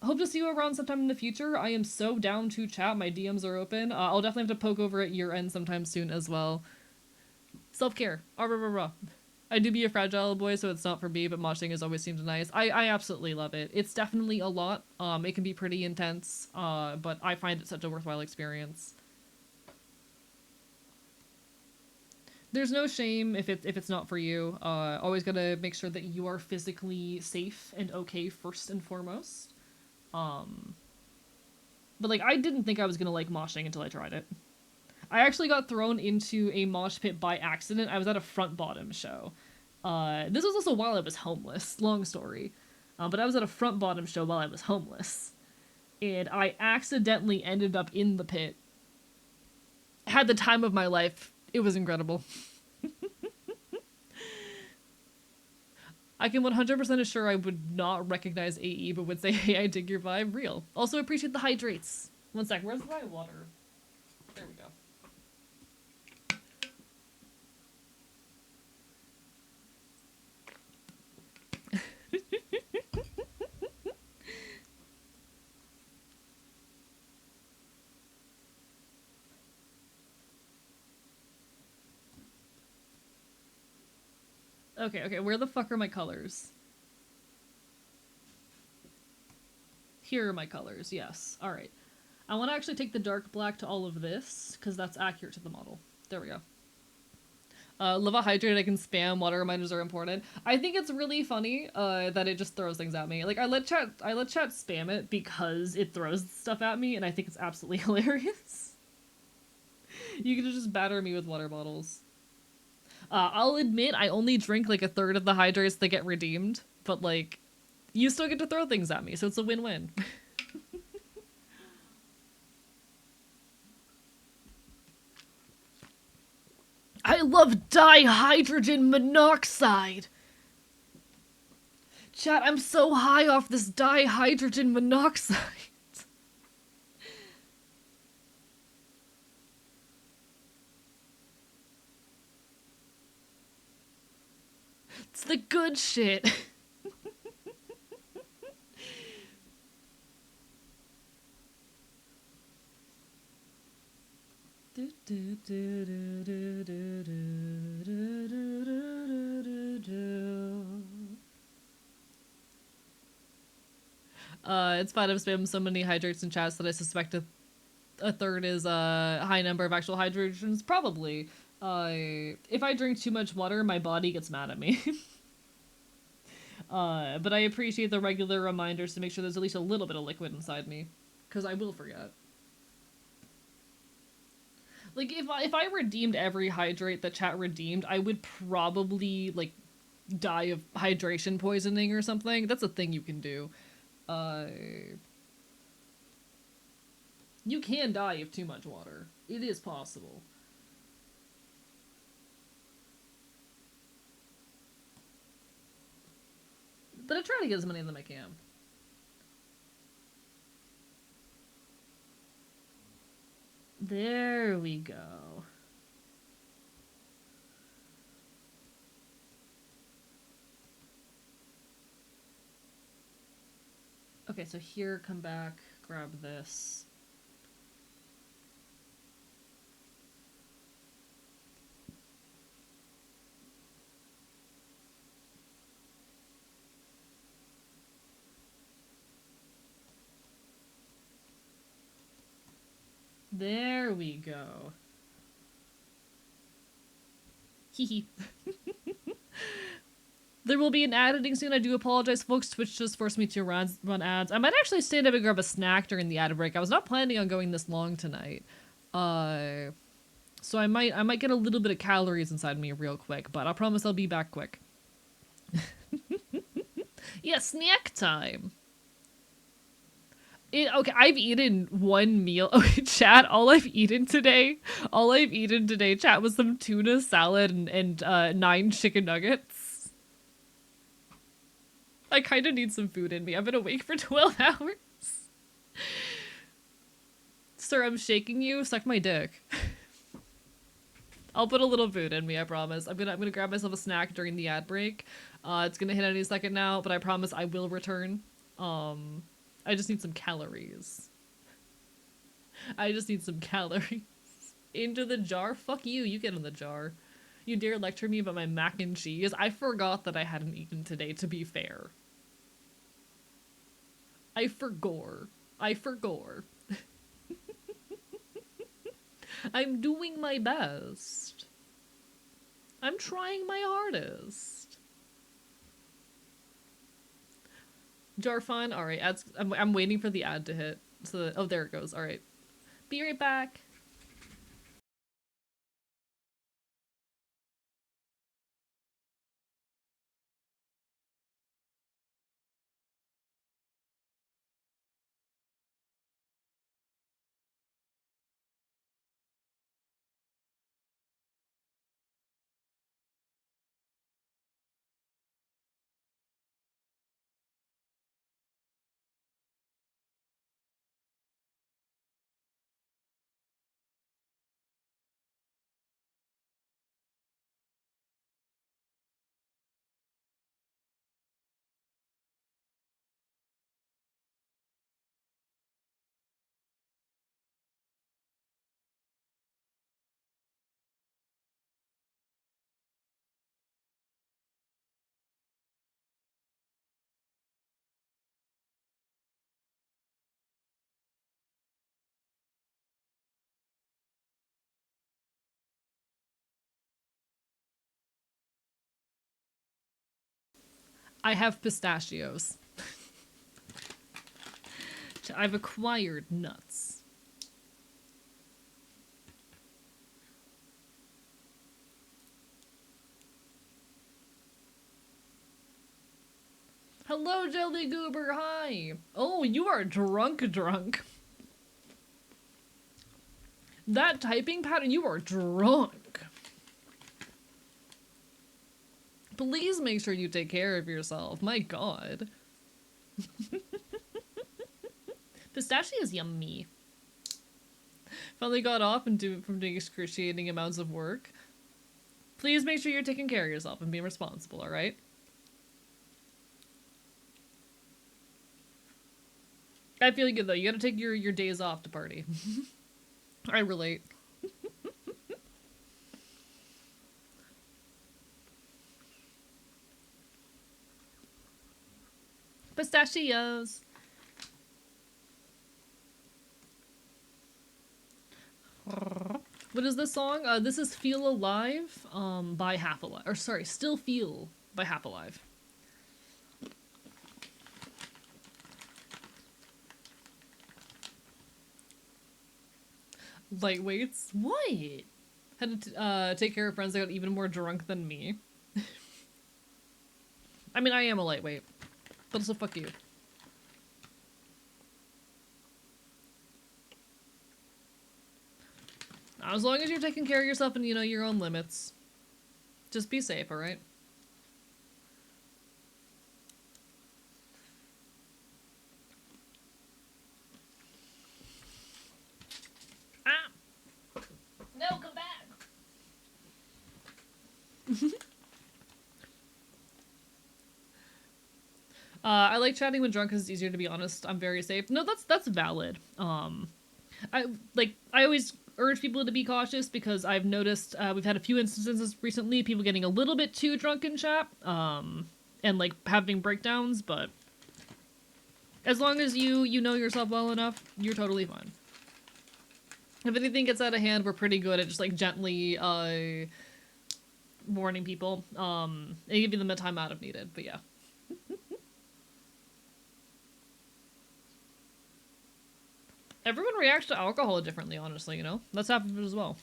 Hope to see you around sometime in the future. I am so down to chat. My DMs are open. I'll definitely have to poke over at your end sometime soon as well. Self-care. Ah, rah, rah, rah. I do be a fragile boy, so it's not for me, but moshing has always seemed nice. I absolutely love it. It's definitely a lot. It can be pretty intense, but I find it such a worthwhile experience. There's no shame if it's not for you. Always gotta make sure that you are physically safe and okay first and foremost. Um, but like, I didn't think I was gonna like moshing until I tried it. I actually got thrown into a mosh pit by accident. I was at a front bottom show. This was also while I was homeless. Long story. But I was at a front bottom show while I was homeless. And I accidentally ended up in the pit. Had the time of my life. It was incredible. I can 100% assure I would not recognize AE, but would say, hey, I dig your vibe. Real. Also appreciate the hydrates. One sec, where's my water? There we go. Okay, where the fuck are my colors? Here are my colors, yes. Alright. I want to actually take the dark black to all of this, because that's accurate to the model. There we go. Live hydrated, I can spam, water reminders are important. I think it's really funny that it just throws things at me. Like, I let chat spam it because it throws stuff at me, and I think it's absolutely hilarious. You can just batter me with water bottles. I'll admit I only drink like a third of the hydrates that get redeemed, but like, you still get to throw things at me, so it's a win-win. I love dihydrogen monoxide! Chat, I'm so high off this dihydrogen monoxide. It's the good shit. It's fine. I've spammed so many hydrates in chats that I suspect a third is a high number of actual hydrogens. Probably. If I drink too much water, my body gets mad at me. But I appreciate the regular reminders to make sure there's at least a little bit of liquid inside me, because I will forget. Like, if I redeemed every hydrate that chat redeemed, I would probably, like, die of hydration poisoning or something. That's a thing you can do. Uh... You can die of too much water. It is possible. But I try to get as many of them as I can. There we go. Okay, so here, come back, grab this. There we go. Hehe. There will be an ad ending soon. I do apologize, folks. Twitch just forced me to run ads. I might actually stand up and grab a snack during the ad break. I was not planning on going this long tonight. So I might get a little bit of calories inside me real quick, but I promise I'll be back quick. Yeah, snack time. Okay, I've eaten one meal. Okay, chat, all I've eaten today, chat, was some tuna salad and 9 chicken nuggets. I kind of need some food in me. I've been awake for 12 hours. Sir, I'm shaking you. Suck my dick. I'll put a little food in me, I promise. I'm gonna grab myself a snack during the ad break. It's gonna hit any second now, but I promise I will return. I just need some calories. I just need some calories. Into the jar? Fuck you, you get in the jar. You dare lecture me about my mac and cheese? I forgot that I hadn't eaten today, to be fair. I forgore. I forgore. I'm doing my best. I'm trying my hardest. Jarfine, alright, I'm waiting for the ad to hit. So that, oh, there it goes, alright. Be right back. I have pistachios. I've acquired nuts. Hello, Jelly Goober, hi! Oh, you are drunk. That typing pattern, you are drunk. Please make sure you take care of yourself, my god. Pistachio is yummy. Finally got off from doing excruciating amounts of work. Please make sure you're taking care of yourself and being responsible, alright? I feel good though, you gotta take your days off to party. I relate. Pistachios! What is this song? This is Feel Alive by Half Alive. Or sorry, Still Feel by Half Alive. Lightweights? What? Had to take care of friends that got even more drunk than me. I mean, I am a lightweight. But also fuck you. As long as you're taking care of yourself and you know your own limits. Just be safe, alright? Ah! No, come back! I like chatting when drunk because it's easier to be honest. I'm very safe. No, that's valid. I always urge people to be cautious because I've noticed we've had a few instances recently, people getting a little bit too drunk in chat, and like having breakdowns, but as long as you know yourself well enough, you're totally fine. If anything gets out of hand, we're pretty good at just like gently warning people, and giving them a timeout if needed, but yeah. Everyone reacts to alcohol differently, honestly, you know? That's half of it as well.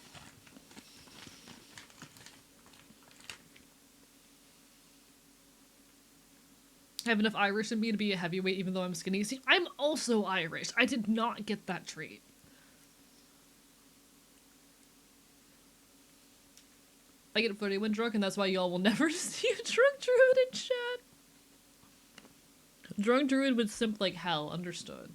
I have enough Irish in me to be a heavyweight even though I'm skinny. See, I'm also Irish. I did not get that trait. I get flirty when drunk, and that's why y'all will never see a drunk druid in chat. Drunk druid would simp like hell, understood.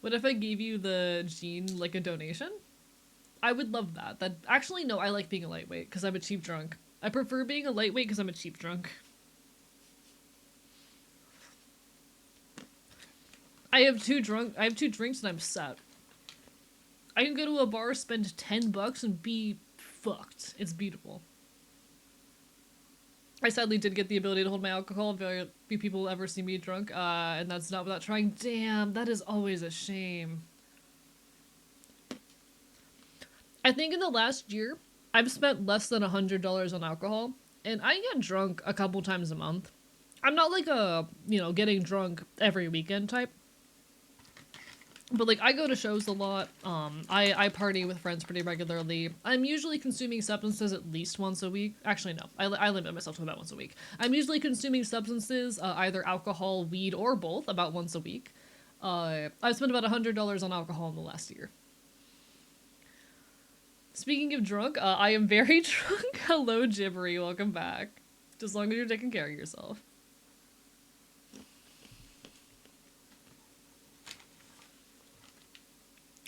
What if I gave you the gene like a donation? I would love that. That actually, no, I like being a lightweight because I'm a cheap drunk. I prefer being a lightweight because I'm a cheap drunk. I have two drinks and I'm set. I can go to a bar, spend $10 and be fucked. It's beautiful. I sadly did get the ability to hold my alcohol. Very few people ever see me drunk, and that's not without trying. Damn, that is always a shame. I think in the last year, I've spent less than $100 on alcohol, and I get drunk a couple times a month. I'm not like a, getting drunk every weekend type. But, like, I go to shows a lot. I party with friends pretty regularly. I'm usually consuming substances at least once a week. Actually, no. I limit myself to about once a week. I'm usually consuming substances, either alcohol, weed, or both, about once a week. I've spent about $100 on alcohol in the last year. Speaking of drunk, I am very drunk. Hello, Gibbery. Welcome back. Just as long as you're taking care of yourself.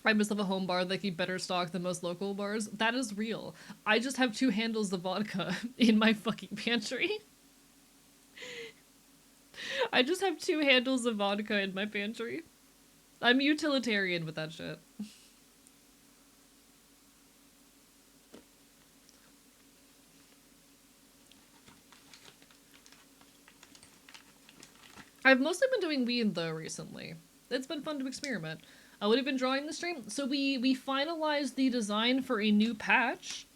I must have a home bar that keep better stock than most local bars. That is real. I just have 2 handles of vodka in my fucking pantry. I just have 2 handles of vodka in my pantry. I'm utilitarian with that shit. I've mostly been doing weed though recently. It's been fun to experiment. I would have been drawing the stream. So we finalized the design for a new patch.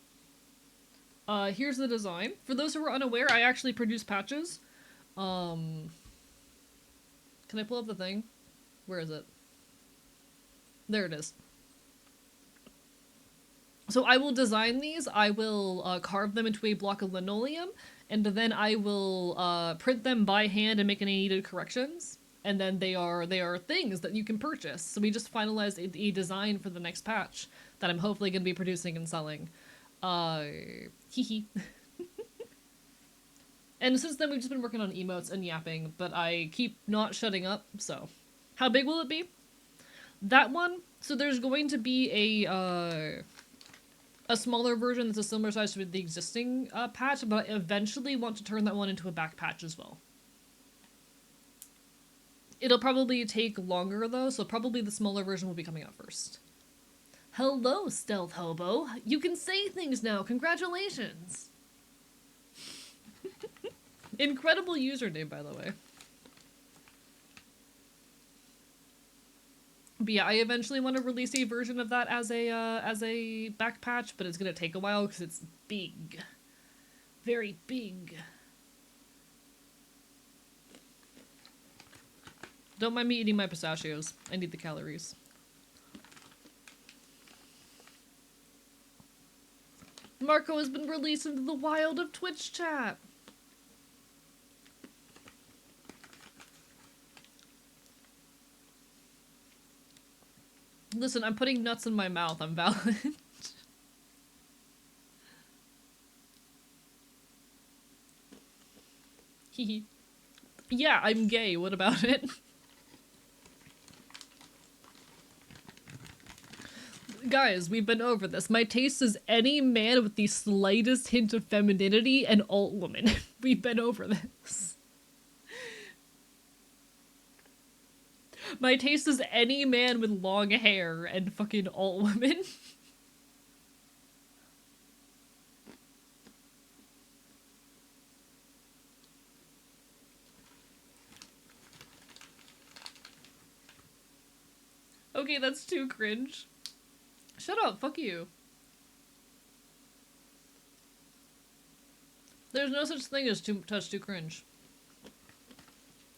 Here's the design. For those who are unaware, I actually produce patches. Can I pull up the thing? Where is it? There it is. So I will design these, I will carve them into a block of linoleum, and then I will print them by hand and make any needed corrections. And then they are things that you can purchase. So we just finalized a design for the next patch that I'm hopefully going to be producing and selling. Hee. And since then we've just been working on emotes and yapping, but I keep not shutting up, so. How big will it be? That one, so there's going to be a smaller version that's a similar size to the existing patch, but I eventually want to turn that one into a back patch as well. It'll probably take longer though, so probably the smaller version will be coming out first. Hello, Stealth Hobo. You can say things now. Congratulations. Incredible username, by the way. But yeah, I eventually want to release a version of that as a back patch, but it's gonna take a while because it's big. Very big. Don't mind me eating my pistachios. I need the calories. Marco has been released into the wild of Twitch chat. Listen, I'm putting nuts in my mouth. I'm valid. Hehe. Yeah, I'm gay. What about it? Guys, we've been over this. My taste is any man with the slightest hint of femininity and alt woman. We've been over this. My taste is any man with long hair and fucking alt woman. Okay, that's too cringe. Shut up, fuck you. There's no such thing as too cringe.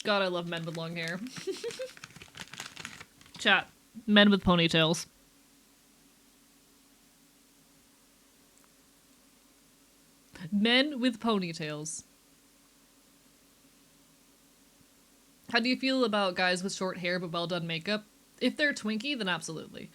God, I love men with long hair. Chat. Men with ponytails. Men with ponytails. How do you feel about guys with short hair but well done makeup? If they're twinky, then absolutely.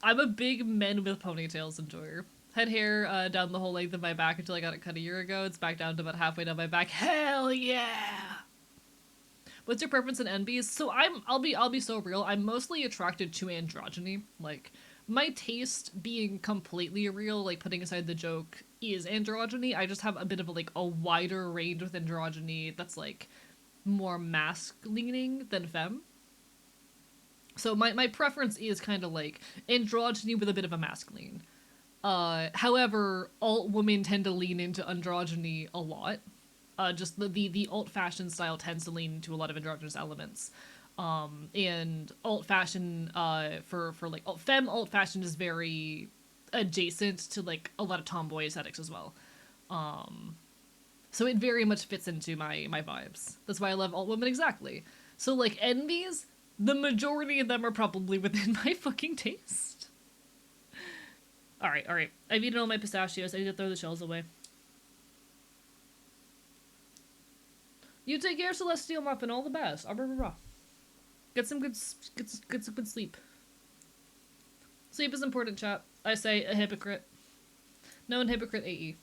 I'm a big men with ponytails enjoyer. Had hair down the whole length of my back until I got it cut a year ago. It's back down to about halfway down my back. Hell yeah! What's your preference in NBs? So I'll be so real. I'm mostly attracted to androgyny. Like my taste being completely real, like putting aside the joke, is androgyny. I just have a bit of a wider range with androgyny that's like more mask leaning than femme. So my preference is kind of like androgyny with a bit of a mask lean. However, alt women tend to lean into androgyny a lot. Just the alt fashion style tends to lean into a lot of androgynous elements. And alt fashion for like femme alt fashion is very adjacent to like a lot of tomboy aesthetics as well. So it very much fits into my vibes. That's why I love alt women exactly. So like envies, the majority of them are probably within my fucking taste. All right, all right. I've eaten all my pistachios. I need to throw the shells away. You take care, Celestial Muffin. All the best. Get some get some good sleep. Sleep is important, chat. I say a hypocrite. No, an hypocrite AE.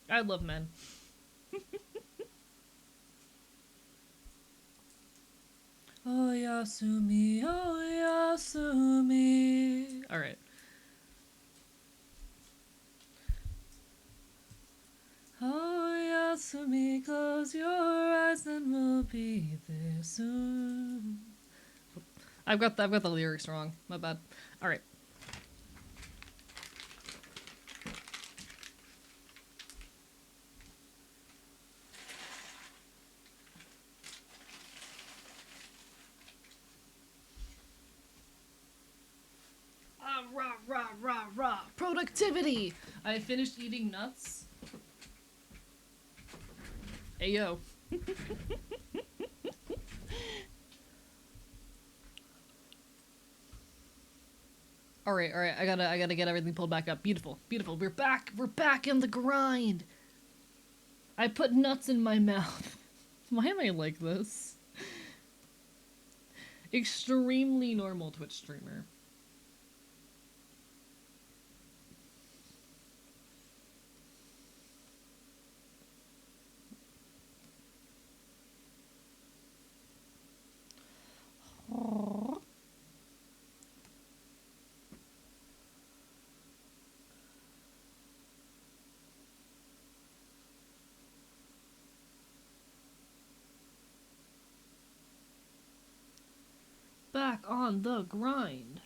I love men. Oh Yasumi, oh Yasumi. All right. Oh Yasumi, close your eyes and we'll be there soon. I've got the lyrics wrong. My bad. All right. Rah rah rah rah. Productivity. I finished eating nuts. Hey yo. All right. I gotta get everything pulled back up. Beautiful. We're back. We're back in the grind. I put nuts in my mouth. Why am I like this? Extremely normal Twitch streamer. Back on the grind.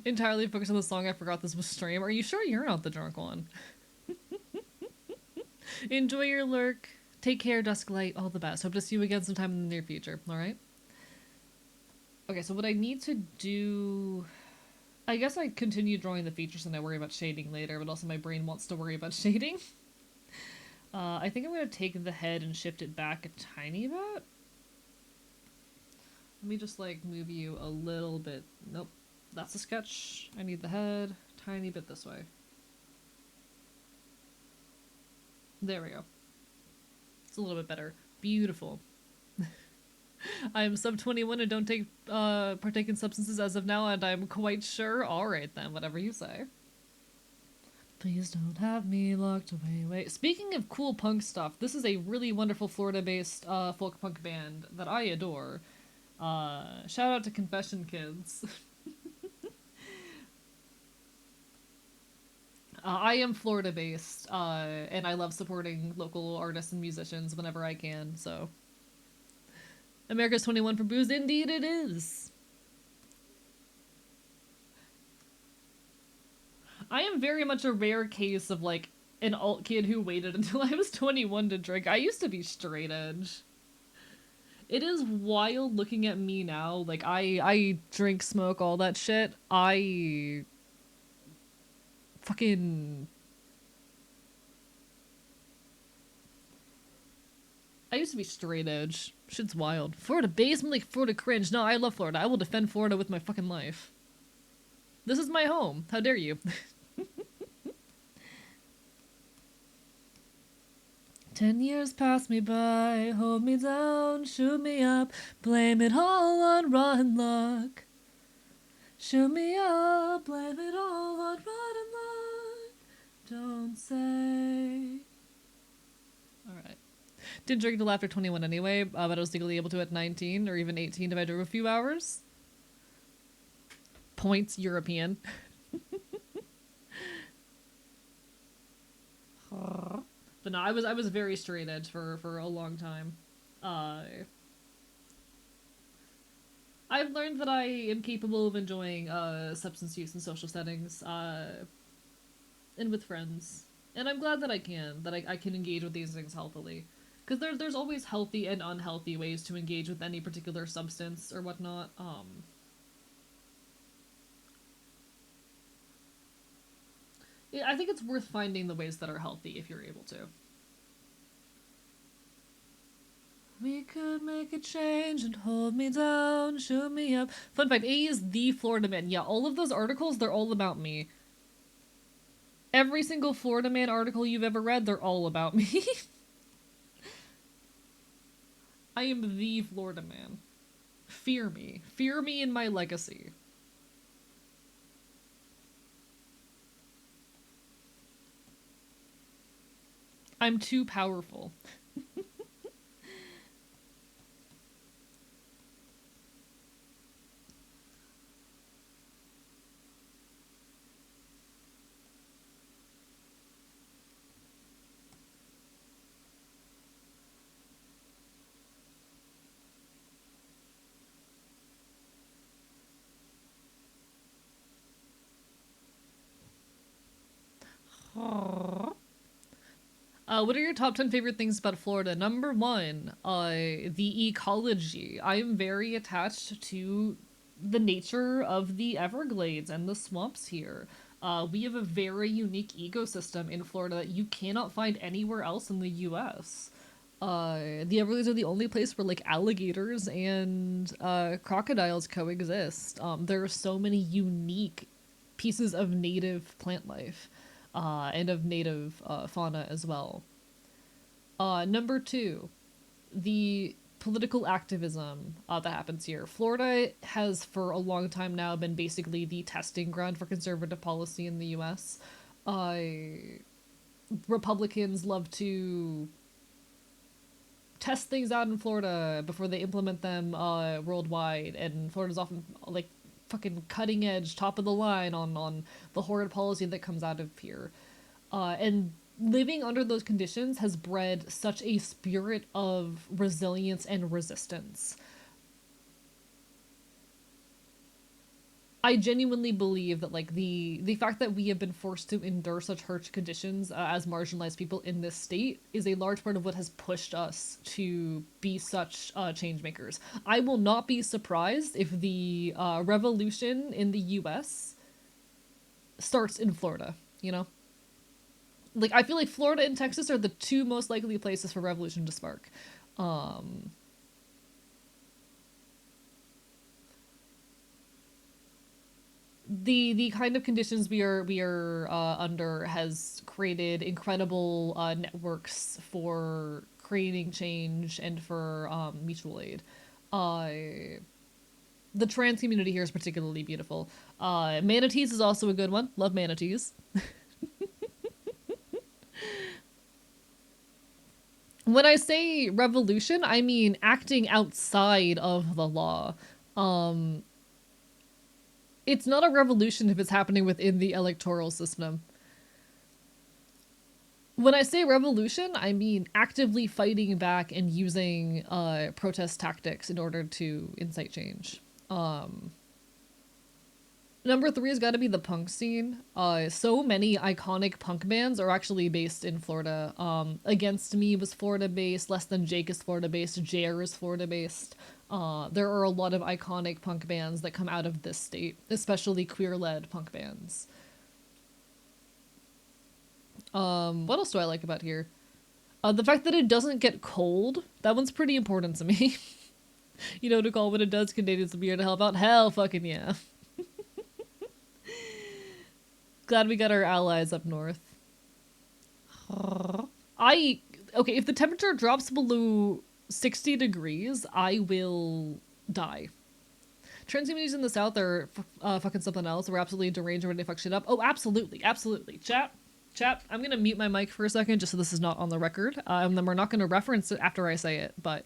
Entirely focused on the song. I forgot this was stream. Are you sure you're not the drunk one? Enjoy your lurk. Take care, Dusklight. All the best. Hope to see you again sometime in the near future. Alright? Okay, so what I need to do... I guess I continue drawing the features and I worry about shading later, but also my brain wants to worry about shading. I think I'm going to take the head and shift it back a tiny bit. Let me just, like, move you a little bit. Nope. That's a sketch. I need the head. Tiny bit this way. There we go. It's a little bit better. Beautiful. I am sub 21 and don't take partake in substances as of now, and I'm quite sure. Alright then, whatever you say. Please don't have me locked away. Wait. Speaking of cool punk stuff, this is a really wonderful Florida-based folk punk band that I adore. Shout out to Confession Kids. I am Florida-based, and I love supporting local artists and musicians whenever I can, so... America's 21 for booze, indeed it is! I am very much a rare case of, like, an alt kid who waited until I was 21 to drink. I used to be straight edge. It is wild looking at me now. Like, I drink, smoke, all that shit. I used to be straight edge. Shit's wild. Florida basement, like Florida cringe. No, I love Florida. I will defend Florida with my fucking life. This is my home. How dare you? 10 years pass me by, hold me down, shoot me up, blame it all on rotten luck. Shoot me up, blame it all on rotten luck. don't say. Alright. Didn't drink until after 21 anyway, but I was legally able to at 19 or even 18 if I drove a few hours. Points European. But no, I was very straight edge for a long time. I've learned that I am capable of enjoying substance use in social settings and with friends, and I'm glad that I can I can engage with these things healthily, because there's always healthy and unhealthy ways to engage with any particular substance or whatnot. Yeah, I think it's worth finding the ways that are healthy if you're able to. We could make a change and hold me down, shoot me up. Fun fact, A is the Florida man. Yeah, all of those articles, they're all about me. Every single Florida man article you've ever read, they're all about me. I am the Florida man. Fear me. Fear me in my legacy. I'm too powerful. What are your top 10 favorite things about Florida? Number one, the ecology. I am very attached to the nature of the Everglades and the swamps here. We have a very unique ecosystem in Florida that you cannot find anywhere else in the US. The Everglades are the only place where like alligators and crocodiles coexist. There are so many unique pieces of native plant life and of native fauna as well. Number two, the political activism that happens here. Florida has for a long time now been basically the testing ground for conservative policy in the US. Uh, Republicans love to test things out in Florida before they implement them worldwide, and Florida's often like fucking cutting edge, top of the line on the horrid policy that comes out of here. And living under those conditions has bred such a spirit of resilience and resistance. I genuinely believe that like the fact that we have been forced to endure such harsh conditions as marginalized people in this state is a large part of what has pushed us to be such change makers. I will not be surprised if the revolution in the U.S. starts in Florida. You know, like I feel like Florida and Texas are the two most likely places for revolution to spark. Um, the kind of conditions we are under has created incredible networks for creating change and for mutual aid. Uh, the trans community here is particularly beautiful. Manatees is also a good one. Love manatees. When I say revolution, I mean acting outside of the law. Um, it's not a revolution if it's happening within the electoral system. When I say revolution, I mean actively fighting back and using protest tactics in order to incite change. Um, Number three has got to be the punk scene. So many iconic punk bands are actually based in Florida. Against Me was Florida based. Less Than Jake is Florida based. Jer is Florida based. There are a lot of iconic punk bands that come out of this state, especially queer led punk bands. What else do I like about here? The fact that it doesn't get cold. That one's pretty important to me. You know, to call when it does Canadians to be here to help out. Hell fucking yeah. Glad we got our allies up north. I okay, if the temperature drops below 60 degrees, I will die. Trans communities in the south are fucking something else. We're absolutely deranged and ready to fuck shit up. Oh, absolutely, absolutely. Chat. Chat, I'm gonna mute my mic for a second just so this is not on the record, and then we're not gonna reference it after I say it, but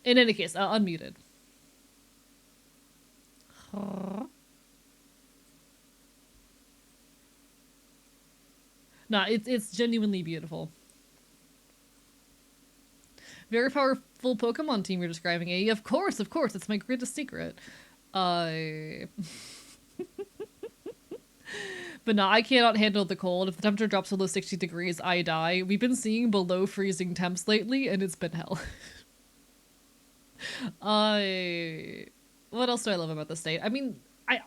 in any case, unmuted. Nah, it's genuinely beautiful. Very powerful Pokemon team you're describing, eh? Of course, it's my greatest secret. Uh, but no, I cannot handle the cold. If the temperature drops below 60 degrees, I die. We've been seeing below freezing temps lately, and it's been hell. I. What else do I love about the state? I mean,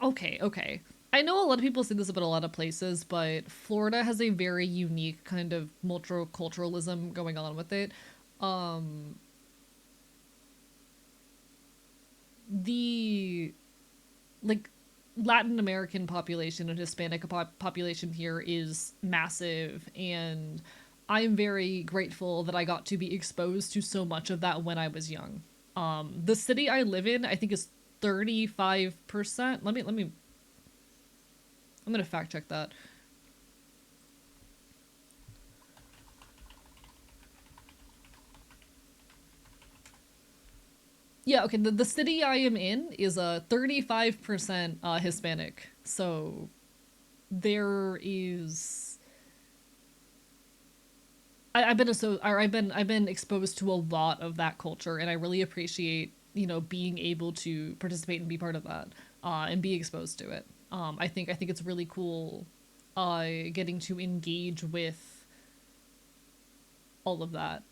okay. I know a lot of people say this about a lot of places, but Florida has a very unique kind of multiculturalism going on with it. Um, the like Latin American population and Hispanic population here is massive, and I'm very grateful that I got to be exposed to so much of that when I was young. The city I live in, I think, is 35%. Let me. I'm gonna fact check that. Yeah, okay. The city I am in is a 35% Hispanic, so there is I've been exposed to a lot of that culture, and I really appreciate being able to participate and be part of that, and be exposed to it. I think it's really cool, getting to engage with all of that.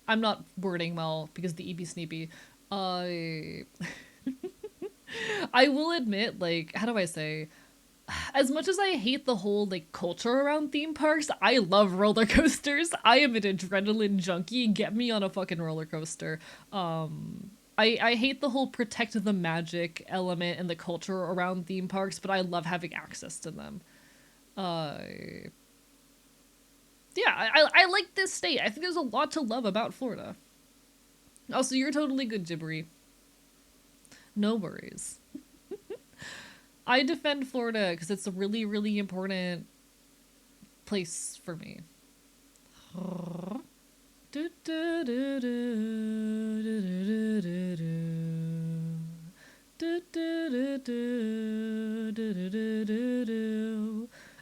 I'm not wording well because the EB Sneepy. I I will admit, like, how do I say? As much as I hate the whole like culture around theme parks, I love roller coasters. I am an adrenaline junkie. Get me on a fucking roller coaster. I hate the whole protect the magic element and the culture around theme parks, but I love having access to them. Uh, yeah, I like this state. I think there's a lot to love about Florida. Also, you're totally good, Jibbery. No worries. I defend Florida because it's a really, really important place for me.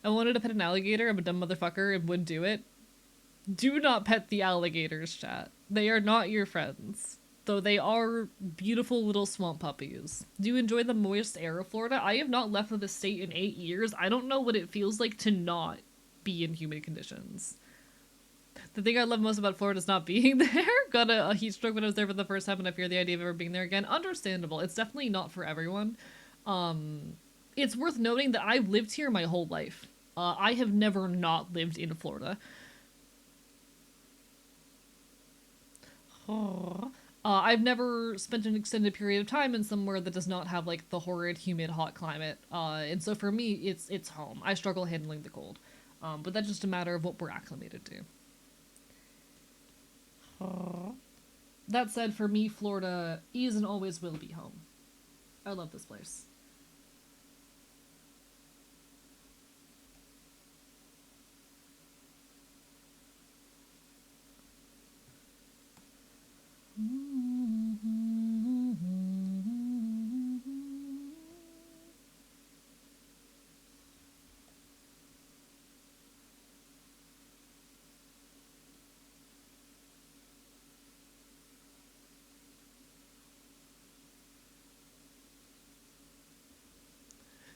I wanted to pet an alligator. I'm a dumb motherfucker and wouldn't do it. Do not pet the alligators, chat. They are not your friends. Though they are beautiful little swamp puppies. Do you enjoy the moist air of Florida? I have not left the state in 8 years. I don't know what it feels like to not be in humid conditions. The thing I love most about Florida is not being there. Got a heat stroke when I was there for the first time, and I fear the idea of ever being there again. Understandable. It's definitely not for everyone. It's worth noting that I've lived here my whole life. I have never not lived in Florida. I've never spent an extended period of time in somewhere that does not have like the horrid, humid, hot climate. And so for me, it's home. I struggle handling the cold, but that's just a matter of what we're acclimated to. That said, for me, Florida is and always will be home. I love this place.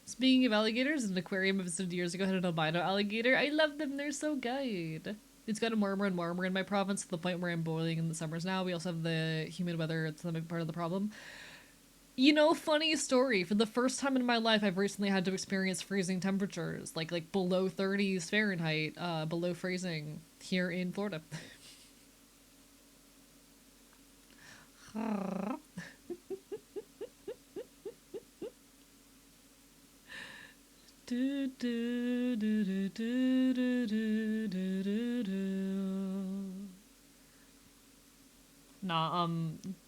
Speaking of alligators, an aquarium I visited years ago had an albino alligator. I love them. They're so good. It's gotten warmer and warmer in my province to the point where I'm boiling in the summers now. We also have the humid weather. It's a big part of the problem. You know, funny story. For the first time in my life, I've recently had to experience freezing temperatures, like below 30s Fahrenheit, below freezing here in Florida. Do, do, do, do, do, do, do, do, do. Nah,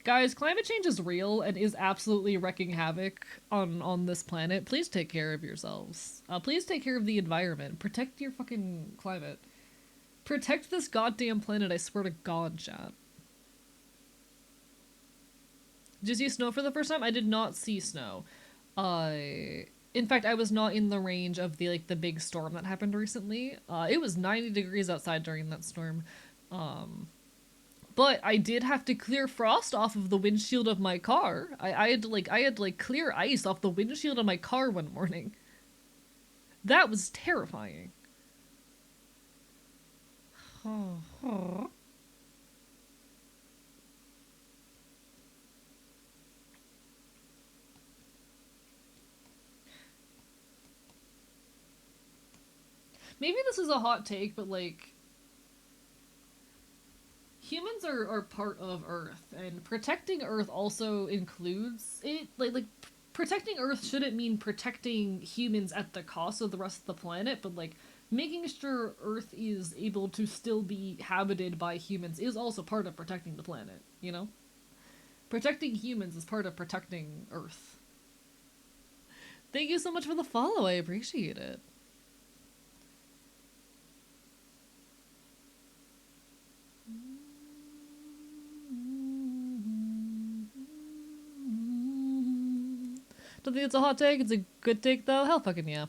guys, climate change is real and is absolutely wreaking havoc on this planet. Please take care of yourselves. Please take care of the environment. Protect your fucking climate. Protect this goddamn planet, I swear to God, chat. Did you see snow for the first time? I did not see snow. In fact, I was not in the range of the big storm that happened recently. It was 90 degrees outside during that storm. But I did have to clear frost off of the windshield of my car. I had to clear ice off the windshield of my car one morning. That was terrifying. Maybe this is a hot take, but like humans are part of Earth, and protecting Earth also includes it. Protecting Earth shouldn't mean protecting humans at the cost of the rest of the planet, but like making sure Earth is able to still be habited by humans is also part of protecting the planet. You know, protecting humans is part of protecting Earth. Thank you so much for the follow. I appreciate it. Don't think it's a hot take. It's a good take, though. Hell fucking yeah.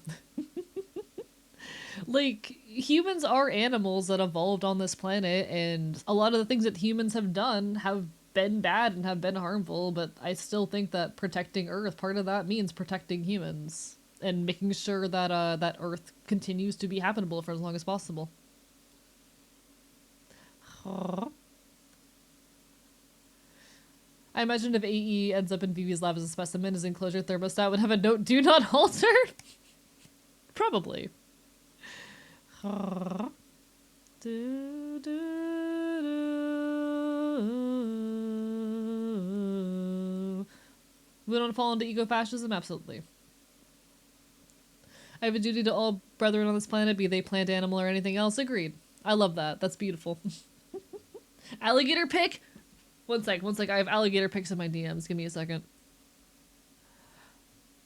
Like, humans are animals that evolved on this planet, and a lot of the things that humans have done have been bad and have been harmful, but I still think that protecting Earth, part of that means protecting humans and making sure that that Earth continues to be habitable for as long as possible. I imagine if AE ends up in Vivi's lab as a specimen, his enclosure thermostat would have a note, "Do not alter." Probably. Do, do, do. We don't fall into ecofascism? Absolutely. I have a duty to all brethren on this planet, be they plant, animal, or anything else. Agreed. I love that. That's beautiful. Alligator pick? One sec. I have alligator pics in my DMs. Give me a second.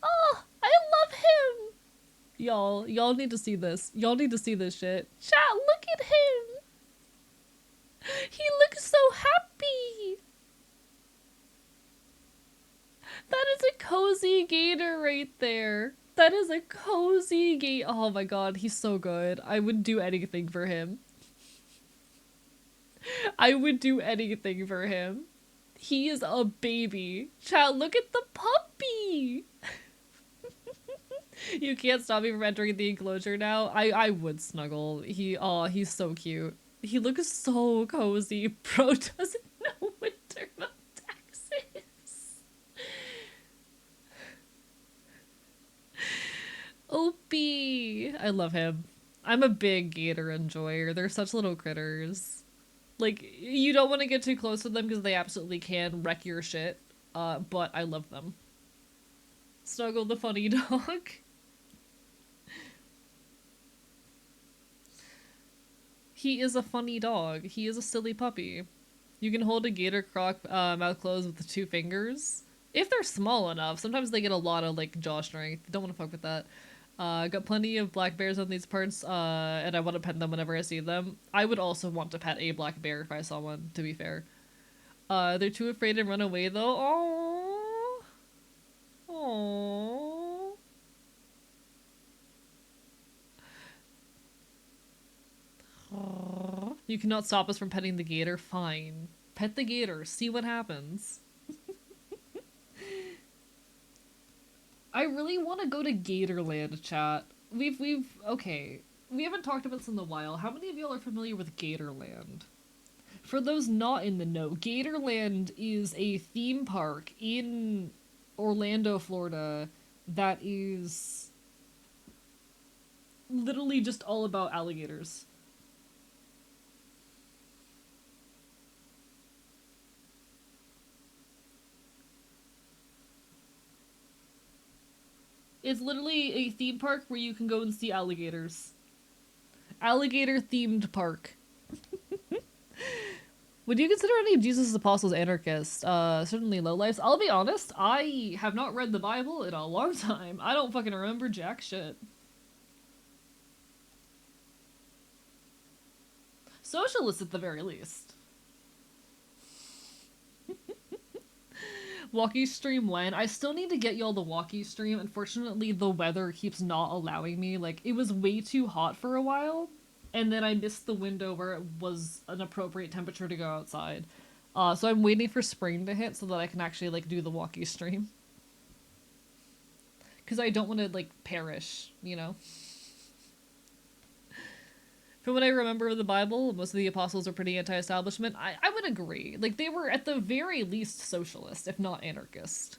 Oh, I love him! Y'all need to see this. Y'all need to see this shit. Chat, look at him! He looks so happy! That is a cozy gator right there. That is a cozy gator. Oh my god, he's so good. I would do anything for him. I would do anything for him. He is a baby. Chat, look at the puppy! You can't stop me from entering the enclosure now. I would snuggle. He's so cute. He looks so cozy. Bro doesn't know what TurboTax is. Opie! I love him. I'm a big gator enjoyer. They're such little critters. Like, you don't want to get too close to them because they absolutely can wreck your shit. But I love them. Snuggle the funny dog. He is a funny dog. He is a silly puppy. You can hold a gator croc mouth closed with the 2 fingers. If they're small enough. Sometimes they get a lot of, like, jaw strength. Don't want to fuck with that. Got plenty of black bears on these parts, and I want to pet them whenever I see them. I would also want to pet a black bear if I saw one, to be fair. They're too afraid to run away, though. Aww. Aww. Aww. You cannot stop us from petting the gator? Fine. Pet the gator. See what happens. I really want to go to Gatorland, chat. Okay. we haven't talked about this in a while. How many of y'all are familiar with Gatorland? For those not in the know, Gatorland is a theme park in Orlando, Florida that is literally just all about alligators. It's literally a theme park where you can go and see alligators. Alligator themed park. Would you consider any of Jesus' apostles anarchists? Certainly lowlifes. I'll be honest, I have not read the Bible in a long time. I don't fucking remember jack shit. Socialists at the very least. Walkie stream when? I still need to get y'all the walkie stream. Unfortunately, the weather keeps not allowing me. Like, it was way too hot for a while, and then I missed the window where it was an appropriate temperature to go outside. So I'm waiting for spring to hit so that I can actually, like, do the walkie stream. Because I don't want to, like, perish, you know? From what I remember of the Bible, most of the apostles are pretty anti-establishment. I would agree. Like, they were at the very least socialist, if not anarchist.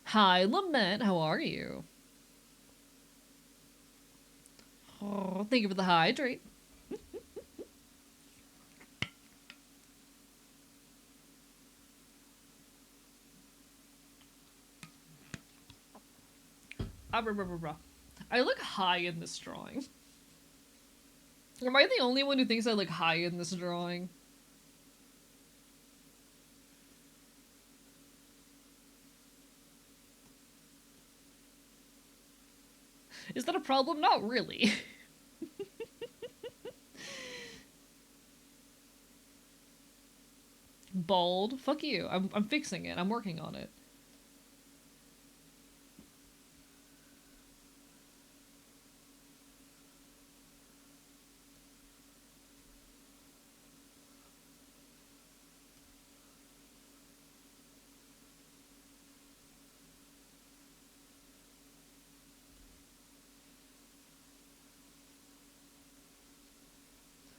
Hi, Lament, how are you? Oh, thank you for the hydrate. I look high in this drawing. Am I the only one who thinks I look high in this drawing? Is that a problem? Not really. Bald? Fuck you. I'm fixing it. I'm working on it.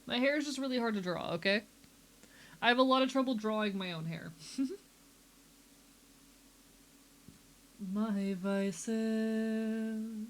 My hair is just really hard to draw, okay? I have a lot of trouble drawing my own hair. My vices.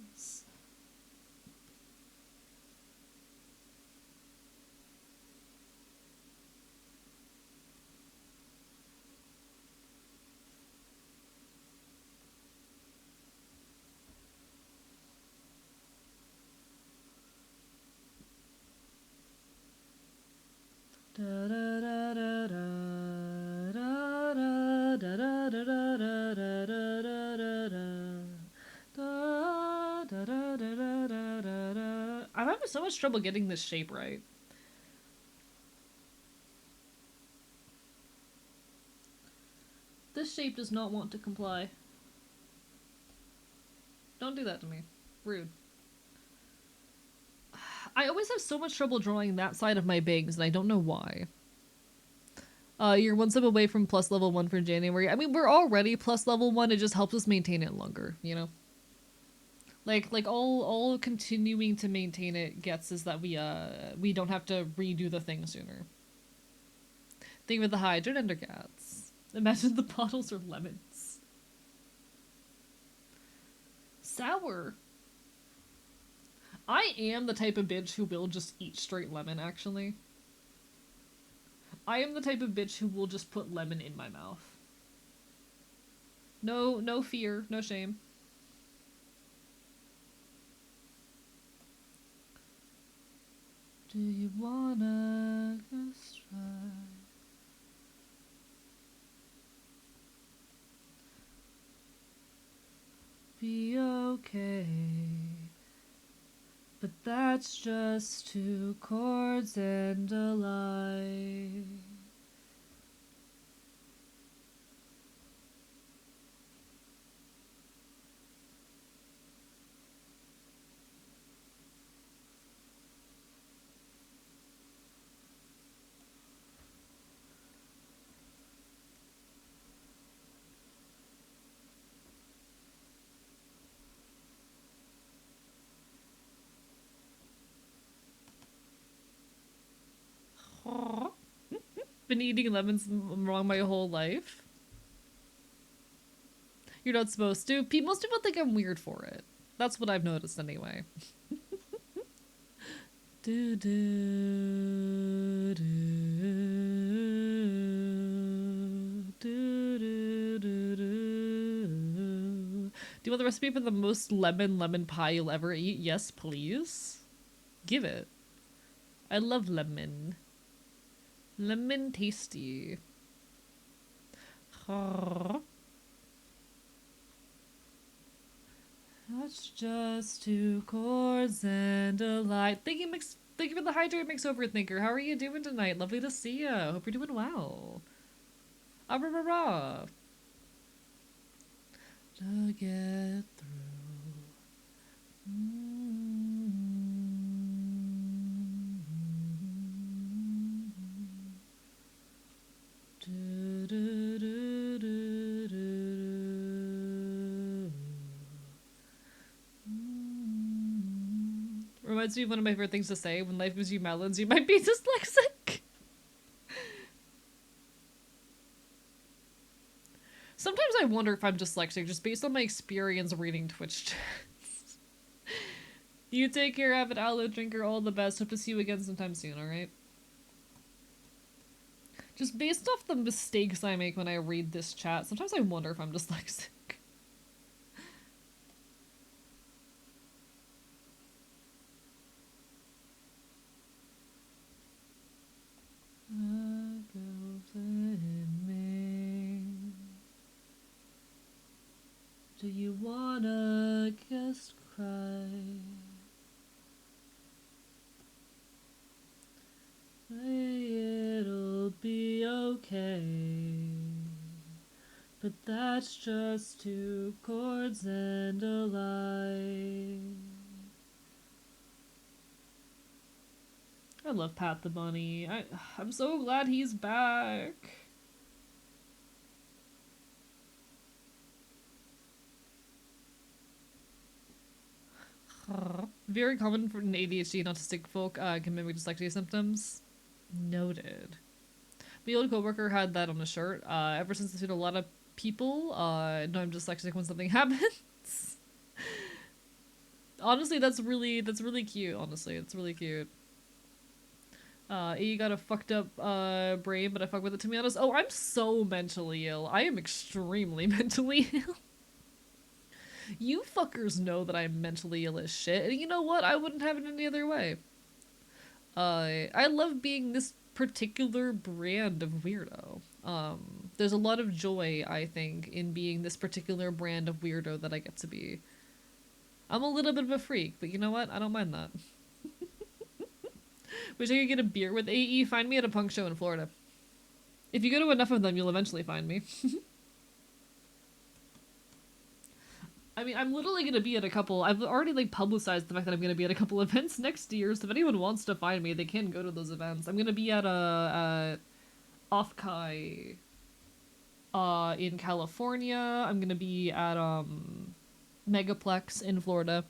I'm having so much trouble getting this shape right. This shape does not want to comply. Don't do that to me. Rude. I always have so much trouble drawing that side of my bangs, and I don't know why. You're one step away from plus level 1 for January. I mean, we're already plus level 1, it just helps us maintain it longer, you know? Like all continuing to maintain it gets is that we don't have to redo the thing sooner. Think with the Hydra Endercats. Imagine the bottles are lemons. Sour. I am the type of bitch who will just eat straight lemon, actually. I am the type of bitch who will just put lemon in my mouth. No fear, no shame. Do you wanna just try? Be okay. But that's just 2 chords and a lie. Been eating lemons wrong my whole life. You're not supposed to. Most people think I'm weird for it. That's what I've noticed anyway. Do do do do do do do. Do you want the recipe for the most lemon pie you'll ever eat? Yes, please. Give it. I love lemon. Lemon tasty. That's just 2 chords and a light. Thank you for the hydrate mix overthinker. How are you doing tonight? Lovely to see ya. Hope you're doing well. Ah rah rah rah. To get through. Do, do, do, do, do. Reminds me of one of my favorite things to say. When life gives you melons, you might be dyslexic. Sometimes I wonder if I'm dyslexic just based on my experience reading Twitch chats. You take care, avid aloe drinker, all the best. Hope to see you again sometime soon, alright? Just based off the mistakes I make when I read this chat, sometimes I wonder if I'm dyslexic. Do you wanna just cry? It'll be okay. But that's just 2 chords and a lie. I love Pat the Bunny. I'm so glad he's back. Very common for an ADHD and autistic folk can mimic dyslexia symptoms. Noted. My old coworker had that on a shirt. Ever since I've seen a lot of people know I'm dyslexic when something happens. Honestly, that's really cute. Honestly, it's really cute. You got a fucked up brain, but I fuck with it, to be honest. Oh, I'm so mentally ill. I am extremely mentally ill. You fuckers know that I'm mentally ill as shit, and you know what? I wouldn't have it any other way. I love being this particular brand of weirdo. There's a lot of joy, I think, in being this particular brand of weirdo that I get to be. I'm a little bit of a freak, but you know what? I don't mind that. Wish I could get a beer with AE. Find me at a punk show in Florida. If you go to enough of them, you'll eventually find me. I mean, I'm literally gonna be at a couple. I've already like publicized the fact that I'm gonna be at a couple events next year. So if anyone wants to find me, they can go to those events. I'm gonna be at a Offkai in California. I'm gonna be at Megaplex in Florida.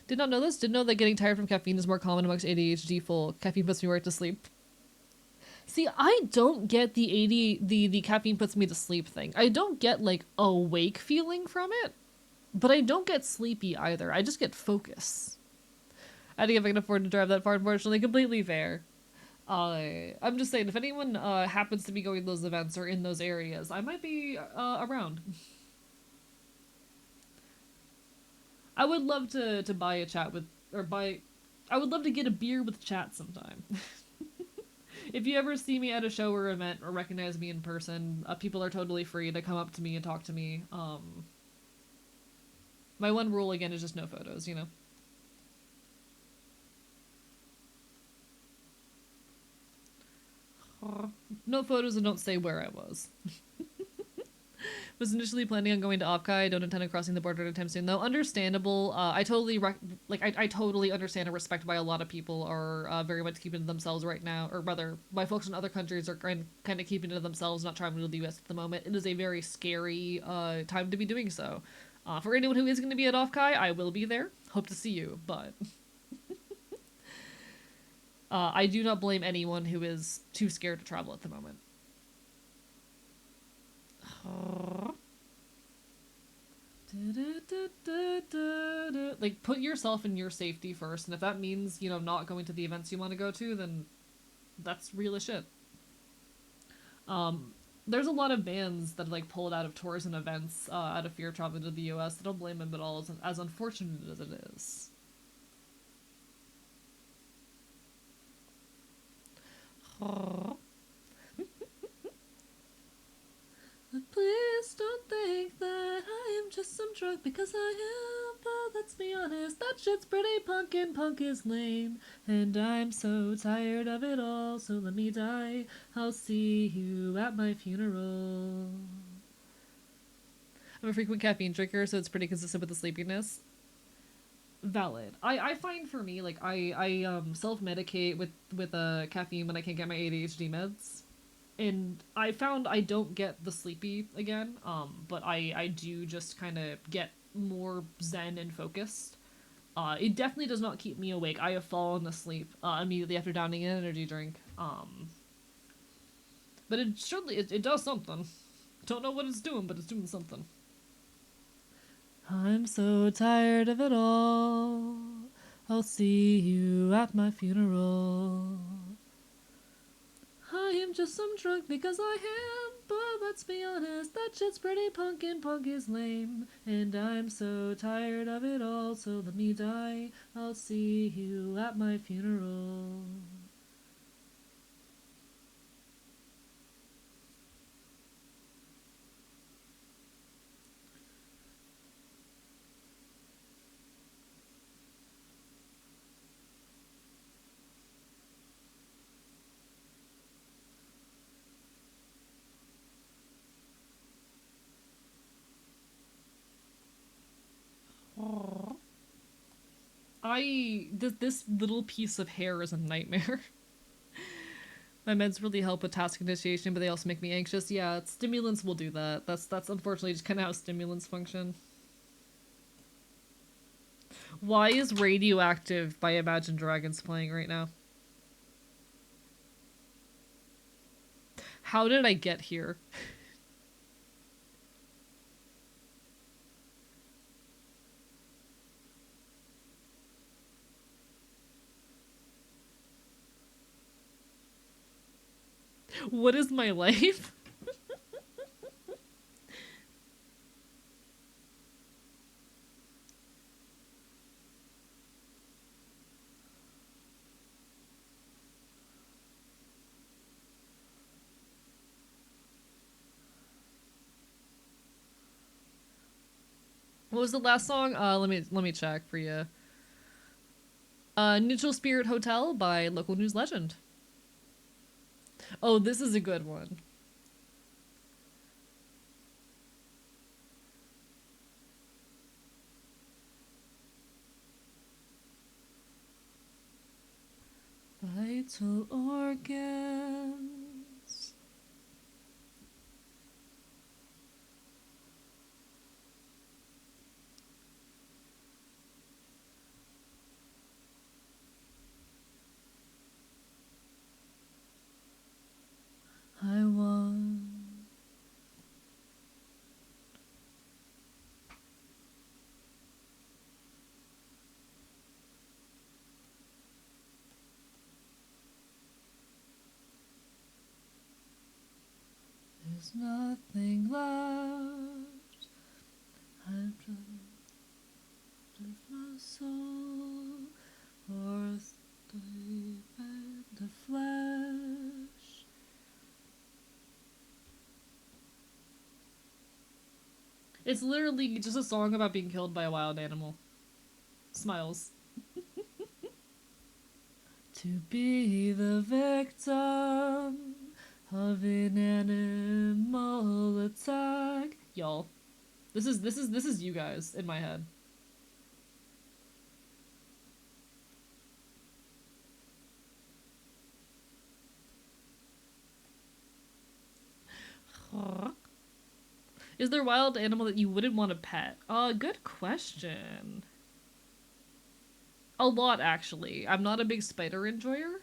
Did not know this. Didn't know that getting tired from caffeine is more common amongst ADHD folk. Caffeine puts me right to sleep. See, I don't get the caffeine puts me to sleep thing. I don't get like awake feeling from it, but I don't get sleepy either. I just get focus. I think if I can afford to drive that far, unfortunately, completely fair. I'm just saying, if anyone happens to be going to those events or in those areas, I might be around. I would love to buy a chat with, I would love to get a beer with chat sometime. If you ever see me at a show or event or recognize me in person, people are totally free to come up to me and talk to me. My one rule, again, is just no photos, you know? No photos and don't say where I was. Was initially planning on going to Offkai. Don't intend on crossing the border anytime soon, though. Understandable. I totally I totally understand and respect why a lot of people are very much keeping to themselves right now, or rather, why folks in other countries are kind of keeping to themselves, not traveling to the U.S. at the moment. It is a very scary time to be doing so. For anyone who is going to be at Offkai, I will be there. Hope to see you, but I do not blame anyone who is too scared to travel at the moment. Like, put yourself in your safety first, and if that means, not going to the events you want to go to, then that's real as shit. Um, there's a lot of bands that like pulled out of tours and events out of fear of traveling to the US. I don't blame them at all, as unfortunate as it is. Please don't think that I am just some drug because I am, but let's be honest, that shit's pretty punk and punk is lame. And I'm so tired of it all, so let me die. I'll see you at my funeral. I'm a frequent caffeine drinker, so it's pretty consistent with the sleepiness. Valid. I find for me, like, I self medicate with caffeine when I can't get my ADHD meds, and I found I don't get the sleepy again. But I do just kind of get more zen and focused. It definitely does not keep me awake. I have fallen asleep immediately after downing an energy drink. But it does something. Don't know what it's doing, but it's doing something. I'm so tired of it all. I'll see you at my funeral. I am just some drunk because I am, but let's be honest, that shit's pretty punk and punk is lame. And I'm so tired of it all, so let me die. I'll see you at my funeral. This little piece of hair is a nightmare. My meds really help with task initiation, but they also make me anxious. Yeah, stimulants will do that. That's unfortunately just kind of how stimulants function. Why is Radioactive by Imagine Dragons playing right now? How did I get here? What is my life? What was the last song? Let me check for you. Neutral Spirit Hotel by Local News Legend. Oh, this is a good one. Vital organs. I want. There's nothing left. I'm just of my soul, or sleep in the flesh. It's literally just a song about being killed by a wild animal. Smiles. To be the victim of an animal attack. Y'all. This is you guys in my head. Is there a wild animal that you wouldn't want to pet? Good question. A lot, actually. I'm not a big spider enjoyer.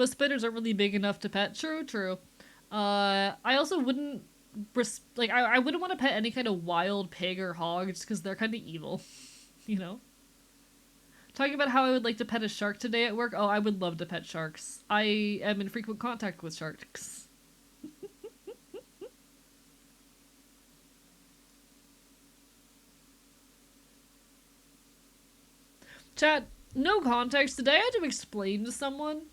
But spiders aren't really big enough to pet. True, true. I also wouldn't I wouldn't want to pet any kind of wild pig or hog just because they're kind of evil, you know. Talking about how I would like to pet a shark today at work. Oh, I would love to pet sharks. I am in frequent contact with sharks. Chat, no context. Today I had to explain to someone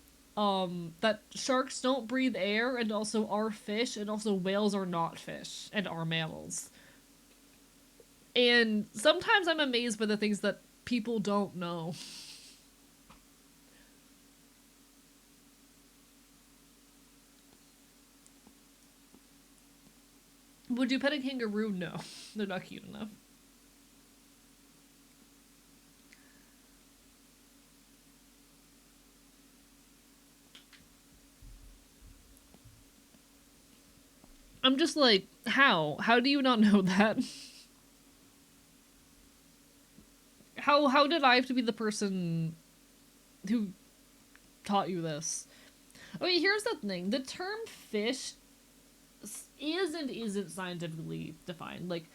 that sharks don't breathe air and also are fish and also whales are not fish and are mammals. And sometimes I'm amazed by the things that people don't know. Would you pet a kangaroo? No. They're not cute enough. I'm just like, how? How do you not know that? How did I have to be the person who taught you this? Okay, here's the thing. The term fish is and isn't scientifically defined. Like,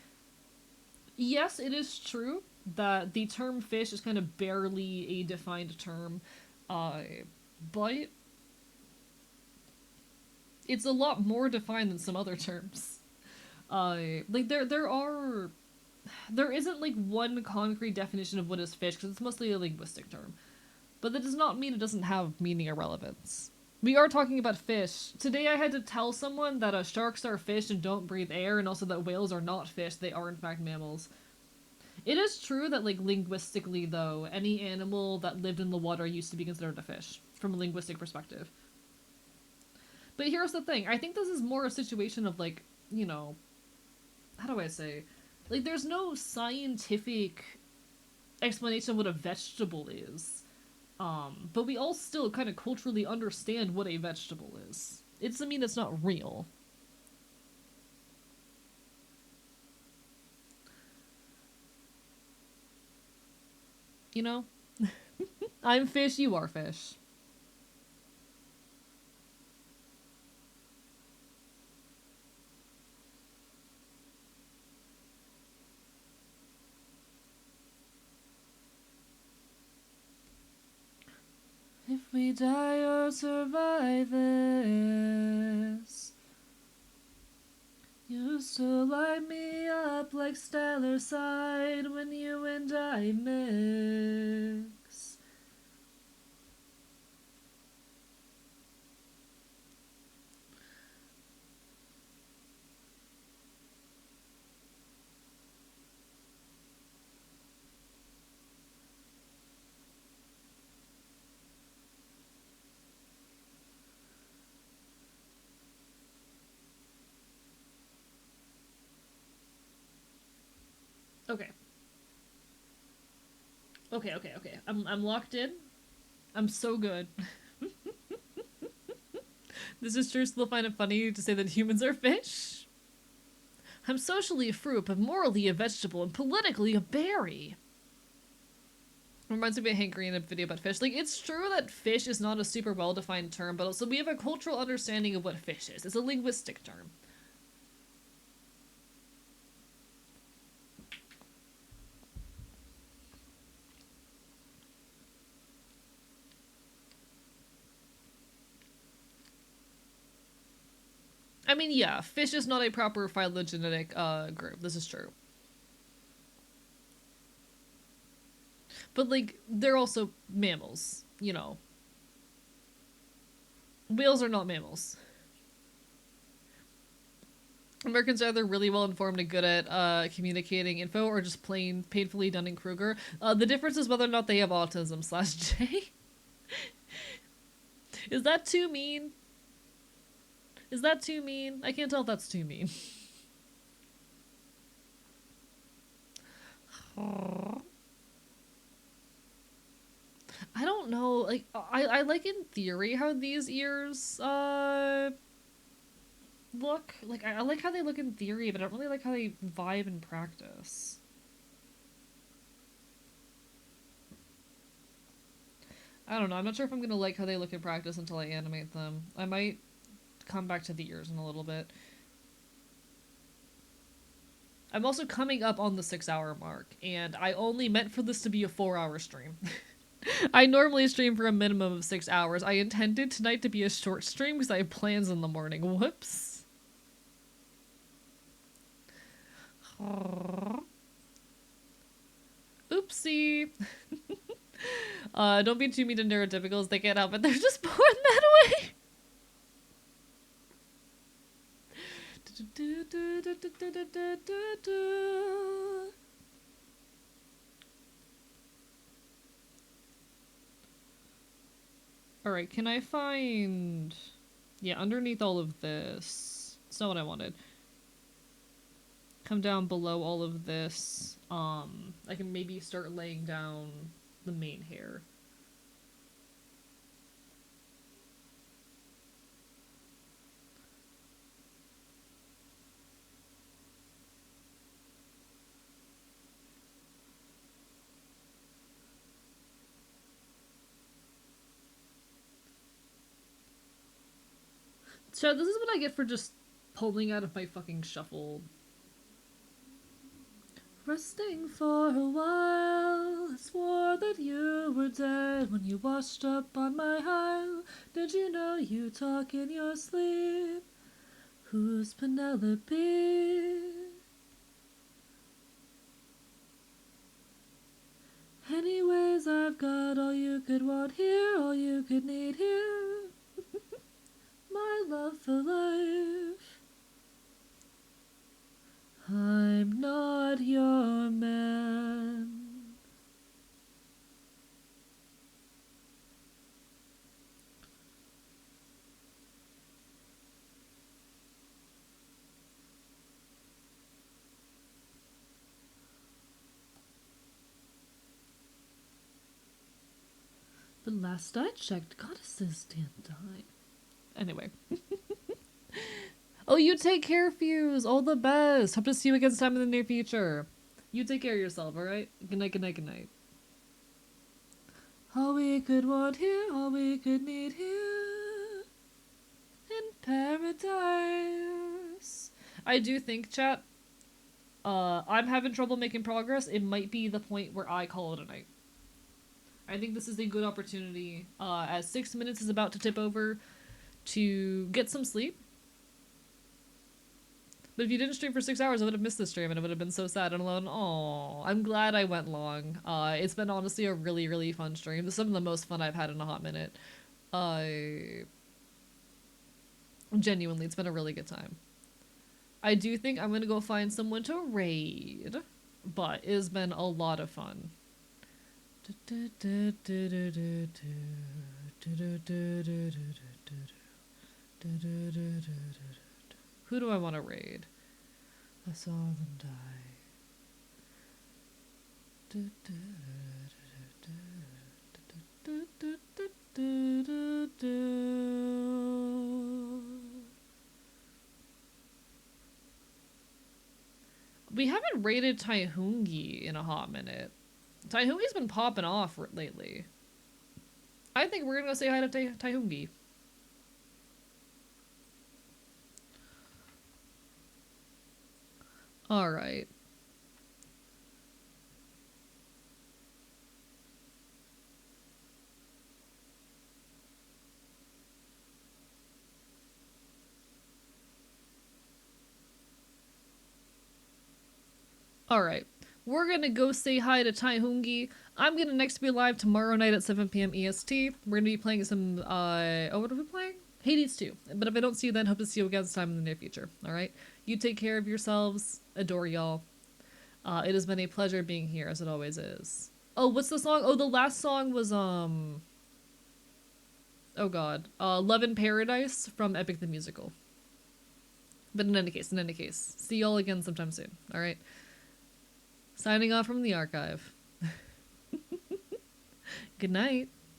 yes, it is true that the term fish is kind of barely a defined term, uh, but it's a lot more defined than some other terms. Like there isn't like one concrete definition of what is fish because it's mostly a linguistic term, but that does not mean it doesn't have meaning or relevance. We are talking about fish. Today I had to tell someone that sharks are fish and don't breathe air, and also that whales are not fish, they are in fact mammals. It is true that, like, linguistically, though, any animal that lived in the water used to be considered a fish, from a linguistic perspective. But here's the thing, I think this is more a situation of, like, you know, how do I say? Like, there's no scientific explanation of what a vegetable is. But we all still kind of culturally understand what a vegetable is. It doesn't mean it's not real. You know? I'm fish, you are fish. If we die or survive this, you still light me up like stellar side when you and I mix. Okay. Okay. I'm locked in. I'm so good. This is true, still find it funny to say that humans are fish. I'm socially a fruit, but morally a vegetable, and politically a berry. Reminds me of Hank Green, a video about fish. Like, it's true that fish is not a super well-defined term, but also we have a cultural understanding of what fish is. It's a linguistic term. I mean, yeah, fish is not a proper phylogenetic group. This is true. But, like, they're also mammals, you know. Whales are not mammals. Americans are either really well informed and good at communicating info or just plain painfully Dunning-Kruger. The difference is whether or not they have autism slash J. Is that too mean? Is that too mean? I can't tell if that's too mean. I don't know. Like, I like in theory how these ears look. Like, I like how they look in theory, but I don't really like how they vibe in practice. I don't know. I'm not sure if I'm gonna like how they look in practice until I animate them. I might come back to the ears in a little bit. I'm also coming up on the 6 hour mark, and I only meant for this to be a 4 hour stream. I normally stream for a minimum of 6 hours. I intended tonight to be a short stream because I have plans in the morning. Whoops. Oopsie. Don't be too mean to neurotypicals. They can't help it. They're just born that way. Alright, can I find... Yeah, underneath all of this. It's not what I wanted. Come down below all of this. I can maybe start laying down the main hair. So this is what I get for just pulling out of my fucking shuffle. Resting for a while, I swore that you were dead when you washed up on my Isle. Did you know you talk in your sleep? Who's Penelope? Anyways, I've got all you could want here, all you could need here. My love for life. I'm not your man. But last I checked, goddesses didn't die. Anyway. Oh, you take care, Fuse. All the best. Hope to see you again sometime in the near future. You take care of yourself, alright? Good night, good night, good night. All we could want here, all we could need here. In paradise. I do think, chat, I'm having trouble making progress. It might be the point where I call it a night. I think this is a good opportunity, as 6 minutes is about to tip over, to get some sleep. But if you didn't stream for 6 hours, I would have missed the stream and it would have been so sad and alone. Aww, I'm glad I went long. It's been honestly a really, really fun stream. This is some of the most fun I've had in a hot minute. Genuinely, it's been a really good time. I do think I'm gonna go find someone to raid, but it has been a lot of fun. Who do I want to raid? I saw them die. We haven't raided Taihungi in a hot minute. Taihungi's been popping off lately. I think we're gonna go say hi to Taihungi. Alright. Alright. We're gonna go say hi to Taihungi. I'm gonna next be live tomorrow night at 7 p.m. EST. We're gonna be playing some, oh, what are we playing? Hades 2. But if I don't see you then, hope to see you again sometime in the near future. Alright? You take care of yourselves. Adore y'all. It has been a pleasure being here, as it always is. Oh, what's the song? Oh, the last song was, oh god. Love in Paradise from Epic the Musical. But in any case, see y'all again sometime soon, alright? Signing off from the archive. Good night.